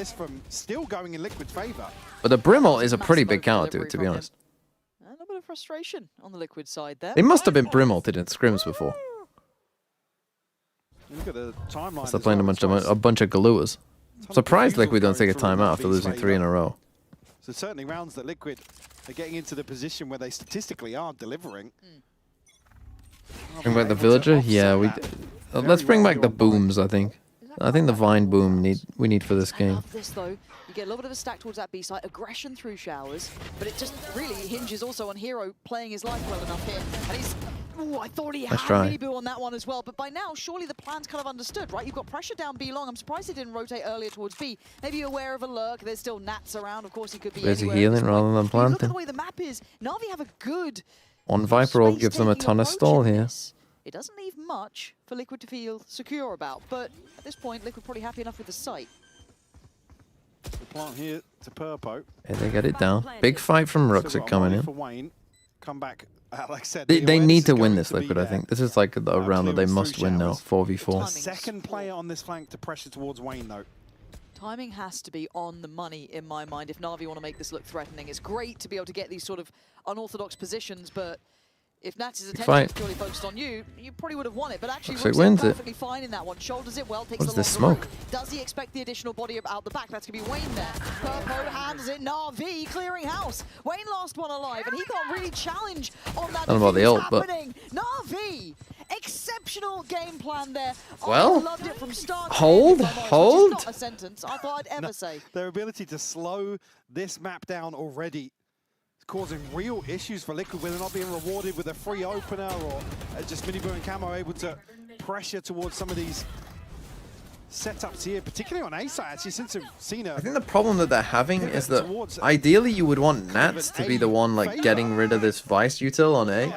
But the Brim ult is a pretty big counter to it, to be honest. A little bit of frustration on the Liquid side there. They must have been Brim ulted in scrims before. Look at the timeline. So they're playing a bunch of Galuas. I'm surprised Liquid don't take a timeout after losing 3 in a row. So certainly rounds that Liquid are getting into the position where they statistically are delivering. Bring back the Villager? Yeah, let's bring back the booms, I think. I think the Vine boom we need for this game. I love this though. You get a little bit of a stack towards that B site, aggression through showers, but it just really hinges also on Hero playing his life well enough here. And he's, ooh, I thought he had Miniboo on that one as well, but by now, surely the plan's kind of understood, right? You've got pressure down B long. I'm surprised he didn't rotate earlier towards B. Maybe you're aware of a lurk. There's still Nats around. Of course, he could be Busy anywhere healing rather than planting. Look at the way the map is. Na'Vi have a good One Viper ult gives them a ton of stall here. It doesn't leave much for Liquid to feel secure about, but at this point, Liquid probably happy enough with the site. The plant here to Purpo. Yeah, they get it down. Big fight from Ruxic coming in. For Wayne. Come back, like I said, They need to win this, Liquid, I think. This is like a round that they must win now, 4v4. Second player on this flank to pressure towards Wayne, though. Timing has to be on the money in my mind if Na'Vi want to make this look threatening. It's great to be able to get these sort of unorthodox positions, but if Nats' attention is purely focused on you, you probably would have won it. But actually, Ruxic perfectly fine in that one. Shoulders it well, takes the longer smoke? route. Does he expect the additional body out the back? That's going to be Wayne there. Purpo handles it. Na'Vi clearing house. Wayne last one alive, and he can't really challenge on that. I don't know about the ult, but Na'Vi, exceptional game plan there. Well, I loved it from start to hold. Not a sentence I thought I'd ever say. Their ability to slow this map down already causing real issues for Liquid, where they're not being rewarded with a free opener or just Miniboo and Camo able to pressure towards some of these setups here, particularly on A side, actually, since we've seen I think the problem that they're having is that ideally you would want Nats to be the one like getting rid of this Vice util on A.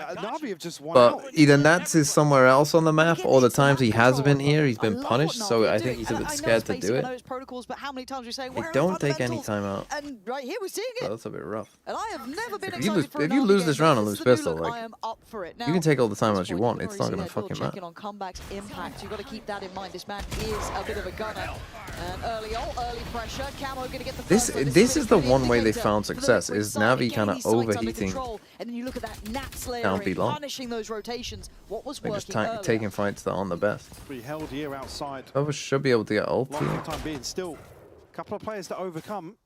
But either Nats is somewhere else on the map, or the times he has been here, he's been punished, so I think he's a bit scared to do it. They don't take any time out. And right here we're seeing it. So that's a bit rough. And I have never been if you lose this round and lose pistol, like, you can take all the time out you want, it's not going to fucking matter. On comebacks impact, you've got to keep that in mind. This man is a bit of a gunner. And early pressure. Camo going to get the this is the one way they found success, is Navi kind of overheating and then you look at that Nats down B long. punishing those rotations. What was They're working just taking fights that are on the best. Pretty held here outside. Purpo should be able to get ult Long for here. the time being, still a couple of players to overcome.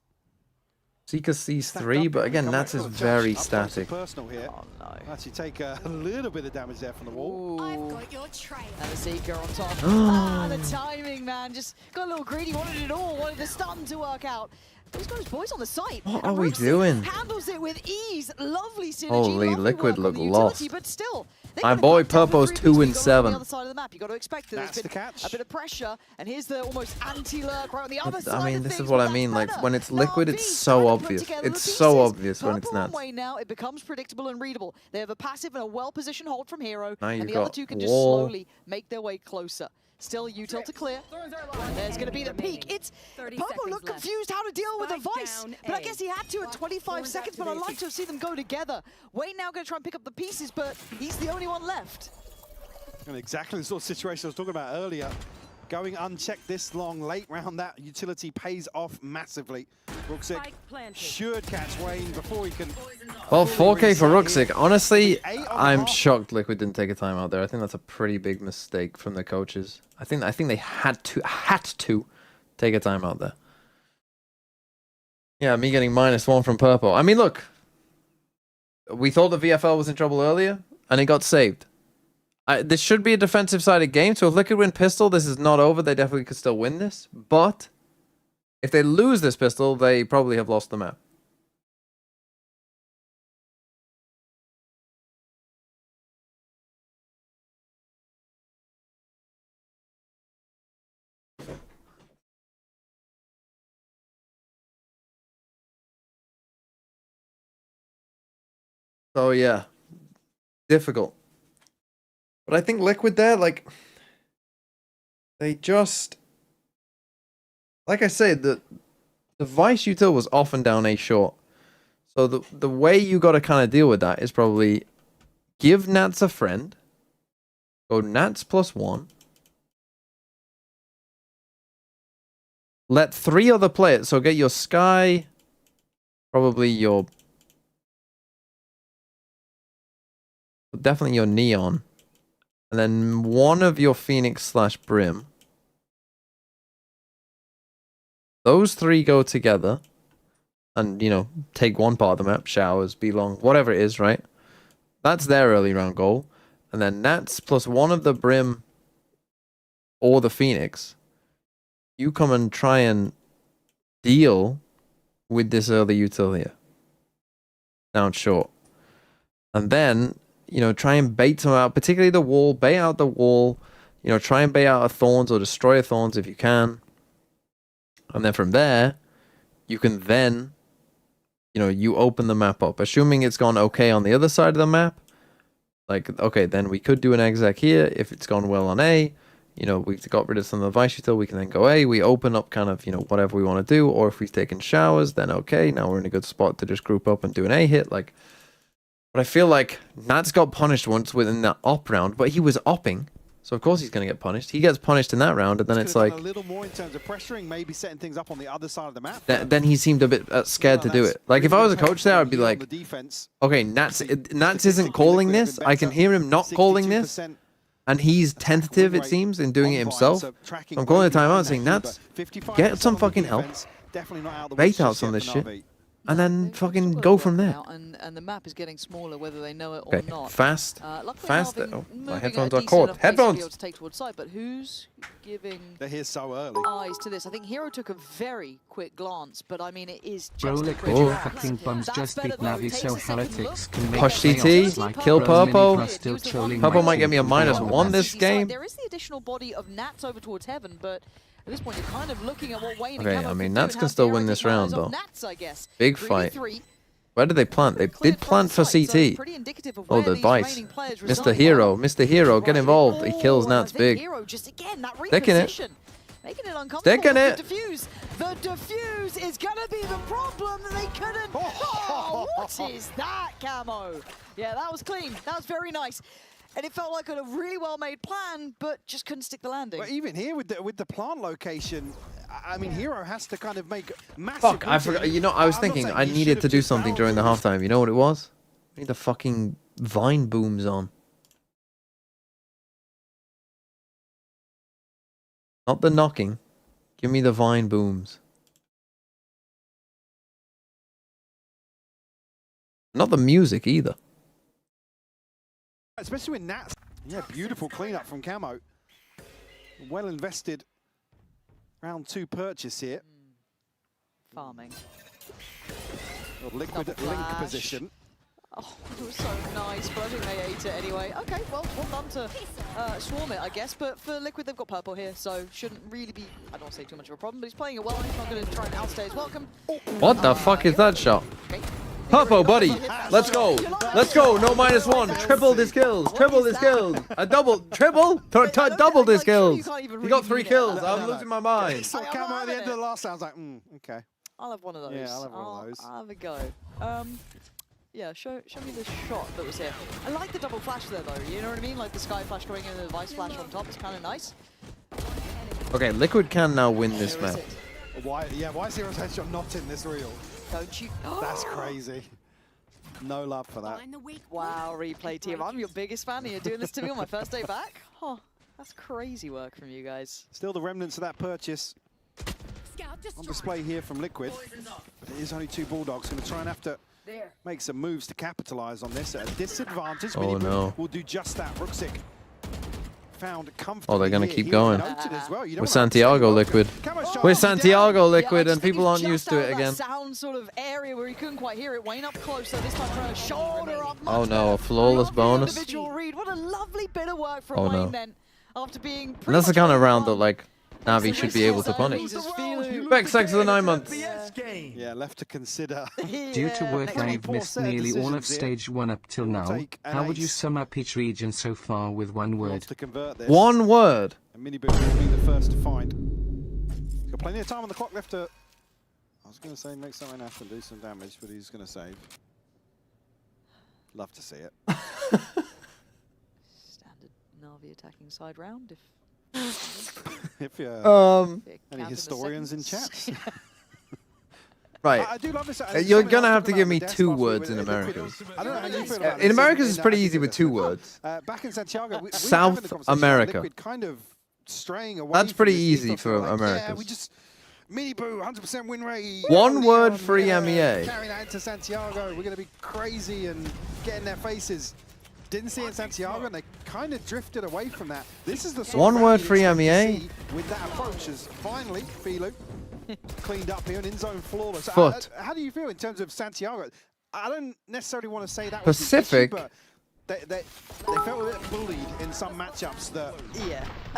Seeker sees 3, but again, Nats is very static. Personal here. Oh no. Actually take a little bit of damage there from the wall. I've got your trail. And the Seeker on top. The timing, man. Just got a little greedy, wanted it all, wanted the stun to work out. He's got his boys on the site. What are we doing? Handles it with ease. Lovely synergy. Holy, Liquid look lost. But still, my boy Purpo's 2 and 7. On the other side of the map, you got to expect that there's been a bit of pressure, and here's the almost anti-lurk right on the other side. I mean, this is what I mean. Like, when it's Liquid, it's so obvious. It's so obvious when it's Nats. Now it becomes predictable and readable. They have a passive and a well-positioned hold from Hero, now and the other two can just slowly make their way closer. Still util to clear. And there's going to be the peak. It's Purpo looked confused how to deal with a Vice, but I guess he had to at 25 seconds, but I'd like to see them go together. Wayne now going to try and pick up the pieces, but he's the only one left. And exactly the sort of situation I was talking about earlier. Going unchecked this long, late round, that utility pays off massively. Ruxic should catch Wayne before he can... Well, 4K for Ruxic. Honestly, I'm shocked Liquid didn't take a timeout there. I think that's a pretty big mistake from the coaches. I think they had to take a timeout there. Yeah, me getting -1 from Purpo. I mean, look. We thought the VFL was in trouble earlier, and it got saved. This should be a defensive-sided game, so if Liquid win pistol, this is not over. They definitely could still win this. But if they lose this pistol, they probably have lost the map. So yeah, difficult. But I think Liquid there, like, they just, like I said, the Vice util was often down A short. So the way you got to kind of deal with that is probably give Nats a friend, go Nats +1, let 3 other players, so get your Sky, probably your, definitely your Neon, and then one of your Phoenix/Brim. Those 3 go together and, you know, take one part of the map, showers, belong, whatever it is, right? That's their early round goal. And then Nats plus one of the Brim or the Phoenix. You come and try and deal with this early util here. Down short. And then, you know, try and bait them out, particularly the wall, bait out the wall, you know, try and bait out a Thorns or destroy a Thorns if you can. And then from there, you can then, you know, you open the map up. Assuming it's gone okay on the other side of the map. Like, okay, then we could do an exec here. If it's gone well on A, you know, we've got rid of some of the Vice util, we can then go A. We open up kind of, you know, whatever we want to do. Or if we've taken showers, then okay, now we're in a good spot to just group up and do an A hit. Like, but I feel like Nats got punished once within that op round, but he was opping. So of course he's going to get punished. He gets punished in that round, and then it's like a little more in terms of pressuring, maybe setting things up on the other side of the map. Then he seemed a bit scared to do it. Like if I was a coach there, I'd be like, okay, Nats isn't calling this. I can hear him not calling this, and he's tentative, it seems, in doing it himself. So I'm calling a timeout, saying Nats, get some fucking help, bait out some of this shit, and then fucking go from there. And the map is getting smaller, whether they know it or not. Fast. Fast. Oh, my headphones are caught. Headphones. To take towards side, but who's giving They're here so early. eyes to this? I think Hero took a very quick glance, but I mean, it is Bro, just a Liquid, quick your glance. fucking bums just beat Navi, so heretics can make Push chaos CT, like kill bro, mini Purple. bro still trolling Purple my might get me a team. -1 this game. There is the additional body of Nats over towards Heaven, but at this point, you're kind of looking at what Wayne and Okay, Camo I mean, can Nats do, can and still how win this Derek round, relies though. on Nats, I guess. Big 3v3. fight. Where did they plant? They Clear did plant for front sight, so CT. pretty indicative of Oh, where the these Vice. remaining players Mr. reside. Hero. Mr. Hero, get involved. He kills Oh, and I Nats think big. Hero just again, that Sticking it. reposition, making it uncomfortable. Sticking with it. The defuse. The defuse is gonna be the problem. They couldn't. Oh, what is that, Camo? Yeah, that was clean. That was very nice. And it felt like a really well-made plan, but just couldn't stick the landing. But even here with the plant location, I mean, Hero has to kind of make massive. Fuck, I forgot. You know, I was thinking I needed to do something during the halftime. You know what it was? I need the fucking Vine booms on. Not the knocking. Give me the Vine booms. Not the music either. Especially with Nats. Yeah, beautiful cleanup from Camo. Well invested round 2 purchase here. Farming. Liquid Double link flash. position. Oh, it was so nice, but I think they ate it anyway. Okay, well done to Swarm it, I guess. But for Liquid, they've got Purple here, so shouldn't really be, I don't want to say too much of a problem, but he's playing it well, and he's not going to try and outstay his welcome. What the fuck is that shot? Okay. Purple, buddy. Let's go. Let's go. No -1. Triple his kills. Triple his kills. A double. Triple? Doubled his kills. He got 3 kills. I'm losing my mind. So Camo at the end of the last round, I was like, okay. I'll have one of those. Yeah, I'll have one of those. I'll have a go. Yeah, show me the shot that was here. I like the double flash there, though. You know what I mean? Like the Sky flash going in and the Vice flash on top. It's kind of nice. Okay, Liquid can now win this Where is map. it? Why is Hero's headshot not in this reel? Don't you? That's crazy. No love for that. Wow, replay team. I'm your biggest fan, and you're doing this to me on my first day back? Huh, that's crazy work from you guys. Still the remnants of that purchase on display here from Liquid. It is only 2 Bulldogs. Going to try and have to make some moves to capitalize on this at a disadvantage. Oh, no. Will do just that. Ruxic found comfortably. Oh, they're going to here. keep He going. noted as well. You don't With wanna Santiago upset Liquid. Camo's shot With off down. Santiago Liquid, Yeah, and people aren't used to it again. That sound sort of area where he couldn't quite hear it. Wayne up close, so this time trying to shoulder up. Oh no, a flawless bonus. Individual read. What a lovely bit of work from Oh, Wayne no. then. After being And that's the kind of round that, like, Navi should be able to punish. Vex for the 9 months. Yeah, left to consider. Due to work, I've missed nearly all of stage 1 up till now. How would you sum up each region so far with one word? To convert this. One word. And Miniboo will be the first to find. He's got plenty of time on the clock left to. I was going to say make something happen, do some damage, but he's going to save. Love to see it. Standard Navi attacking side round. If you're any count historians in chat. Right. I do love this. You're going to have to give me 2 words in Americas. I don't know how you feel about In this. Americas, it's pretty easy with 2 words. Back in Santiago, we South America. kind of straying away. That's from pretty this easy ethos for of like, Americas. Yeah, we just Miniboo, 100% win rate. One word for EMEA. Carrying that into Santiago, we're going to be crazy and get in their faces. Didn't see it in Santiago, and they kind of drifted away from that. This is the sort One of word round for you'd expect to EMEA. see with that approach, as finally Filu cleaned up here and in zone flawless. Foot. How do you feel in terms of Santiago? I don't necessarily want to say that Pacific. was the issue, but they felt a bit bullied in some matchups that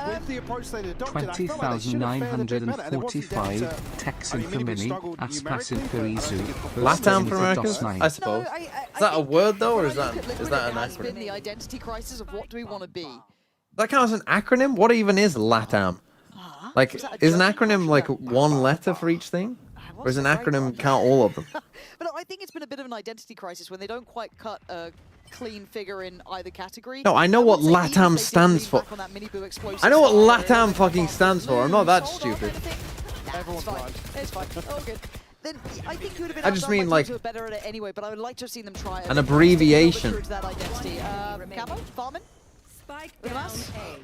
with the approach they adopted, I felt like they should have fared a bit better. And it wasn't down to, Texan for Mini, Aspasin for numerically, Izu. Latam for Americas, I suppose. No, Is that a word though, or is that Liquid, an it has been acronym? the identity crisis of what do we want to be. That counts as an acronym? What even is LATAM? Like, is an acronym like one letter for each thing? Or does an acronym count all of them? But I think it's been a bit of an identity crisis when they don't quite cut a clean figure in either category. No, I know what LATAM stands for. I know what LATAM fucking stands for. I'm not that stupid. Everyone's fine. It's fine. Oh, good. Then I think you would have been I just mean, outdone by like, teams who are better at it anyway, but I would like to have seen them try an abbreviation. To that identity. Camo? Farman?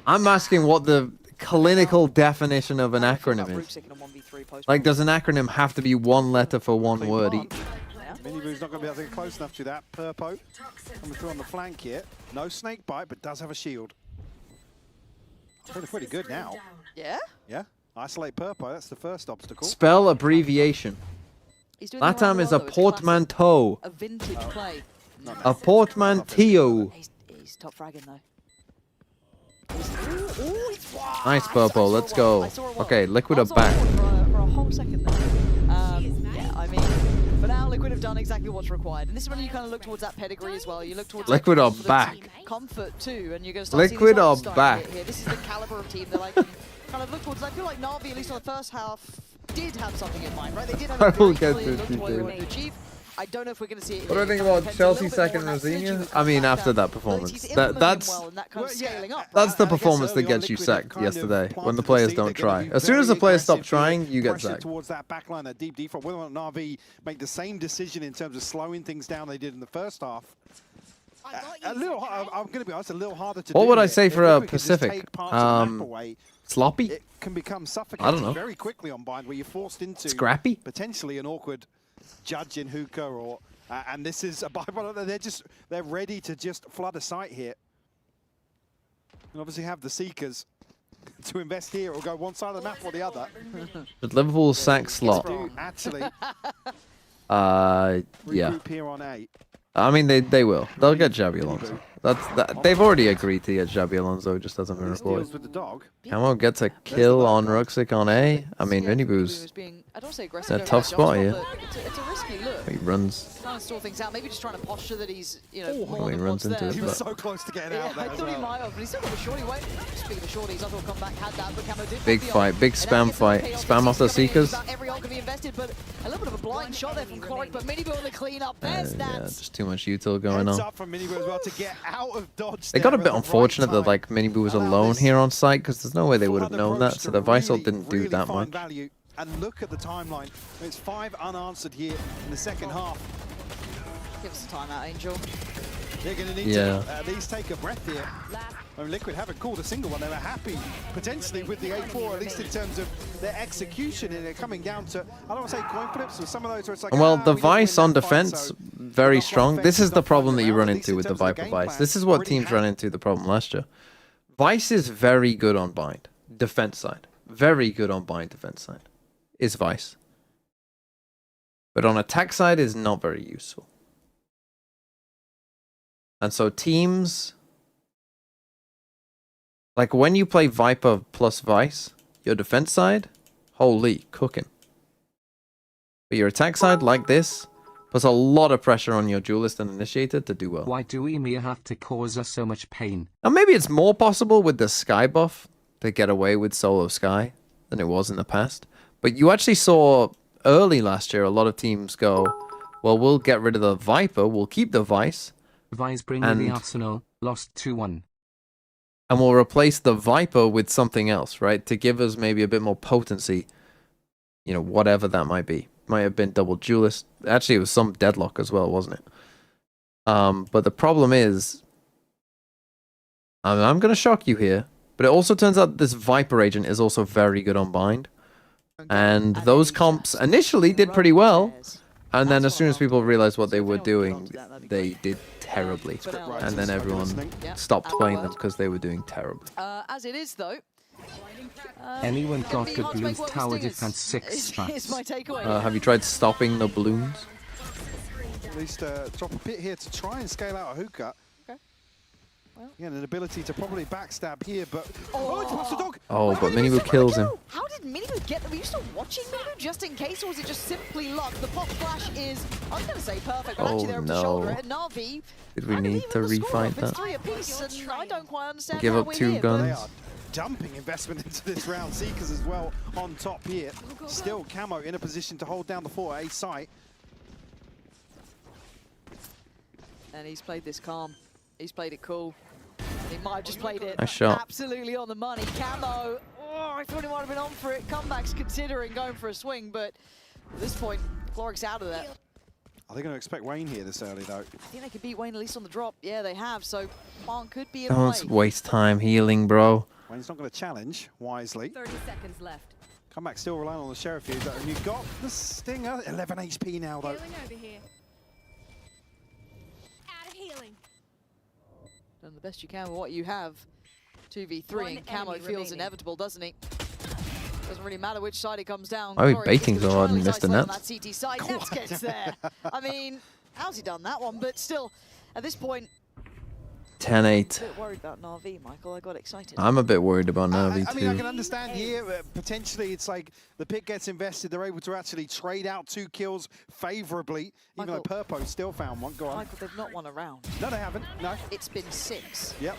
I'm asking what the clinical definition of an acronym is. Like, does an acronym have to be one letter for one word each? Miniboo's not going to be able to get close enough to that. Purpo coming through on the flank here. No snake bite, but does have a shield. Pretty good now. Yeah? Yeah. Isolate Purpo, that's the first obstacle. Spell abbreviation. LATAM is a portmanteau. A vintage play. A portmanteau. He's top fragging though. Nice, Purple. Let's go. Okay, Liquid are back. For a whole second there. Yeah, I mean, for now, Liquid have done exactly what's required. And this is when you kind of look towards that pedigree as well. You look towards Liquid are back. Comfort too, and you're going to start Liquid seeing are these back. here. This is the caliber of team that I can kind of look towards. I feel like Navi, at least on the first half, did have something in mind, right? They did have a very clear look to what they wanted to achieve. I don't know if we're going to see it. What do I think about Chelsea second Rosina? I mean, after that performance, that's the performance that gets you sacked yesterday. When the players don't try. As soon as the players stop trying, you get sacked. Towards that backline, that deep default. Whether or not Navi make the same decision in terms of slowing things down they did in the first half. A little. I'm going to be honest. A little harder to do. What would I say if for a Liquid can just Pacific? take parts of the map away, Sloppy? it can become suffocating I don't know. very quickly on bind, where you're forced into Scrappy? potentially an awkward judge in hookah or. And this is a byproduct. They're ready to just flood a site here. And obviously have the Seekers to invest here or go one side of the map or the other. But Liverpool sack slot. Actually, yeah. regroup here on A. I mean, they will. They'll get Xabi Alonso. They've already agreed to get Xabi Alonso, it just hasn't been reported. Camo gets a kill on Ruxic on A. I mean, Miniboo's in a tough spot here. It's a risky look. He runs. Trying to stall things out, maybe just trying to posture that he's, Well, more he than runs what's into there. it, He was but so close to getting out Yeah, there I as thought he well. might have, but he's still got a shorty. Wait, speaking of shorties, I thought come back, had that, but Camo did big put the fight, ult. big And spam now gets fight. the chaos Spam off the coming in. Seekers. About every ult can be invested, but a little bit of a blind shot there from Cloric, but Miniboo on the clean up. There's Yeah, that. just too much util going Heads on. up from Miniboo as well to get out of dodge. They got a there bit at the unfortunate right that time. like Miniboo was alone here on site because there's no way they would have known that. So the Vice ult didn't do that much. Value. And look at the timeline. It's 5 unanswered here in the second half. Give us a timeout, Angel. They're going to need Yeah. to at least take a breath here. I mean, Liquid haven't called a single one. They were happy, potentially, with the 8-4, at least in terms of their execution. And they're coming down to, I don't want to say coin flips, but some of those where it's like, Well, the we didn't Vice win on that fight, defense, so very not strong. quite This is offensive, the not problem that quite you run around, at into least with in the terms of Viper game Vice. plan, This is what pretty teams run happy. into the problem last year. Vice is very good on bind, defense side. Very good on bind, defense side. Is Vice. But on attack side is not very useful. And so teams, like when you play Viper plus Vice, your defense side, holy, cooking. But your attack side, like this, puts a lot of pressure on your duelist and initiator to do well. Why do Emir have to cause us so much pain? Now maybe it's more possible with the Sky buff to get away with solo Sky than it was in the past. But you actually saw early last year a lot of teams go, well, we'll get rid of the Viper, we'll keep the Vice. Vice bring in the Arsenal, lost 2-1. And we'll replace the Viper with something else, right? To give us maybe a bit more potency. You know, whatever that might be. Might have been double duelist. Actually, it was some deadlock as well, wasn't it? But the problem is, I'm going to shock you here, but it also turns out this Viper agent is also very good on bind. And those comps initially did pretty well. And then as soon as people realized what they were doing, they did terribly. And then everyone stopped playing them because they were doing terribly. As it is, though. Anyone got good blue tower defense 6 Is my takeaway. Have you tried stopping the balloons? At least drop a bit here to try and scale out a hookah. Okay. Well. Yeah, an ability to probably backstab here, but... Oh, it's Monster Dog! Oh, but Minibu kills him. How did Minibu get them? Were you still watching Minibu just in case, or was it just simply luck? The pop flash is, I was going to say perfect, but actually they're able to shoulder it. NAVI, Did we need to refight that? 3 apiece, and I don't quite understand Give how up we're 2 here, guns. Dumping investment into this round. Seekers as well on top here. Still Camo in a position to hold down the fort at A site. And he's played this calm. He's played it cool. And he might have just played it Nice shot. absolutely on the money. Camo, oh, I thought he might have been on for it. Comebacks considering going for a swing, but at this point, Florix out of there. Are they going to expect Wayne here this early, though? I think they could beat Wayne at least on the drop. Yeah, they have, so Marn could be in Don't play. waste time healing, bro. Wayne's not going to challenge wisely. 30 seconds left. Comeback still relying on the Sheriff here. And you've got the Stinger. 11 HP now, though. Healing over here. Out of healing. Done the best you can with what you have. 2v3, and Camo feels inevitable, doesn't he? Doesn't really matter which side it comes down. Why are we baiting so hard and missed the net? That CT side, Nets gets there. I mean, how's he done that one? But still, at this point, 10-8. I'm a bit worried about NAVI, Michael. I got excited. I'm a bit worried about Navi I mean, I too. can understand here, potentially it's like the pick gets invested, they're able to actually trade out 2 kills favorably, even though Purpo still found one. Go on. Michael, they've not won a round. No, they haven't. No. It's been 6. Yep.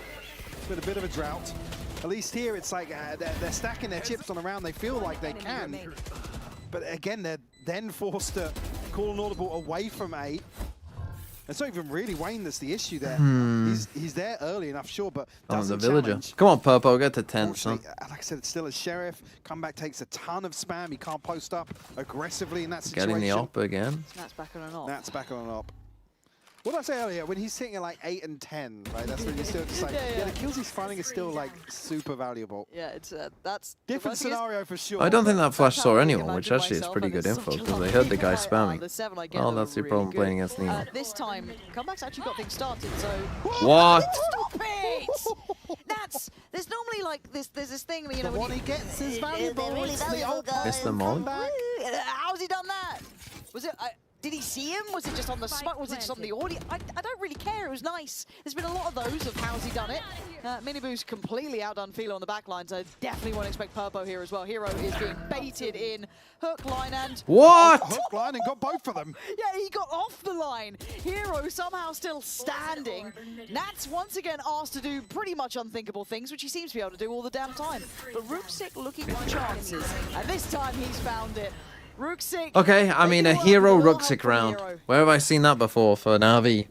It's been a bit of a drought. At least here it's like they're stacking their chips on a round. They feel like they can. But again, they're then forced to call an audible away from A. It's not even really Wayne that's the issue there. He's there early enough, sure, but doesn't the villager. challenge. Come on, Purpo, get to 10, son. Like I said, it's still a Sheriff. Comeback takes a ton of spam. He can't post up aggressively in that situation. Getting the op again. Nat's back on an op. Nat's back on an op. What did I say earlier? When he's sitting at like 8 and 10, right? That's when you're still just like, yeah, the kills he's finding is still like super valuable. Yeah, it's that's different scenario for sure. I don't think that flash saw anyone, which actually is pretty good info because they heard the guy spamming. Oh, that's your problem playing against Nemo. This time, Comeback's actually got things started, so... What? Stop it! That's... There's normally like this. There's this thing, you know, when he gets his valuable. Missed the molly? How's he done that? Was it... Did he see him? Was it just on the smoke? Was it just on the audio? I don't really care. It was nice. There's been a lot of those of how's he done it. Minibu's completely outdone Philo on the back line, so definitely won't expect Purpo here as well. Hero is being baited in. Hook line and... What? Hook line and got both of them. Yeah, he got off the line. Hero somehow still standing. Nats once again asked to do pretty much unthinkable things, which he seems to be able to do all the damn time. But Rooksick looking for chances. And this time he's found it. Rooksick. Okay, I mean a hero Rooksick round. Where have I seen that before for Navi?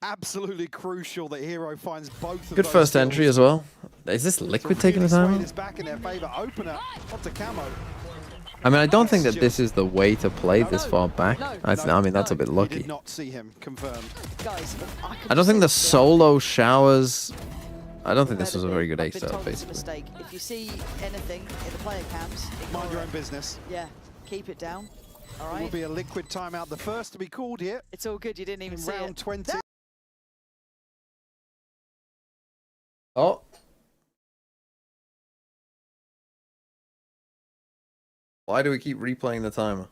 Absolutely crucial that Hero finds both of Good those first skills. entry as well. Is this Liquid taking the time? It's back in their favor. Opener onto Camo. I mean, I don't think that this is the way to play this far back. I mean, that's a bit You lucky. did not see him confirmed. Guys, I don't think the solo showers... I don't think this was a very good ace setup, basically. Mistake. If you see anything in the player cams, Mind your own business. Yeah, keep it down. All It right. will be a Liquid timeout, the first to be called here. It's all good. You didn't even in see round it. 20. Oh. Why do we keep replaying the timer?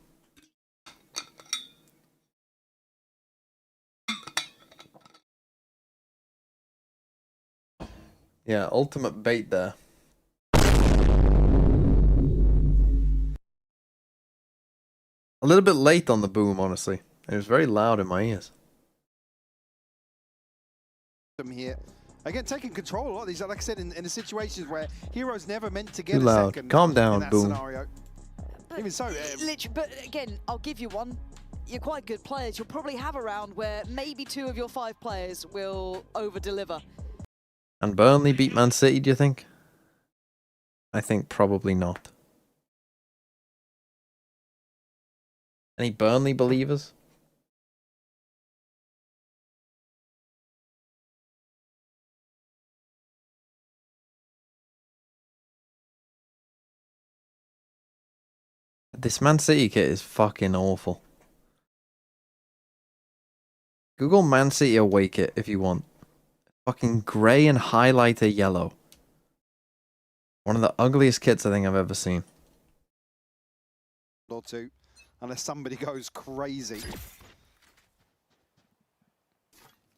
Yeah, ultimate bait there. little bit late on the boom, honestly. It was very loud in my ears. Here. Again, taking control a lot of these, like I said, in the situations where Hero's never meant to get Too a loud. second. Calm in down, that boom. scenario. Even so, But again, I'll give you one. You're quite good players. You'll probably have a round where maybe 2 of your 5 players will over-deliver. And Burnley beat Man City, do you think? I think probably not. Any Burnley believers? This Man City kit is fucking awful. Google Man City away kit if you want. Fucking grey and highlighter yellow. One of the ugliest kits I think I've ever seen. or 2, unless somebody goes crazy.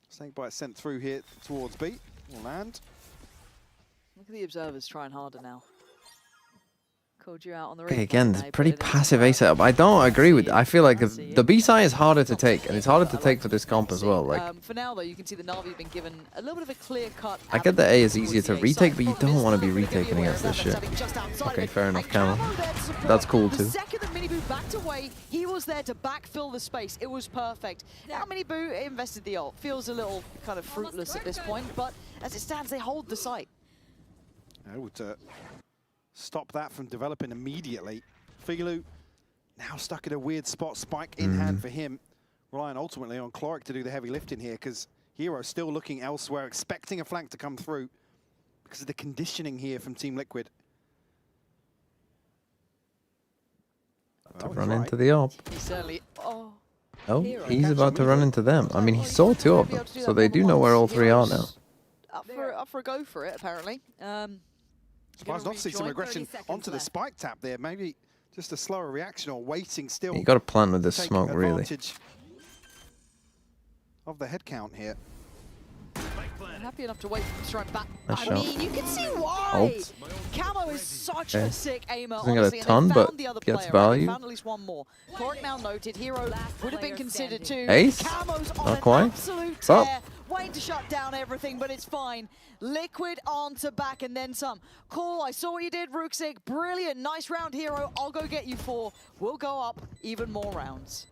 Snakebite sent through here towards B. Will land. Look at the observers trying harder now. Called you out on the Okay, replay again, today, it's pretty but it is passive A setup. I don't agree with it. I feel like the B side is harder to take, and it's harder to take for this comp as well. Like, for now, though, you can see the Navi have been given a little bit of a clear cut. I get that A is easier to retake, but you don't want to be retaken against this shit. Okay, fair enough, Camel. That's cool too. The second that Miniboo backed away, he was there to backfill the space. It was perfect. Now Miniboo invested the ult. Feels a little kind of fruitless at this point, but as it stands, they hold the site. Able to stop that from developing immediately. Filu now stuck in a weird spot. Spike in hand for him. Relying ultimately on Cloric to do the heavy lifting here, because Hero still looking elsewhere, expecting a flank to come through because of the conditioning here from Team Liquid. To run into the op. He certainly. Oh, he's about to run into them. I mean, he saw 2 of them, so they do know where all 3 are now. Up for a go for it, apparently. Surprised not to see some aggression onto the spike tap there. Maybe just a slower reaction or waiting still. You got to plan with this smoke, really. Of the head count here. I'm happy enough to wait for him to strike back. Nice I mean, you can see why. Ult. Camo is such a sick aimer. Doesn't get a ton, but gets value. Found at least one more. Cloric now noted. Hero would have been considered too. Ace? Camo's on Not quite. an absolute Oh. tear. Waiting to shut down everything, but it's fine. Liquid on to back and then some. Cool, I saw what you did, Ruxic. Brilliant, nice round, Hero. I'll go get you 4. We'll go up even more rounds.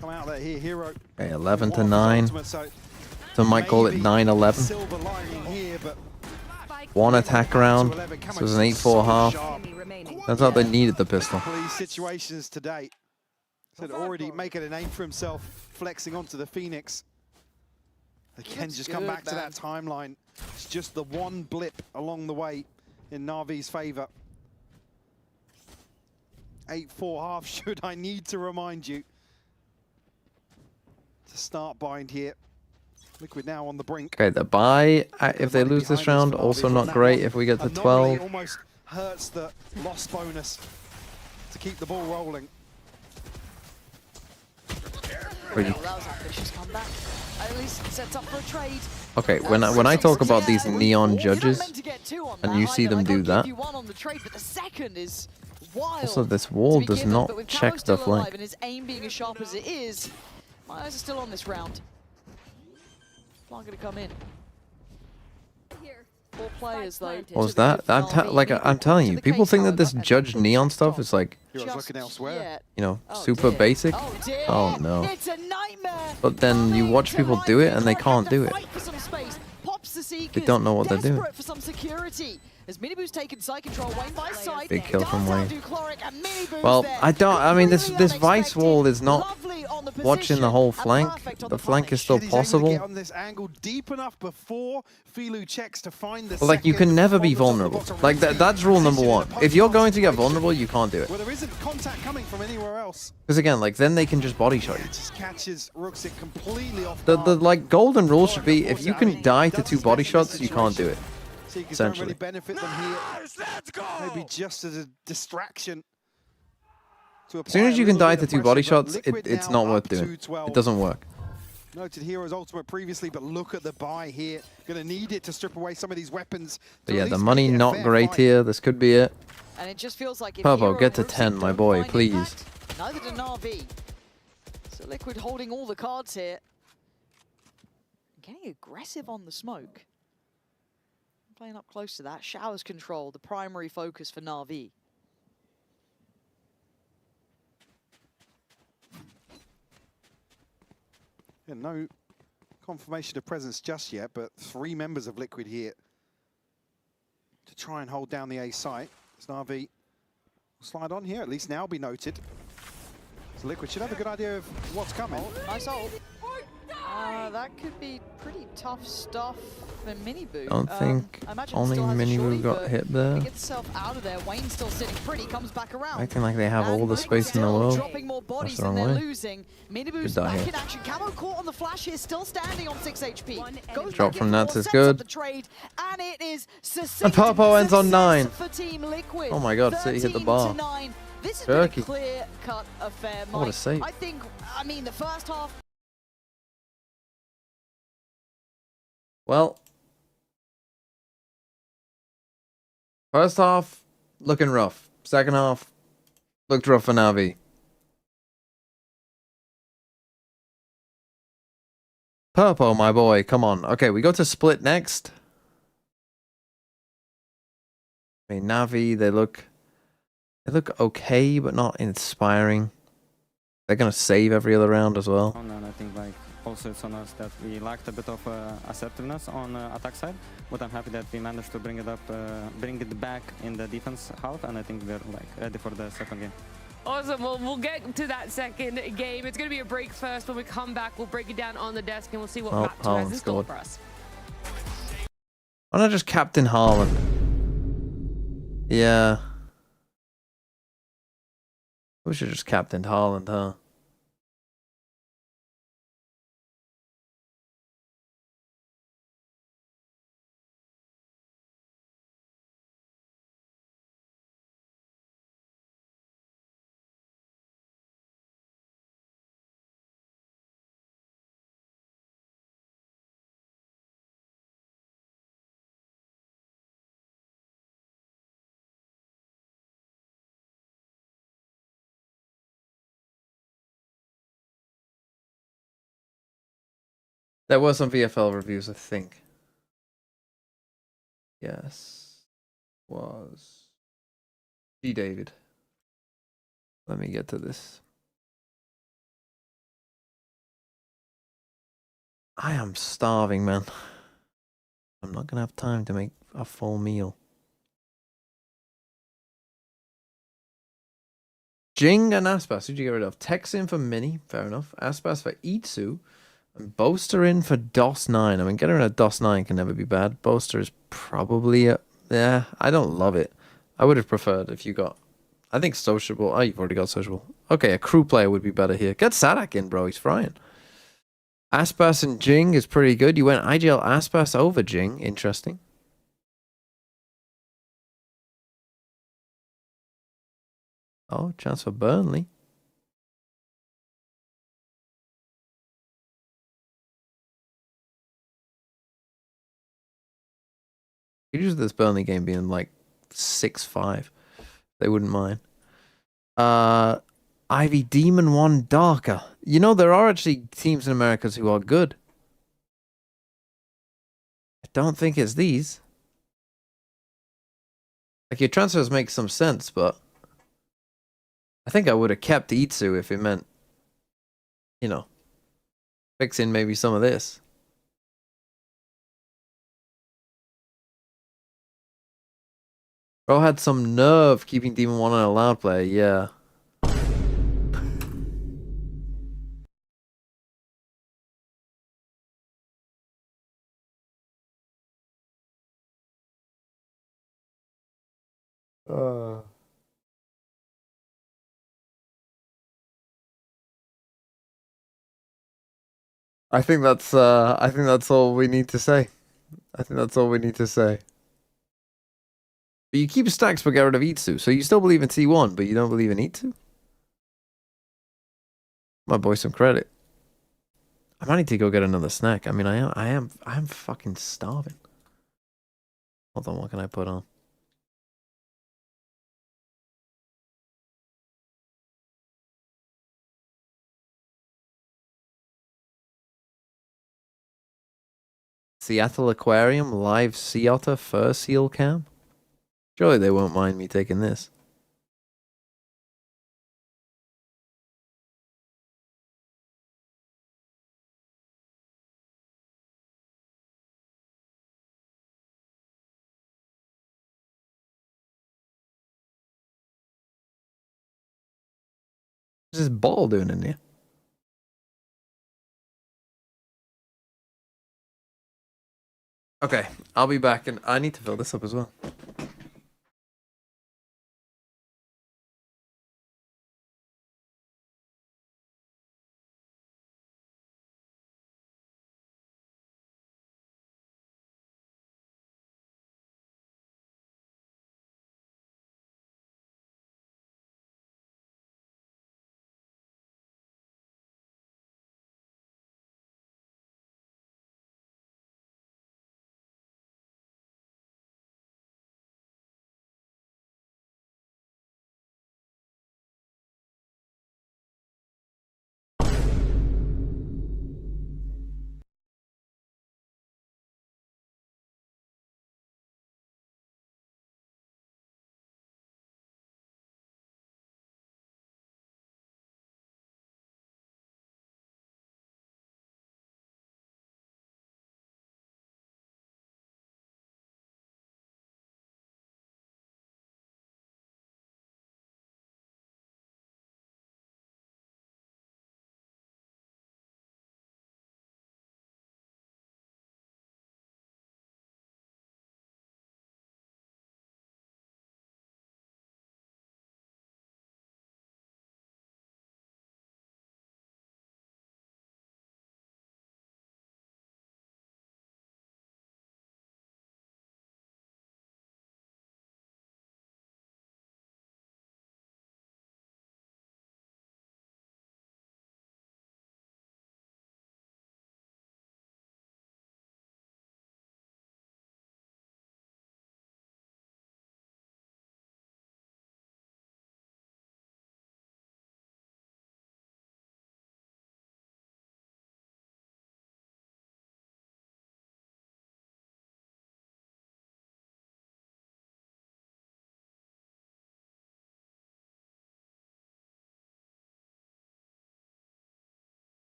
Come out there here, Hero. Okay, 11 to 9. Some might call it 9-11. Silver lining here, but 1 attack round. So it was an 8-4 half. Turns out they needed the pistol. These situations today. Said already making a name for himself, flexing onto the Phoenix. Again, just come back to that timeline. It's just the one blip along the way in Navi's favor. 8-4 half, should I need to remind you. To start bind here. Liquid now on the brink. Okay, the buy, if they lose this round, also not great if we get to 12. Almost hurts the loss bonus to keep the ball rolling. Really? That was an ambitious comeback. At least sets up for a trade. Okay, when I talk about these neon judges, and you see them do that, also this wall does not check the flank. And his aim being as sharp as it is, my eyes are still on this round. Not going to come in. 4 players though. What was that? I'm telling you, people think that this judge neon stuff is like, looking elsewhere. you know, super basic. Oh no. But then you watch people do it and they can't do it. They don't know what they're doing. As Miniboo's taken side control, Wayne by side. Big kill from Wayne. Well, I mean, this Vice wall is not watching the whole flank. The flank is still possible. Get on this angle deep enough before Filu checks to find the But like, you can never be vulnerable. Like, that's rule number 1. If you're going to get vulnerable, you can't do it. Well, there isn't contact coming from anywhere else. Because again, like, then they can just body shot you. Just catches Ruxic completely off The guard. like golden rule should be, if you can die to 2 body shots, you can't do it. Seekers don't really benefit them here. Maybe just as a distraction. As soon as you can die to 2 body shots, it's not worth doing. It doesn't work. Noted Hero's ultimate previously, but look at the buy here. Gonna need it to strip away some of these weapons. But yeah, the money not great here. This could be it. And it just feels like if Purple, Hero get to and 10, Roofsy my don't boy, find please. impact, neither do NAVI. So Liquid holding all the cards here. Getting aggressive on the smoke. Playing up close to that. Showers control, the primary focus for NAVI. Yeah, no confirmation of presence just yet, but 3 members of Liquid here to try and hold down the A site. As NAVI will slide on here, at least now be noted. So Liquid should have a good idea of what's coming. Nice ult. That could be pretty tough stuff for Miniboo. Don't think I imagine only still has a shorty, Miniboo got but hit there. He gets himself out of there. Wayne's still sitting pretty, comes back around. Acting like they have all the And space in the still world. dropping more That's bodies the than wrong they're way. losing. Miniboo's Good die back here. in action. Camo caught on the flash here, still standing on 6 HP. Goes Drop back from in Nats for is more, good. sets up the trade, and it is And succinct Popo ends on success 9. for Team Liquid. Oh my god, City hit the bar. 13-9. This has Turkey. been a clear-cut affair, What a Mike. save. I mean, the first half. Well, first half, looking rough. Second half, looked rough for Navi. Purple, my boy, come on. Okay, we go to split next. I mean, Navi, they look okay, but not inspiring. They're gonna save every other round as well. And I think like also it's on us that we lacked a bit of assertiveness on attack side, but I'm happy that we managed to bring it back in the defense half, and I think we're like ready for the second game. Awesome. Well, we'll get to that second game. It's going to be a break first. When we come back, we'll break it down on the desk and we'll see what map 2 has in store for us. Why not just Captain Haaland? Yeah. We should just Captain Haaland, huh? There were some VFL reviews, I think. Yes. Was. G. David. Let me get to this. I am starving, man. I'm not going to have time to make a full meal. Jing and Aspas, who'd you get rid of? Texin for Mini, fair enough. Aspas for Itsu. And Boaster in for DOS9. I mean, getting rid of DOS9 can never be bad. Boaster is probably yeah, I don't love it. I would have preferred if you got, I think Sociable. Oh, you've already got Sociable. Okay, a crew player would be better here. Get Sadak in, bro. He's frying. Aspas and Jing is pretty good. You went IGL Aspas over Jing. Interesting. Oh, chance for Burnley. Could use this Burnley game being like 6-5. They wouldn't mind. Ivy Demon 1 Darker. You know, there are actually teams in America who are good. I don't think it's these. Like, your transfers make some sense, but I think I would have kept Itsu if it meant, you know, fixing maybe some of this. Bro had some nerve keeping Demon 1 on a loud player, yeah. I think that's all we need to say. I think that's all we need to say. But you keep stacks but get rid of Itsu. So you still believe in T1, but you don't believe in Itsu? My boy some credit. I might need to go get another snack. I mean, I am fucking starving. Hold on, what can I put on? Seattle Aquarium live sea otter fur seal cam. Surely they won't mind me taking this. What's this ball doing in here? Okay, I'll be back, and I need to fill this up as well.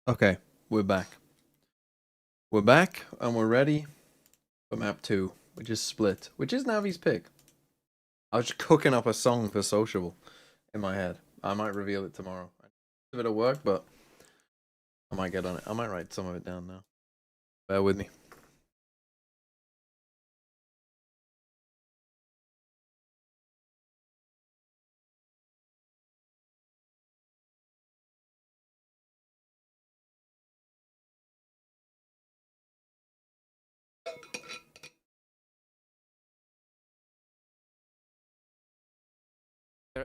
Okay, we're back. We're back, and we're ready for map 2, which is Split, which is Navi's pick. I was just cooking up a song for Sociable in my head. I might reveal it tomorrow. If it'll work, but I might get on it. I might write some of it down now. Bear with me.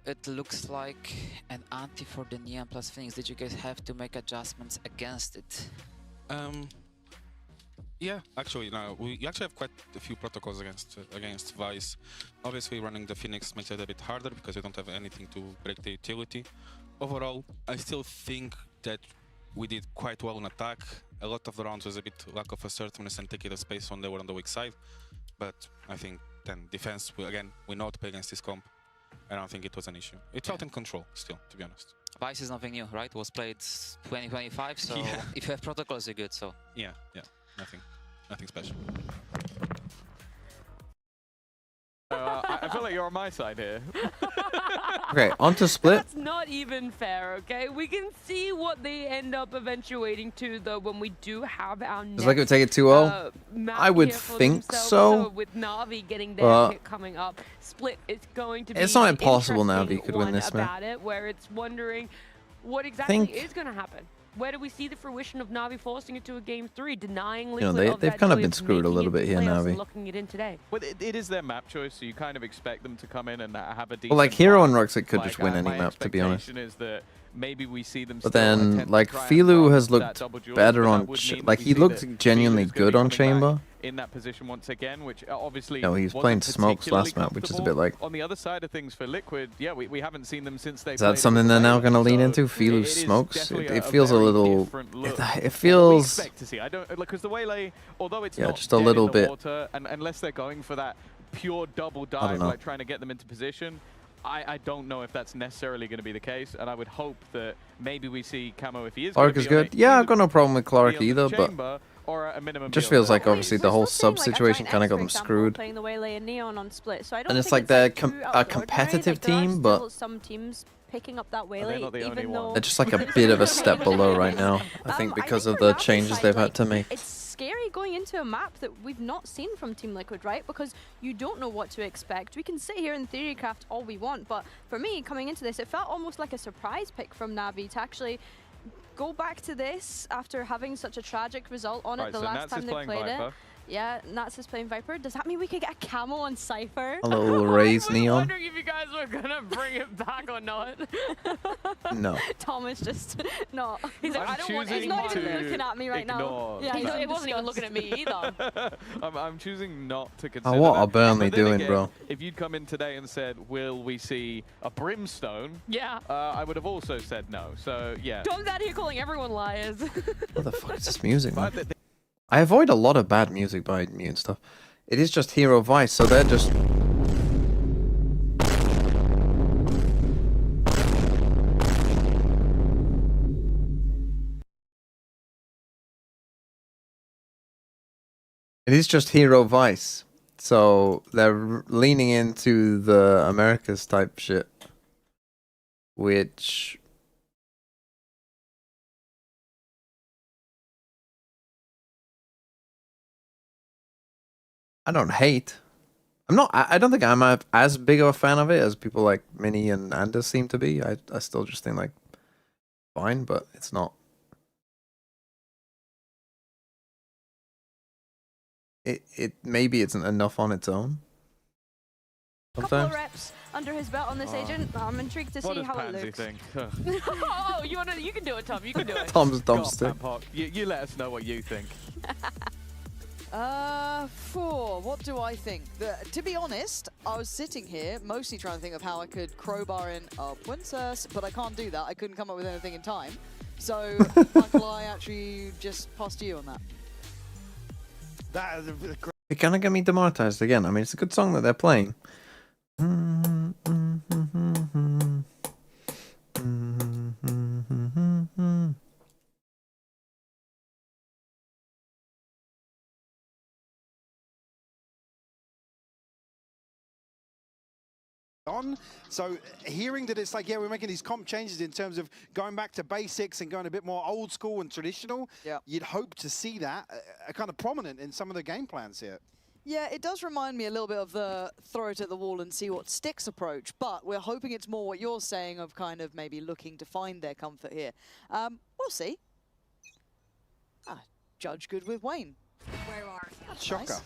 It looks like an anti for the Neon plus Phoenix. Did you guys have to make adjustments against it? Yeah, actually, no, we actually have quite a few protocols against Vice. Obviously, running the Phoenix makes it a bit harder because you don't have anything to break the utility. Overall, I still think that we did quite well in attack. A lot of the rounds was a bit lack of assertiveness and taking the space when they were on the weak side. But I think then defense, again, we know how to play against this comp. I don't think it was an issue. It felt in control still, to be honest. Vice is nothing new, right? It was played 2025, so Yeah. if you have protocols, you're good. So Yeah, nothing special. I feel like you're on my side here. Okay, on to Split. That's not even fair, okay? We can see what they end up eventuating to, though, when we do have our next, Does Liquid take it 2-0? map I would here for think themselves. so. With Navi getting their But pick coming up, Split is going to be it's not the impossible interesting Navi could win one this, man. about it, where it's wondering what exactly is going to happen. Where do we see the fruition of Navi forcing it to a game 3, denying Liquid You know, of they've that kind of joy been of screwed a making little it bit to here, playoffs and Navi. locking it in today? Well, it is their map choice, so you kind of expect them to come in and have a decent Well, like Hero map. and Roxy could Like, just win any my map, to be honest. expectation is that maybe we see them But still then, attempt to like, try and Filu run has that looked double duel, better but that on... would mean that Like, we he see looked that genuinely Filu's gonna good be on coming back Chamber. in that position once again, which obviously No, he was wasn't playing Smokes particularly last map, which is a bit comfortable. like... On the other side of things for Liquid, yeah, we haven't seen them since they Is that played something with they're now Valorant, going to lean so into? Filu it is Smokes? definitely It feels a very little... different look. It What we feels... expect to see. I don't, because the Waylay, although it's Yeah, not just a dead little in the bit. water, and unless they're going for that pure double I don't dive, know. like trying to get them into position, I don't know if that's necessarily going to be the case, and I would hope that maybe we see Camo if he is Clark gonna is be on good. it, Yeah, either I've got no problem with Clark be on the either, but... chamber or at a minimum It just be on feels the like, obviously, the whole sub situation kind of got them screwed. Playing the Waylay and Neon on Split, so I don't And it's think like they're too out a of the ordinary. competitive Like, there are team, still but... some teams picking up that they're Waylay, not the only even one. though They're just like a bit of a step below right now, I think, because of the changes they've had to make. It's scary going into a map that we've not seen from Team Liquid, right? Because you don't know what to expect. We can sit here and theorycraft all we want, but for me, coming into this, it felt almost like a surprise pick from Navi to actually go back to this after having such a tragic result on it the so last Nats time is they playing played Viper. it. Yeah, Nats is playing Viper. Does that mean we could get a camo on Cypher? A little raised I was Neon? wondering if you guys were gonna bring it back or not. No. Tom is just not. He's like, I'm I don't want. He's choosing not even to looking at me right now. ignore Yeah, he's It wasn't even looking at me either. I'm choosing not to consider what that. are Burnley But then doing, again, bro? If you'd come in today and said, will we see a Brimstone? Yeah. I would have also said no. So, yeah. Tom's out here calling everyone liars. What the fuck is this music, man? I avoid a lot of bad music by muting stuff. It is just Hero Vice, so they're just... It is just Hero Vice, so they're leaning into the Americas type shit, which... I don't hate. I don't think I'm as big of a fan of it as people like Mini and Anders seem to be. I still just think like fine, but it's not. It maybe it's enough on its own. Couple of Sometimes. reps under his belt on this agent. I'm intrigued to What see does how Pansy it looks. think? Oh, you can do it, Tom. You can do it. Tom's Go on, dumpster. Pampok. You let us know what you think. What do I think? To be honest, I was sitting here mostly trying to think of how I could crowbar in a princess, but I can't do that. I couldn't come up with anything in time. So, Michael, I actually just passed to you on that. That is a great. It kind of got me demonetized again. I mean, it's a good song that they're playing. On. So hearing that it's like, yeah, we're making these comp changes in terms of going back to basics and going a bit more old school and traditional, you'd hope to see that kind of prominent in some of the game plans here. Yeah, it does remind me a little bit of the throw it at the wall and see what sticks approach, but we're hoping it's more what you're saying of kind of maybe looking to find their comfort here. We'll see. Judge good with Wayne. Where are you? Shocker.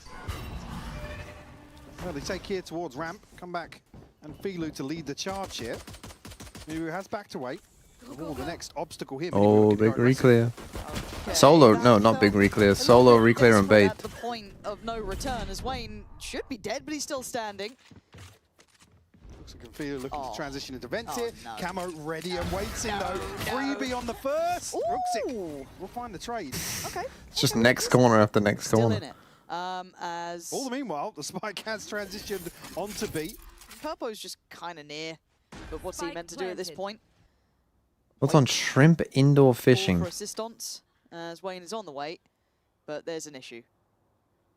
Well, they take here towards ramp, come back, and Filu to lead the charge here. Who has back to wait. Oh, the next obstacle here. Oh, big re-clear. Solo, no, not big reclear. Solo, reclear, and bait. At the point of no return, as Wayne should be dead, but he's still standing. Looks like Confida looking to transition into vents here. No. Camo ready and waiting though. Freebie on the first. Ruxic will find the trade. Okay. It's just next corner after next corner. In it. As all the meanwhile, the Spike has transitioned onto B. Purpo's just kind of near, but what's he meant to do at this point? What's on shrimp indoor fishing? For assistance, as Wayne is on the way, but there's an issue.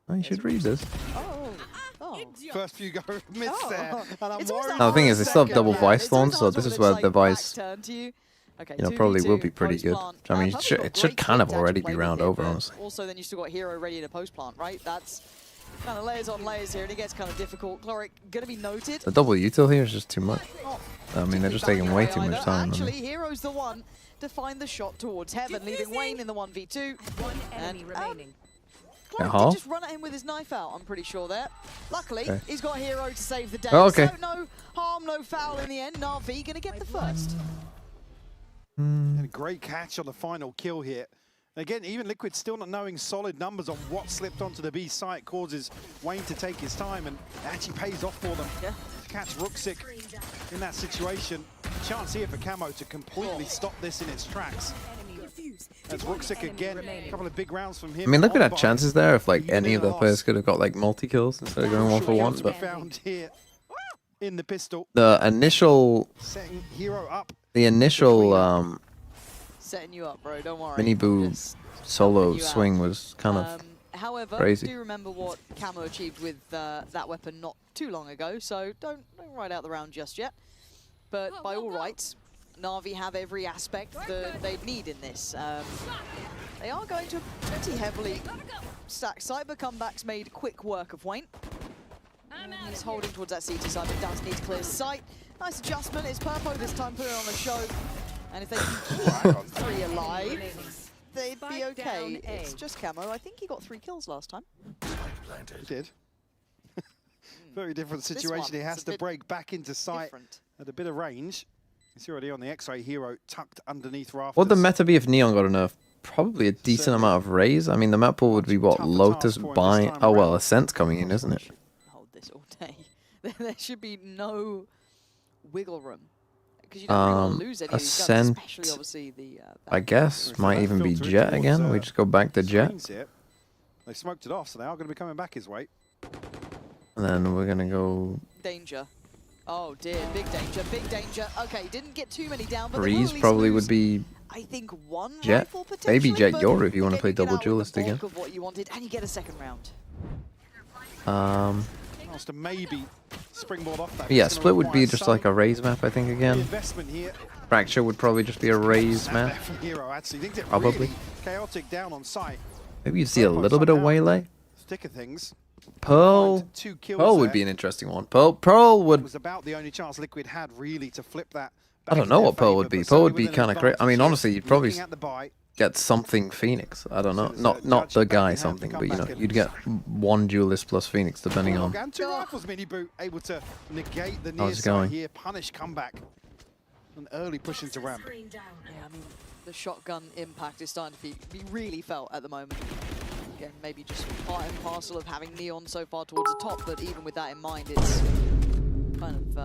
Oh, you should read this. Oh. First few go missed there. And I'm worried. No, the thing is, they still have double Vice Thorns, so this is where the Vice, Okay, you know, probably will be pretty good. I mean, it should kind of already be round over, honestly. Also, then you still got Hero ready in a post plant, right? That's kind of layers on layers here, and it gets kind of difficult. Chloric gonna be noted. The double util here is just too much. I mean, they're just taking way too much time. Actually, Hero's the one to find the shot towards Heaven, leaving Wayne in the 1v2. One enemy remaining. Chloric did just run at him with his knife out, I'm pretty sure there. Luckily, he's got Hero to save the day. Oh, okay. So no harm, no foul in the end. NAVI gonna get the first. And a great catch on the final kill here. Again, even Liquid still not knowing solid numbers on what slipped onto the B site causes Wayne to take his time, and it actually pays off for them. Yeah. To catch Ruxic in that situation. Chance here for Camo to completely stop this in its tracks. As Ruxic again, a couple of big rounds from him. I mean, Liquid had chances there if like any of the players could have got like multi-kills instead of going 1 for 1. But found here in the pistol. The initial, setting Hero up. The initial setting you up, bro. Don't worry. Mini Boo solo swing was kind of however, crazy. Do remember what Camo achieved with that weapon not too long ago, so don't write out the round just yet. But by all rights, NAVI have every aspect that they'd need in this. They are going to pretty heavily stack side, but comebacks made quick work of Wayne. He's holding towards that CT side, but does need to clear sight. Nice adjustment. It's Purpo this time, put it on the show. And if they can keep 3 alive, they'd be okay. It's just Camo. I think he got 3 kills last time. He did. Very different situation. He has to break back into sight at a bit of range. He's already on the X-ray. Hero tucked underneath rafters. What would the meta be if Neon got a nerf? Probably a decent amount of raise. I mean, the map pool would be what? Lotus buying. Oh well, Ascent's coming in, isn't it? Hold this all day. There should be no wiggle room. Because you don't really want to lose any of these guns, especially obviously the I guess might even be Jet again. We just go back to Jet. They smoked it off, so they are going to be coming back his way. And then we're gonna go. Danger. Oh dear, big danger, big danger. Okay, didn't get too many down, but Breeze probably would be. I think 1 Jet. rifle potentially. Maybe Jet Yor if you want to play you get double out with duelist the again. bulk of what you wanted, and you get a second round. Wants to maybe springboard off that. Yeah, Split would be just like a raise map, I think, again. Investment here. Fracture would probably just be a raise map. From Hero, actually. Thinks it Probably. Really chaotic down on site. Maybe you'd see a little bit of Waylay. Stick of things. Pearl. Pearl would be an interesting one. Pearl would. It was about the only chance Liquid had really to flip that. I don't know what Pearl would be. Pearl would be kind of great. I mean, honestly, you'd probably get something Phoenix. I don't know. Not the guy something, but you know, you'd get 1 duelist plus Phoenix depending on. And 2 rifles, Mini Boot able to negate the How's near it side going? here. Punish comeback. An early push into ramp. Yeah, I mean, the shotgun impact is starting to be really felt at the moment. Again, maybe just part and parcel of having Neon so far towards the top, but even with that in mind, it's kind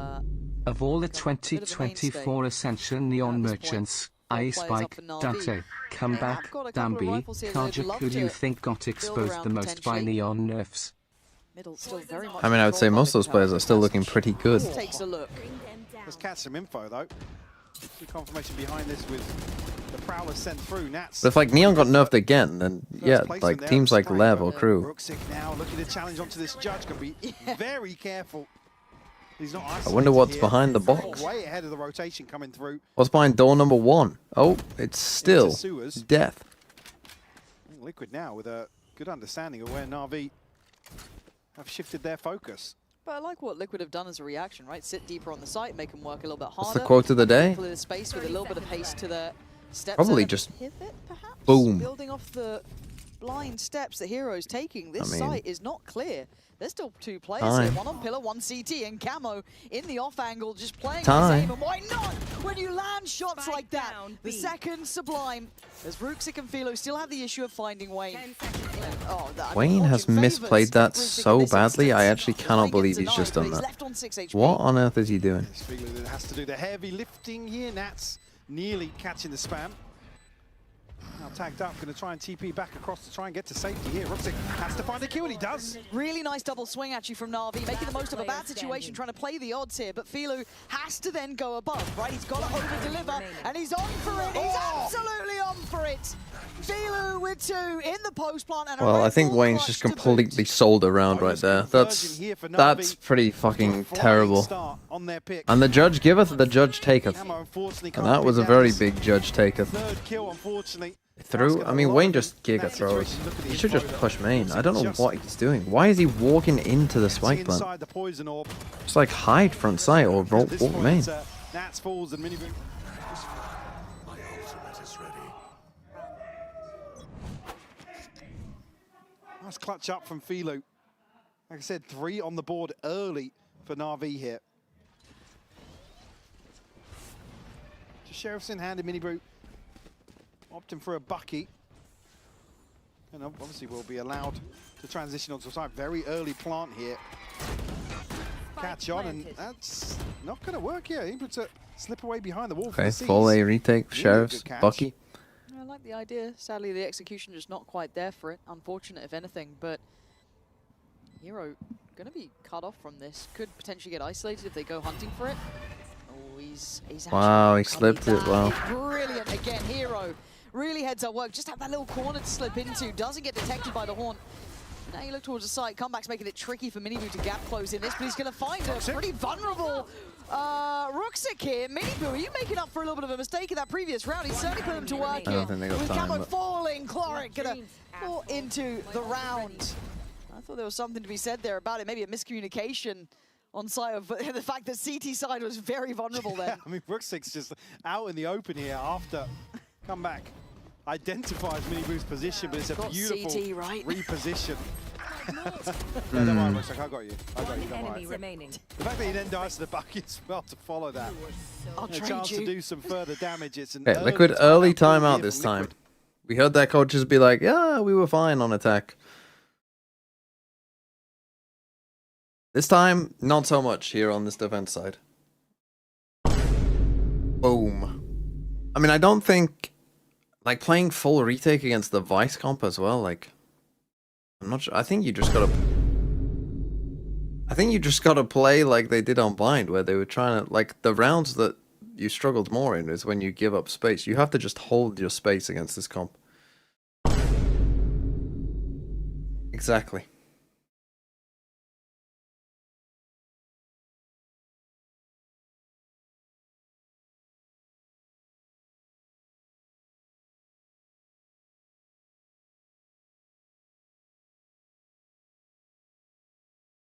of all the 2024 Essential Neon merchants, Ice Spike, Dante, Comeback, Dambi, Karja, who do you think got exposed the most by Neon nerfs? I mean, I would say most of those players are still looking pretty good. Takes a look. Let's catch some info though. See confirmation behind this with the Prowler sent through. Nats. But if like Neon got nerfed again, then yeah, like teams like Lev or Crew. Ruxic now looking to challenge onto this judge. Can be very careful. He's not I wonder what's behind the box. Way ahead of the rotation coming through. What's behind door number 1? Oh, it's still death. Liquid now with a good understanding of where NAVI have shifted their focus. But I like what Liquid have done as a reaction, right? Sit deeper on the site, make them work a little bit harder. What's the quote of the day? Fill the space with a little bit of pace to the steps. Probably and a just pivot, perhaps? boom. Building off the blind steps that Hero's taking. This I mean, site is not clear. There's still two players time. here. One on pillar, one CT, and Camo in the off angle, just playing Time. his aim. And why not when you land shots like that? The second Sublime, as Ruxic and Philo still have the issue of finding Wayne. Oh, Wayne has misplayed that so badly. I actually cannot believe he's just done that. What on earth is he doing? Philo has to do the heavy lifting here. Nats nearly catching the spam. Now tagged up, going to try and TP back across to try and get to safety here. Ruxic has to find a kill, and he does. Really nice double swing actually from Na'Vi, making the most of a bad situation, trying to play the odds here, but Philo has to then go above, right? He's got to over-deliver, and he's on for it. He's absolutely on for it. Philo with 2 in the post plant. And Well, I think Wayne's just completely sold around right there. That's pretty fucking terrible. And the judge giveth, the judge taketh. And that was a very big judge taketh. Third kill, unfortunately. Through? I mean, Wayne just giga throws. He should just push main. I don't know what he's doing. Why is he walking into the spike plant? Just like hide front side or walk main. Nats falls and Miniboot. Nice clutch up from Philo. Like I said, 3 on the board early for Na'Vi here. Just Sheriff's in hand in Miniboot. Opting for a Bucky. And obviously will be allowed to transition onto a side. Very early plant here. Catch on, and that's not going to work here. Able to slip away behind the wall. Okay, full A retake, Sheriff's, Bucky. I like the idea. Sadly, the execution just not quite there for it. Unfortunate, if anything, but Hero going to be cut off from this. Could potentially get isolated if they go hunting for it. Oh, he's Wow, he slipped it. Wow. Brilliant again, Hero. Really heads up work. Just have that little corner to slip into. Doesn't get detected by the horn. Now you look towards the side. Comeback's making it tricky for Miniboot to gap close in this, but he's going to find a pretty vulnerable Ruxic here. Miniboot, are you making up for a little bit of a mistake in that previous round? He's certainly put him to work I here. don't think they got With time, Camo but... falling, Cloric going to fall into the round. I thought there was something to be said there about it. Maybe a miscommunication on side of the fact that CT side was very vulnerable then. Yeah, I mean, Ruxic's just out in the open here after comeback. Identifies Miniboot's position, but it's a beautiful CT, right? reposition. Don't worry, Ruxic, I got you. I got you, don't worry. The fact that he then dies to the bucket as well to follow that. I'll a chance to do some further damage. It's an Okay, Liquid early timeout this time. We heard their coaches be like, yeah, we were fine on attack. This time, not so much here on this defense side. Boom. I mean, I don't think... Like, playing full retake against the Vice comp as well, like... I'm not sure. I think you just gotta play like they did on Blind, where they were trying to... Like, the rounds that you struggled more in is when you give up space. You have to just hold your space against this comp. Exactly.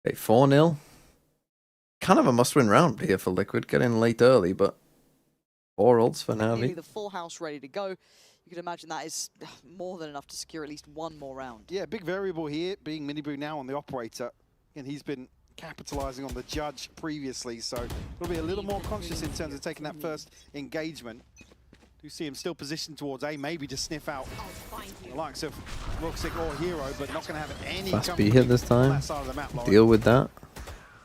Okay, 4-0. Kind of a must-win round here for Liquid. Get in late early, but 4 ults for Navi. The full house ready to go. You can imagine that is more than enough to secure at least one more round. Yeah, big variable here being Miniboot now on the operator. And he's been capitalizing on the judge previously, so he'll be a little more conscious in terms of taking that first engagement. You see him still positioned towards A, maybe to sniff out the likes of Ruxic or Hero, but not going to have any Fast B hit this time. Map, Deal with that.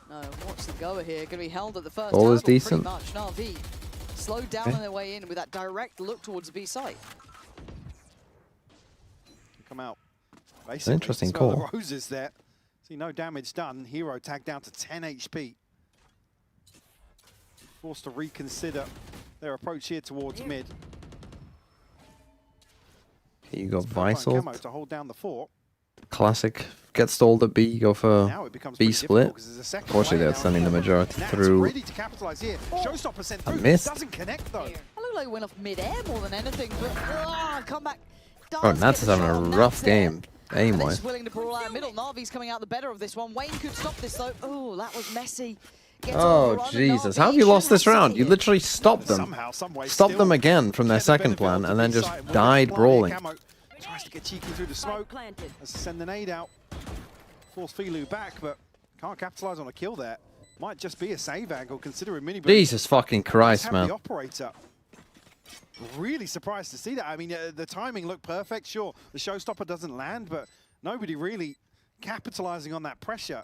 No, what's the goer here? Going to be held at the first. All is hurdle, decent. Pretty much. Na'Vi slowed down on their way in with that direct look towards the B site. Come out. Basically, interesting smell call. The roses there. See, no damage done. Hero tagged down to 10 HP. Forced to reconsider their approach here towards mid. Here you go, Camo Vice to hold down the fort. Classic. Get stalled at B, go for B split. Unfortunately, they're sending the majority through. Ready to capitalize here. Showstopper sent through. missed. Doesn't connect though. I look like it went off mid-air more than anything, but comeback. Oh, Nats is having a rough game. Aim-wise. Willing to brawl out middle. Navi's coming out the better of this one. Wayne could stop this though. Oh, that was messy. Oh, Jesus. How have you lost this round? You literally stopped them. Stopped them again from their second plan and then just died brawling. Tries to get cheeky through the smoke. Let's send the nade out. Force Filu back, but can't capitalize on a kill there. Might just be a save angle considering Miniboo. Jesus fucking Christ, have man. The operator. Really surprised to see that. I mean, the timing looked perfect. Sure, the showstopper doesn't land, but nobody really capitalizing on that pressure.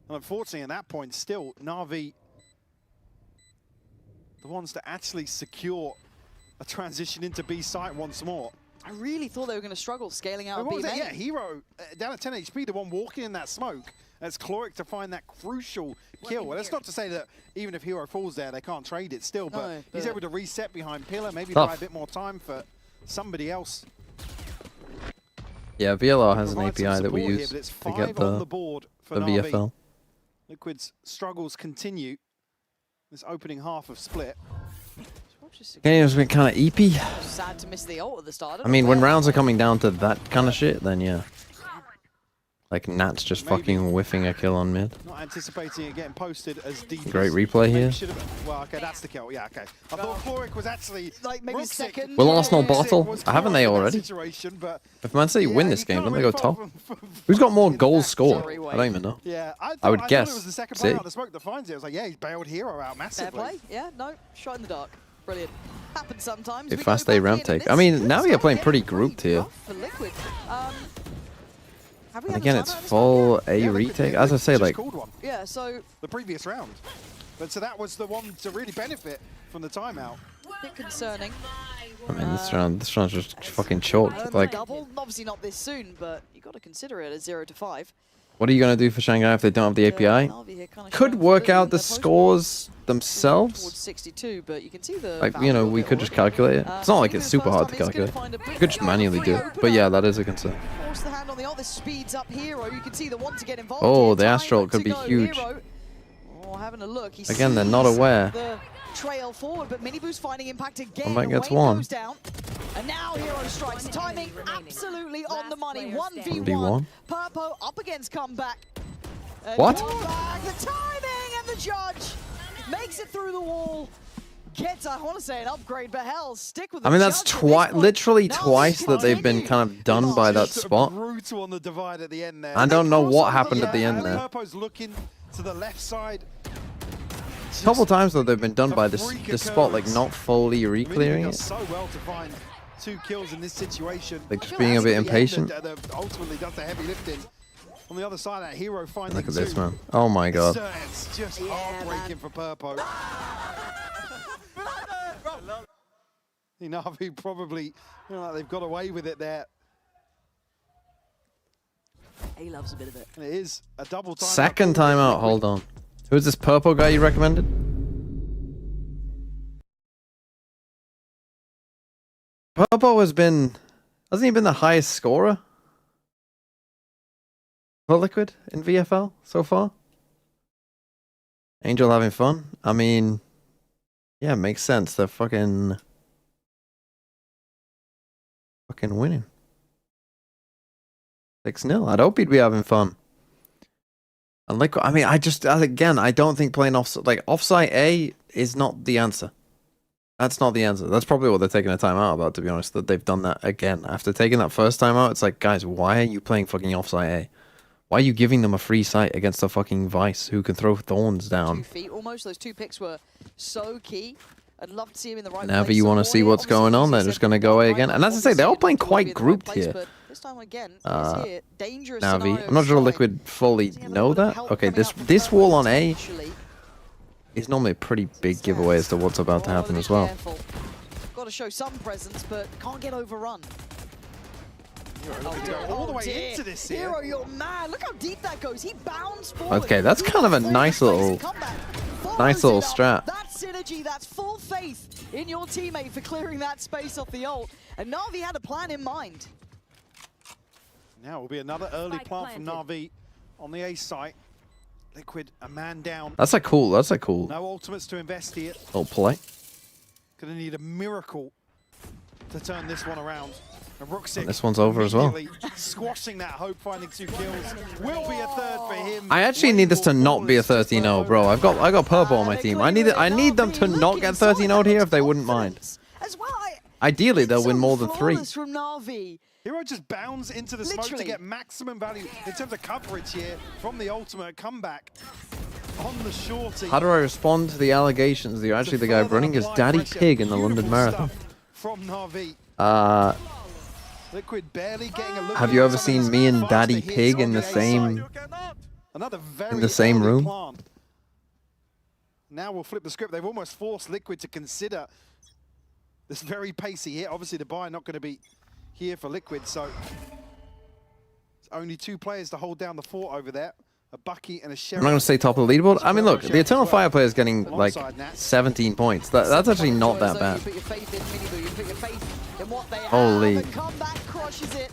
And unfortunately, at that point, still, Na'Vi, the ones to actually secure a transition into B site once more. I really thought they were going to struggle scaling out B main. Yeah, Hero down at 10 HP, the one walking in that smoke. It's Chloric to find that crucial kill. Well, that's not to say that even if Hero falls there, they can't trade it still, but he's able to reset behind Pillar, maybe buy a bit more time for somebody else. Yeah, VLR has an API that we use to get the VFL. Liquid's struggles continue. This opening half of Split. Game has been kind of eepy. Sad to miss the ult at the start. I mean, when rounds are coming down to that kind of shit, then yeah. Like Nat's just fucking whiffing a kill on mid. Not anticipating it getting posted as deep. Great replay here. Well, okay, that's the kill. Yeah, okay. I thought Chloric was actually like maybe second. Will Arsenal bottle? Haven't they already? If Man City win this game, don't they go top? Who's got more goals scored? I don't even know. Yeah, I would guess. It was the second City. player out the smoke that finds it. I was like, yeah, he's bailed Hero out massively. Fair play. Yeah, no, shot in the dark. Brilliant. Happens sometimes. A fast A ramp take. I mean, now we are playing pretty grouped here. For Liquid. And again, it's full A retake. As I say, like. Yeah, so. The previous round. But so that was the one to really benefit from the timeout. A bit concerning. I mean, this round's just fucking chalked. Like, double, obviously not this soon, but you got to consider it as 0 to 5. what are you gonna do for Shanghai if they don't have the API? Could work out the scores themselves. 62, but you can see the like, you know, we could just calculate it. It's not like it's super hard to calculate. We could just manually do it. But yeah, that is a concern. Force the hand on the ult. This speeds up Hero. You can see the one to get involved. Oh, the Astral could be huge. Oh, having a look. Again, they're not aware. The trail forward, but Miniboo's finding impact again. Comeback gets one. Goes down. And now Hero strikes. Timing absolutely on the money. 1v1. Purpo up against comeback. What? The timing and the judge makes it through the wall. Gets, I want to say, an upgrade, but hell, stick with the I mean, that's literally twice that they've been kind of done by that spot. Brutal on the divide at the end there. I don't know what happened at the end there. Purpo's looking to the left side. A couple times though they've been done by this spot, like not fully re-clearing it. So well to find 2 kills in this situation. Like just being a bit impatient. Ultimately does the heavy lifting. On the other side, that Hero finding Look at this, man. Oh my god. It's just heartbreaking for Purpo. Navi probably, they've got away with it there. He loves a bit of it. And it is a double timeout. Second timeout, hold on. Who's this purple guy you recommended? Purple hasn't he been the highest scorer for Liquid in VFL so far? Angel having fun? I mean, yeah, makes sense. They're fucking winning. 6-0. I'd hope he'd be having fun. And Liquid, I mean, I don't think playing offsite A is not the answer. That's not the answer. That's probably what they're taking a timeout about, to be honest, that they've done that again. After taking that first timeout, it's like, guys, why are you playing fucking offsite A? Why are you giving them a free sight against a fucking Vice who can throw thorns down? 2 feet, almost. Those 2 picks were so key. I'd love to see him in the right Whenever place. you want to see what's going on, they're just going to go away again. And as I say, they're all playing quite grouped here. This time again, dangerous Navi. I'm not sure Liquid fully know that. Okay, this wall on A is normally a pretty big giveaway as to what's about to happen as well. Got to show some presence, but can't get overrun. All the way into this here. Hero, you're mad. Look how deep that goes. He bounds forward. Okay, that's kind of a nice little strat. That's synergy. That's full faith in your teammate for clearing that space off the ult. And Na'Vi had a plan in mind. Now will be another early plant from Na'Vi on the A site. Liquid, a man down. That's a cool. No ultimates to invest here. Little play. Gonna need a miracle to turn this one around. And this one's over as well. Squashing that hope, finding 2 kills. Will be a third for him. I actually need this to not be a 13-0, bro. I got purple on my team. I need them to not get 13-0'd here if they wouldn't mind. As well, ideally, they'll win more than 3. From Na'Vi. Hero just bounds into the smoke to get maximum value in terms of coverage here from the ultimate comeback on the shorty. How do I respond to the allegations that you're actually the guy running his daddy pig in the London Marathon? From Na'Vi. Liquid barely getting a look. Have you ever seen me and Daddy Pig in the same room? Plant. Now we'll flip the script. They've almost forced Liquid to consider this very pacey hit. Obviously, the buy not going to be here for Liquid, so it's only 2 players to hold down the fort over there. A Bucky and a Sheriff. I'm not going to say top of the leaderboard. I mean, look, the Eternal Fire player is getting like 17 points. That's actually not that bad. Holy. The comeback crushes it.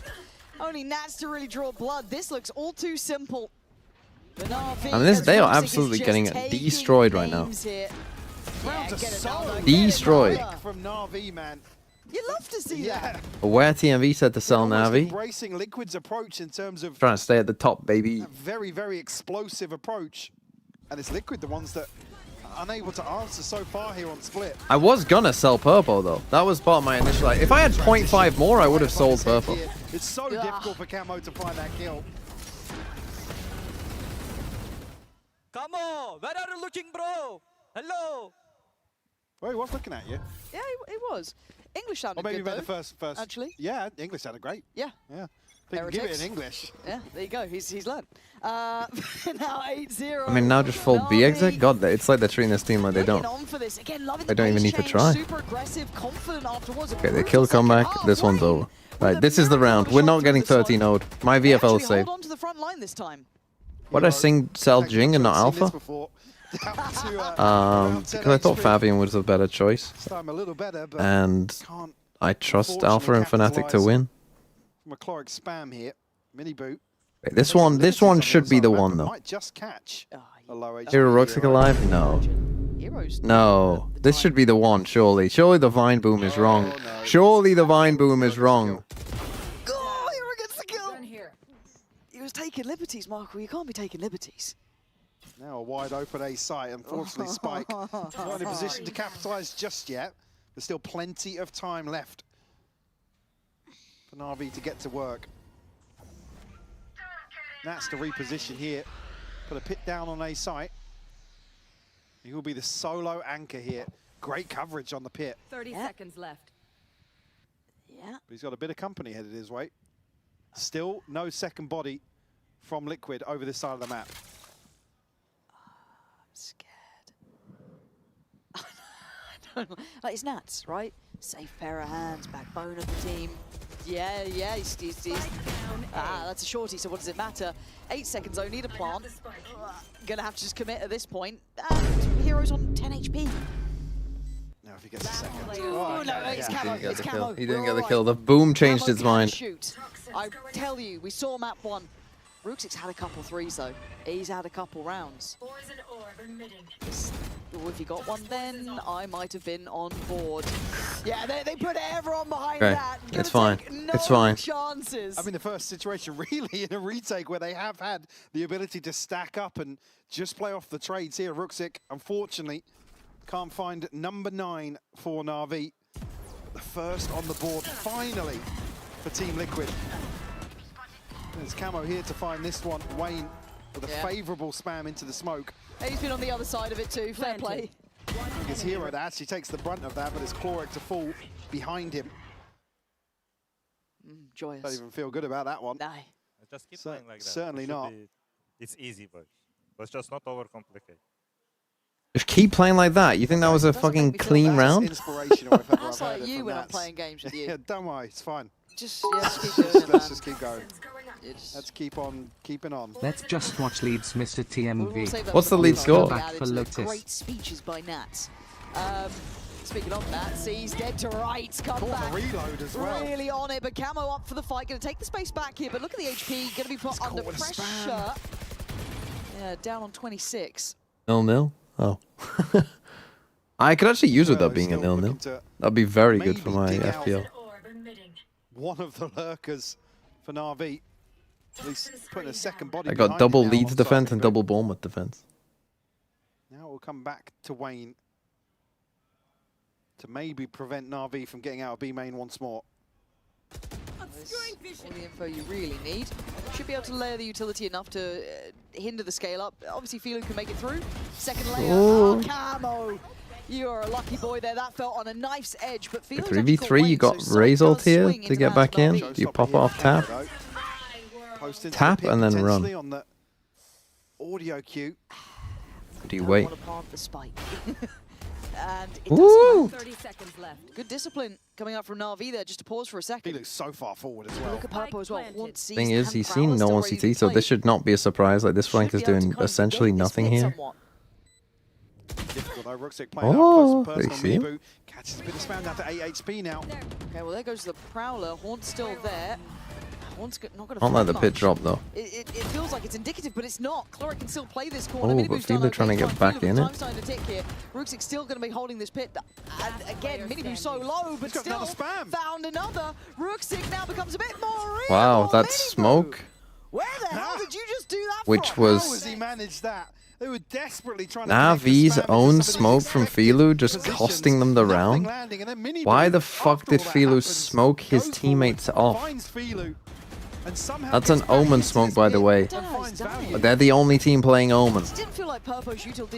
Only Nats to really draw blood. This looks all too simple. I mean, they are absolutely getting destroyed right now. Destroyed. From Na'Vi, man. You love to see that. Where TMV said to sell Navi. Embracing Liquid's approach in terms of Trying to stay at the top, baby. very, very explosive approach. And it's Liquid, the ones that are unable to answer so far here on Split. I was gonna sell purple though. That was part of my initial. If I had 0.5 more, I would have sold purple. It's so difficult for Camo to find that kill. Camo, where are you looking, bro? Hello. Well, he was looking at you. Yeah, it was. English sounded or maybe good, the first. Actually. Yeah, English sounded great. Yeah. Yeah. They can give it in English. Yeah, there you go. He's learned. Now 8-0. I mean, now just full B exit. God, it's like they're treating this team like they don't. They don't even need to try. Super aggressive, confident afterwards. Okay, they kill comeback. This one's over. Right, this is the round. We're not getting 13 0'd. My VFL is safe. Hold on to the front line this time. Why did I sell Jing and not Alpha? Because I thought Fabian was a better choice. And I trust Alpha and Fnatic to win. From a Chloric spam here. Mini boot. Wait, this one should be the one though. Might just catch a low HP. Hero Roxic alive? No. No. This should be the one, surely. Surely the Vine Boom is wrong. Surely the Vine Boom is wrong. Oh, Hero gets the kill. He was taking liberties, Marco. You can't be taking liberties. Now a wide open A site. Unfortunately, Spike not in a position to capitalize just yet. There's still plenty of time left for Na'Vi to get to work. That's to reposition here. Put a pit down on A site. He will be the solo anchor here. Great coverage on the pit. 30 seconds left. Yeah. But he's got a bit of company headed his way. Still no second body from Liquid over this side of the map. I'm scared. Like it's Nats, right? Safe pair of hands, backbone of the team. Yeah, he's that's a shorty, so what does it matter? 8 seconds only to plant. Gonna have to just commit at this point. Hero's on 10 HP. Now if he gets a second. Oh, no, it's Camo. It's Camo. He didn't get the kill. The boom changed its mind. Shoot. I tell you, we saw map 1. Rooksic's had a couple threes though. He's had a couple rounds. Well, if he got one then, I might have been on board. Yeah, they put everyone behind that. It's fine. No it's fine. Chances. I mean, the first situation really in a retake where they have had the ability to stack up and just play off the trades here. Rooksic, unfortunately, can't find number 9 for Na'Vi. The first on the board, finally, for Team Liquid. There's Camo here to find this one. Wayne with a favourable spam into the smoke. He's been on the other side of it too. Fair play. I think it's Hero that actually takes the brunt of that, but it's Chloric to fall behind him. Joyous. Don't even feel good about that one. No. Just keep playing like that. Certainly not. It's easy, but let's just not overcomplicate. Just keep playing like that. You think that was a fucking clean round? Inspirational if ever I've That's heard like it you from when I'm Nats. playing games with you. Yeah, don't worry, it's fine. Just keep doing it, Let's just keep going. Let's keep on keeping on. Let's just watch leads, Mr. TMV. What's the lead score? Back for Lotus. Great speeches by Nats. Speaking of Nats, he's dead to rights. Come back. Reload as well. Really on it, but Camo up for the fight. Going to take the space back here, but look at the HP. Going to be put under pressure. Yeah, down on 26. 0-0? Oh. I could actually use without being a 0-0. That'd be very good for my FPL. One of the lurkers for Na'Vi. At least putting a second body. I got double Leeds defense and double Bournemouth defense. Now we'll come back to Wayne to maybe prevent Na'Vi from getting out of B main once more. All the info you really need. Should be able to layer the utility enough to hinder the scale up. Obviously, Philo can make it through. Second layer. Ooh. Oh, Camo! You're a lucky boy there. That felt on a knife's edge, but Philo's 3v3, you got Ray's ult here to get back in. You pop it off tap. Tap and then run. On the audio cue. Do you wait? And it Ooh. does 30 seconds left. Good discipline coming up from Na'Vi there, just to pause for a second. He looks so far forward as well. Look at Purple as well. Thing is, he's seen no one CT, so this should not be a surprise. Like, this flank is doing essentially nothing here. Difficult though, Ruxic Oh, playing they up close see him. personal Mibu. Catches a bit of spam down to 8 HP now. Okay, well there goes the Prowler. Haunt's still there. Haunt's not going to Can't let the pit drop though. It feels like it's indicative, but it's not. Cloric can still play this corner. Oh, but Philo trying to get back in it. Time's starting to tick here. Ruxic's still going to be holding this pit. And again, Minibu's so low, but still found another. Ruxic now becomes a bit more real. Wow, that's smoke. Where the hell did you just do that Which from? was How has he managed that? They were desperately trying to Navi's own smoke from Philo just costing them the round. Why the fuck did Philo smoke his teammates off? That's an Omen smoke, by the way. But they're the only team playing Omen.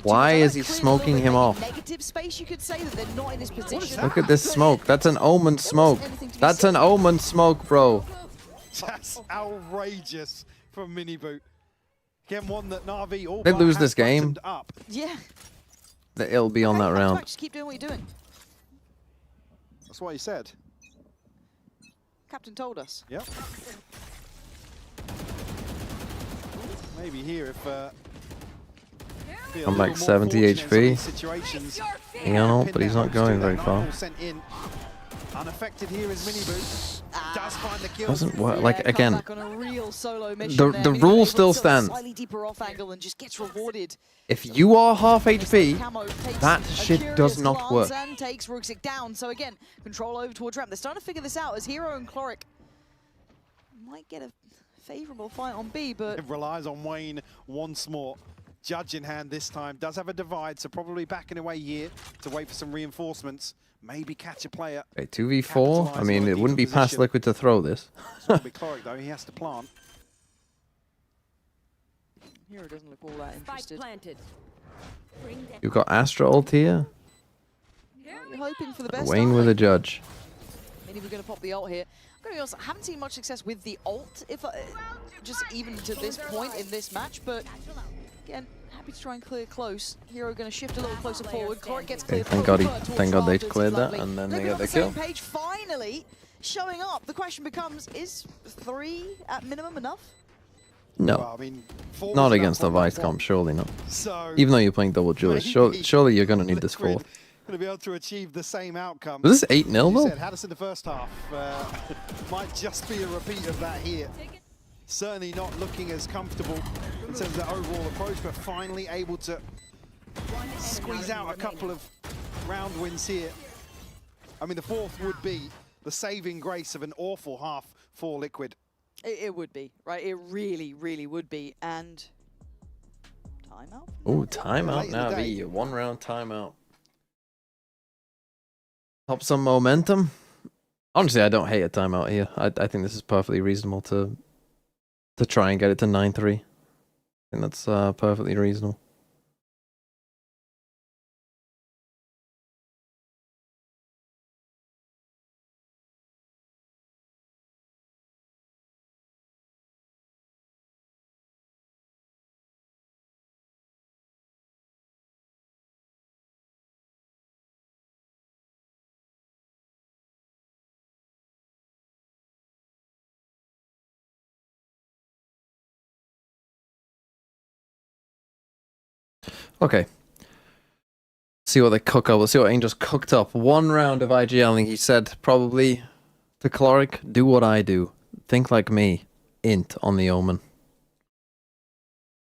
Why is he smoking him off? Look at this smoke. That's an Omen smoke. That's an Omen smoke, bro. That's outrageous from Minibu. Again, one that Na'Vi all They lose this game. Yeah. It'll be on that round. Just keep doing what you're doing. That's what he said. Captain told us. Yep. Maybe here if I'm like 70 HP. Eon, but he's not going very far. Unaffected here is Minibu. Does find the kill. Doesn't work. Like again, the rule still stands. Slightly deeper off angle and just gets rewarded. If you are half HP, that shit does not work. And takes Ruxic down. So again, control over towards ramp. They're starting to figure this out as Hero and Cloric might get a favorable fight on B, but it relies on Wayne once more. Judge in hand this time. Does have a divide, so probably backing away here to wait for some reinforcements. Maybe catch a player. Okay, 2v4. I mean, it wouldn't be past Liquid to throw this. It's be Cloric though. He has to plant. Hero doesn't look all that interested. You've got Astra ult here. You're hoping for the best. Wayne with a judge. Maybe we're going to pop the ult here. I'm going to be honest, I haven't seen much success with the ult, just even to this point in this match, but again, happy to try and clear close. Hero going to shift a little closer forward. Cloric gets clear. Thank God they cleared that, and then they got the kill. Page finally showing up. The question becomes: is 3 at minimum enough? No, well, I mean, not against the Vice comp. Surely not. So even though you're playing double duelist, surely you're going to need this fourth. Going to be able to achieve the same outcome. Was this 8-0 though? Said, Haddis in the first half might just be a repeat of that here. Certainly not looking as comfortable in terms of the overall approach, but finally able to squeeze out a couple of round wins here. I mean, the fourth would be the saving grace of an awful half for Liquid. It would be, right? It really, really would be. And timeout? Oh, timeout now. A 1 round timeout. Help some momentum. Honestly, I don't hate a timeout here. I think this is perfectly reasonable to try and get it to 9-3. I think that's perfectly reasonable. Okay. See what they cook up. Let's see what Angel's cooked up. 1 round of IGL. I think he said probably to Cloric, do what I do. Think like me. Int on the Omen.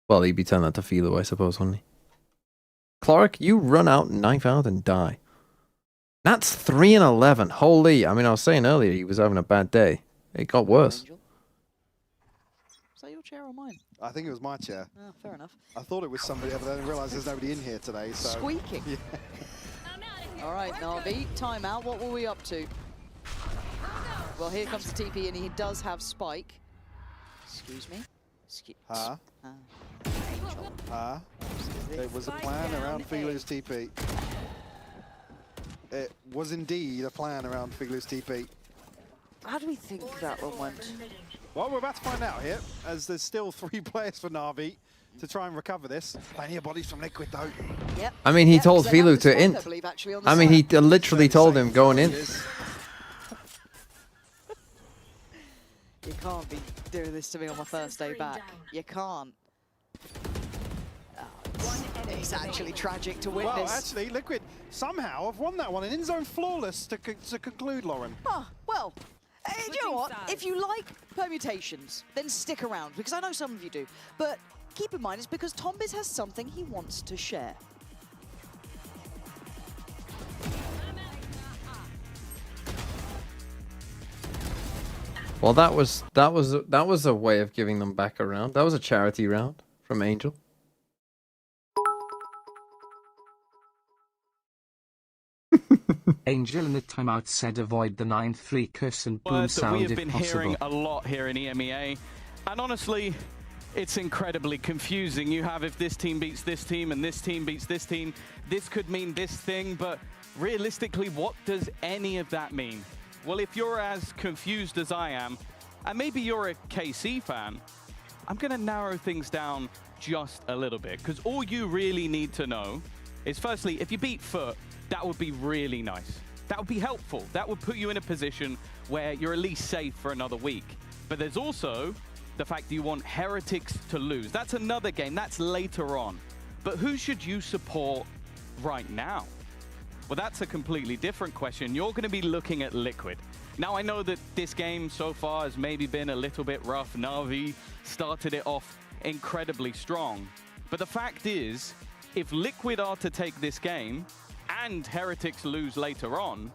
Well, he'd be telling that to Philo, I suppose, wouldn't he? Cloric, you run out, knife out, and die. That's 3 and 11. Holy. I mean, I was saying earlier he was having a bad day. It got worse. Is that your chair or mine? I think it was my chair. Oh, fair enough. I thought it was somebody, but I didn't realize there's nobody in here today. So. Squeaking. Yeah. All right, Na'Vi, timeout. What were we up to? Well, here comes the TP, and he does have Spike. Excuse me. It was a plan around Figlu's TP. It was indeed a plan around Figlu's TP. How do we think that one went? Well, we're about to find out here, as there's still 3 players for NAVI to try and recover this. Plenty of bodies from Liquid, though. Yep. I mean, he told Filu to int. I mean, he literally told him, go and int. You can't be doing this to me on my first day back. You can't. It's actually tragic to witness. Well, actually, Liquid somehow have won that one. An in-zone flawless to conclude, Lauren. Oh, well, do you know what? If you like permutations, then stick around, because I know some of you do. But keep in mind, it's because Tombiz has something he wants to share. Well, that was a way of giving them back a round. That was a charity round from Angel. Angel in the timeout said avoid the 9-3 curse and boom sound we have if been possible. hearing a lot here in EMEA, and honestly, it's incredibly confusing. You have if this team beats this team and this team beats this team, this could mean this thing, but realistically, what does any of that mean? Well, if you're as confused as I am, and maybe you're a KC fan, I'm going to narrow things down just a little bit, because all you really need to know is, firstly, if you beat Foot, that would be really nice. That would be helpful. That would put you in a position where you're at least safe for another week. But there's also the fact that you want Heretics to lose. That's another game. That's later on. But who should you support right now? Well, that's a completely different question. You're going to be looking at Liquid. Now, I know that this game so far has maybe been a little bit rough. NAVI started it off incredibly strong. But the fact is, if Liquid are to take this game and Heretics lose later on,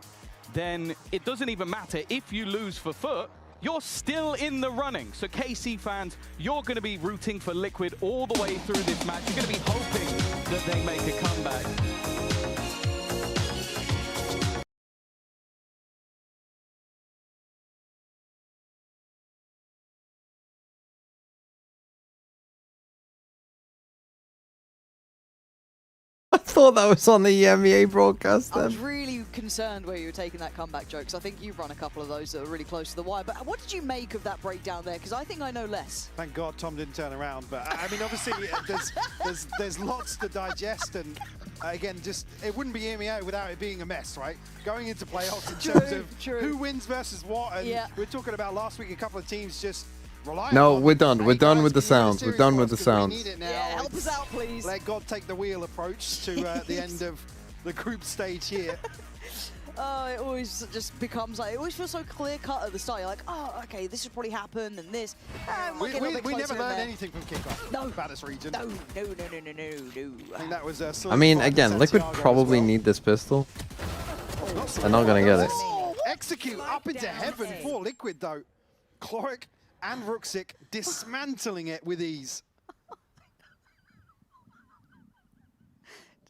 then it doesn't even matter. If you lose for Foot, you're still in the running. So KC fans, you're going to be rooting for Liquid all the way through this match. You're going to be hoping that they make a comeback. I thought that was on the EMEA broadcast I was then. really concerned where you were taking that comeback joke, because I think you've run a couple of those that are really close to the wire. But what did you make of that breakdown there? Because I think I know less. Thank God Tom didn't turn around. But I mean, obviously, there's lots to digest, and again, just it wouldn't be EMEA without it being a mess, right? Going into playoffs in terms of who wins versus what, and we were talking about last week a couple of teams just relying. No, we're done. We're done with the sounds. We're done with the sounds. We need it now. Yeah, help us out, please. Let God take the wheel approach to the end of the group stage here. Oh, it always just becomes like, it always feels so clear-cut at the start. You're like, oh, okay, this should probably happen, and this. We never learned anything from kickoff about this region. No. I think that was I mean, again, Liquid probably need this pistol. They're not gonna get it. Execute up into heaven for Liquid, though. Chloric and Ruxic dismantling it with ease.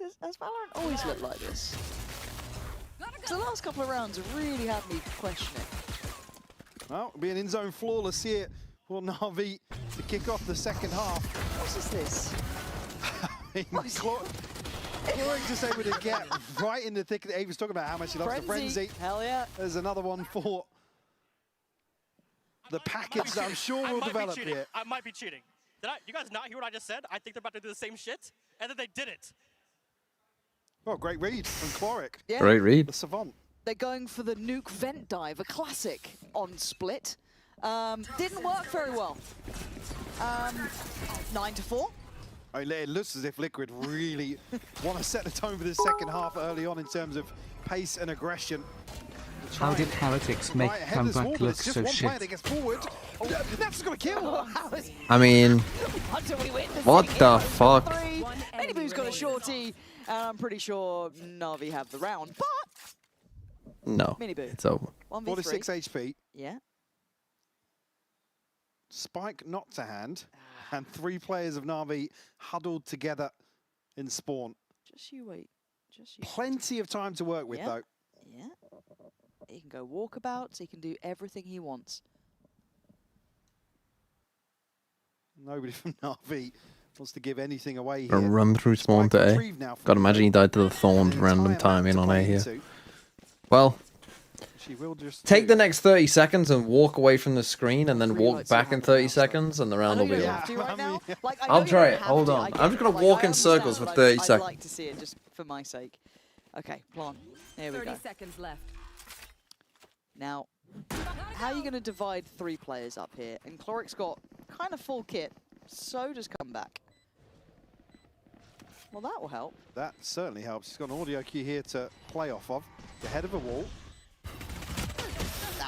Has Valorant always looked like this? The last couple of rounds have really had me questioning. Well, it'll be an in-zone flawless here for NAVI to kick off the second half. What is this? Chloric just able to get right in the thick of it. He was talking about how much he loves the frenzy. Hell yeah. There's another one for the package that I'm sure will develop here. I might be cheating. You guys not hear what I just said? I think they're about to do the same shit, and then they did it. Oh, great read from Chloric. Yeah. Great read. The savant. They're going for the nuke vent dive, a classic on split. Didn't work very well. 9-4. It looks as if Liquid really want to set the tone for the second half early on in terms of pace and aggression. How did Heretics make comeback look so shit? That gets forward. Oh, that's going to kill. I mean, what the fuck? Anybody's got a shorty. I'm pretty sure NAVI have the round, but No, Miniboo. it's over. 1v3. 46 HP. Yeah. Spike not to hand, and 3 players of NAVI huddled together in spawn. Just you wait. Plenty of time to work with, though. Yeah. He can go walkabouts. He can do everything he wants. Nobody from Na'Vi wants to give anything away Gonna here. run through spawn to A. Gotta imagine he died to the Thorned random timing on A here. Well, She will just take the next 30 seconds and walk away from the screen and then walk back in 30 seconds and the round will be over. I'll try it. Hold on. I'm just going to walk in circles for 30 I'd seconds. like to see it just for my sake. Okay, plant. There we go. 30 seconds left. Now, how are you going to divide 3 players up here? And Cloric's got kind of full kit. So does Comeback. Well, that will help. That certainly helps. He's got an audio cue here to play off of. The head of a wall.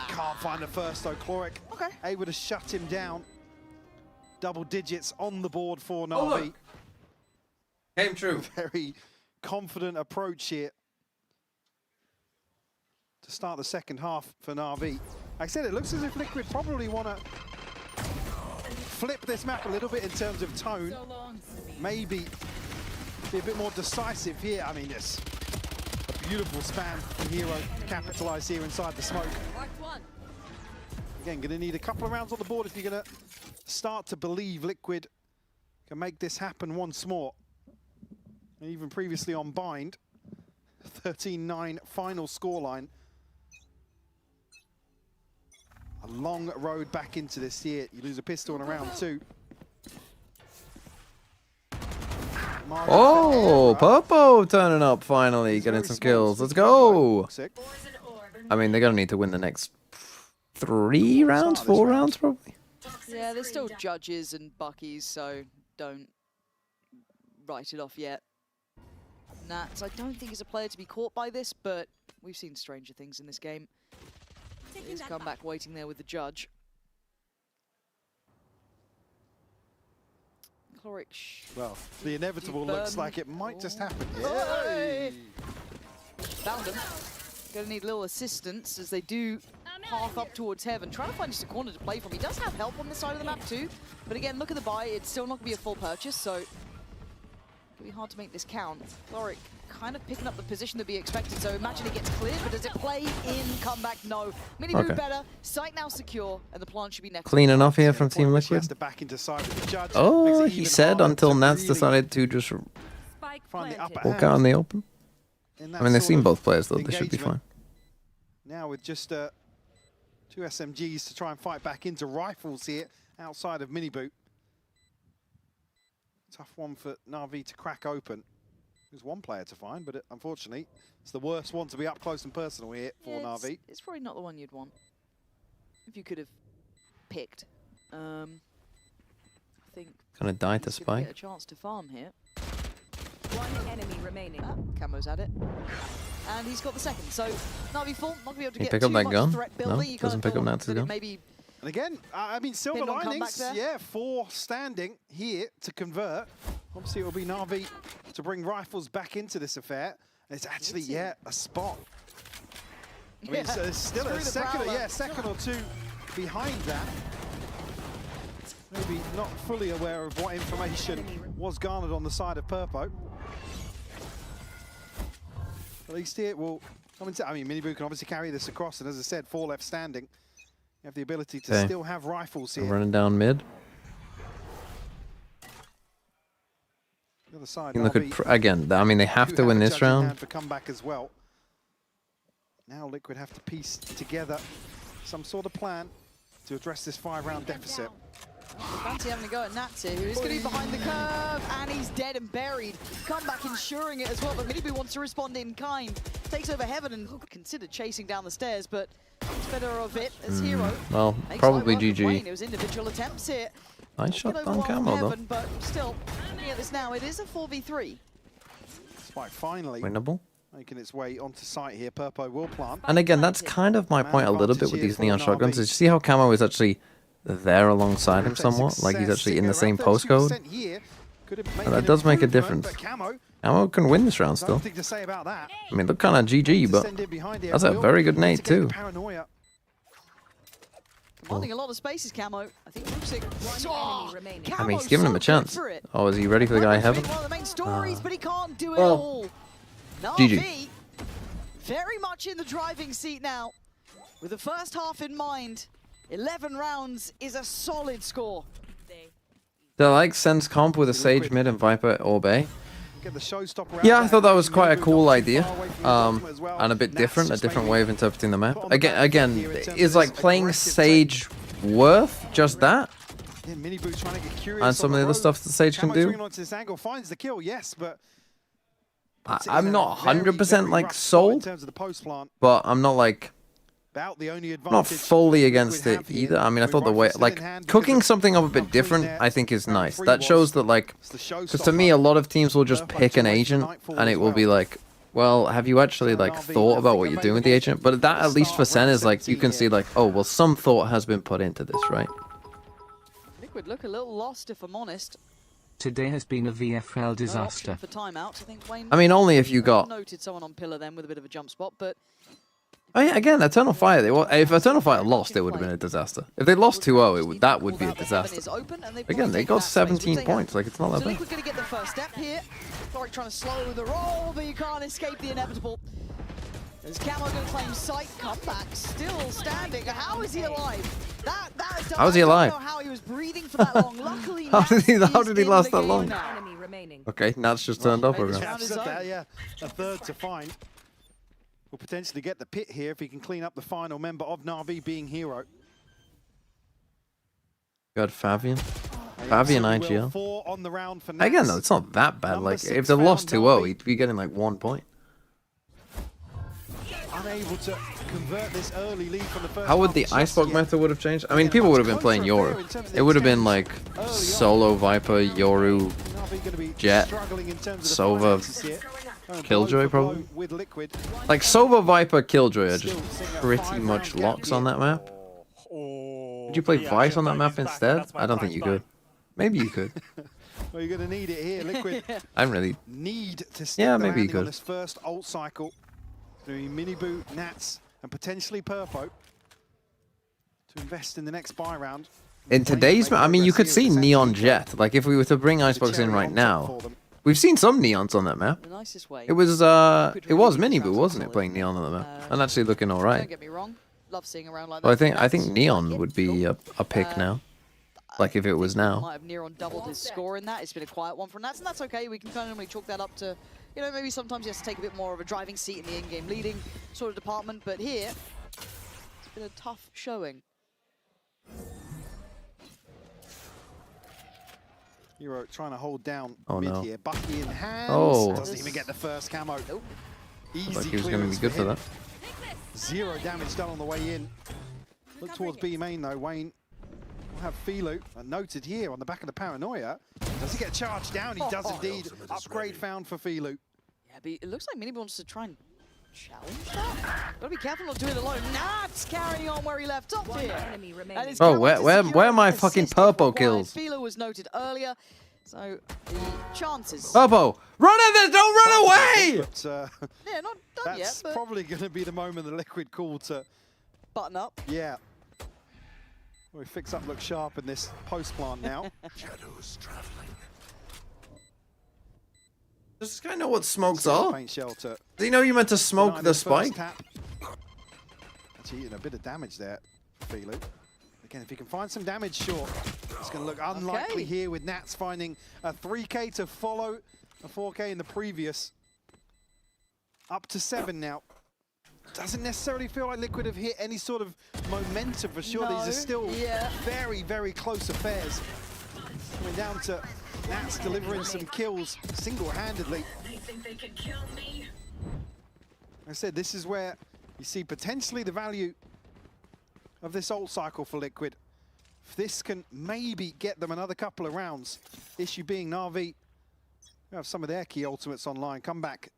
Can't find the first though, Cloric. Okay. Able to shut him down. Double digits on the board for Na'Vi. Oh, look. Came true. Very confident approach here to start the second half for Na'Vi. Like I said, it looks as if Liquid probably want to flip this map a little bit in terms of tone. Maybe be a bit more decisive here. I mean, it's a beautiful span from Hero to capitalize here inside the smoke. Again, going to need a couple of rounds on the board if you're going to start to believe Liquid can make this happen once more. And even previously on Bind, 13-9 final scoreline. A long road back into this year. You lose a pistol in a round 2. Oh, Popo turning up finally, getting some kills. Let's go. I mean, they're going to need to win the next 3 rounds, 4 rounds probably. Yeah, there's still judges and Buckies, so don't write it off yet. Nats, I don't think he's a player to be caught by this, but we've seen stranger things in this game. He's Comeback waiting there with the judge. Cloric. Well, the inevitable looks like it might just happen. Hey! Found him. Gonna need a little assistance as they do path up towards heaven. Trying to find just a corner to play from. He does have help on this side of the map too. But again, look at the buy. It's still not gonna be a full purchase, so it'll be hard to make this count. Cloric kind of picking up the position to be expected. So imagine it gets cleared, but does it play in Comeback? No. Mini Okay. better. Site now secure, and the plant should be next. Clean enough here from Team Liquid. Oh, he said until Nats decided to just walk out in the open. I mean, they've seen both players though. They should be fine. Now with just 2 SMGs to try and fight back into rifles here outside of Mini Boot. Tough one for Na'Vi to crack open. There's one player to find, but unfortunately, it's the worst one to be up close and personal here for Na'Vi. It's probably not the one you'd want. If you could have picked. I think Gonna die to he's gonna get a Spike. chance to farm here. One enemy remaining. Camo's at it. And he's got the second. So Na'Vi full, not gonna be able to Can you get pick too up that much gun? threat No, building. You doesn't can't pick up go Nats' on, gun. Maybe And again, I mean, silver Pinned on Comeback linings, there. yeah, 4 standing here to convert. Obviously, it will be Na'Vi to bring rifles back into this affair. And it's actually, yeah, a spot. I mean, so there's still a second or 2 behind that. Maybe not fully aware of what information was garnered on the side of Purpo. At least here it will come into, I mean, Miniboo can obviously carry this across, and as I said, 4 left standing. You have the ability to Okay. still have rifles They're here. running down mid. The other side, You look Na'Vi at again. I mean, they have do to win a this judging round. hand for comeback as well. Now Liquid have to piece together some sort of plan to address this 5-round deficit. Fancy having a go at Nats here, who is going to be behind the curve, and he's dead and buried. Comeback ensuring it as well, but Miniboo wants to respond in kind. Takes over Heaven and considered chasing down the stairs, but it's better of it as Hero. Well, makes probably light work of Wayne. GG. It was individual attempts here. Nice shot Get on over Camo though. Heaven, but still, looking at this now, it is a 4v3. Spike finally Winnable. making its way onto site here. Purpo will plant. And again, that's kind of my point a little bit with these neon shotguns. Is you see how Camo is actually there alongside him somewhat? Like he's actually in the same postcode. And that does make a difference. Camo can win this round still. Nothing to say about that. I mean, look kind of GG, but that's a very good nade too. Paranoia. Commanding a lot of spaces, Camo. I think Luxic. I mean, he's giving him a chance. Oh, is he ready for the guy in heaven? One of the main stories, but he can't do it Well, all. GG. Na'Vi very much in the driving seat now. With the first half in mind, 11 rounds is a solid score. They like Sense comp with a Sage mid and Viper Orb A. Get the showstopper out Yeah, I there. thought that was quite a cool idea, as well. and a bit different, a different way of interpreting the map. Put on the back Again, here in terms of is like this playing aggressive Sage worth just that? Yeah, Miniboo trying to get curious And some on of the other road. stuff that Sage can Camo do? swinging onto this angle, finds the kill, yes, but I'm not very, 100% very like rough spot in sold, terms of the post plant. but I'm not like About the only I'm not advantage fully against Liquid it have here. either. I mean, I With thought the rifle way still in like hand because cooking of something up a how bit clean different, their I think is round nice. 3 That was. shows that like, It's the because to showstopper. me a lot of teams will just Burp pick an away from agent Nightfall and as it will well. be like, well, have you actually like thought about what you're doing with the agent? But that at least for Sen is like you can see like, oh well, some thought has been put into this, right? Liquid look a little lost, if I'm honest. Today has been a VFL No disaster. option for timeouts. I think Wayne I mean, only if you got. noted someone on pillar then with a bit of a jump spot, but Oh yeah, again, Eternal Fire. If Eternal Fire lost, it would have been a disaster. If they lost 2-0, that would be a disaster. Again, they got 17 points. Like it's not that so bad. Liquid going to get the first step here. Thoric trying to slow the roll, but you can't escape the inevitable. As Camo going to claim sight, comeback still standing. How is he alive? That is How is he alive? I don't know how he was breathing for that long. Luckily, How did he Nats is in last the that game long? now. Okay, Nats just turned up again. Yeah, said that, yeah. A third to find. Will potentially get the pit here if he can clean up the final member of NAVI being hero. Got Fabian. Fabian IGL. 4 on the round for Nats. Again, though, it's not that bad. Number Like, 6 if they lost found 2-0, Navi. he'd be getting like 1 point. Unable to convert this early lead from the first How would half the just Icebox yet. method would have changed? I mean, people would have been playing Yoru. It would have been like solo Viper, Yoru, Jet, Sova, Killjoy probably. With Liquid. Like Sova, Viper, Killjoy are just pretty much locks on that map. Would you play Vice on that map instead? I don't think you could. Maybe you could. Well, you're going to need it here. Liquid I don't really. need to stick Yeah, the maybe you landing on could. this first ult cycle. Through Miniboo, Nats, and potentially Purpo. To invest in the next buy round. In today's map, I mean, you could see Neon Jet. Like, if we were to bring Icebox in right now, we've seen some Neons on that map. The nicest way. It was Miniboo, wasn't it, playing Neon on the map? And actually looking Don't alright. get me wrong. Love seeing around like that. Well, I think Neon would be a pick now. Like if it was now. Might have Neron doubled his score in that. It's been a quiet one from Nats, and that's okay. We can kind of chalk that up to, you know, maybe sometimes he has to take a bit more of a driving seat in the in-game leading sort of department. But here, it's been a tough showing. Hero trying to hold down Oh, mid no. here. Bucky in hand. Oh. Doesn't even get the first camo. Nope. Easy Like he was going to be clearance good for him. that. 0 damage done on the way in. Look towards B main though. Wayne will have Filu noted here on the back of the paranoia. Does he get charged down? He does indeed. Upgrade found for Filu. Yeah, but it looks like Miniboo wants to try and challenge that. Gotta be careful not doing it alone. Nats carrying on where he left off here. And it's Oh, Camo to where secure are my assist fucking if purple required. kills? Filu was noted earlier, so the chances. Purple, run at this! Don't run away! But, Yeah, not done yet, that's but probably going to be the moment the Liquid call to button up. Yeah. Well, we fix up, look sharp in this post plant now. Shadows traveling. Does this guy know what smokes are? Paint shelter. Does he know you meant to smoke Denying the his first spike? tap. Actually, eating a bit of damage there, Filu. Again, if he can find some damage short, it's going to look unlikely here with Nats finding a 3K to follow a 4K in the previous. Up to 7 now. Doesn't necessarily feel like Liquid have hit any sort of momentum for sure. No, These are still yeah. very, very close affairs. Coming down to Nats delivering some kills single-handedly. They think they can kill me. Like I said, this is where you see potentially the value of this ult cycle for Liquid. If this can maybe get them another couple of rounds, issue being Na'Vi, who have some of their key ultimates online, come back.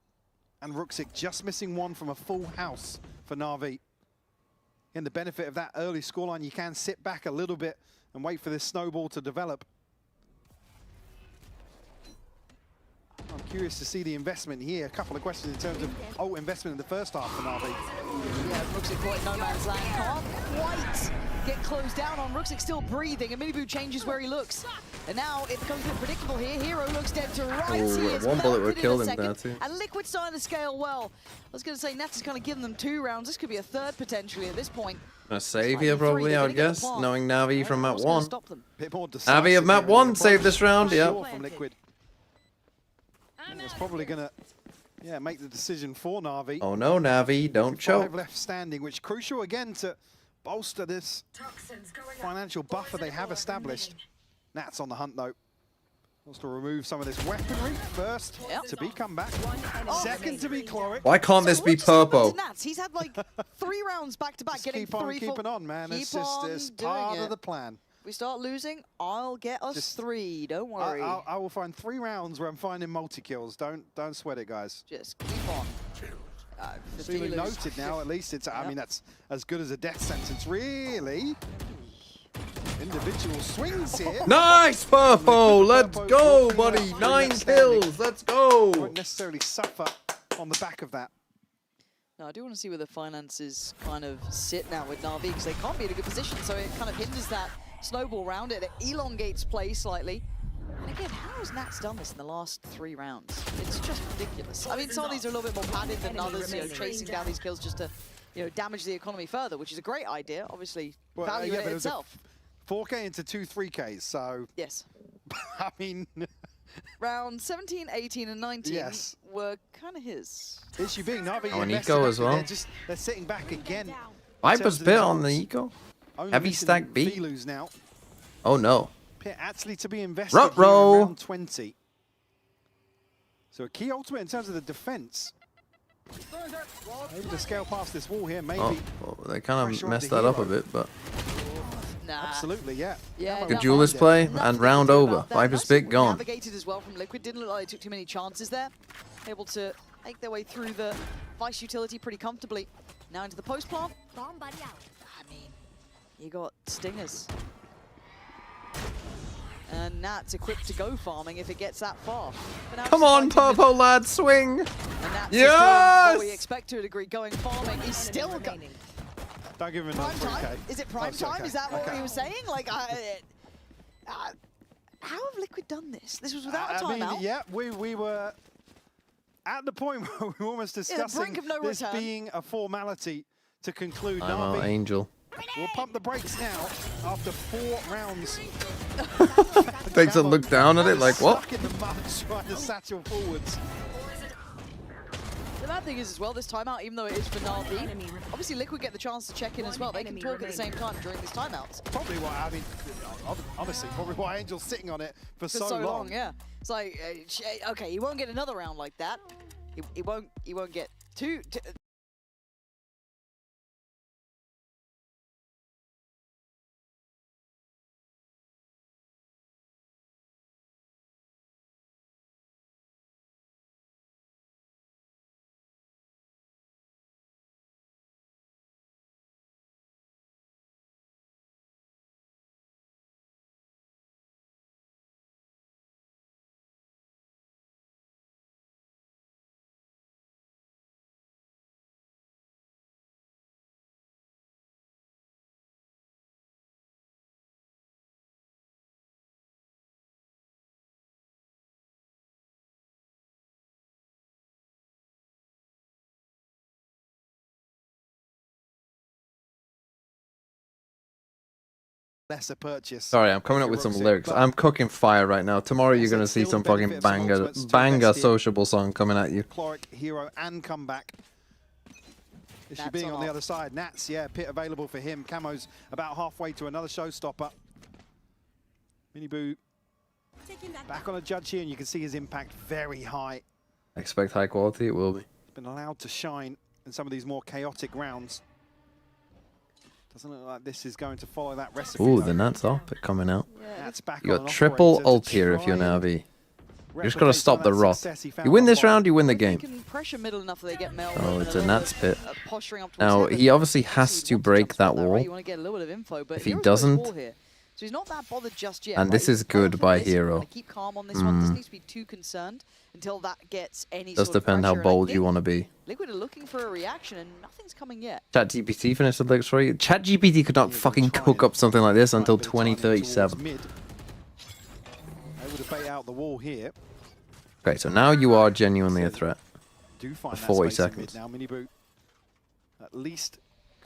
And Ruxic just missing one from a full house for Na'Vi. And the benefit of that early scoreline, you can sit back a little bit and wait for this snowball to develop. I'm curious to see the investment here. A couple of questions in terms of ult investment in the first half for Na'Vi. Yeah, Ruxic caught in no man's land. Can't quite get closed down on. Rooksik still breathing, and Miniboo changes where he looks. And now it becomes a bit predictable here. Hero looks dead to rights. He is one bullet would melted kill in a him there second. too. And Liquid starting to scale well. I was going to say, Nats is kind of giving them 2 rounds. This could be a 3rd potentially at this point. A save here probably, I would guess, knowing Navi from map 1. Bit more Navi of map 1 saved this round, yeah. From Liquid. It's probably going to make the decision for Navi. Oh no, Navi, don't 5 choke. left standing, which is crucial again to bolster this financial buffer they have established. Nats on the hunt though. Wants to remove some of this weaponry first to be comeback. Second to be Chloric. Why can't this be Purpo? Nats, he's had like 3 rounds back to back, getting keep on 3 keeping on, man. It's Keep just on it's doing part it. of the plan. If we start losing, I'll get us 3. Don't worry. I will find 3 rounds where I'm finding multi-kills. Don't sweat it, guys. Just keep on. Duly noted now, at least. It's. I mean, that's as good as a death sentence, really. Individual swings here. Nice, Purpo! Let's go, buddy! 9 kills! Let's go! Won't necessarily suffer on the back of that. Now, I do want to see where the finances kind of sit now with Na'Vi, because they can't be in a good position, so it kind of hinders that snowball round. It elongates play slightly. And again, how has Nats done this in the last 3 rounds? It's just ridiculous. I mean, some of these are a little bit more padded than others, chasing down these kills just to, damage the economy further, which is a great idea, obviously, value in itself. 4K into 2 3Ks, so... Yes. I mean... Round 17, 18, and 19 were kind of his. Issue being Navi Oh, an eco as well. They're sitting back again. Viper's Pit on the eco. Heavy stack B. Now. Oh no. Pit actually to be invested here in round 20. So a key ultimate in terms of the defense. Able to scale past this wall here, maybe. Oh, well, they kind of messed that up a bit, but... Absolutely, yeah. Good duelist play, and round over. Viper's Pit gone. Navigated as well from Liquid. Didn't look like they took too many chances there. Able to make their way through the Vice utility pretty comfortably. Now into the post plant. I mean, you got Stingers. And Nat's equipped to go farming if it gets that far. Come on, Purpo lad, swing! And Nat's yes! what we expect to a degree, going farming. He's still got... Don't give him prime another 3K. time? Is it prime time? Is that what he was saying? Like, how have Liquid done this? This was without a timeout. I mean, yeah, we were at the point where we were almost discussing this being a formality to conclude. I'm our Angel. We'll pump the brakes now after 4 rounds. Takes a look down at it like, what? Stuck in the mud trying to satchel forwards. The bad thing is as well, this timeout, even though it is for Na'Vi, obviously Liquid get the chance to check in as well. They can talk at the same time during these timeouts. Probably why, I mean, honestly, probably why Angel's sitting on it for so long. Yeah. It's like, okay, he won't get another round like that. He won't get two. Lesser purchase. Sorry, I'm coming up with some lyrics. I'm cooking fire right now. Tomorrow you're going to see some fucking banger sociable song coming at you. Chloric, hero, and comeback. Issue being on the other side. Nats, yeah, Pit available for him. Camo's about halfway to another showstopper. Miniboo back on a judge here, and you can see his impact very high. Expect high quality, it will be. He's been allowed to shine in some of these more chaotic rounds. Doesn't look like this is going to follow that recipe. Ooh, the Nats off it coming out. Nats back You on got an triple operator ult to here if you're try and Navi. You just got to stop the rot. You win this round, you win the game. They can pressure middle enough that they get Mel. Oh, it's a Nats Pit. Posturing up towards Now, heaven. he obviously has to break that Right, wall. you want to get a little bit of info, but If he Hero's got his wall doesn't, here. So he's not that bothered just yet. And right? this is good by Hero. Keep calm on this one. Doesn't need to be too concerned until that gets any Does sort of depend how pressure. And I bold you think want to be. Liquid are looking for a reaction, and nothing's coming yet. ChatGPT finished the licks for you. ChatGPT could not fucking cook up something like this until 2037. Able to bait out the wall here. Okay, so now you are genuinely a threat. Do find For 40 that space in seconds. mid now. Miniboot at least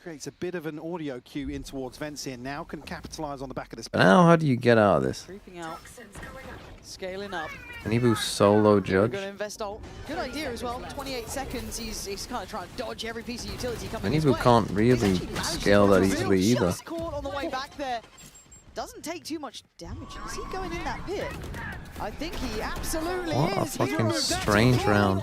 creates a bit of an audio cue in towards Vents here. Now can capitalize on the back of this. But now, how do you get out of this? Creeping out, scaling up. Anibu solo judge. Going to invest ult. Good idea as well. 28 seconds. He's kind of trying to dodge every piece of utility coming his way. Anibu can't really scale that easily either. Just caught on the way back there. Doesn't take too much damage. Is he going in that pit? I think he absolutely What a is. fucking strange round.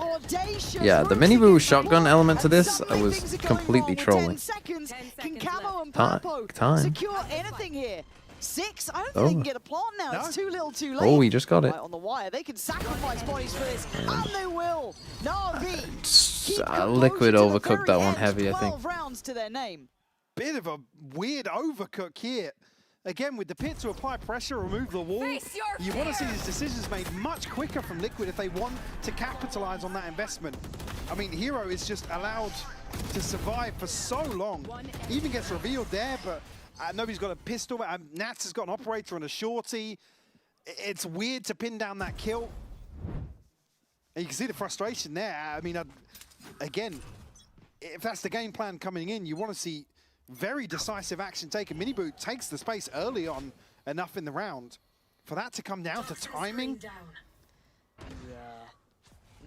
Yeah, the Minibu shotgun element to this, I was completely trolling. Can Camo and Time. Purpo secure anything here? 6? I don't think they can get a plant now. It's too little too late. Oh, he just got it. Right on the wire. They can sacrifice bodies for this. And they will. NAVI. Liquid overcooked that one heavy, I think. 12 rounds to their name. Bit of a weird overcook here. Again, with the pit to apply pressure, remove the wall. You want to see these decisions made much quicker from Liquid if they want to capitalize on that investment. I mean, Hero is just allowed to survive for so long. Even gets revealed there, but nobody's got a pistol. Nats has got an operator and a shorty. It's weird to pin down that kill. And you can see the frustration there. I mean, again, if that's the game plan coming in, you want to see very decisive action taken. Miniboot takes the space early on enough in the round. For that to come down to timing.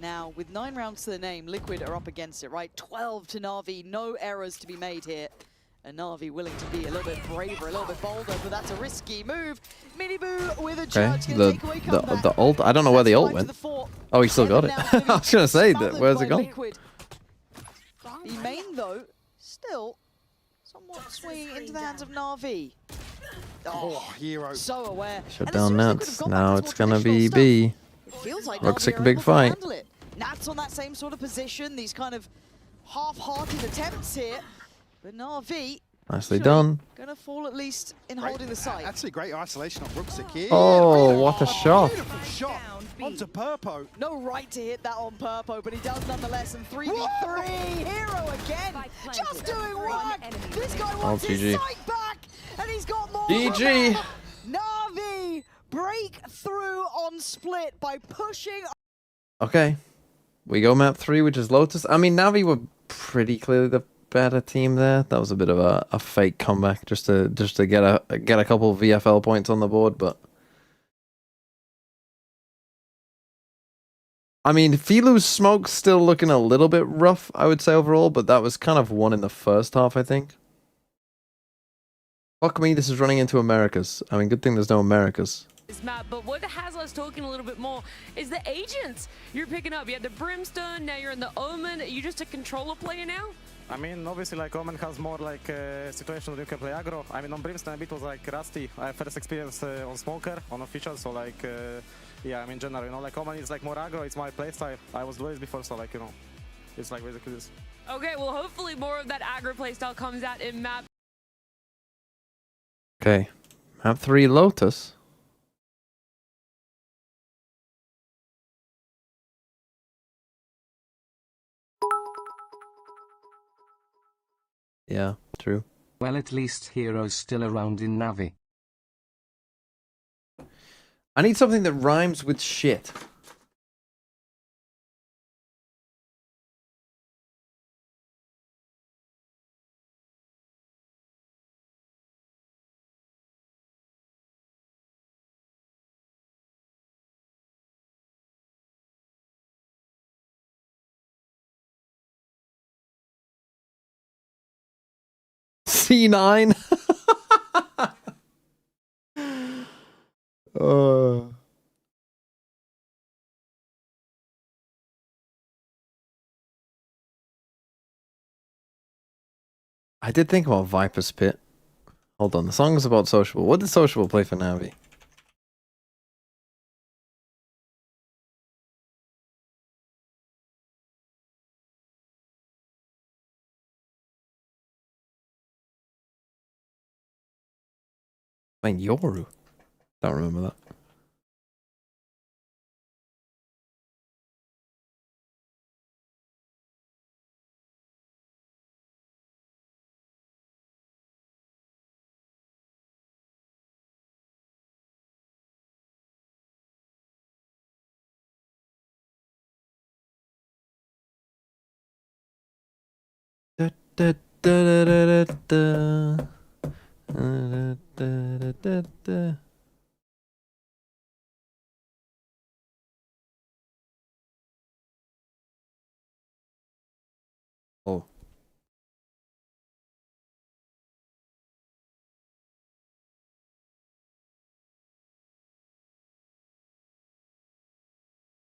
Now, with 9 rounds to the name, Liquid are up against it, right? 12 to Na'Vi, no errors to be made here. And Na'Vi willing to be a little bit braver, a little bit bolder, but that's a risky move. Miniboo with a charge, gonna take away comeback. The ult, I don't know where the ult went. Oh, he still got it. I was going to say, where's it gone? The main, though, still somewhat swinging into the hands of Na'Vi. Oh, Hero. So aware. Shut down Nats. Now it's going to be B. It feels like Looks Na'Vi like a are big able to fight. handle it. Nats on that same sort of position, these kind of half-hearted attempts here. But Na'Vi Nicely done. gonna fall at least in holding the site. Actually, great isolation on Rooksik here. Oh, what a shot. Beautiful shot onto Purpo. No right to hit that on Purpo, but he does nonetheless. And 3v3, Hero again, just doing work. This guy wants his GG. sight back, and he's got more. GG. Na'Vi break through on split by pushing. Okay. We go map 3, which is Lotus. I mean, Navi were pretty clearly the better team there. That was a bit of a fake comeback just to get a couple VFL points on the board, but I mean, Filu's smoke's still looking a little bit rough, I would say overall, but that was kind of one in the first half, I think. Fuck me, this is running into Americas. I mean, good thing there's no Americas. This map, but what has us talking a little bit more is the agents you're picking up. You had the Brimstone, now you're in the Omen. Are you just a controller player now? I mean, obviously, like, Omen has more, like, situation where you can play aggro. I mean, on Brimstone, a bit was, like, rusty. I have first experience on Smoker, on Official, so, like, yeah, I mean, in general, you know, like, Omen is, like, more aggro. It's my playstyle. I was Duelist before, so, like, you know, it's, like, basically this. Okay, well, hopefully more of that aggro playstyle comes out in map. Okay. Map 3, Lotus. Yeah, true. Well, at least Hero's still around in Navi. I need something that rhymes with shit. C9. I did think about Viper's Pit. Hold on, the song is about Sociable. What did Sociable play for Navi? Playing Yoru. Don't remember that. Da, da, da, da, da, da. Da, da, da, da. Oh.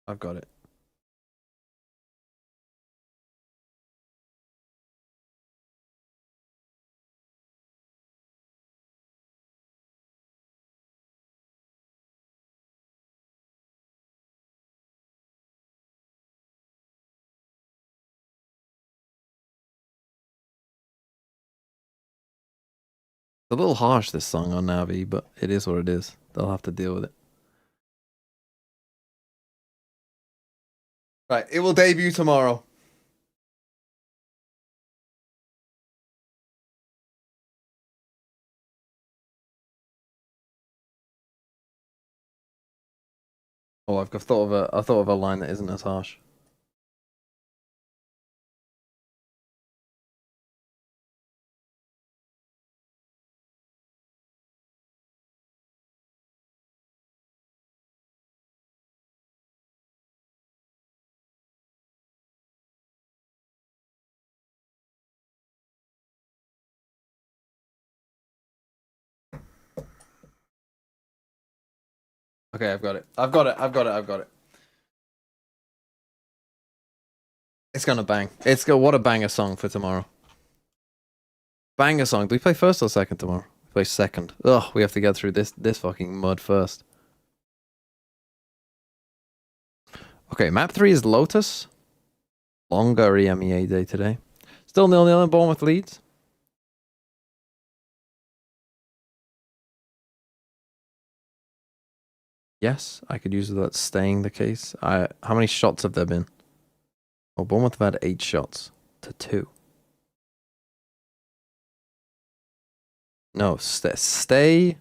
I've got it. It's a little harsh, this song on Navi, but it is what it is. They'll have to deal with it. Right, it will debut tomorrow. Oh, I thought of a line that isn't as harsh. Okay, I've got it. I've got it. It's gonna bang. What a banger song for tomorrow. Banger song. Do we play first or second tomorrow? We play second. Ugh, we have to get through this fucking mud first. Okay, map 3 is Lotus. Longer EMEA day today. Still 0-0 and Bournemouth leads. Yes, I could use that staying the case. How many shots have there been? Oh, Bournemouth have had 8 shots to 2. No, stay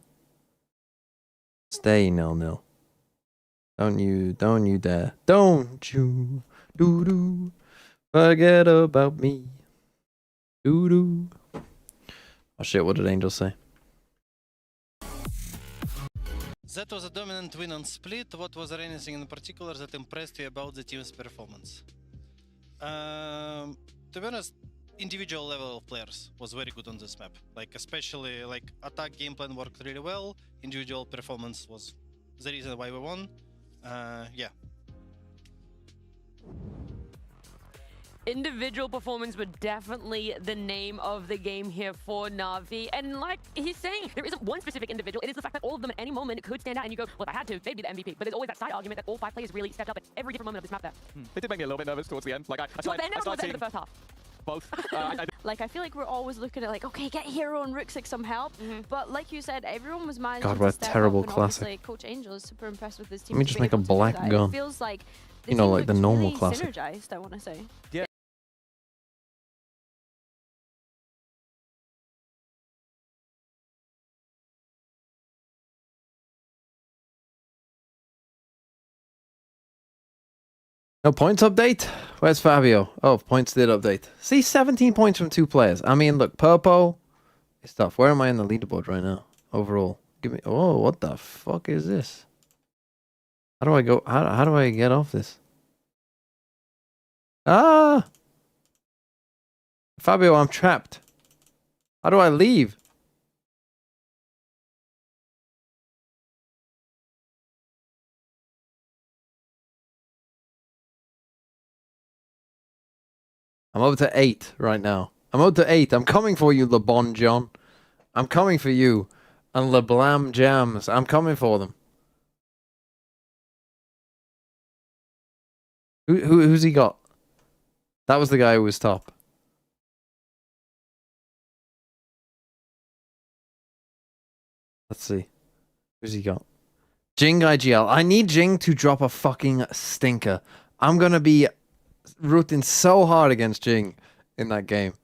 0-0. Don't you dare. Don't you doo-doo forget about me. Doo-doo. Oh shit, what did Angel say? That was a dominant win on split. What was there anything in particular that impressed you about the team's performance? To be honest, individual level of players was very good on this map. Like especially like attack game plan worked really well. Individual performance was the reason why we won. Yeah. Individual performance were definitely the name of the game here for Na'Vi. And like he's saying, there isn't one specific individual. It is the fact that all of them at any moment could stand out and you go, well, if I had to, they'd be the MVP. But there's always that side argument that all 5 players really stepped up at every different moment of this map there. It did make me a little bit nervous towards the end. Like I The end of the first half. Both. Like, I feel like we're always looking at, like, okay, get Hero and Rooksix some help. But like you said, everyone was managing God, to what a step terrible up, and classic. obviously Coach Angel is super impressed with his team. Let me to just be make a able to do black that. gun. It feels like the You know, team like the looks normal really classic. synergized, I want to say. Yeah. No points update? Where's Fabio? Oh, points did update. See, 17 points from 2 players. I mean, look, Purpo is tough. Where am I in the leaderboard right now? Overall. Give me... Oh, what the fuck is this? How do I go... How do I get off this? Ah! Fabio, I'm trapped. How do I leave? I'm up to 8 right now. I'm up to 8. I'm coming for you, LeBon John. I'm coming for you. And LeBlam Jams. I'm coming for them. Who's he got? That was the guy who was top. Let's see. Who's he got? Jing IGL. I need Jing to drop a fucking stinker. I'm going to be rooting so hard against Jing in that game.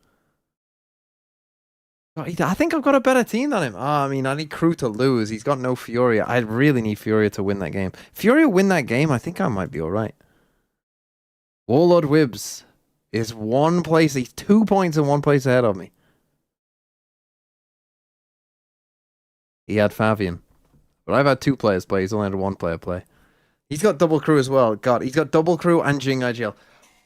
I think I've got a better team than him. I mean, I need Crew to lose. He's got no Furia. I really need Furia to win that game. Furia win that game, I think I might be alright. Warlord Wibbs is one place. He's 2 points and 1 place ahead of me. He had Fabian. But I've had 2 players play. He's only had 1 player play. He's got double Crew as well. God, he's got double Crew and Jing IGL.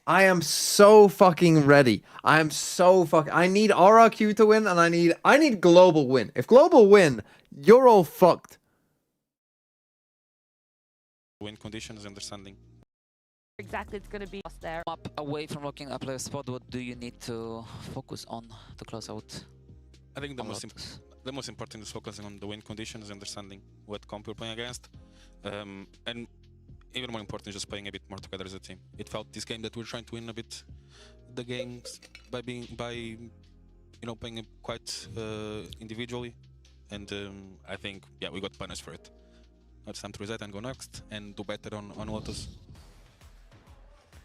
I am so fucking ready. I need RRQ to win, and I need Global win. If Global win, you're all fucked. Win conditions, understanding. Exactly, it's gonna be us there. Up away from locking a player spot, what do you need to focus on to close out? I think the most important is focusing on the win conditions, understanding what comp you're playing against, and even more important is just playing a bit more together as a team. It felt this game that we're trying to win a bit the games by playing it quite individually, and I think we got punished for it. Now it's time to reset and go next and do better on Lotus.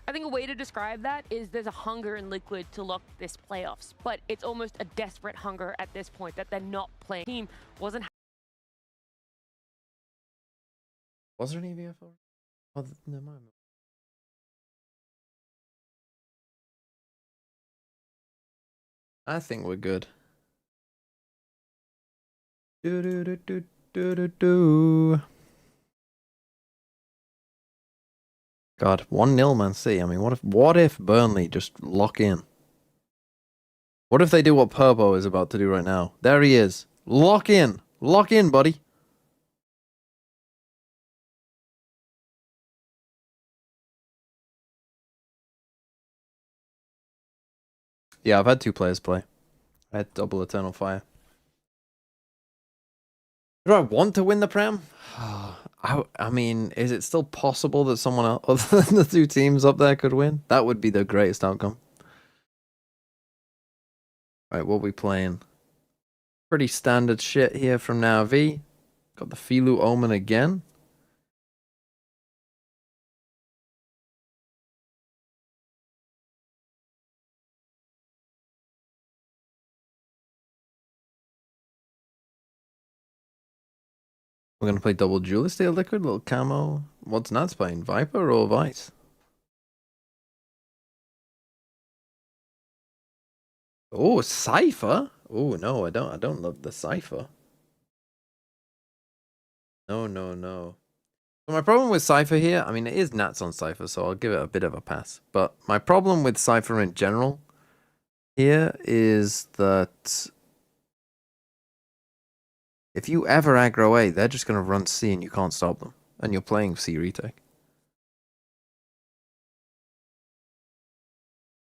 I think a way to describe that is there's a hunger in Liquid to lock this playoffs, but it's almost a desperate hunger at this point that they're not playing. Team wasn't. Was there an EVF? Oh, never mind. I think we're good. God, 1-0 Man City. I mean, what if Burnley just lock in? What if they do what Purbo is about to do right now? There he is. Lock in. Lock in, buddy. Yeah, I've had 2 players play. I had double Eternal Fire. Do I want to win the Prem? I mean, is it still possible that someone else other than the 2 teams up there could win? That would be the greatest outcome. Right, what are we playing? Pretty standard shit here from NAVI. Got the Filu Omen again. We're going to play double Duelist here, Liquid, little camo. What's Nats playing, Viper or Vice? Oh, Cypher? Oh, no, I don't love the Cypher. No. So my problem with Cypher here, I mean, it is Nats on Cypher, so I'll give it a bit of a pass. But my problem with Cypher in general here is that if you ever aggro A, they're just going to run C and you can't stop them. And you're playing C retake.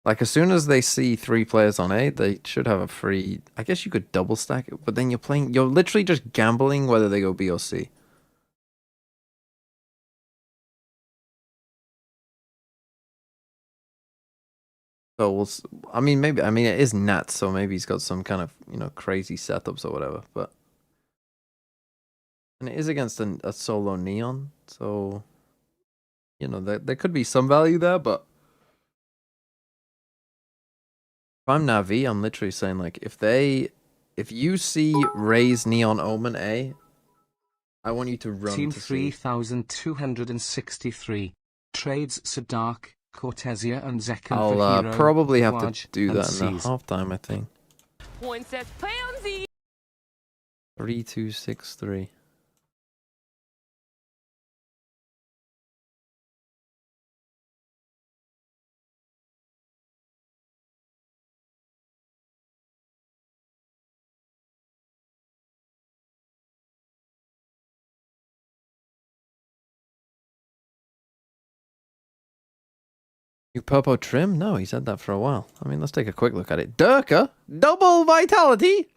Like, as soon as they see 3 players on A, they should have a free... I guess you could double stack it, but then you're literally just gambling whether they go B or C. So I mean, it is Nats, so maybe he's got some kind of, crazy setups or whatever, but... And it is against a solo Neon, so... there could be some value there, but... If I'm Navi, I'm literally saying, like, if you see Raze Neon Omen A, I want you to run Team to C. 3263. Trades Sadark, Cortesia, and Zekan I'll for Hero, probably have Waj, to do and that in the C's. halftime, I think. Point says play on Z. 3263. New Purple trim? No, he's had that for a while. I mean, let's take a quick look at it. Durka, double vitality.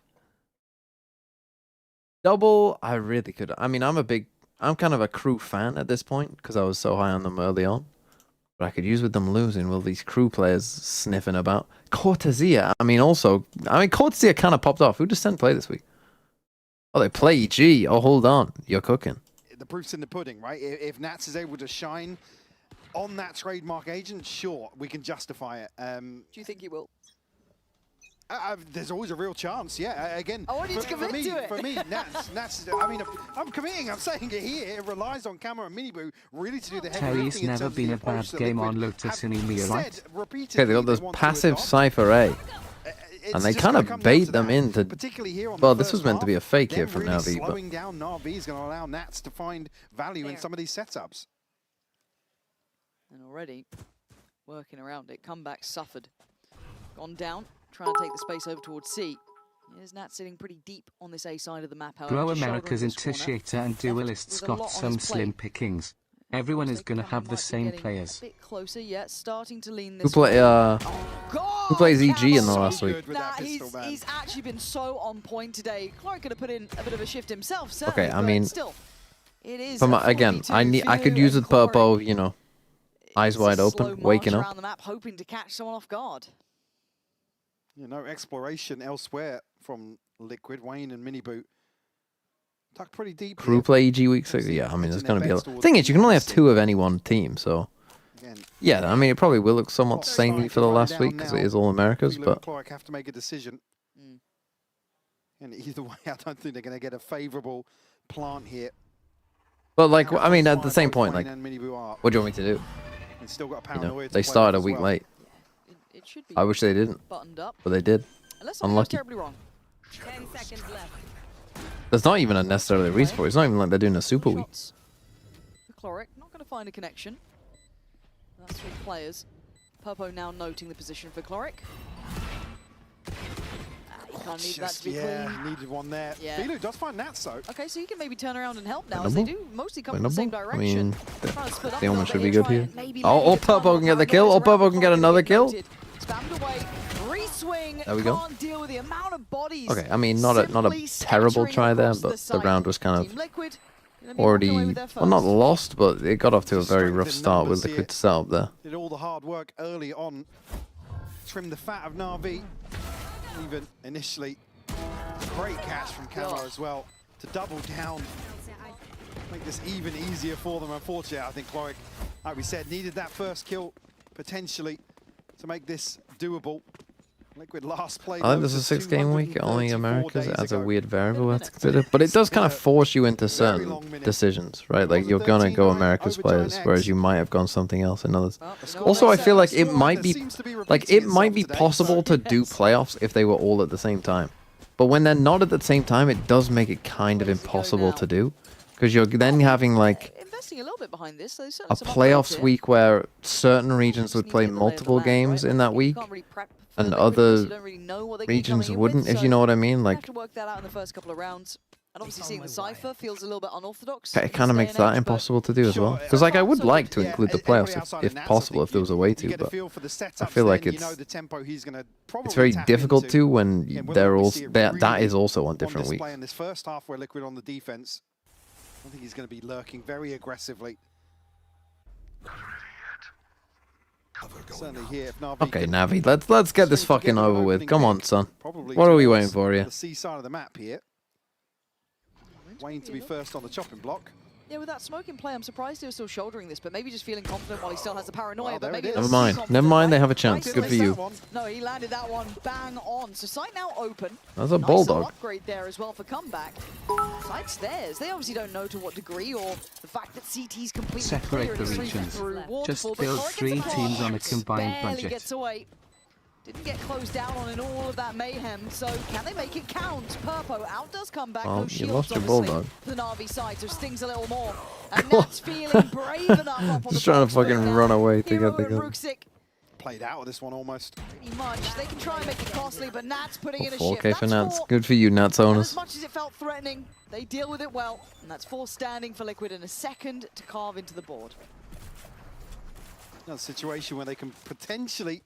Double, I really could. I mean, I'm kind of a Crew fan at this point because I was so high on them early on. But I could use with them losing, will these Crew players sniffing about. Cortesia, Cortesia kind of popped off. Who just sent play this week? Oh, they play EG. Oh, hold on. You're cooking. The proof's in the pudding, right? If Nats is able to shine on that trademark agent, sure, we can justify it. Do you think he will? There's always a real chance, yeah. Again, I want you to commit to it. For me, Nats, I mean, I'm committing. I'm saying it here. It relies on Camera and Miniboo really to do the heavy Terry's lifting. never been a bad game on Lotus in EMEA, right? Okay, they got this passive Cypher A. And they kind of bait them into... Well, this was meant to be a fake here from Navi, but... Slowing down Navi is going to allow Nats to find value in some of these setups. And already working around it. Comeback suffered. Gone down. Trying to take the space over towards C. Here's Nat sitting pretty deep on this A side of the map. However, Bro, America's Initiator and Duelists got some slim pickings. Everyone is going to have the same players. A bit closer yet, starting to lean Who this way. Who plays EG in the last week? Nah, he's actually been so on point today. Clark could have put in a bit of a shift himself, certainly, Okay, I mean, still, it is again, I could use it purple, you know, eyes wide open, waking up. Around the map, hoping to catch someone off guard. No exploration elsewhere from Liquid, Wayne and Miniboo. Tucked pretty deep. Crew play EG week 6. Yeah, I mean, there's going to be a... Thing is, you can only have 2 of any one team, so... Yeah, I mean, it probably will look somewhat samey for the last week, because it is all Americas, but... Clark have to make a decision. And either way, I don't think they're going to get a favourable plant here. But, like, I mean, at the same point, like, what do you want me to do? You know, they started a week late. It should be I wish they didn't, buttoned up. but they did. Unless something Unlucky. terribly wrong. 10 seconds left. There's not even a necessarily respawn. It's not even like they're doing a super week. Chloric not going to find a connection. That's 3 players. Purpo now noting the position for Chloric. You can't need that to be clean. Needed one there. Yeah. Filu does find Nats though. Okay, so you can maybe turn around and help now, as they do mostly come from the same I direction. mean, Trying to split up the a almost little should bit be here, good try here. and maybe Oh, Purple can get the kill. Oh, Purple can get another kill. Spammed away. Re-swing. There we go. Can't deal with the amount of bodies. Okay, I mean, not a terrible try there, but the round was kind of already, well, not lost, but it got off to a very rough start with Liquid setup there. Did all the hard work early on. Trim the fat of Navi. Even initially. Great catch from Camo as well to double down. Make this even easier for them. Unfortunately, I think Chloric, like we said, needed that first kill potentially to make this doable. Liquid last play. I think this is a 6-game week, only Americas. It adds a weird variable that's considered, but it does kind of force you into certain decisions, right? Like you're gonna go Americas players, whereas you might have gone something else in others. Also, I feel like it might be possible to do playoffs if they were all at the same time, but when they're not at the same time, it does make it kind of impossible to do, because you're then having like investing a little bit behind this. a playoffs week where certain regions would play multiple games in that week, and other regions wouldn't, if you know what I mean. Like, have to work that out in the first couple of rounds. And obviously seeing the Cypher feels a little bit unorthodox. it kind of makes that impossible to do as well. Because like I would like to include the playoffs if possible, if there was a way to, but I feel like it's very difficult to when they're all that is also on different weeks. In this first half where Liquid on the defense, I think he's going to be lurking very aggressively. Certainly here, if Navi Okay, Navi, let's get this fucking over with. Come on, son. What are we waiting for here? The C side of the map here. Wayne to be first on the chopping block. Yeah, with that smoke in play, I'm surprised he was still shouldering this, but maybe just feeling confident while he still has the paranoia. But maybe Never mind, they have a chance. Good for you. No, he landed that one bang on. So site now open. That's a nice bulldog. Upgrade there as well for comeback. Site's theirs. They obviously don't know to what degree, or the fact that CT's completely Separate the regions. Just build 3 teams on a combined budget. Gets away. Didn't get closed down on in all of that mayhem, so can they make it count? Purpo outdoes comeback. Well, no you shields, lost your obviously, bulldog. for the Navi side, so stings a little more. And Nat's feeling brave enough up on Just the trying to fucking run away to get the Hero gun. and Ruxic, Played out of this one almost. pretty much. They can try and make it costly, but Nat's putting in a shift. 4K for That's Nats. 4. Good for you, Nats And owners. as much as it felt threatening, they deal with it well. And that's 4 standing for Liquid and a second to carve into the board. Another situation where they can potentially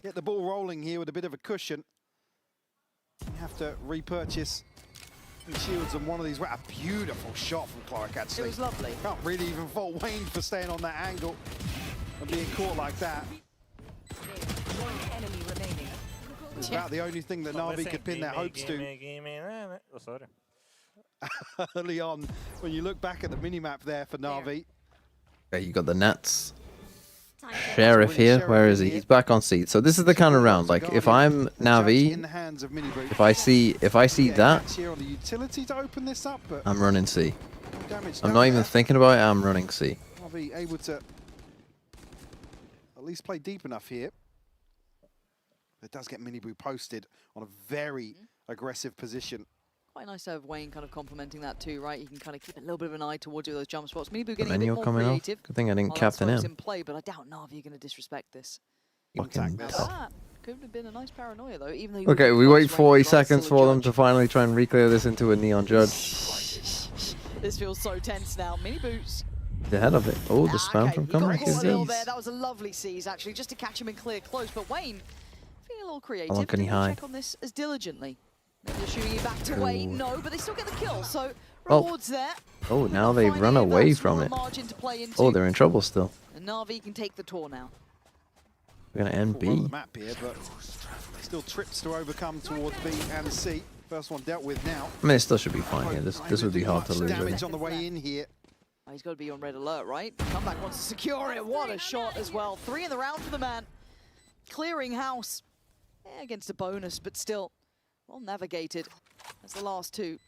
get the ball rolling here with a bit of a cushion. You have to repurchase the shields on one of these. What a beautiful shot from Clark, actually. It was lovely. Can't really even fault Wayne for staying on that angle and being caught like that. One enemy remaining. It's about the only thing that Navi could pin their hopes to. Oh, sorry. early on. When you look back at the minimap there for Na'Vi. Okay, you got the Nats. Sheriff here, where is he? He's back on seat. So this is the kind of round. Like if I'm Navi, if I see that, here on the utility to open this up, but I'm running C. damage I'm down not even there. thinking about it. I'm running C. Na'Vi able to at least play deep enough here. It does get Miniboo posted on a very aggressive position. Quite nice to have Wayne kind of complementing that too, right? You can kind of keep a little bit of an eye towards those jump spots. Miniboo getting a bit Manual more coming off. creative. Good thing I didn't while captain that smoke's him. in play, but I doubt Na'Vi are going to disrespect this. Fucking Now hell. that could have been a nice paranoia though, even though you Okay, were we wait close 40 range, right? seconds Still a for them judge. to finally try and re-clear this into a neon judge. This feels so tense now. Miniboo's Ahead of it. Oh, the spam okay, from he got coming. caught a little there. That was a lovely seize actually, just to catch him in clear close. But Wayne feeling a little creative. How long can he Didn't hide? check on this as diligently. Maybe they're shooting it back to Wayne. No, but they still get the kill. So Oh. rewards there. Oh, now they run away from it. Margin to play into. Oh, they're in trouble still. And Na'Vi can take the tour now. We're gonna end On B. the map here, but still trips to overcome towards B and C. First one dealt with now. I mean, it still should be fine here. This would be hard to lose. Really. Damage on the way in here. Oh, he's got to be on red alert, right? Comeback wants to secure it. What a shot as well. 3 in the round for the man. Clearing house. Yeah, against a bonus, but still well navigated. As the last two.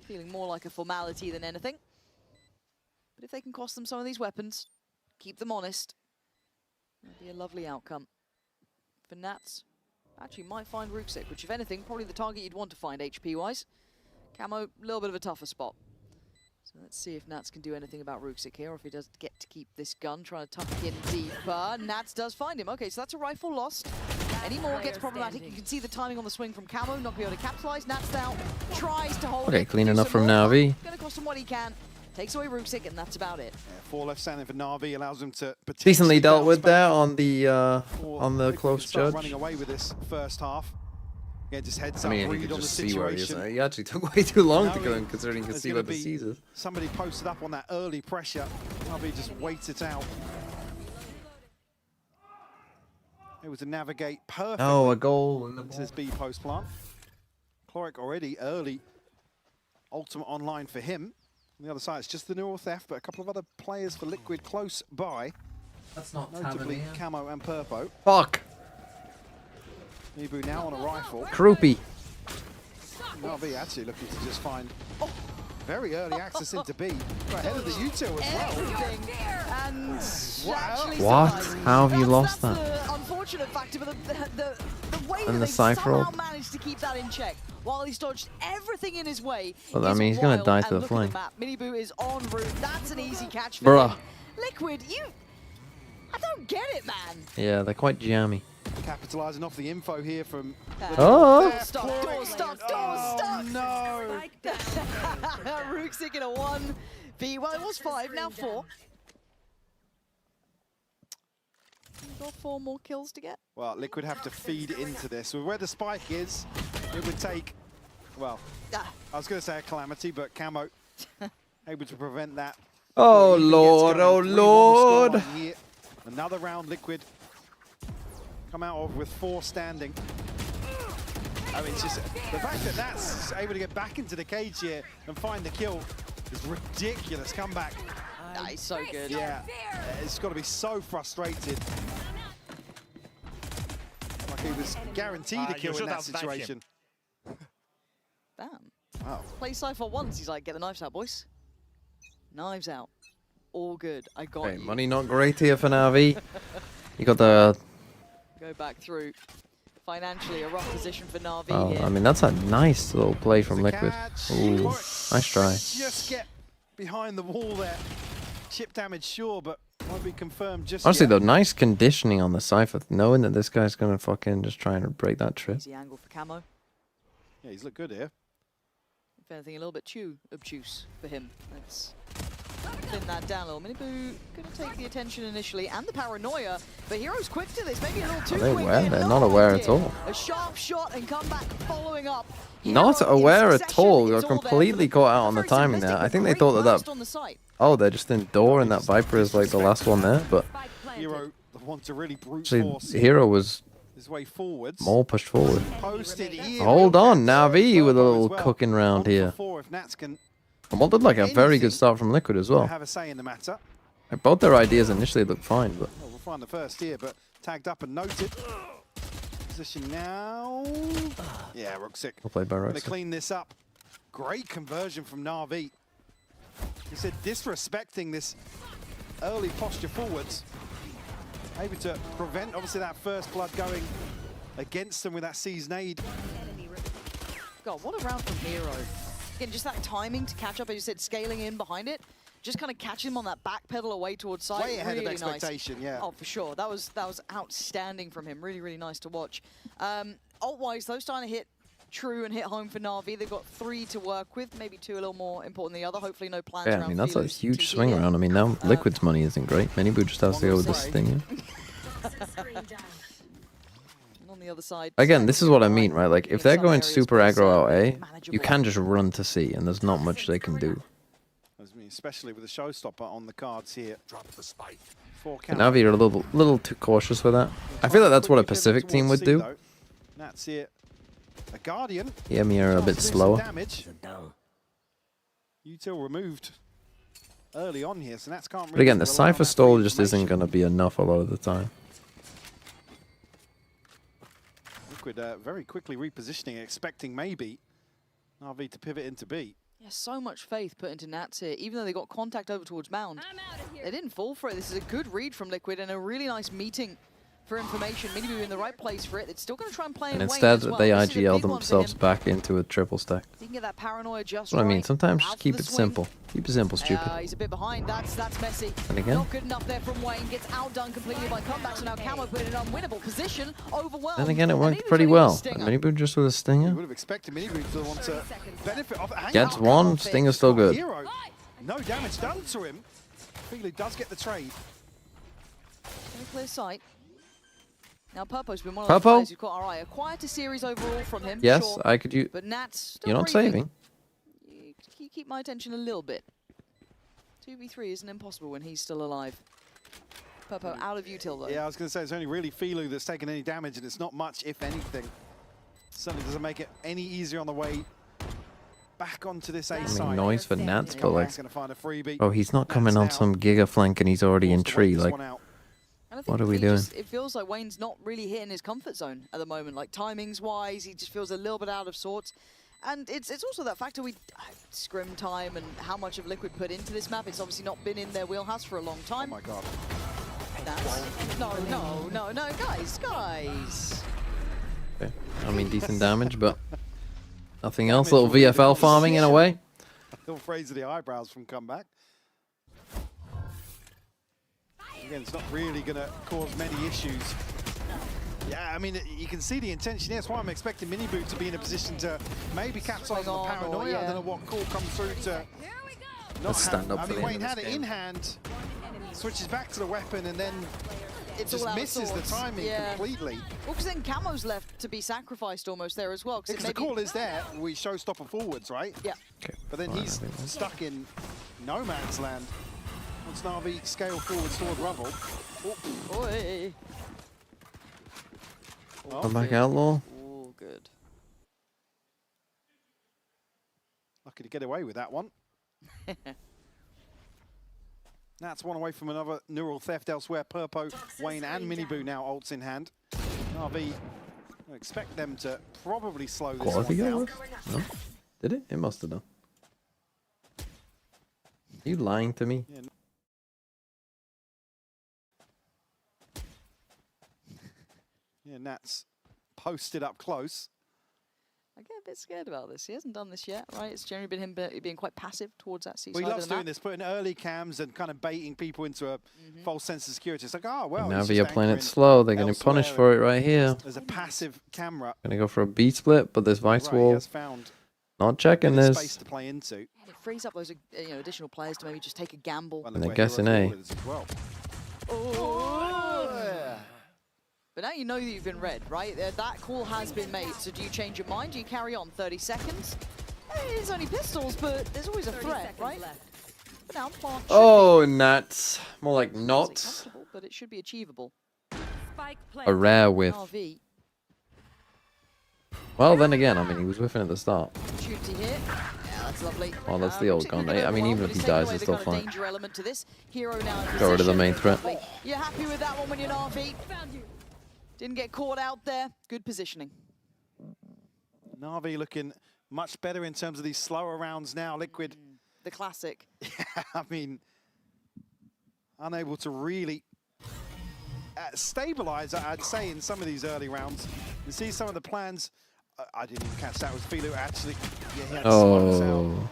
Feeling more like a formality than anything. But if they can cost them some of these weapons, keep them honest, that'd be a lovely outcome. For Nats, actually might find Rooksik, which if anything, probably the target you'd want to find HP-wise. Camo, a little bit of a tougher spot. So let's see if Nats can do anything about Rooksik here, or if he does get to keep this gun, trying to tuck in deeper. Nats does find him. Okay, so that's a rifle lost. Any more gets problematic. You can see the timing on the swing from Camo, not going to be able to capitalize. Nats out, tries to hold Okay, it. clean do enough some from more. Navi. Gonna cost him what he can. Takes away Rooksik, and that's about it. Yeah, 4 left standing for Na'Vi allows them to Decently dealt bounce with back there on the before close start judge. running away with this first half. Yeah, just heads I up, mean, you read could on the just see where he is. situation. He actually took way too long to Na'Vi go in, considering you can is see gonna where the be C's is. Somebody posted up on that early pressure. Na'Vi just waits it out. Able to navigate perfectly. Oh, a goal in the This is B post plant. Cloric already early. Ultimate online for him. On the other side, it's just the Neural Theft, but a couple of other players for Liquid close by. That's not notably Camo and Purpo. Fuck. Nibu now on a rifle. Croupy. Na'Vi actually looking to just find very early access into B. Ahead of the util as well. And What? How have you lost that's that? the unfortunate factor, but the way And that the they Cypher somehow ult. managed to keep that in check while he's dodged everything in his way. Well, I is mean, he's gonna wild. die And to the look at flank. map. Miniboo is en route. That's an easy catch for Bruh. him. Liquid, I don't get it, man. Yeah, they're quite jammy. Capitalizing off the info here from the Oh. Theft. Stop, door stuck, door Oh, stuck. no. Rooksik in a 1v. Well, it was 5, now 4. Got 4 more kills to get. Well, Liquid have to feed into this. With where the spike is, it would take, well, I was going to say a calamity, but Camo able to prevent that. Oh, Even gets Lord. going. Oh, 3-1 Lord. scoreline here. Another round Liquid come out of with 4 standing. I mean, it's just the fact that that's able to get back into the cage here and find the kill is ridiculous. Comeback. He's so good. Yeah, it's got to be so frustrated. Like he was guaranteed a kill in that situation. Bam. Wow. Play Cypher once. He's like, get the knives out, boys. Knives out. All good. I got Okay, you. money not great here for Navi. You got the... Go back through. Financially, a rough position for Na'Vi Oh, here. I mean, that's a nice little play from Liquid. catch. Ooh, nice try. Just get behind the wall there. Chip damage, sure, but won't be confirmed just Honestly, yet. though, nice conditioning on the Cypher, knowing that this guy's going to fucking just try and break that trip. Easy angle for Camo. Yeah, he's looked good here. If anything, a little bit obtuse for him. Let's thin that down a little. Miniboo going to take the attention initially and the paranoia, but Hero's quick to this. Maybe a little too Are they quick. aware? here. They're No not aware at idea. all. A sharp shot and comeback following up. Not Hero in aware at succession, all. it's They're all there for completely them. caught out on the Very timing there. simplistic, I think but they great thought that burst on the site. oh, they're just in door and that Viper is like the last one there, but Hero, the one to really brute actually force Hero was his way forwards. more pushed forward. Posted here. Hold on, Navi with a Purpo as little well. cooking round 1 for here. 4 if Nats can And what did like a very good start from Liquid as well. Have a say in the matter. Like, both their ideas initially looked fine, but Well, we'll find the first here, but tagged up and noted. Position now. Yeah, Ruxic. well played by Gonna Roxy. clean this up. Great conversion from Na'Vi. He said disrespecting this early posture forwards. Able to prevent, obviously, that first blood going against them with that seized nade. God, what a round from Hero. Again, just that timing to catch up, as you said, scaling in behind it. Just kind of catch him on that back pedal away towards side. Way ahead really of expectation, nice. yeah. Oh, for sure. That was outstanding from him. Really, really nice to watch. Ult-wise, those starting to hit true and hit home for Na'Vi. They've got 3 to work with, maybe 2 a little more important than the other. Hopefully no plans Yeah, around I mean, that's a Filu's huge TP swing here. around. I mean, now Liquid's money isn't great. Minibu just has to go with the Stinger. And on the other side, Again, this is what I mean, right? Like, if they're going super aggro out A, you can just run to C, and there's not much they can do. Especially with the showstopper on the cards here. Drop the spike. And Navi are a little too cautious with that. I feel like that's what a Pacific team would do. That's it. A Guardian. EME are a bit slower. Damage. Util removed early on here, so that's can't really. But again, the rely on Cypher that stall just information. isn't going to be enough a lot of the time. Liquid very quickly repositioning, expecting maybe Na'Vi to pivot into B. Yeah, so much faith put into Nats here, even though they got contact over towards Mound. They didn't fall for it. This is a good read from Liquid and a really nice meeting for information. Minibu in the right place for it. It's still going to try and play And in Wayne instead, as well. they This is a IGL big one for themselves him. back into a triple stack. He can get that paranoia just That's what I mean. right. Sometimes Out just for keep the it swing. simple. Keep it simple, stupid. He's a bit behind. That's messy. And again? Not good enough there from Wayne. Gets outdone completely by comeback. So now Camo put in an unwinnable position. Overwhelmed. Then again, it And worked Minibu's pretty only got a well. stinger. Minibu just with a Stinger. Would have expected Minibu to want to benefit off it. Gets one, Stinger's still good. Hero. No damage done to him. Filu does get the trade. Very clear sight. Now Purpo's been one of Purpo? those players who's got alright. A quieter series overall from him. Yes, sure. I could use. But Nats still You're not breathing. saving. You keep my attention a little bit. 2v3 isn't impossible when he's still alive. Purpo out of util though. Yeah, I was going to say it's only really Filu that's taken any damage, and it's not much, if anything. Certainly doesn't make it any easier on the way back onto this A I side. mean, noise for Nats, but like, Gonna find a freebie. oh, he's not coming on some giga flank, and he's already in tree. Like, And I think what are we he doing? It feels like Wayne's not really hitting his comfort zone at the moment. Like timings wise, he just feels a little bit out of sorts. And it's also that factor scrim time and how much of Liquid put into this map. It's obviously not been in their wheelhouse for a long time. Oh my god. No, guys. okay. I mean, decent damage, but nothing else. Little VFL farming in a way. Little phrase of the eyebrows from comeback. Again, it's not really going to cause many issues. Yeah, I mean, you can see the intention here. That's why I'm expecting Minibu to be in a position to maybe capitalize on the paranoia. I don't know what call comes through to not Let's stand have. up I for mean, the Wayne end of had this it game. in hand, switches back to the weapon, and then It's just all out of misses the sorts. timing Yeah. completely. Well, because then Camo's left to be sacrificed almost there as well. Because the call is there, we showstopper forwards, right? Yeah. Okay. But then he's stuck in no man's land. Once Na'Vi scale forwards toward Rubble. Oi. Come back, Outlaw. Oh, good. Lucky to get away with that one. That's one away from another neural theft elsewhere. Purpo, Wayne and Minibu now ults in hand. Na'Vi, I expect them to probably slow this Quality one go down. No? Did it? It must have done. Are you lying to me? Yeah. Yeah, Nats posted up close. I get a bit scared about this. He hasn't done this yet, right? It's generally been him being quite passive towards that C Well, side he of loves the map. doing this, putting early cams and kind of baiting people into a false sense of security. It's like, oh, well, Now he's they're just playing it anchoring slow. They're getting punished elsewhere for it right here. There's a passive camera. Gonna go for a B split, but this Vice Right, he Wall has found not checking bit of this. space to play into. And it frees up those additional players to maybe just take a gamble. And they're guessing A. But now you know that you've been read, right? That call has been made. So do you change your mind? Do you carry on 30 seconds? It's only pistols, but there's always a threat, right? But now Plant should Oh, nuts. More like be not. comfortable, but it should be achievable. A rare whiff. RV, Well, then again, I mean, he was whiffing at the start. opportunity here. That's lovely. Oh, that's the old gun. I mean, even if he dies, it's still fine. Danger element to this. Hero now in Go rid of the position. main threat. You're happy with that one when you're Na'Vi? Didn't get caught out there. Good positioning. Na'Vi looking much better in terms of these slower rounds now. Liquid. The classic. Yeah, I mean, unable to really stabilize, I'd say, in some of these early rounds. You see some of the plans. I didn't even catch that. Was Philo actually? Yeah, he had slows out.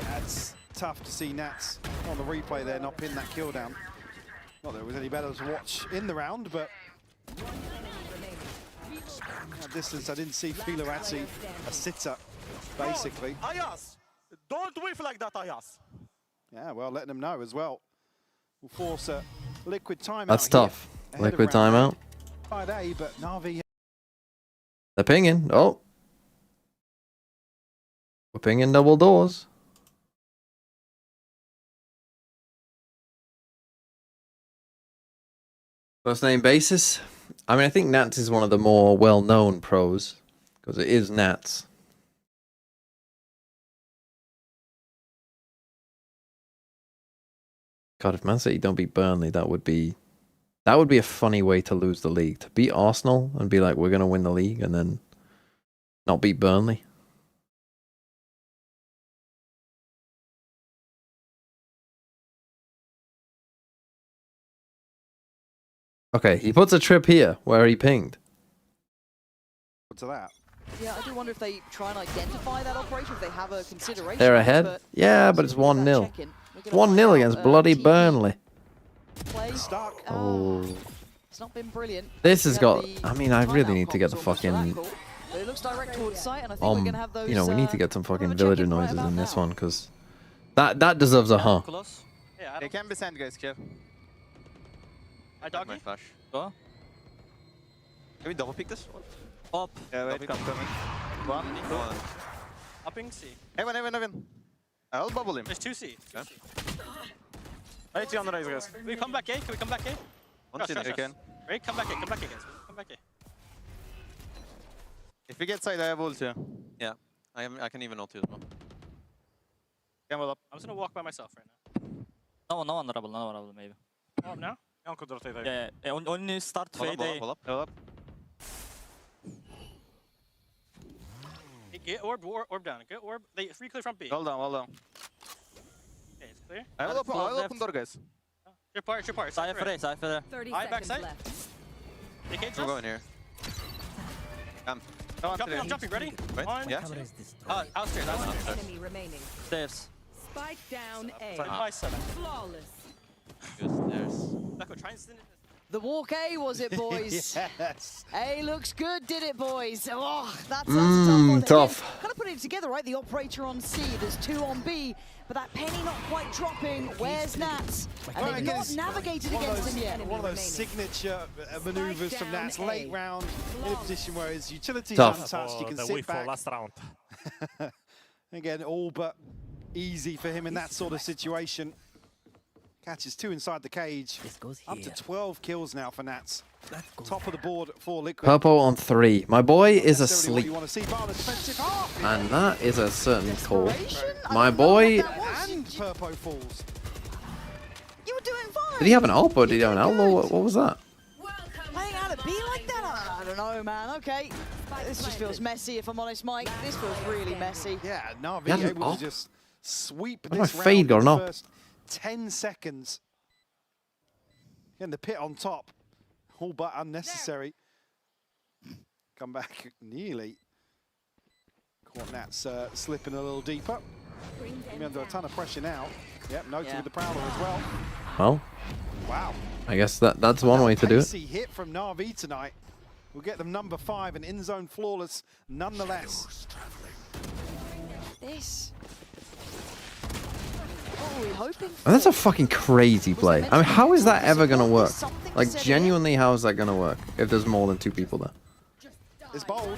Yeah, it's tough to see Nats on the replay there not pin that kill down. Not that it was any better to watch in the round, but at distance, I didn't see Philo actually a sitter, basically. Ayas, don't whiff like that, Ayas. Yeah, well, letting them know as well. We'll force a Liquid timeout. That's tough. Liquid timeout. But Na'Vi. They're pinging. Oh. We're pinging double doors. First name basis. I mean, I think Nats is one of the more well-known pros because it is Nats. God, if Man City don't beat Burnley, that would be a funny way to lose the league. To beat Arsenal and be like, we're gonna win the league, and then not beat Burnley. Okay, he puts a trip here where he pinged. To that. Yeah, I do wonder if they try and identify that operation, if they have a consideration. They're ahead. Yeah, but it's 1-0. 1-0 against bloody Burnley. Stuck. Oh. It's not been brilliant. This has got. I mean, I really need to get the fucking. But it looks direct towards site, and I think we're gonna have those. You know, we need to get some fucking villager noises in this one because that deserves a huh. Yeah, they can be sent, guys. Care. I dog my flash. Go. Can we double pick this? Up. Yeah, wait, come coming. One. Upping C. Heaven. I'll bubble him. There's 2C. Okay. Right, on the rise, guys. Can we come back A? Can we come back A? One city again. Right, come back A, guys. Come back A. If we get side, I have ult here. Yeah, I can even ult you as well. Camel up. I'm just gonna walk by myself right No one rubble, maybe. now. Oh, now? I could rotate there. Yeah, only start fade. Hold up. Get orb down. Get orb. They free clear from B. Hold on. Okay, it's clear. I'll open door, guys. Your part. Cypher there. 30 I back seconds side. left. They can't We're going here. I'm jumping. Ready? Right? One. Yeah. Outstairs. One enemy remaining. Stairs. Spike down A. 5-7. Flawless. Try and send it. The walk A, was it, boys? Yes. A looks good, did it, boys? Oh, that's a tough one. Tough. Again, kind of putting it together, right? The operator on C, there's 2 on B, but that penny not quite dropping. Where's Nats? And they've not navigated against him yet. One of those signature maneuvers from Nats late round in a position where his utility's Tough. untouched. You can sit back. last round. Again, all but easy for him in that sort of situation. Catches 2 inside the cage. Up to 12 kills now for Nats. Top of the board for Liquid. Purple on 3. My boy is asleep. You want to see Barn defensive half. And that is a certain call. My boy. And Purpo falls. You were doing fine. Did he have an ult or did he have an outlaw? What was that? Playing out of B like that? I don't know, man. Okay. This just feels messy, if I'm honest, Mike. This feels really messy. Yeah, He Na'Vi had an able ult? to just sweep Why this my round fade in got the an ult? first 10 seconds. Getting the pit on top. All but unnecessary. Come back nearly. Caught Nats slipping a little deeper. He's under a ton of pressure now. Yep, noted with the Prowler as well. Well, Wow. I guess that's one way to do it. Pacey hit from Na'Vi tonight. We'll get them number 5 and in-zone flawless nonetheless. This. What were we hoping for? And that's a fucking crazy play. I mean, how is that ever going to work? Like, genuinely, how is that going to work if there's more than 2 people there? It's bold.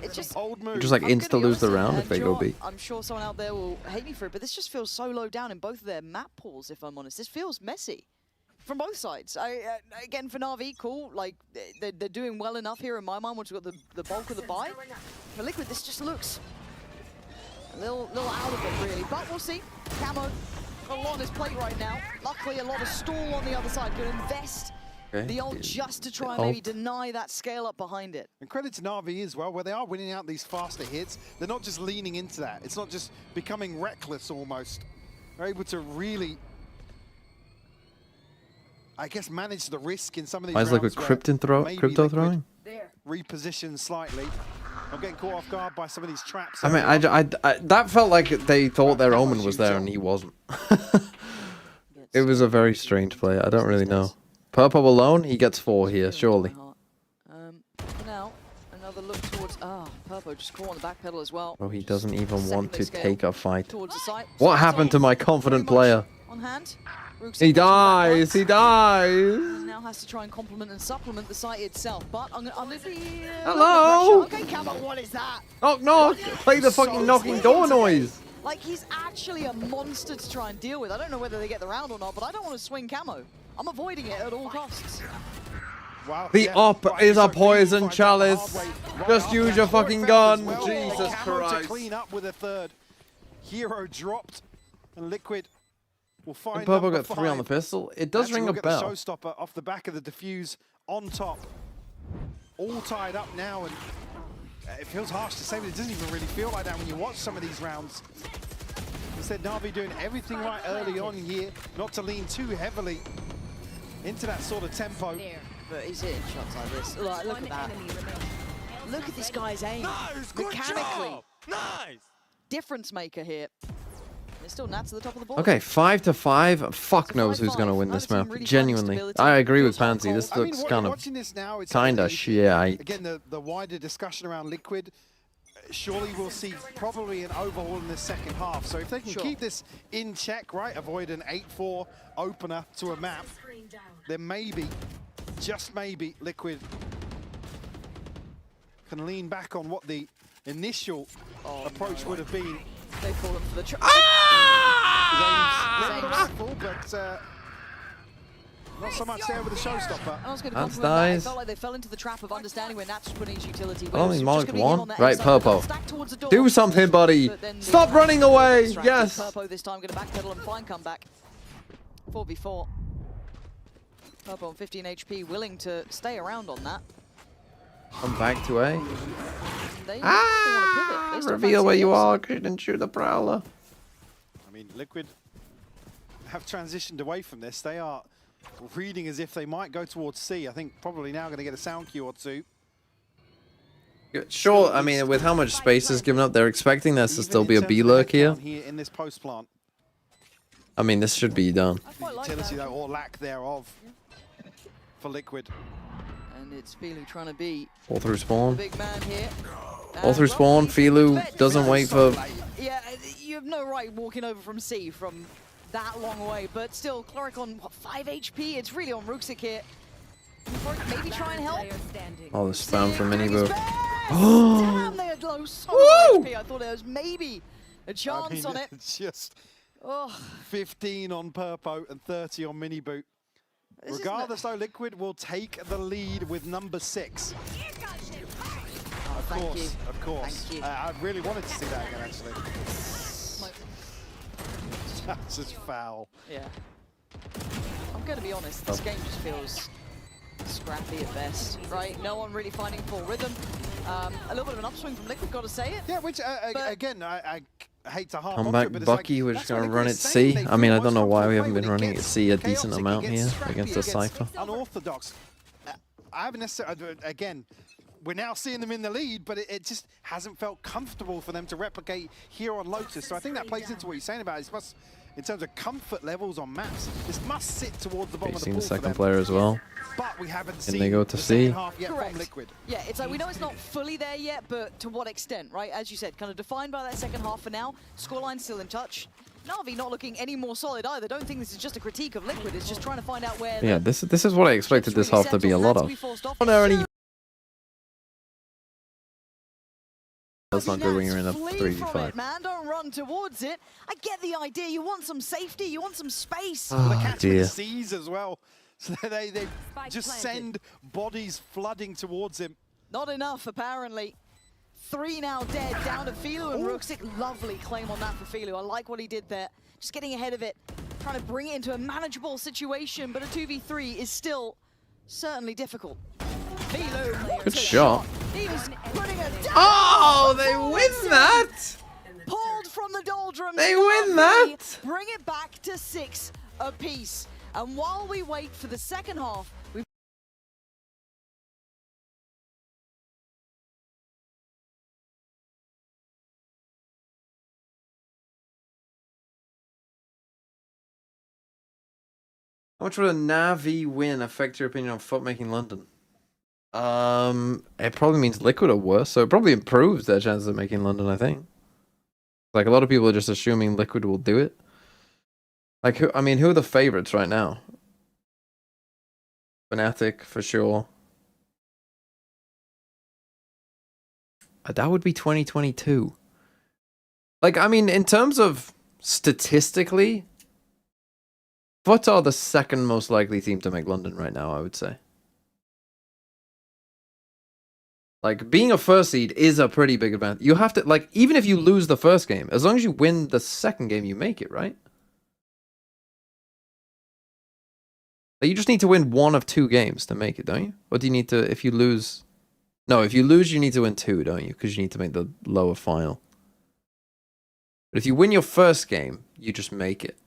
It's just bold move. You just like insta-lose the round if they go B. I'm sure someone out there will hate me for it, but this just feels so low down in both of their map pools, if I'm honest. This feels messy. From both sides. Again, for Na'Vi, cool. Like, they're doing well enough here in my mind once we've got the bulk of the buy. For Liquid, this just looks A little out of it, really. But we'll see. Camo got a lot on his plate right now. Luckily, a lot of stall on the other side. Could invest the ult just to try and maybe deny that scale up behind it. And credit to NAVI as well, where they are winning out these faster hits. They're not just leaning into that. It's not just becoming reckless almost. They're able to really, I guess, manage the risk in some of these rounds. Liquid crypto throwing? Reposition slightly. I'm getting caught off guard by some of these traps. I mean, I that felt like they thought their Omen was there and he wasn't. It was a very strange play. I don't really know. Purple alone, he gets 4 here, surely. For now, another look towards... Purple just caught on the back pedal as well. Oh, he doesn't even want to take a fight. Towards the site. What happened to my confident player? On hand. He dies, he dies. Now has to try and complement and supplement the site itself, but I'm gonna be... Hello? Okay, Camo, what is that? Knock, knock. Play the fucking knocking door noise. Like, he's actually a monster to try and deal with. I don't know whether they get the round or not, but I don't want to swing Camo. I'm avoiding it at all costs. Wow, The op is a poison chalice. Just use your fucking gun. Jesus Christ. To clean up with a third. Hero dropped, and Liquid will find And Purple number got 3 on the pistol. It does ring a Get bell. the showstopper off the back of the defuse on top. All tied up now, and it feels harsh to say, but it doesn't even really feel like that when you watch some of these rounds. Instead, NAVI doing everything right early on here, not to lean too heavily into that sort of tempo. But he's hitting shots like this. Look at that. Look at this guy's aim. Mechanically. Nice! Difference maker here. There's still Nats at the top of the board. Okay, 5-5. Fuck knows who's gonna win this map. Genuinely, I agree with Pansy. This looks kind of kinda shit. Again, the wider discussion around Liquid. Surely we'll see probably an overhaul in the second half. So if they can keep this in check, right, avoid an 8-4 opener to a map, then maybe, just maybe, Liquid can lean back on what the initial approach would have been. They've fallen for the trap. But not so much there with the showstopper. I was going to Nats compliment that. dies. It felt like they fell into the trap of understanding where Nats was putting his utility. Only marked 1. Right, Purple. Do something, buddy. Stop running away. Yes. Purple this time going to backpedal and find comeback. 4v4. Purple on 15 HP, willing to stay around on that. Come back to A. They Reveal where you are, because you didn't shoot the Prowler. I mean, Liquid have transitioned away from this. They are reading as if they might go towards C. I think probably now going to get a sound cue or two. Sure, I mean, with how much space is given up, they're expecting there to still be a B lurk here. In this post plant. I mean, this should be done. Utility, though, or lack thereof for Liquid. And it's Filu trying to be All through spawn. big man here. All through spawn. Filu doesn't wait for... Yeah, you have no right walking over from C from that long away, but still, Cloric on, what, 5 HP? It's really on Ruxic here. Maybe try and help. Oh, the spam from Miniboo. Damn, they had low so much HP. I thought there was maybe a chance on it. It's just 15 on Purpo and 30 on Miniboot. Regardless, though, Liquid will take the lead with number 6. Of course. Thank you. I really wanted to see that again, actually. That's just foul. Yeah. I'm going to be honest, this game just feels scrappy at best, right? No one really finding full rhythm. A little bit of an upswing from Liquid, got to say it. Yeah, which, again, I hate to harp Come on back, it, but Bucky. We're just going to run it C. I mean, I don't know why we haven't been running it C a decent amount here against the Cypher. Unorthodox. I haven't necessarily, again, we're now seeing them in the lead, but it just hasn't felt comfortable for them to replicate here on Lotus. So I think that plays into what you're saying about it. Must, in terms of comfort levels on maps, this must sit towards the bottom of the pool the second for them. player as well. But we haven't And seen they go to the C. second half yet from Liquid. Yeah, it's like we know it's not fully there yet, but to what extent, right? As you said, kind of defined by that second half for now. Scoreline's still in touch. NAVI not looking any more solid either. Don't think this is just a critique of Liquid. It's just trying to find out where. Yeah, this is what I expected this half to be a lot of. That's not good when you're in a 3v5. Man, don't run towards it. I get the idea. You want some safety. You want some space. Oh, dear. Seas as well. So they just send bodies flooding towards him. Not enough, apparently. 3 now dead, down to Filu and Rooksik. Lovely claim on that for Filu. I like what he did there. Just getting ahead of it, trying to bring it into a manageable situation, but a 2v3 is still certainly difficult. Filu, Good shot. he was putting it down. Oh, they win that! Pulled from the doldrums. They win that! Bring it back to 6 apiece. And while we wait for the second half, we've How much would a NAVI win affect your opinion on FUT making London? It probably means Liquid are worse, so it probably improves their chances of making London, I think. Like, a lot of people are just assuming Liquid will do it. Like, who are the favorites right now? Fnatic, for sure. That would be 2022. Like, I mean, in terms of statistically, FUT are the second most likely team to make London right now, I would say. Like, being a first seed is a pretty big advantage. You have to, like, even if you lose the first game, as long as you win the second game, you make it, right? Like, you just need to win 1 of 2 games to make it, don't you? Or do you need to, if you lose... No, if you lose, you need to win 2, don't you? Because you need to make the lower final. But if you win your first game, you just make it.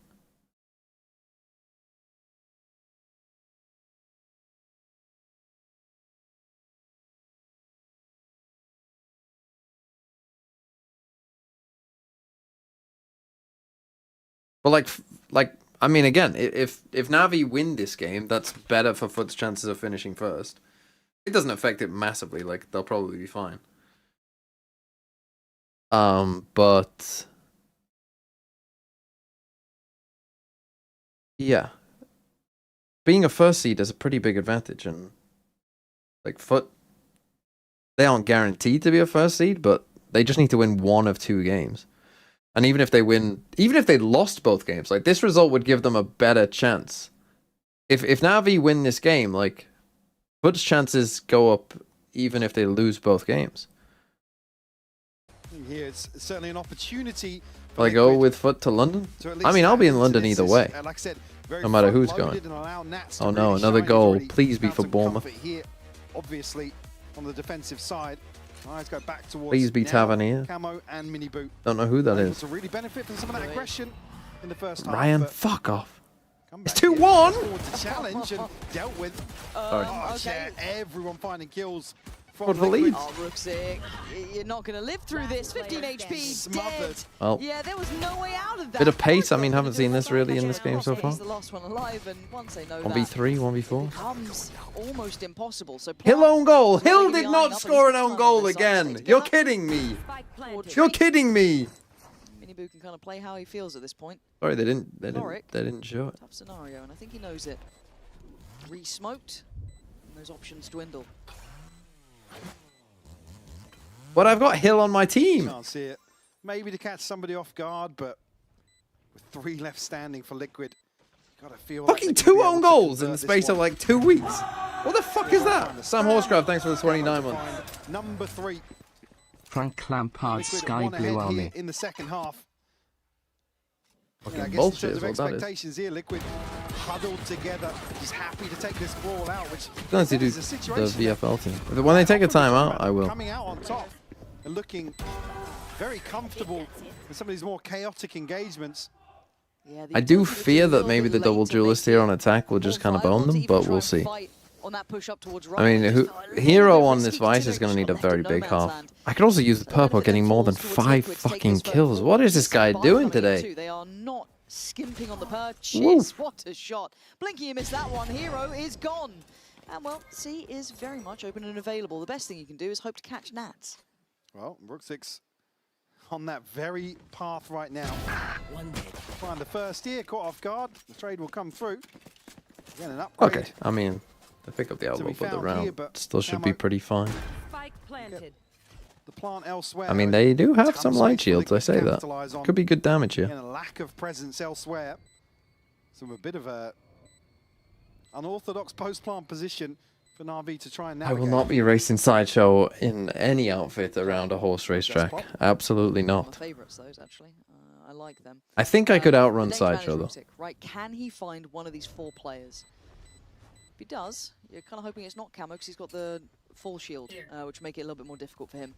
But like I mean, again, if Navi win this game, that's better for FUT's chances of finishing first. It doesn't affect it massively. Like, they'll probably be fine. But yeah, being a first seed is a pretty big advantage, and like FUT, they aren't guaranteed to be a first seed, but they just need to win 1 of 2 games. And even if they win, even if they lost both games, like, this result would give them a better chance. If Navi win this game, like, FUT's chances go up even if they lose both games. Here it's certainly an opportunity. Will I go with FUT to London? I mean, I'll be in London either way. Like I said, No matter who's going. Oh no, another goal. Please be for Bournemouth. Here, obviously, on the defensive side. Eyes go back towards Please be Tavernier. Camo and Mini Boot. Don't know who that is. To really benefit from some of that aggression in the first half. Ryan, fuck off. It's 2-1. Challenge and dealt with. Sorry. Yeah, everyone finding kills. What for lead? Oh, Rooksik, you're not going to live through this. 15 HP, dead. Well, yeah, there was no way out of that. bit of pace. I mean, haven't seen this really in this game so far. He's the last one alive, and once they know 1v3, 1v4. becomes almost impossible. So Hill own goal. Hill did not score an own goal again. You're kidding me. You're kidding me. Miniboo can kind of play how he feels at this point. Sorry, they didn't show it. Tough scenario, and I think he knows it. Re-smoked, and those options dwindle. But I've got Hill on my team. Can't see it. Maybe to catch somebody off guard, but with 3 left standing for Liquid, gotta feel fucking like 2 own goals in the space of like 2 weeks. What the fuck is that? Sam Horsecraft, thanks for the 29 one. Number 3. Frank Lampard's Sky Blue Army. In the second half. Fucking bullshit is what that is. Expectations here, Liquid huddled together, just happy to take this brawl out, which Going to do the VFL team. When they take a timeout, I will. Coming out on top and looking very comfortable in some of these more chaotic engagements. Yeah, I do fear that maybe the double duelist here on attack will just kind of bone them, but we'll see. I mean, Hero on this Vice is going to need a very big half. I could also use the purple getting more than 5 fucking kills. What is this guy doing today? They are not skimping on the purchase. What a shot. Blinky, you missed that one. Hero is gone. And well, C is very much open and available. The best thing you can do is hope to catch Nats. Well, Rooksik's on that very path right now. Find the first here, caught off guard. The trade will come through. Again, an upgrade. Okay, I mean, they pick up the elbow, but the round still should be pretty fine. Spike planted. The plant elsewhere. I mean, they do have some light shields, I say that. Could be good damage here. Again, a lack of presence elsewhere. So a bit of a unorthodox post-plant position. for Na'Vi to try and I navigate. will not be racing Sideshow in any outfit around a horse racetrack. Absolutely My not. favourites, those actually. I like them. I think I could outrun the danger man is Sideshow though. Rutic, right? Can he find one of these 4 players? If he does, you're kind of hoping it's not Camo because he's got the full shield, which make it a little bit more difficult for him.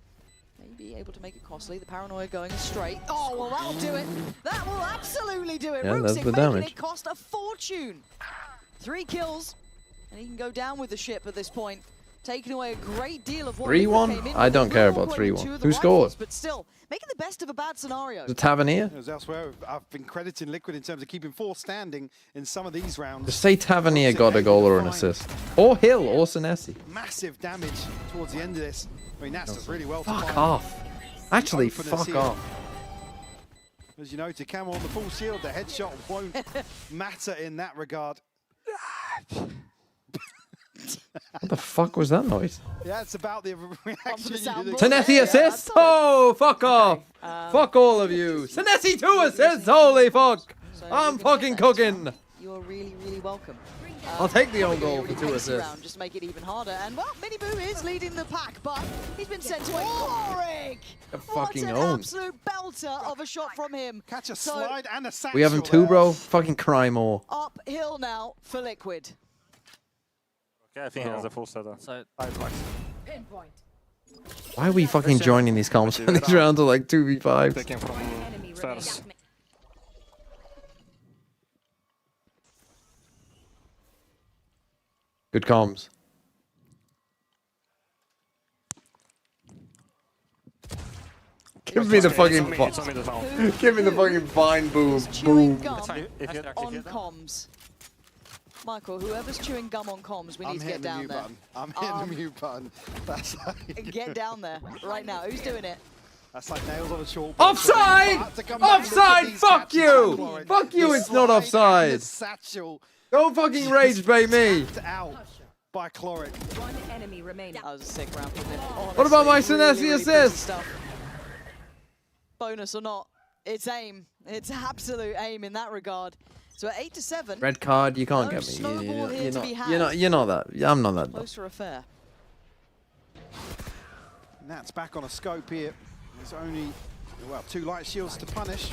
Maybe able to make it costly. The paranoia going straight. Oh, well, that'll do it. That will absolutely do it. Yeah, that's Rutic the making damage. it cost a fortune. 3 kills, and he can go down with the ship at this point. Taking away a great deal of what 3-1? I don't care about 3-1. Who scored? But still, making the best of a bad scenario. The Tavernier? As elsewhere, I've been crediting Liquid in terms of keeping 4 standing in some of these rounds. Just say Tavernier got a goal or an assist. Or Hill or Senesi. Massive damage towards the end of this. I mean, Nats does really well to Fuck find off. Actually, openers fuck here. off. As you know, to Camo on the full shield, the headshot won't matter in that regard. What the fuck was that noise? Yeah, it's about the reaction. Senesi assist? Oh, fuck off. Fuck all of you. Senesi 2 assists? Holy fuck. I'm fucking cooking. You're really, really welcome. I'll take the own goal Really for 2 pacey assists. round, just to make it even harder. And well, Miniboo is leading the pack, but he's been sent to a Chloric. Get What fucking an owned. absolute belter of a shot from him. Catch a slide and a satchel. We have him 2, bro. Fucking cry more. Uphill now for Liquid. Okay, I think he has a full setup. So, Pinpoint. Why are we fucking joining these comps when these rounds are like 2v5s? Taking from stairs. Good comms. Give me the fucking give me the fucking vine boom boom. Gum on comms. Michael, whoever's chewing gum on comms, we need to get down there. I'm hitting the mute button. That's like Get down there right now. Who's doing it? That's like nails on a chalkboard. Offside! Offside! Fuck you! Fuck you! It's not offside. Satchel Don't fucking rage bait me. out by Chloric. One enemy remaining. That was a sick round from him. What about my Honestly, Senesi really pretty assist? stuff. Bonus or not, it's aim. It's absolute aim in that regard. So at 8-7. Red card, you can't No get me. snowball here to be had. You're not that. I'm not that. Closer affair. Nat's back on a scope here. There's only, well, 2 light shields to punish.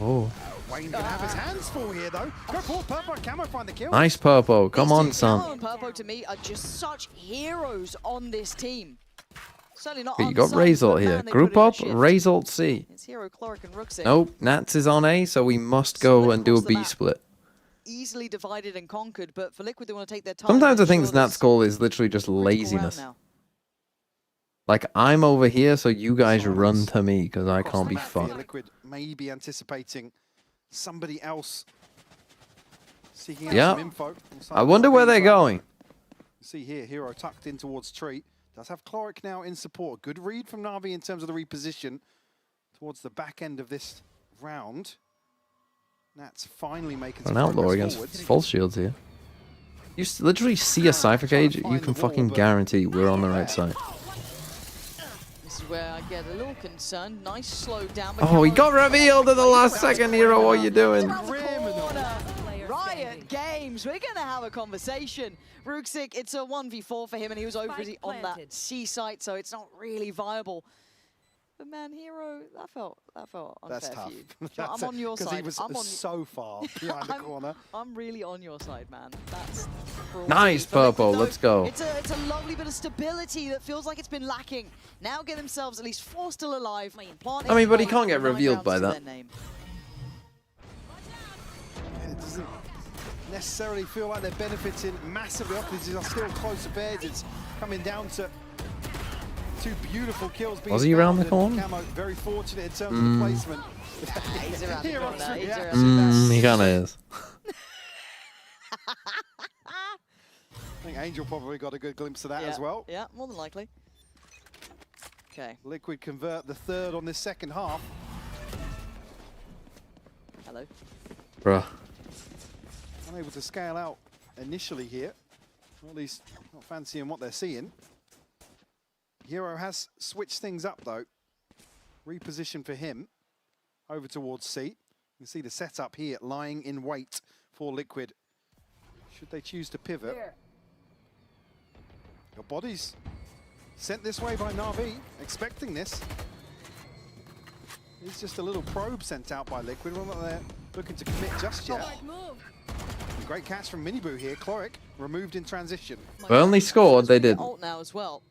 Oh. Wayne can have his hands full here, though. Go for Purple and Camo, find the kill. Nice Purple. Come on, Camo son. and Purple to me are just such heroes on this team. Certainly not You got unsung, Razalt but here. man, they Group put in a up, shift. Razalt C. It's Hero, Chloric, and Ruxik. Nope, Nats is on A, so we must go and do a across the B map. split. Easily divided and conquered, but for Liquid, they want to take their time. Sometimes I and think ensure this Nats goal is literally just laziness. Like, I'm over here, so you guys run to me, because I can't be fucked. Liquid may be anticipating somebody else seeking out Yeah. some info. I wonder where they're going. See here, Hero tucked in towards Tree. Does have Chloric now in support. Good read from Na'Vi in terms of the reposition towards the back end of this round. Nats finally making An some outlaw progress against forwards. false shields here. You literally see a Cypher Cage, you can fucking guarantee we're on the right side. This is where I get a little concerned. Nice slow down. Oh, he got revealed at the last second, Hero. What are you doing? Riot Games, we're going to have a conversation. Ruxik, it's a 1v4 for him, and he was over on that C site, so it's not really viable. But man, Hero, that felt unfair That's tough. for you. I'm on your side. Because he was so far behind the corner. I'm really on your side, man. That's cruelty. Nice For Liquid, Purple, though, let's go. It's a lovely bit of stability that feels like it's been lacking. Now get themselves at least 4 still alive. I mean, but he can't get revealed by that. It doesn't necessarily feel like they're benefiting massively off these. Are still close affairs. It's coming down to 2 beautiful kills being Was he around the found, and corner? Camo very fortunate in terms of the placement. He's around the Hero's corner, he's reaction. He kind of is. I think Angel probably got a good glimpse of that as well. Yeah, more than likely. Okay. Liquid convert the 3rd on this second half. Hello. Bruh. Unable to scale out initially here. Or at least not fancying what they're seeing. Hero has switched things up though. Reposition for him over towards C. You can see the setup here lying in wait for Liquid. Should they choose to pivot? Your bodies sent this way by Na'Vi, expecting this. It's just a little probe sent out by Liquid. We're not there looking to commit just yet. Great catch from Miniboo here. Chloric removed in transition. Burnley scored, they did. Ult now as well.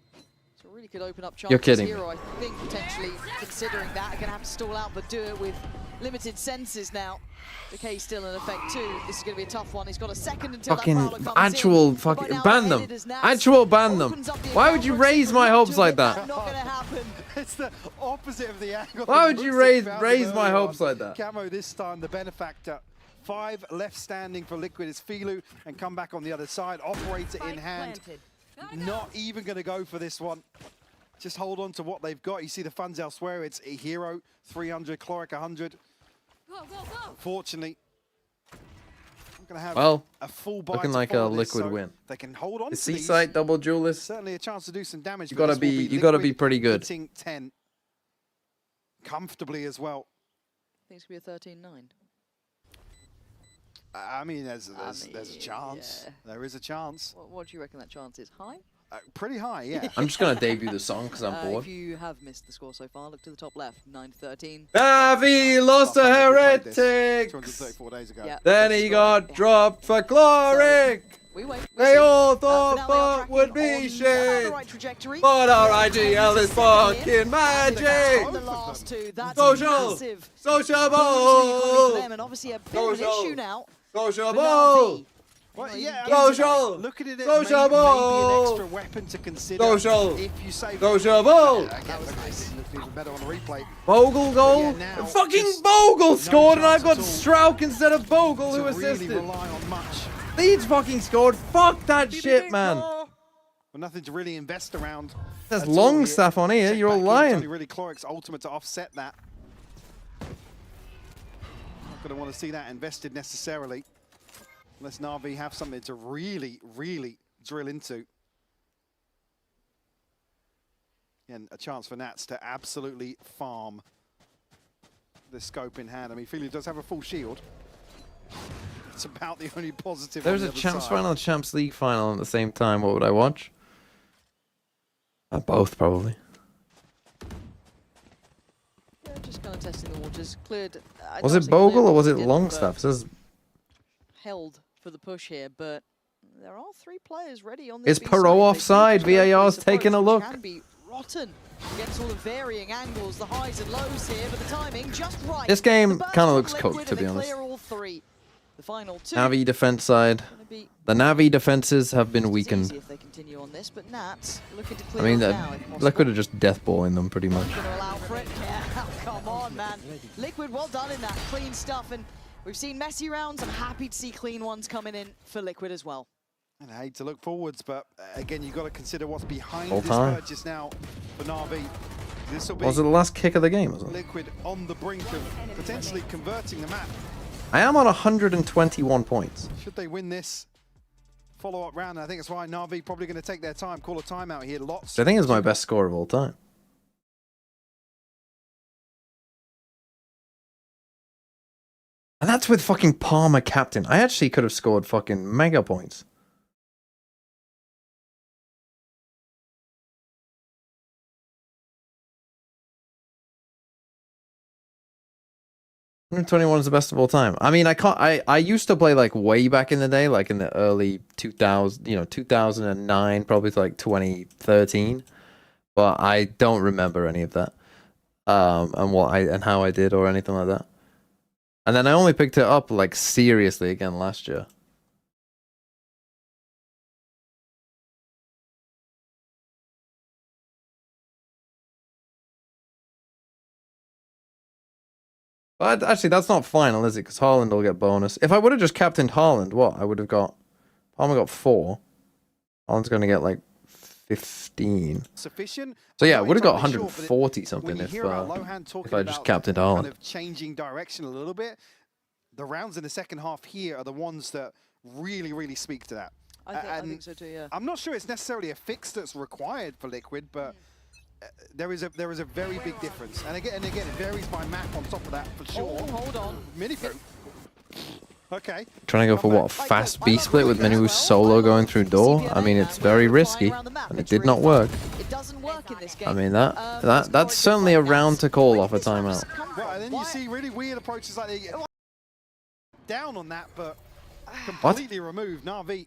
So really could open up chances. You're kidding. Hero, I think, potentially considering that. Are going to have to stall out, but do it with limited senses now. Decay still in effect too. This is going to be a tough one. He's got a second until Fucking that comes actual in. fucking Now ban them. headed as Nats Actual ban them. Why would you raise my hopes like that? Not going to happen. It's the opposite of the angle. Why would you raise my hopes like that? Camo this time, the benefactor. 5 left standing for Liquid is Filu, and come back on the other side. Operator in hand. Not even going to go for this one. Just hold on to what they've got. You see the funds elsewhere. It's a Hero 300, Chloric 100. Unfortunately, I'm going to have a full buy. Looking like a Liquid win. They can hold on The to Seaside double duelist. Certainly a chance to do some damage. You gotta be pretty good. Hitting 10 comfortably as well. I think it's going to be a 13-9. I mean, there's a chance. Yeah. There is a chance. What do you reckon that chance is? High? Pretty high, yeah. I'm just gonna debut the song because I'm bored. If you have missed the score so far, look to the top left. 9-13. NAVI lost to Heretics. 234 days ago. Yeah. Then he got dropped for Chloric. They all thought Bot would be shit. But our IGL is fucking magic. The last two, that's Social. massive. Sociable. And obviously a bit of an issue now. Sociable. Well, yeah, Social. Look at it. Sociable. Maybe an extra weapon to consider. Social. If you say Sociable. that was nice. Looked even better on the replay. Bogle goal. Yeah, now Fucking Bogle scored, and I've got Strauch instead of Bogle who to assisted. really rely on much. Leeds fucking scored. Fuck that shit, man. Well, nothing to really invest around. There's long stuff on here. You're all lying. It's really Chloric's ultimate to offset that. Not going to want to see that invested necessarily. Unless Na'Vi have something to really, really drill into. And a chance for Nats to absolutely farm the scope in hand. I mean, Filu does have a full shield. It's about the only positive. There's a Champs final and Champs League final at the same time. What would I watch? Both, probably. Yeah, just kind of testing the waters. Cleared. Was it Bogle or was it Longstaff? It says held for the push here, but there are 3 players ready on this. Is Perot offside? VAR's taking a look. Can be rotten against all the varying angles, the highs and lows here, but the timing just right. This game kind of looks cooked, to be honest. Clear all 3. The final 2. NAVI defense side. The NAVI defenses have been weakened. If they continue on this, but Nats looking to I clear mean, now, Liquid are just deathballing them pretty much. Gonna allow for it. Yeah, come on, man. Liquid, well done in that clean stuff, and we've seen messy rounds. I'm happy to see clean ones coming in for Liquid as well. And I hate to look forwards, but again, you've got to consider what's behind All this time. purchase now for Na'Vi. This will be Was it the last kick of the game? Was it? Liquid on the brink of potentially converting the map. I am on 121 points. Should they win this follow-up round? I think that's why Na'Vi probably going to take their time, call a timeout here. Lots. I think it's my best score of all time. And that's with fucking Palmer captain. I actually could have scored fucking mega points. $121 is the best of all time. I mean, I used to play like way back in the day, like in the early 2000, 2009, probably to like 2013. But I don't remember any of that. And how I did or anything like that. And then I only picked it up like seriously again last year. But actually, that's not final, is it? Because Haaland will get bonus. If I would have just captained Haaland, what? I would have got... Palmer got 4. Haaland's going to get like 15. Sufficient. So yeah, I would have got 140 something if I just captained Haaland. Kind of changing direction a little bit. The rounds in the second half here are the ones that really, really speak to that. I think so too, yeah. I'm not sure it's necessarily a fix that's required for Liquid, but there is a very big difference. And again, it varies by map on top of that for sure. Oh, hold on. Minifoo. Okay. Trying to go for what? Fast B split with Minibu solo going through door? I mean, it's very risky, and it did not work. It doesn't work in this game. I mean, that's certainly a round to call off a timeout. Right, and then you see really weird approaches like they get down on that, but completely removed. Na'Vi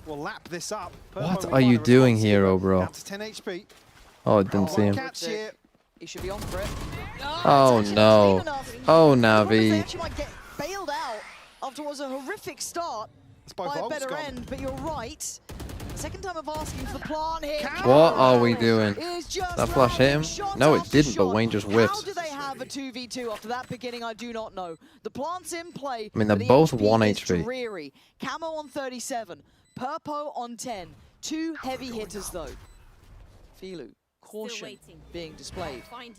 will lap this up. What are you doing here, oh bro? Down to 10 HP. Oh, I didn't see him. Catch here. He should be on for it. Oh no. Oh, Navi. Actually might get bailed out after what was a horrific start by a better end, but you're right. Second time of asking for the plant here. What are we doing? That flash hit him? No, it didn't, but Wayne just How whiffed. do they have a 2v2 after that beginning? I do not know. The plant's in play. I mean, they're but the both HP 1 is HP. dreary. Camo on 37, Purpo on 10. Two heavy hitters though. Filu, caution being displayed. I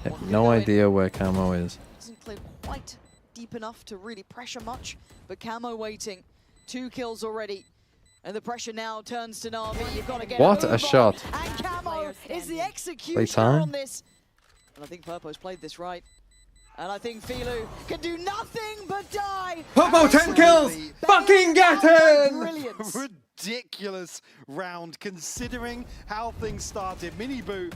have no idea where Camo is. Doesn't clear quite deep enough to really pressure much, but Camo waiting. 2 kills already. And the pressure now turns to Na'Vi. You've got to get What a shot. And Camo is the Play executioner time. on this. And I think Purpo's played this right. And I think Filu can do nothing but die. Purpo 10 kills! Fucking get him! Brilliant. Ridiculous round considering how things started. Minibu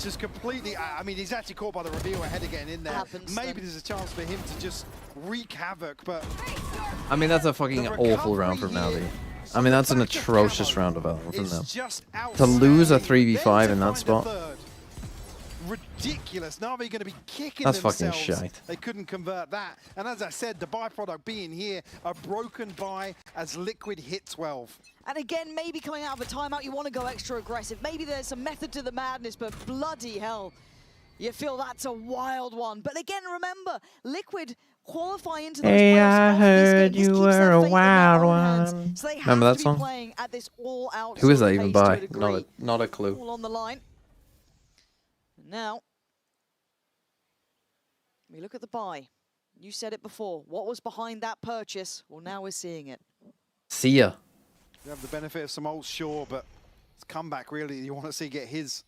just completely, I mean, he's actually caught by the reveal ahead again in there. Maybe there's a chance for him to just wreak havoc, but I mean, that's a fucking awful round from Navi. I mean, that's an atrocious round of from them. To lose a 3v5 in that spot. Ridiculous. Na'Vi going to be kicking That's themselves. fucking shite. They couldn't convert that. And as I said, the byproduct being here, a broken buy as Liquid hit 12. And again, maybe coming out of a timeout, you want to go extra aggressive. Maybe there's some method to the madness, but bloody hell, you feel that's a wild one. But again, remember, Liquid qualify into those Hey, playoffs I off this heard game. This you keeps were their a faith in their wild own one. hands. So they have Remember that to song? be playing at this all-out Who is that sort of even pace to by? a degree. Not a clue. All on the line. Now, we look at the buy. You said it before. What was behind that purchase? Well, now we're seeing it. See ya. You have the benefit of some old Shaw, but it's comeback really you want to see get his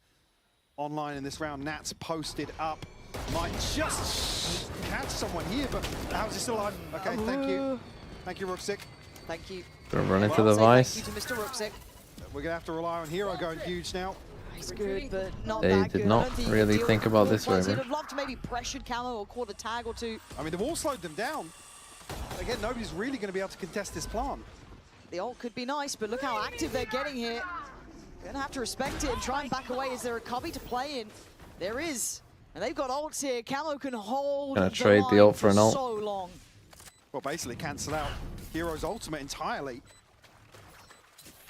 online in this round. Nat's posted up. Might just catch someone here, but how's he still alive? Okay, thank you. Thank you, Ruxic. Thank you. Gonna run into the vice. Thank you to Mr. Ruxic. We're going to have to rely on Hero going huge now. He's good, but not They that did good. not I don't think he really can deal think with about the this full very points. He'd much. have loved to maybe pressured Camo or caught a tag or two. I mean, the wall slowed them down. Again, nobody's really going to be able to contest this plant. The ult could be nice, but look how active they're getting here. Gonna have to respect it and try and back away. Is there a cubby to play in? There is. And they've got ults here. Camo can hold Gonna trade the line ult for an ult. so long. Well, basically cancel out Hero's ultimate entirely.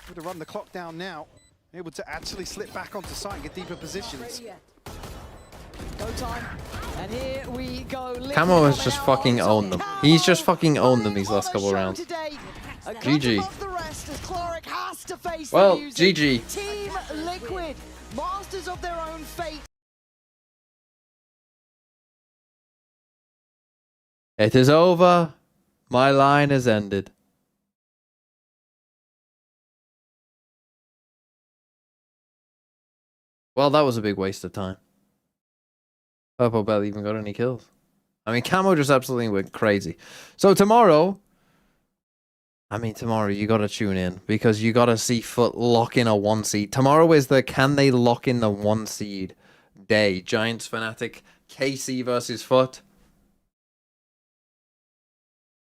Able to run the clock down now. Able to actually slip back onto site and get deeper positions. Go time. And here we go. Camo has just fucking owned them. He's just fucking owned them these last couple of rounds. GG. Well, GG. Team Liquid, masters of their own fate. It is over. My line has ended. Well, that was a big waste of time. Purple barely even got any kills. I mean, Camo just absolutely went crazy. So tomorrow, you got to tune in because you got to see Foot lock in a 1 seed. Tomorrow is the can they lock in the 1 seed day. Giants Fnatic, KC versus Foot.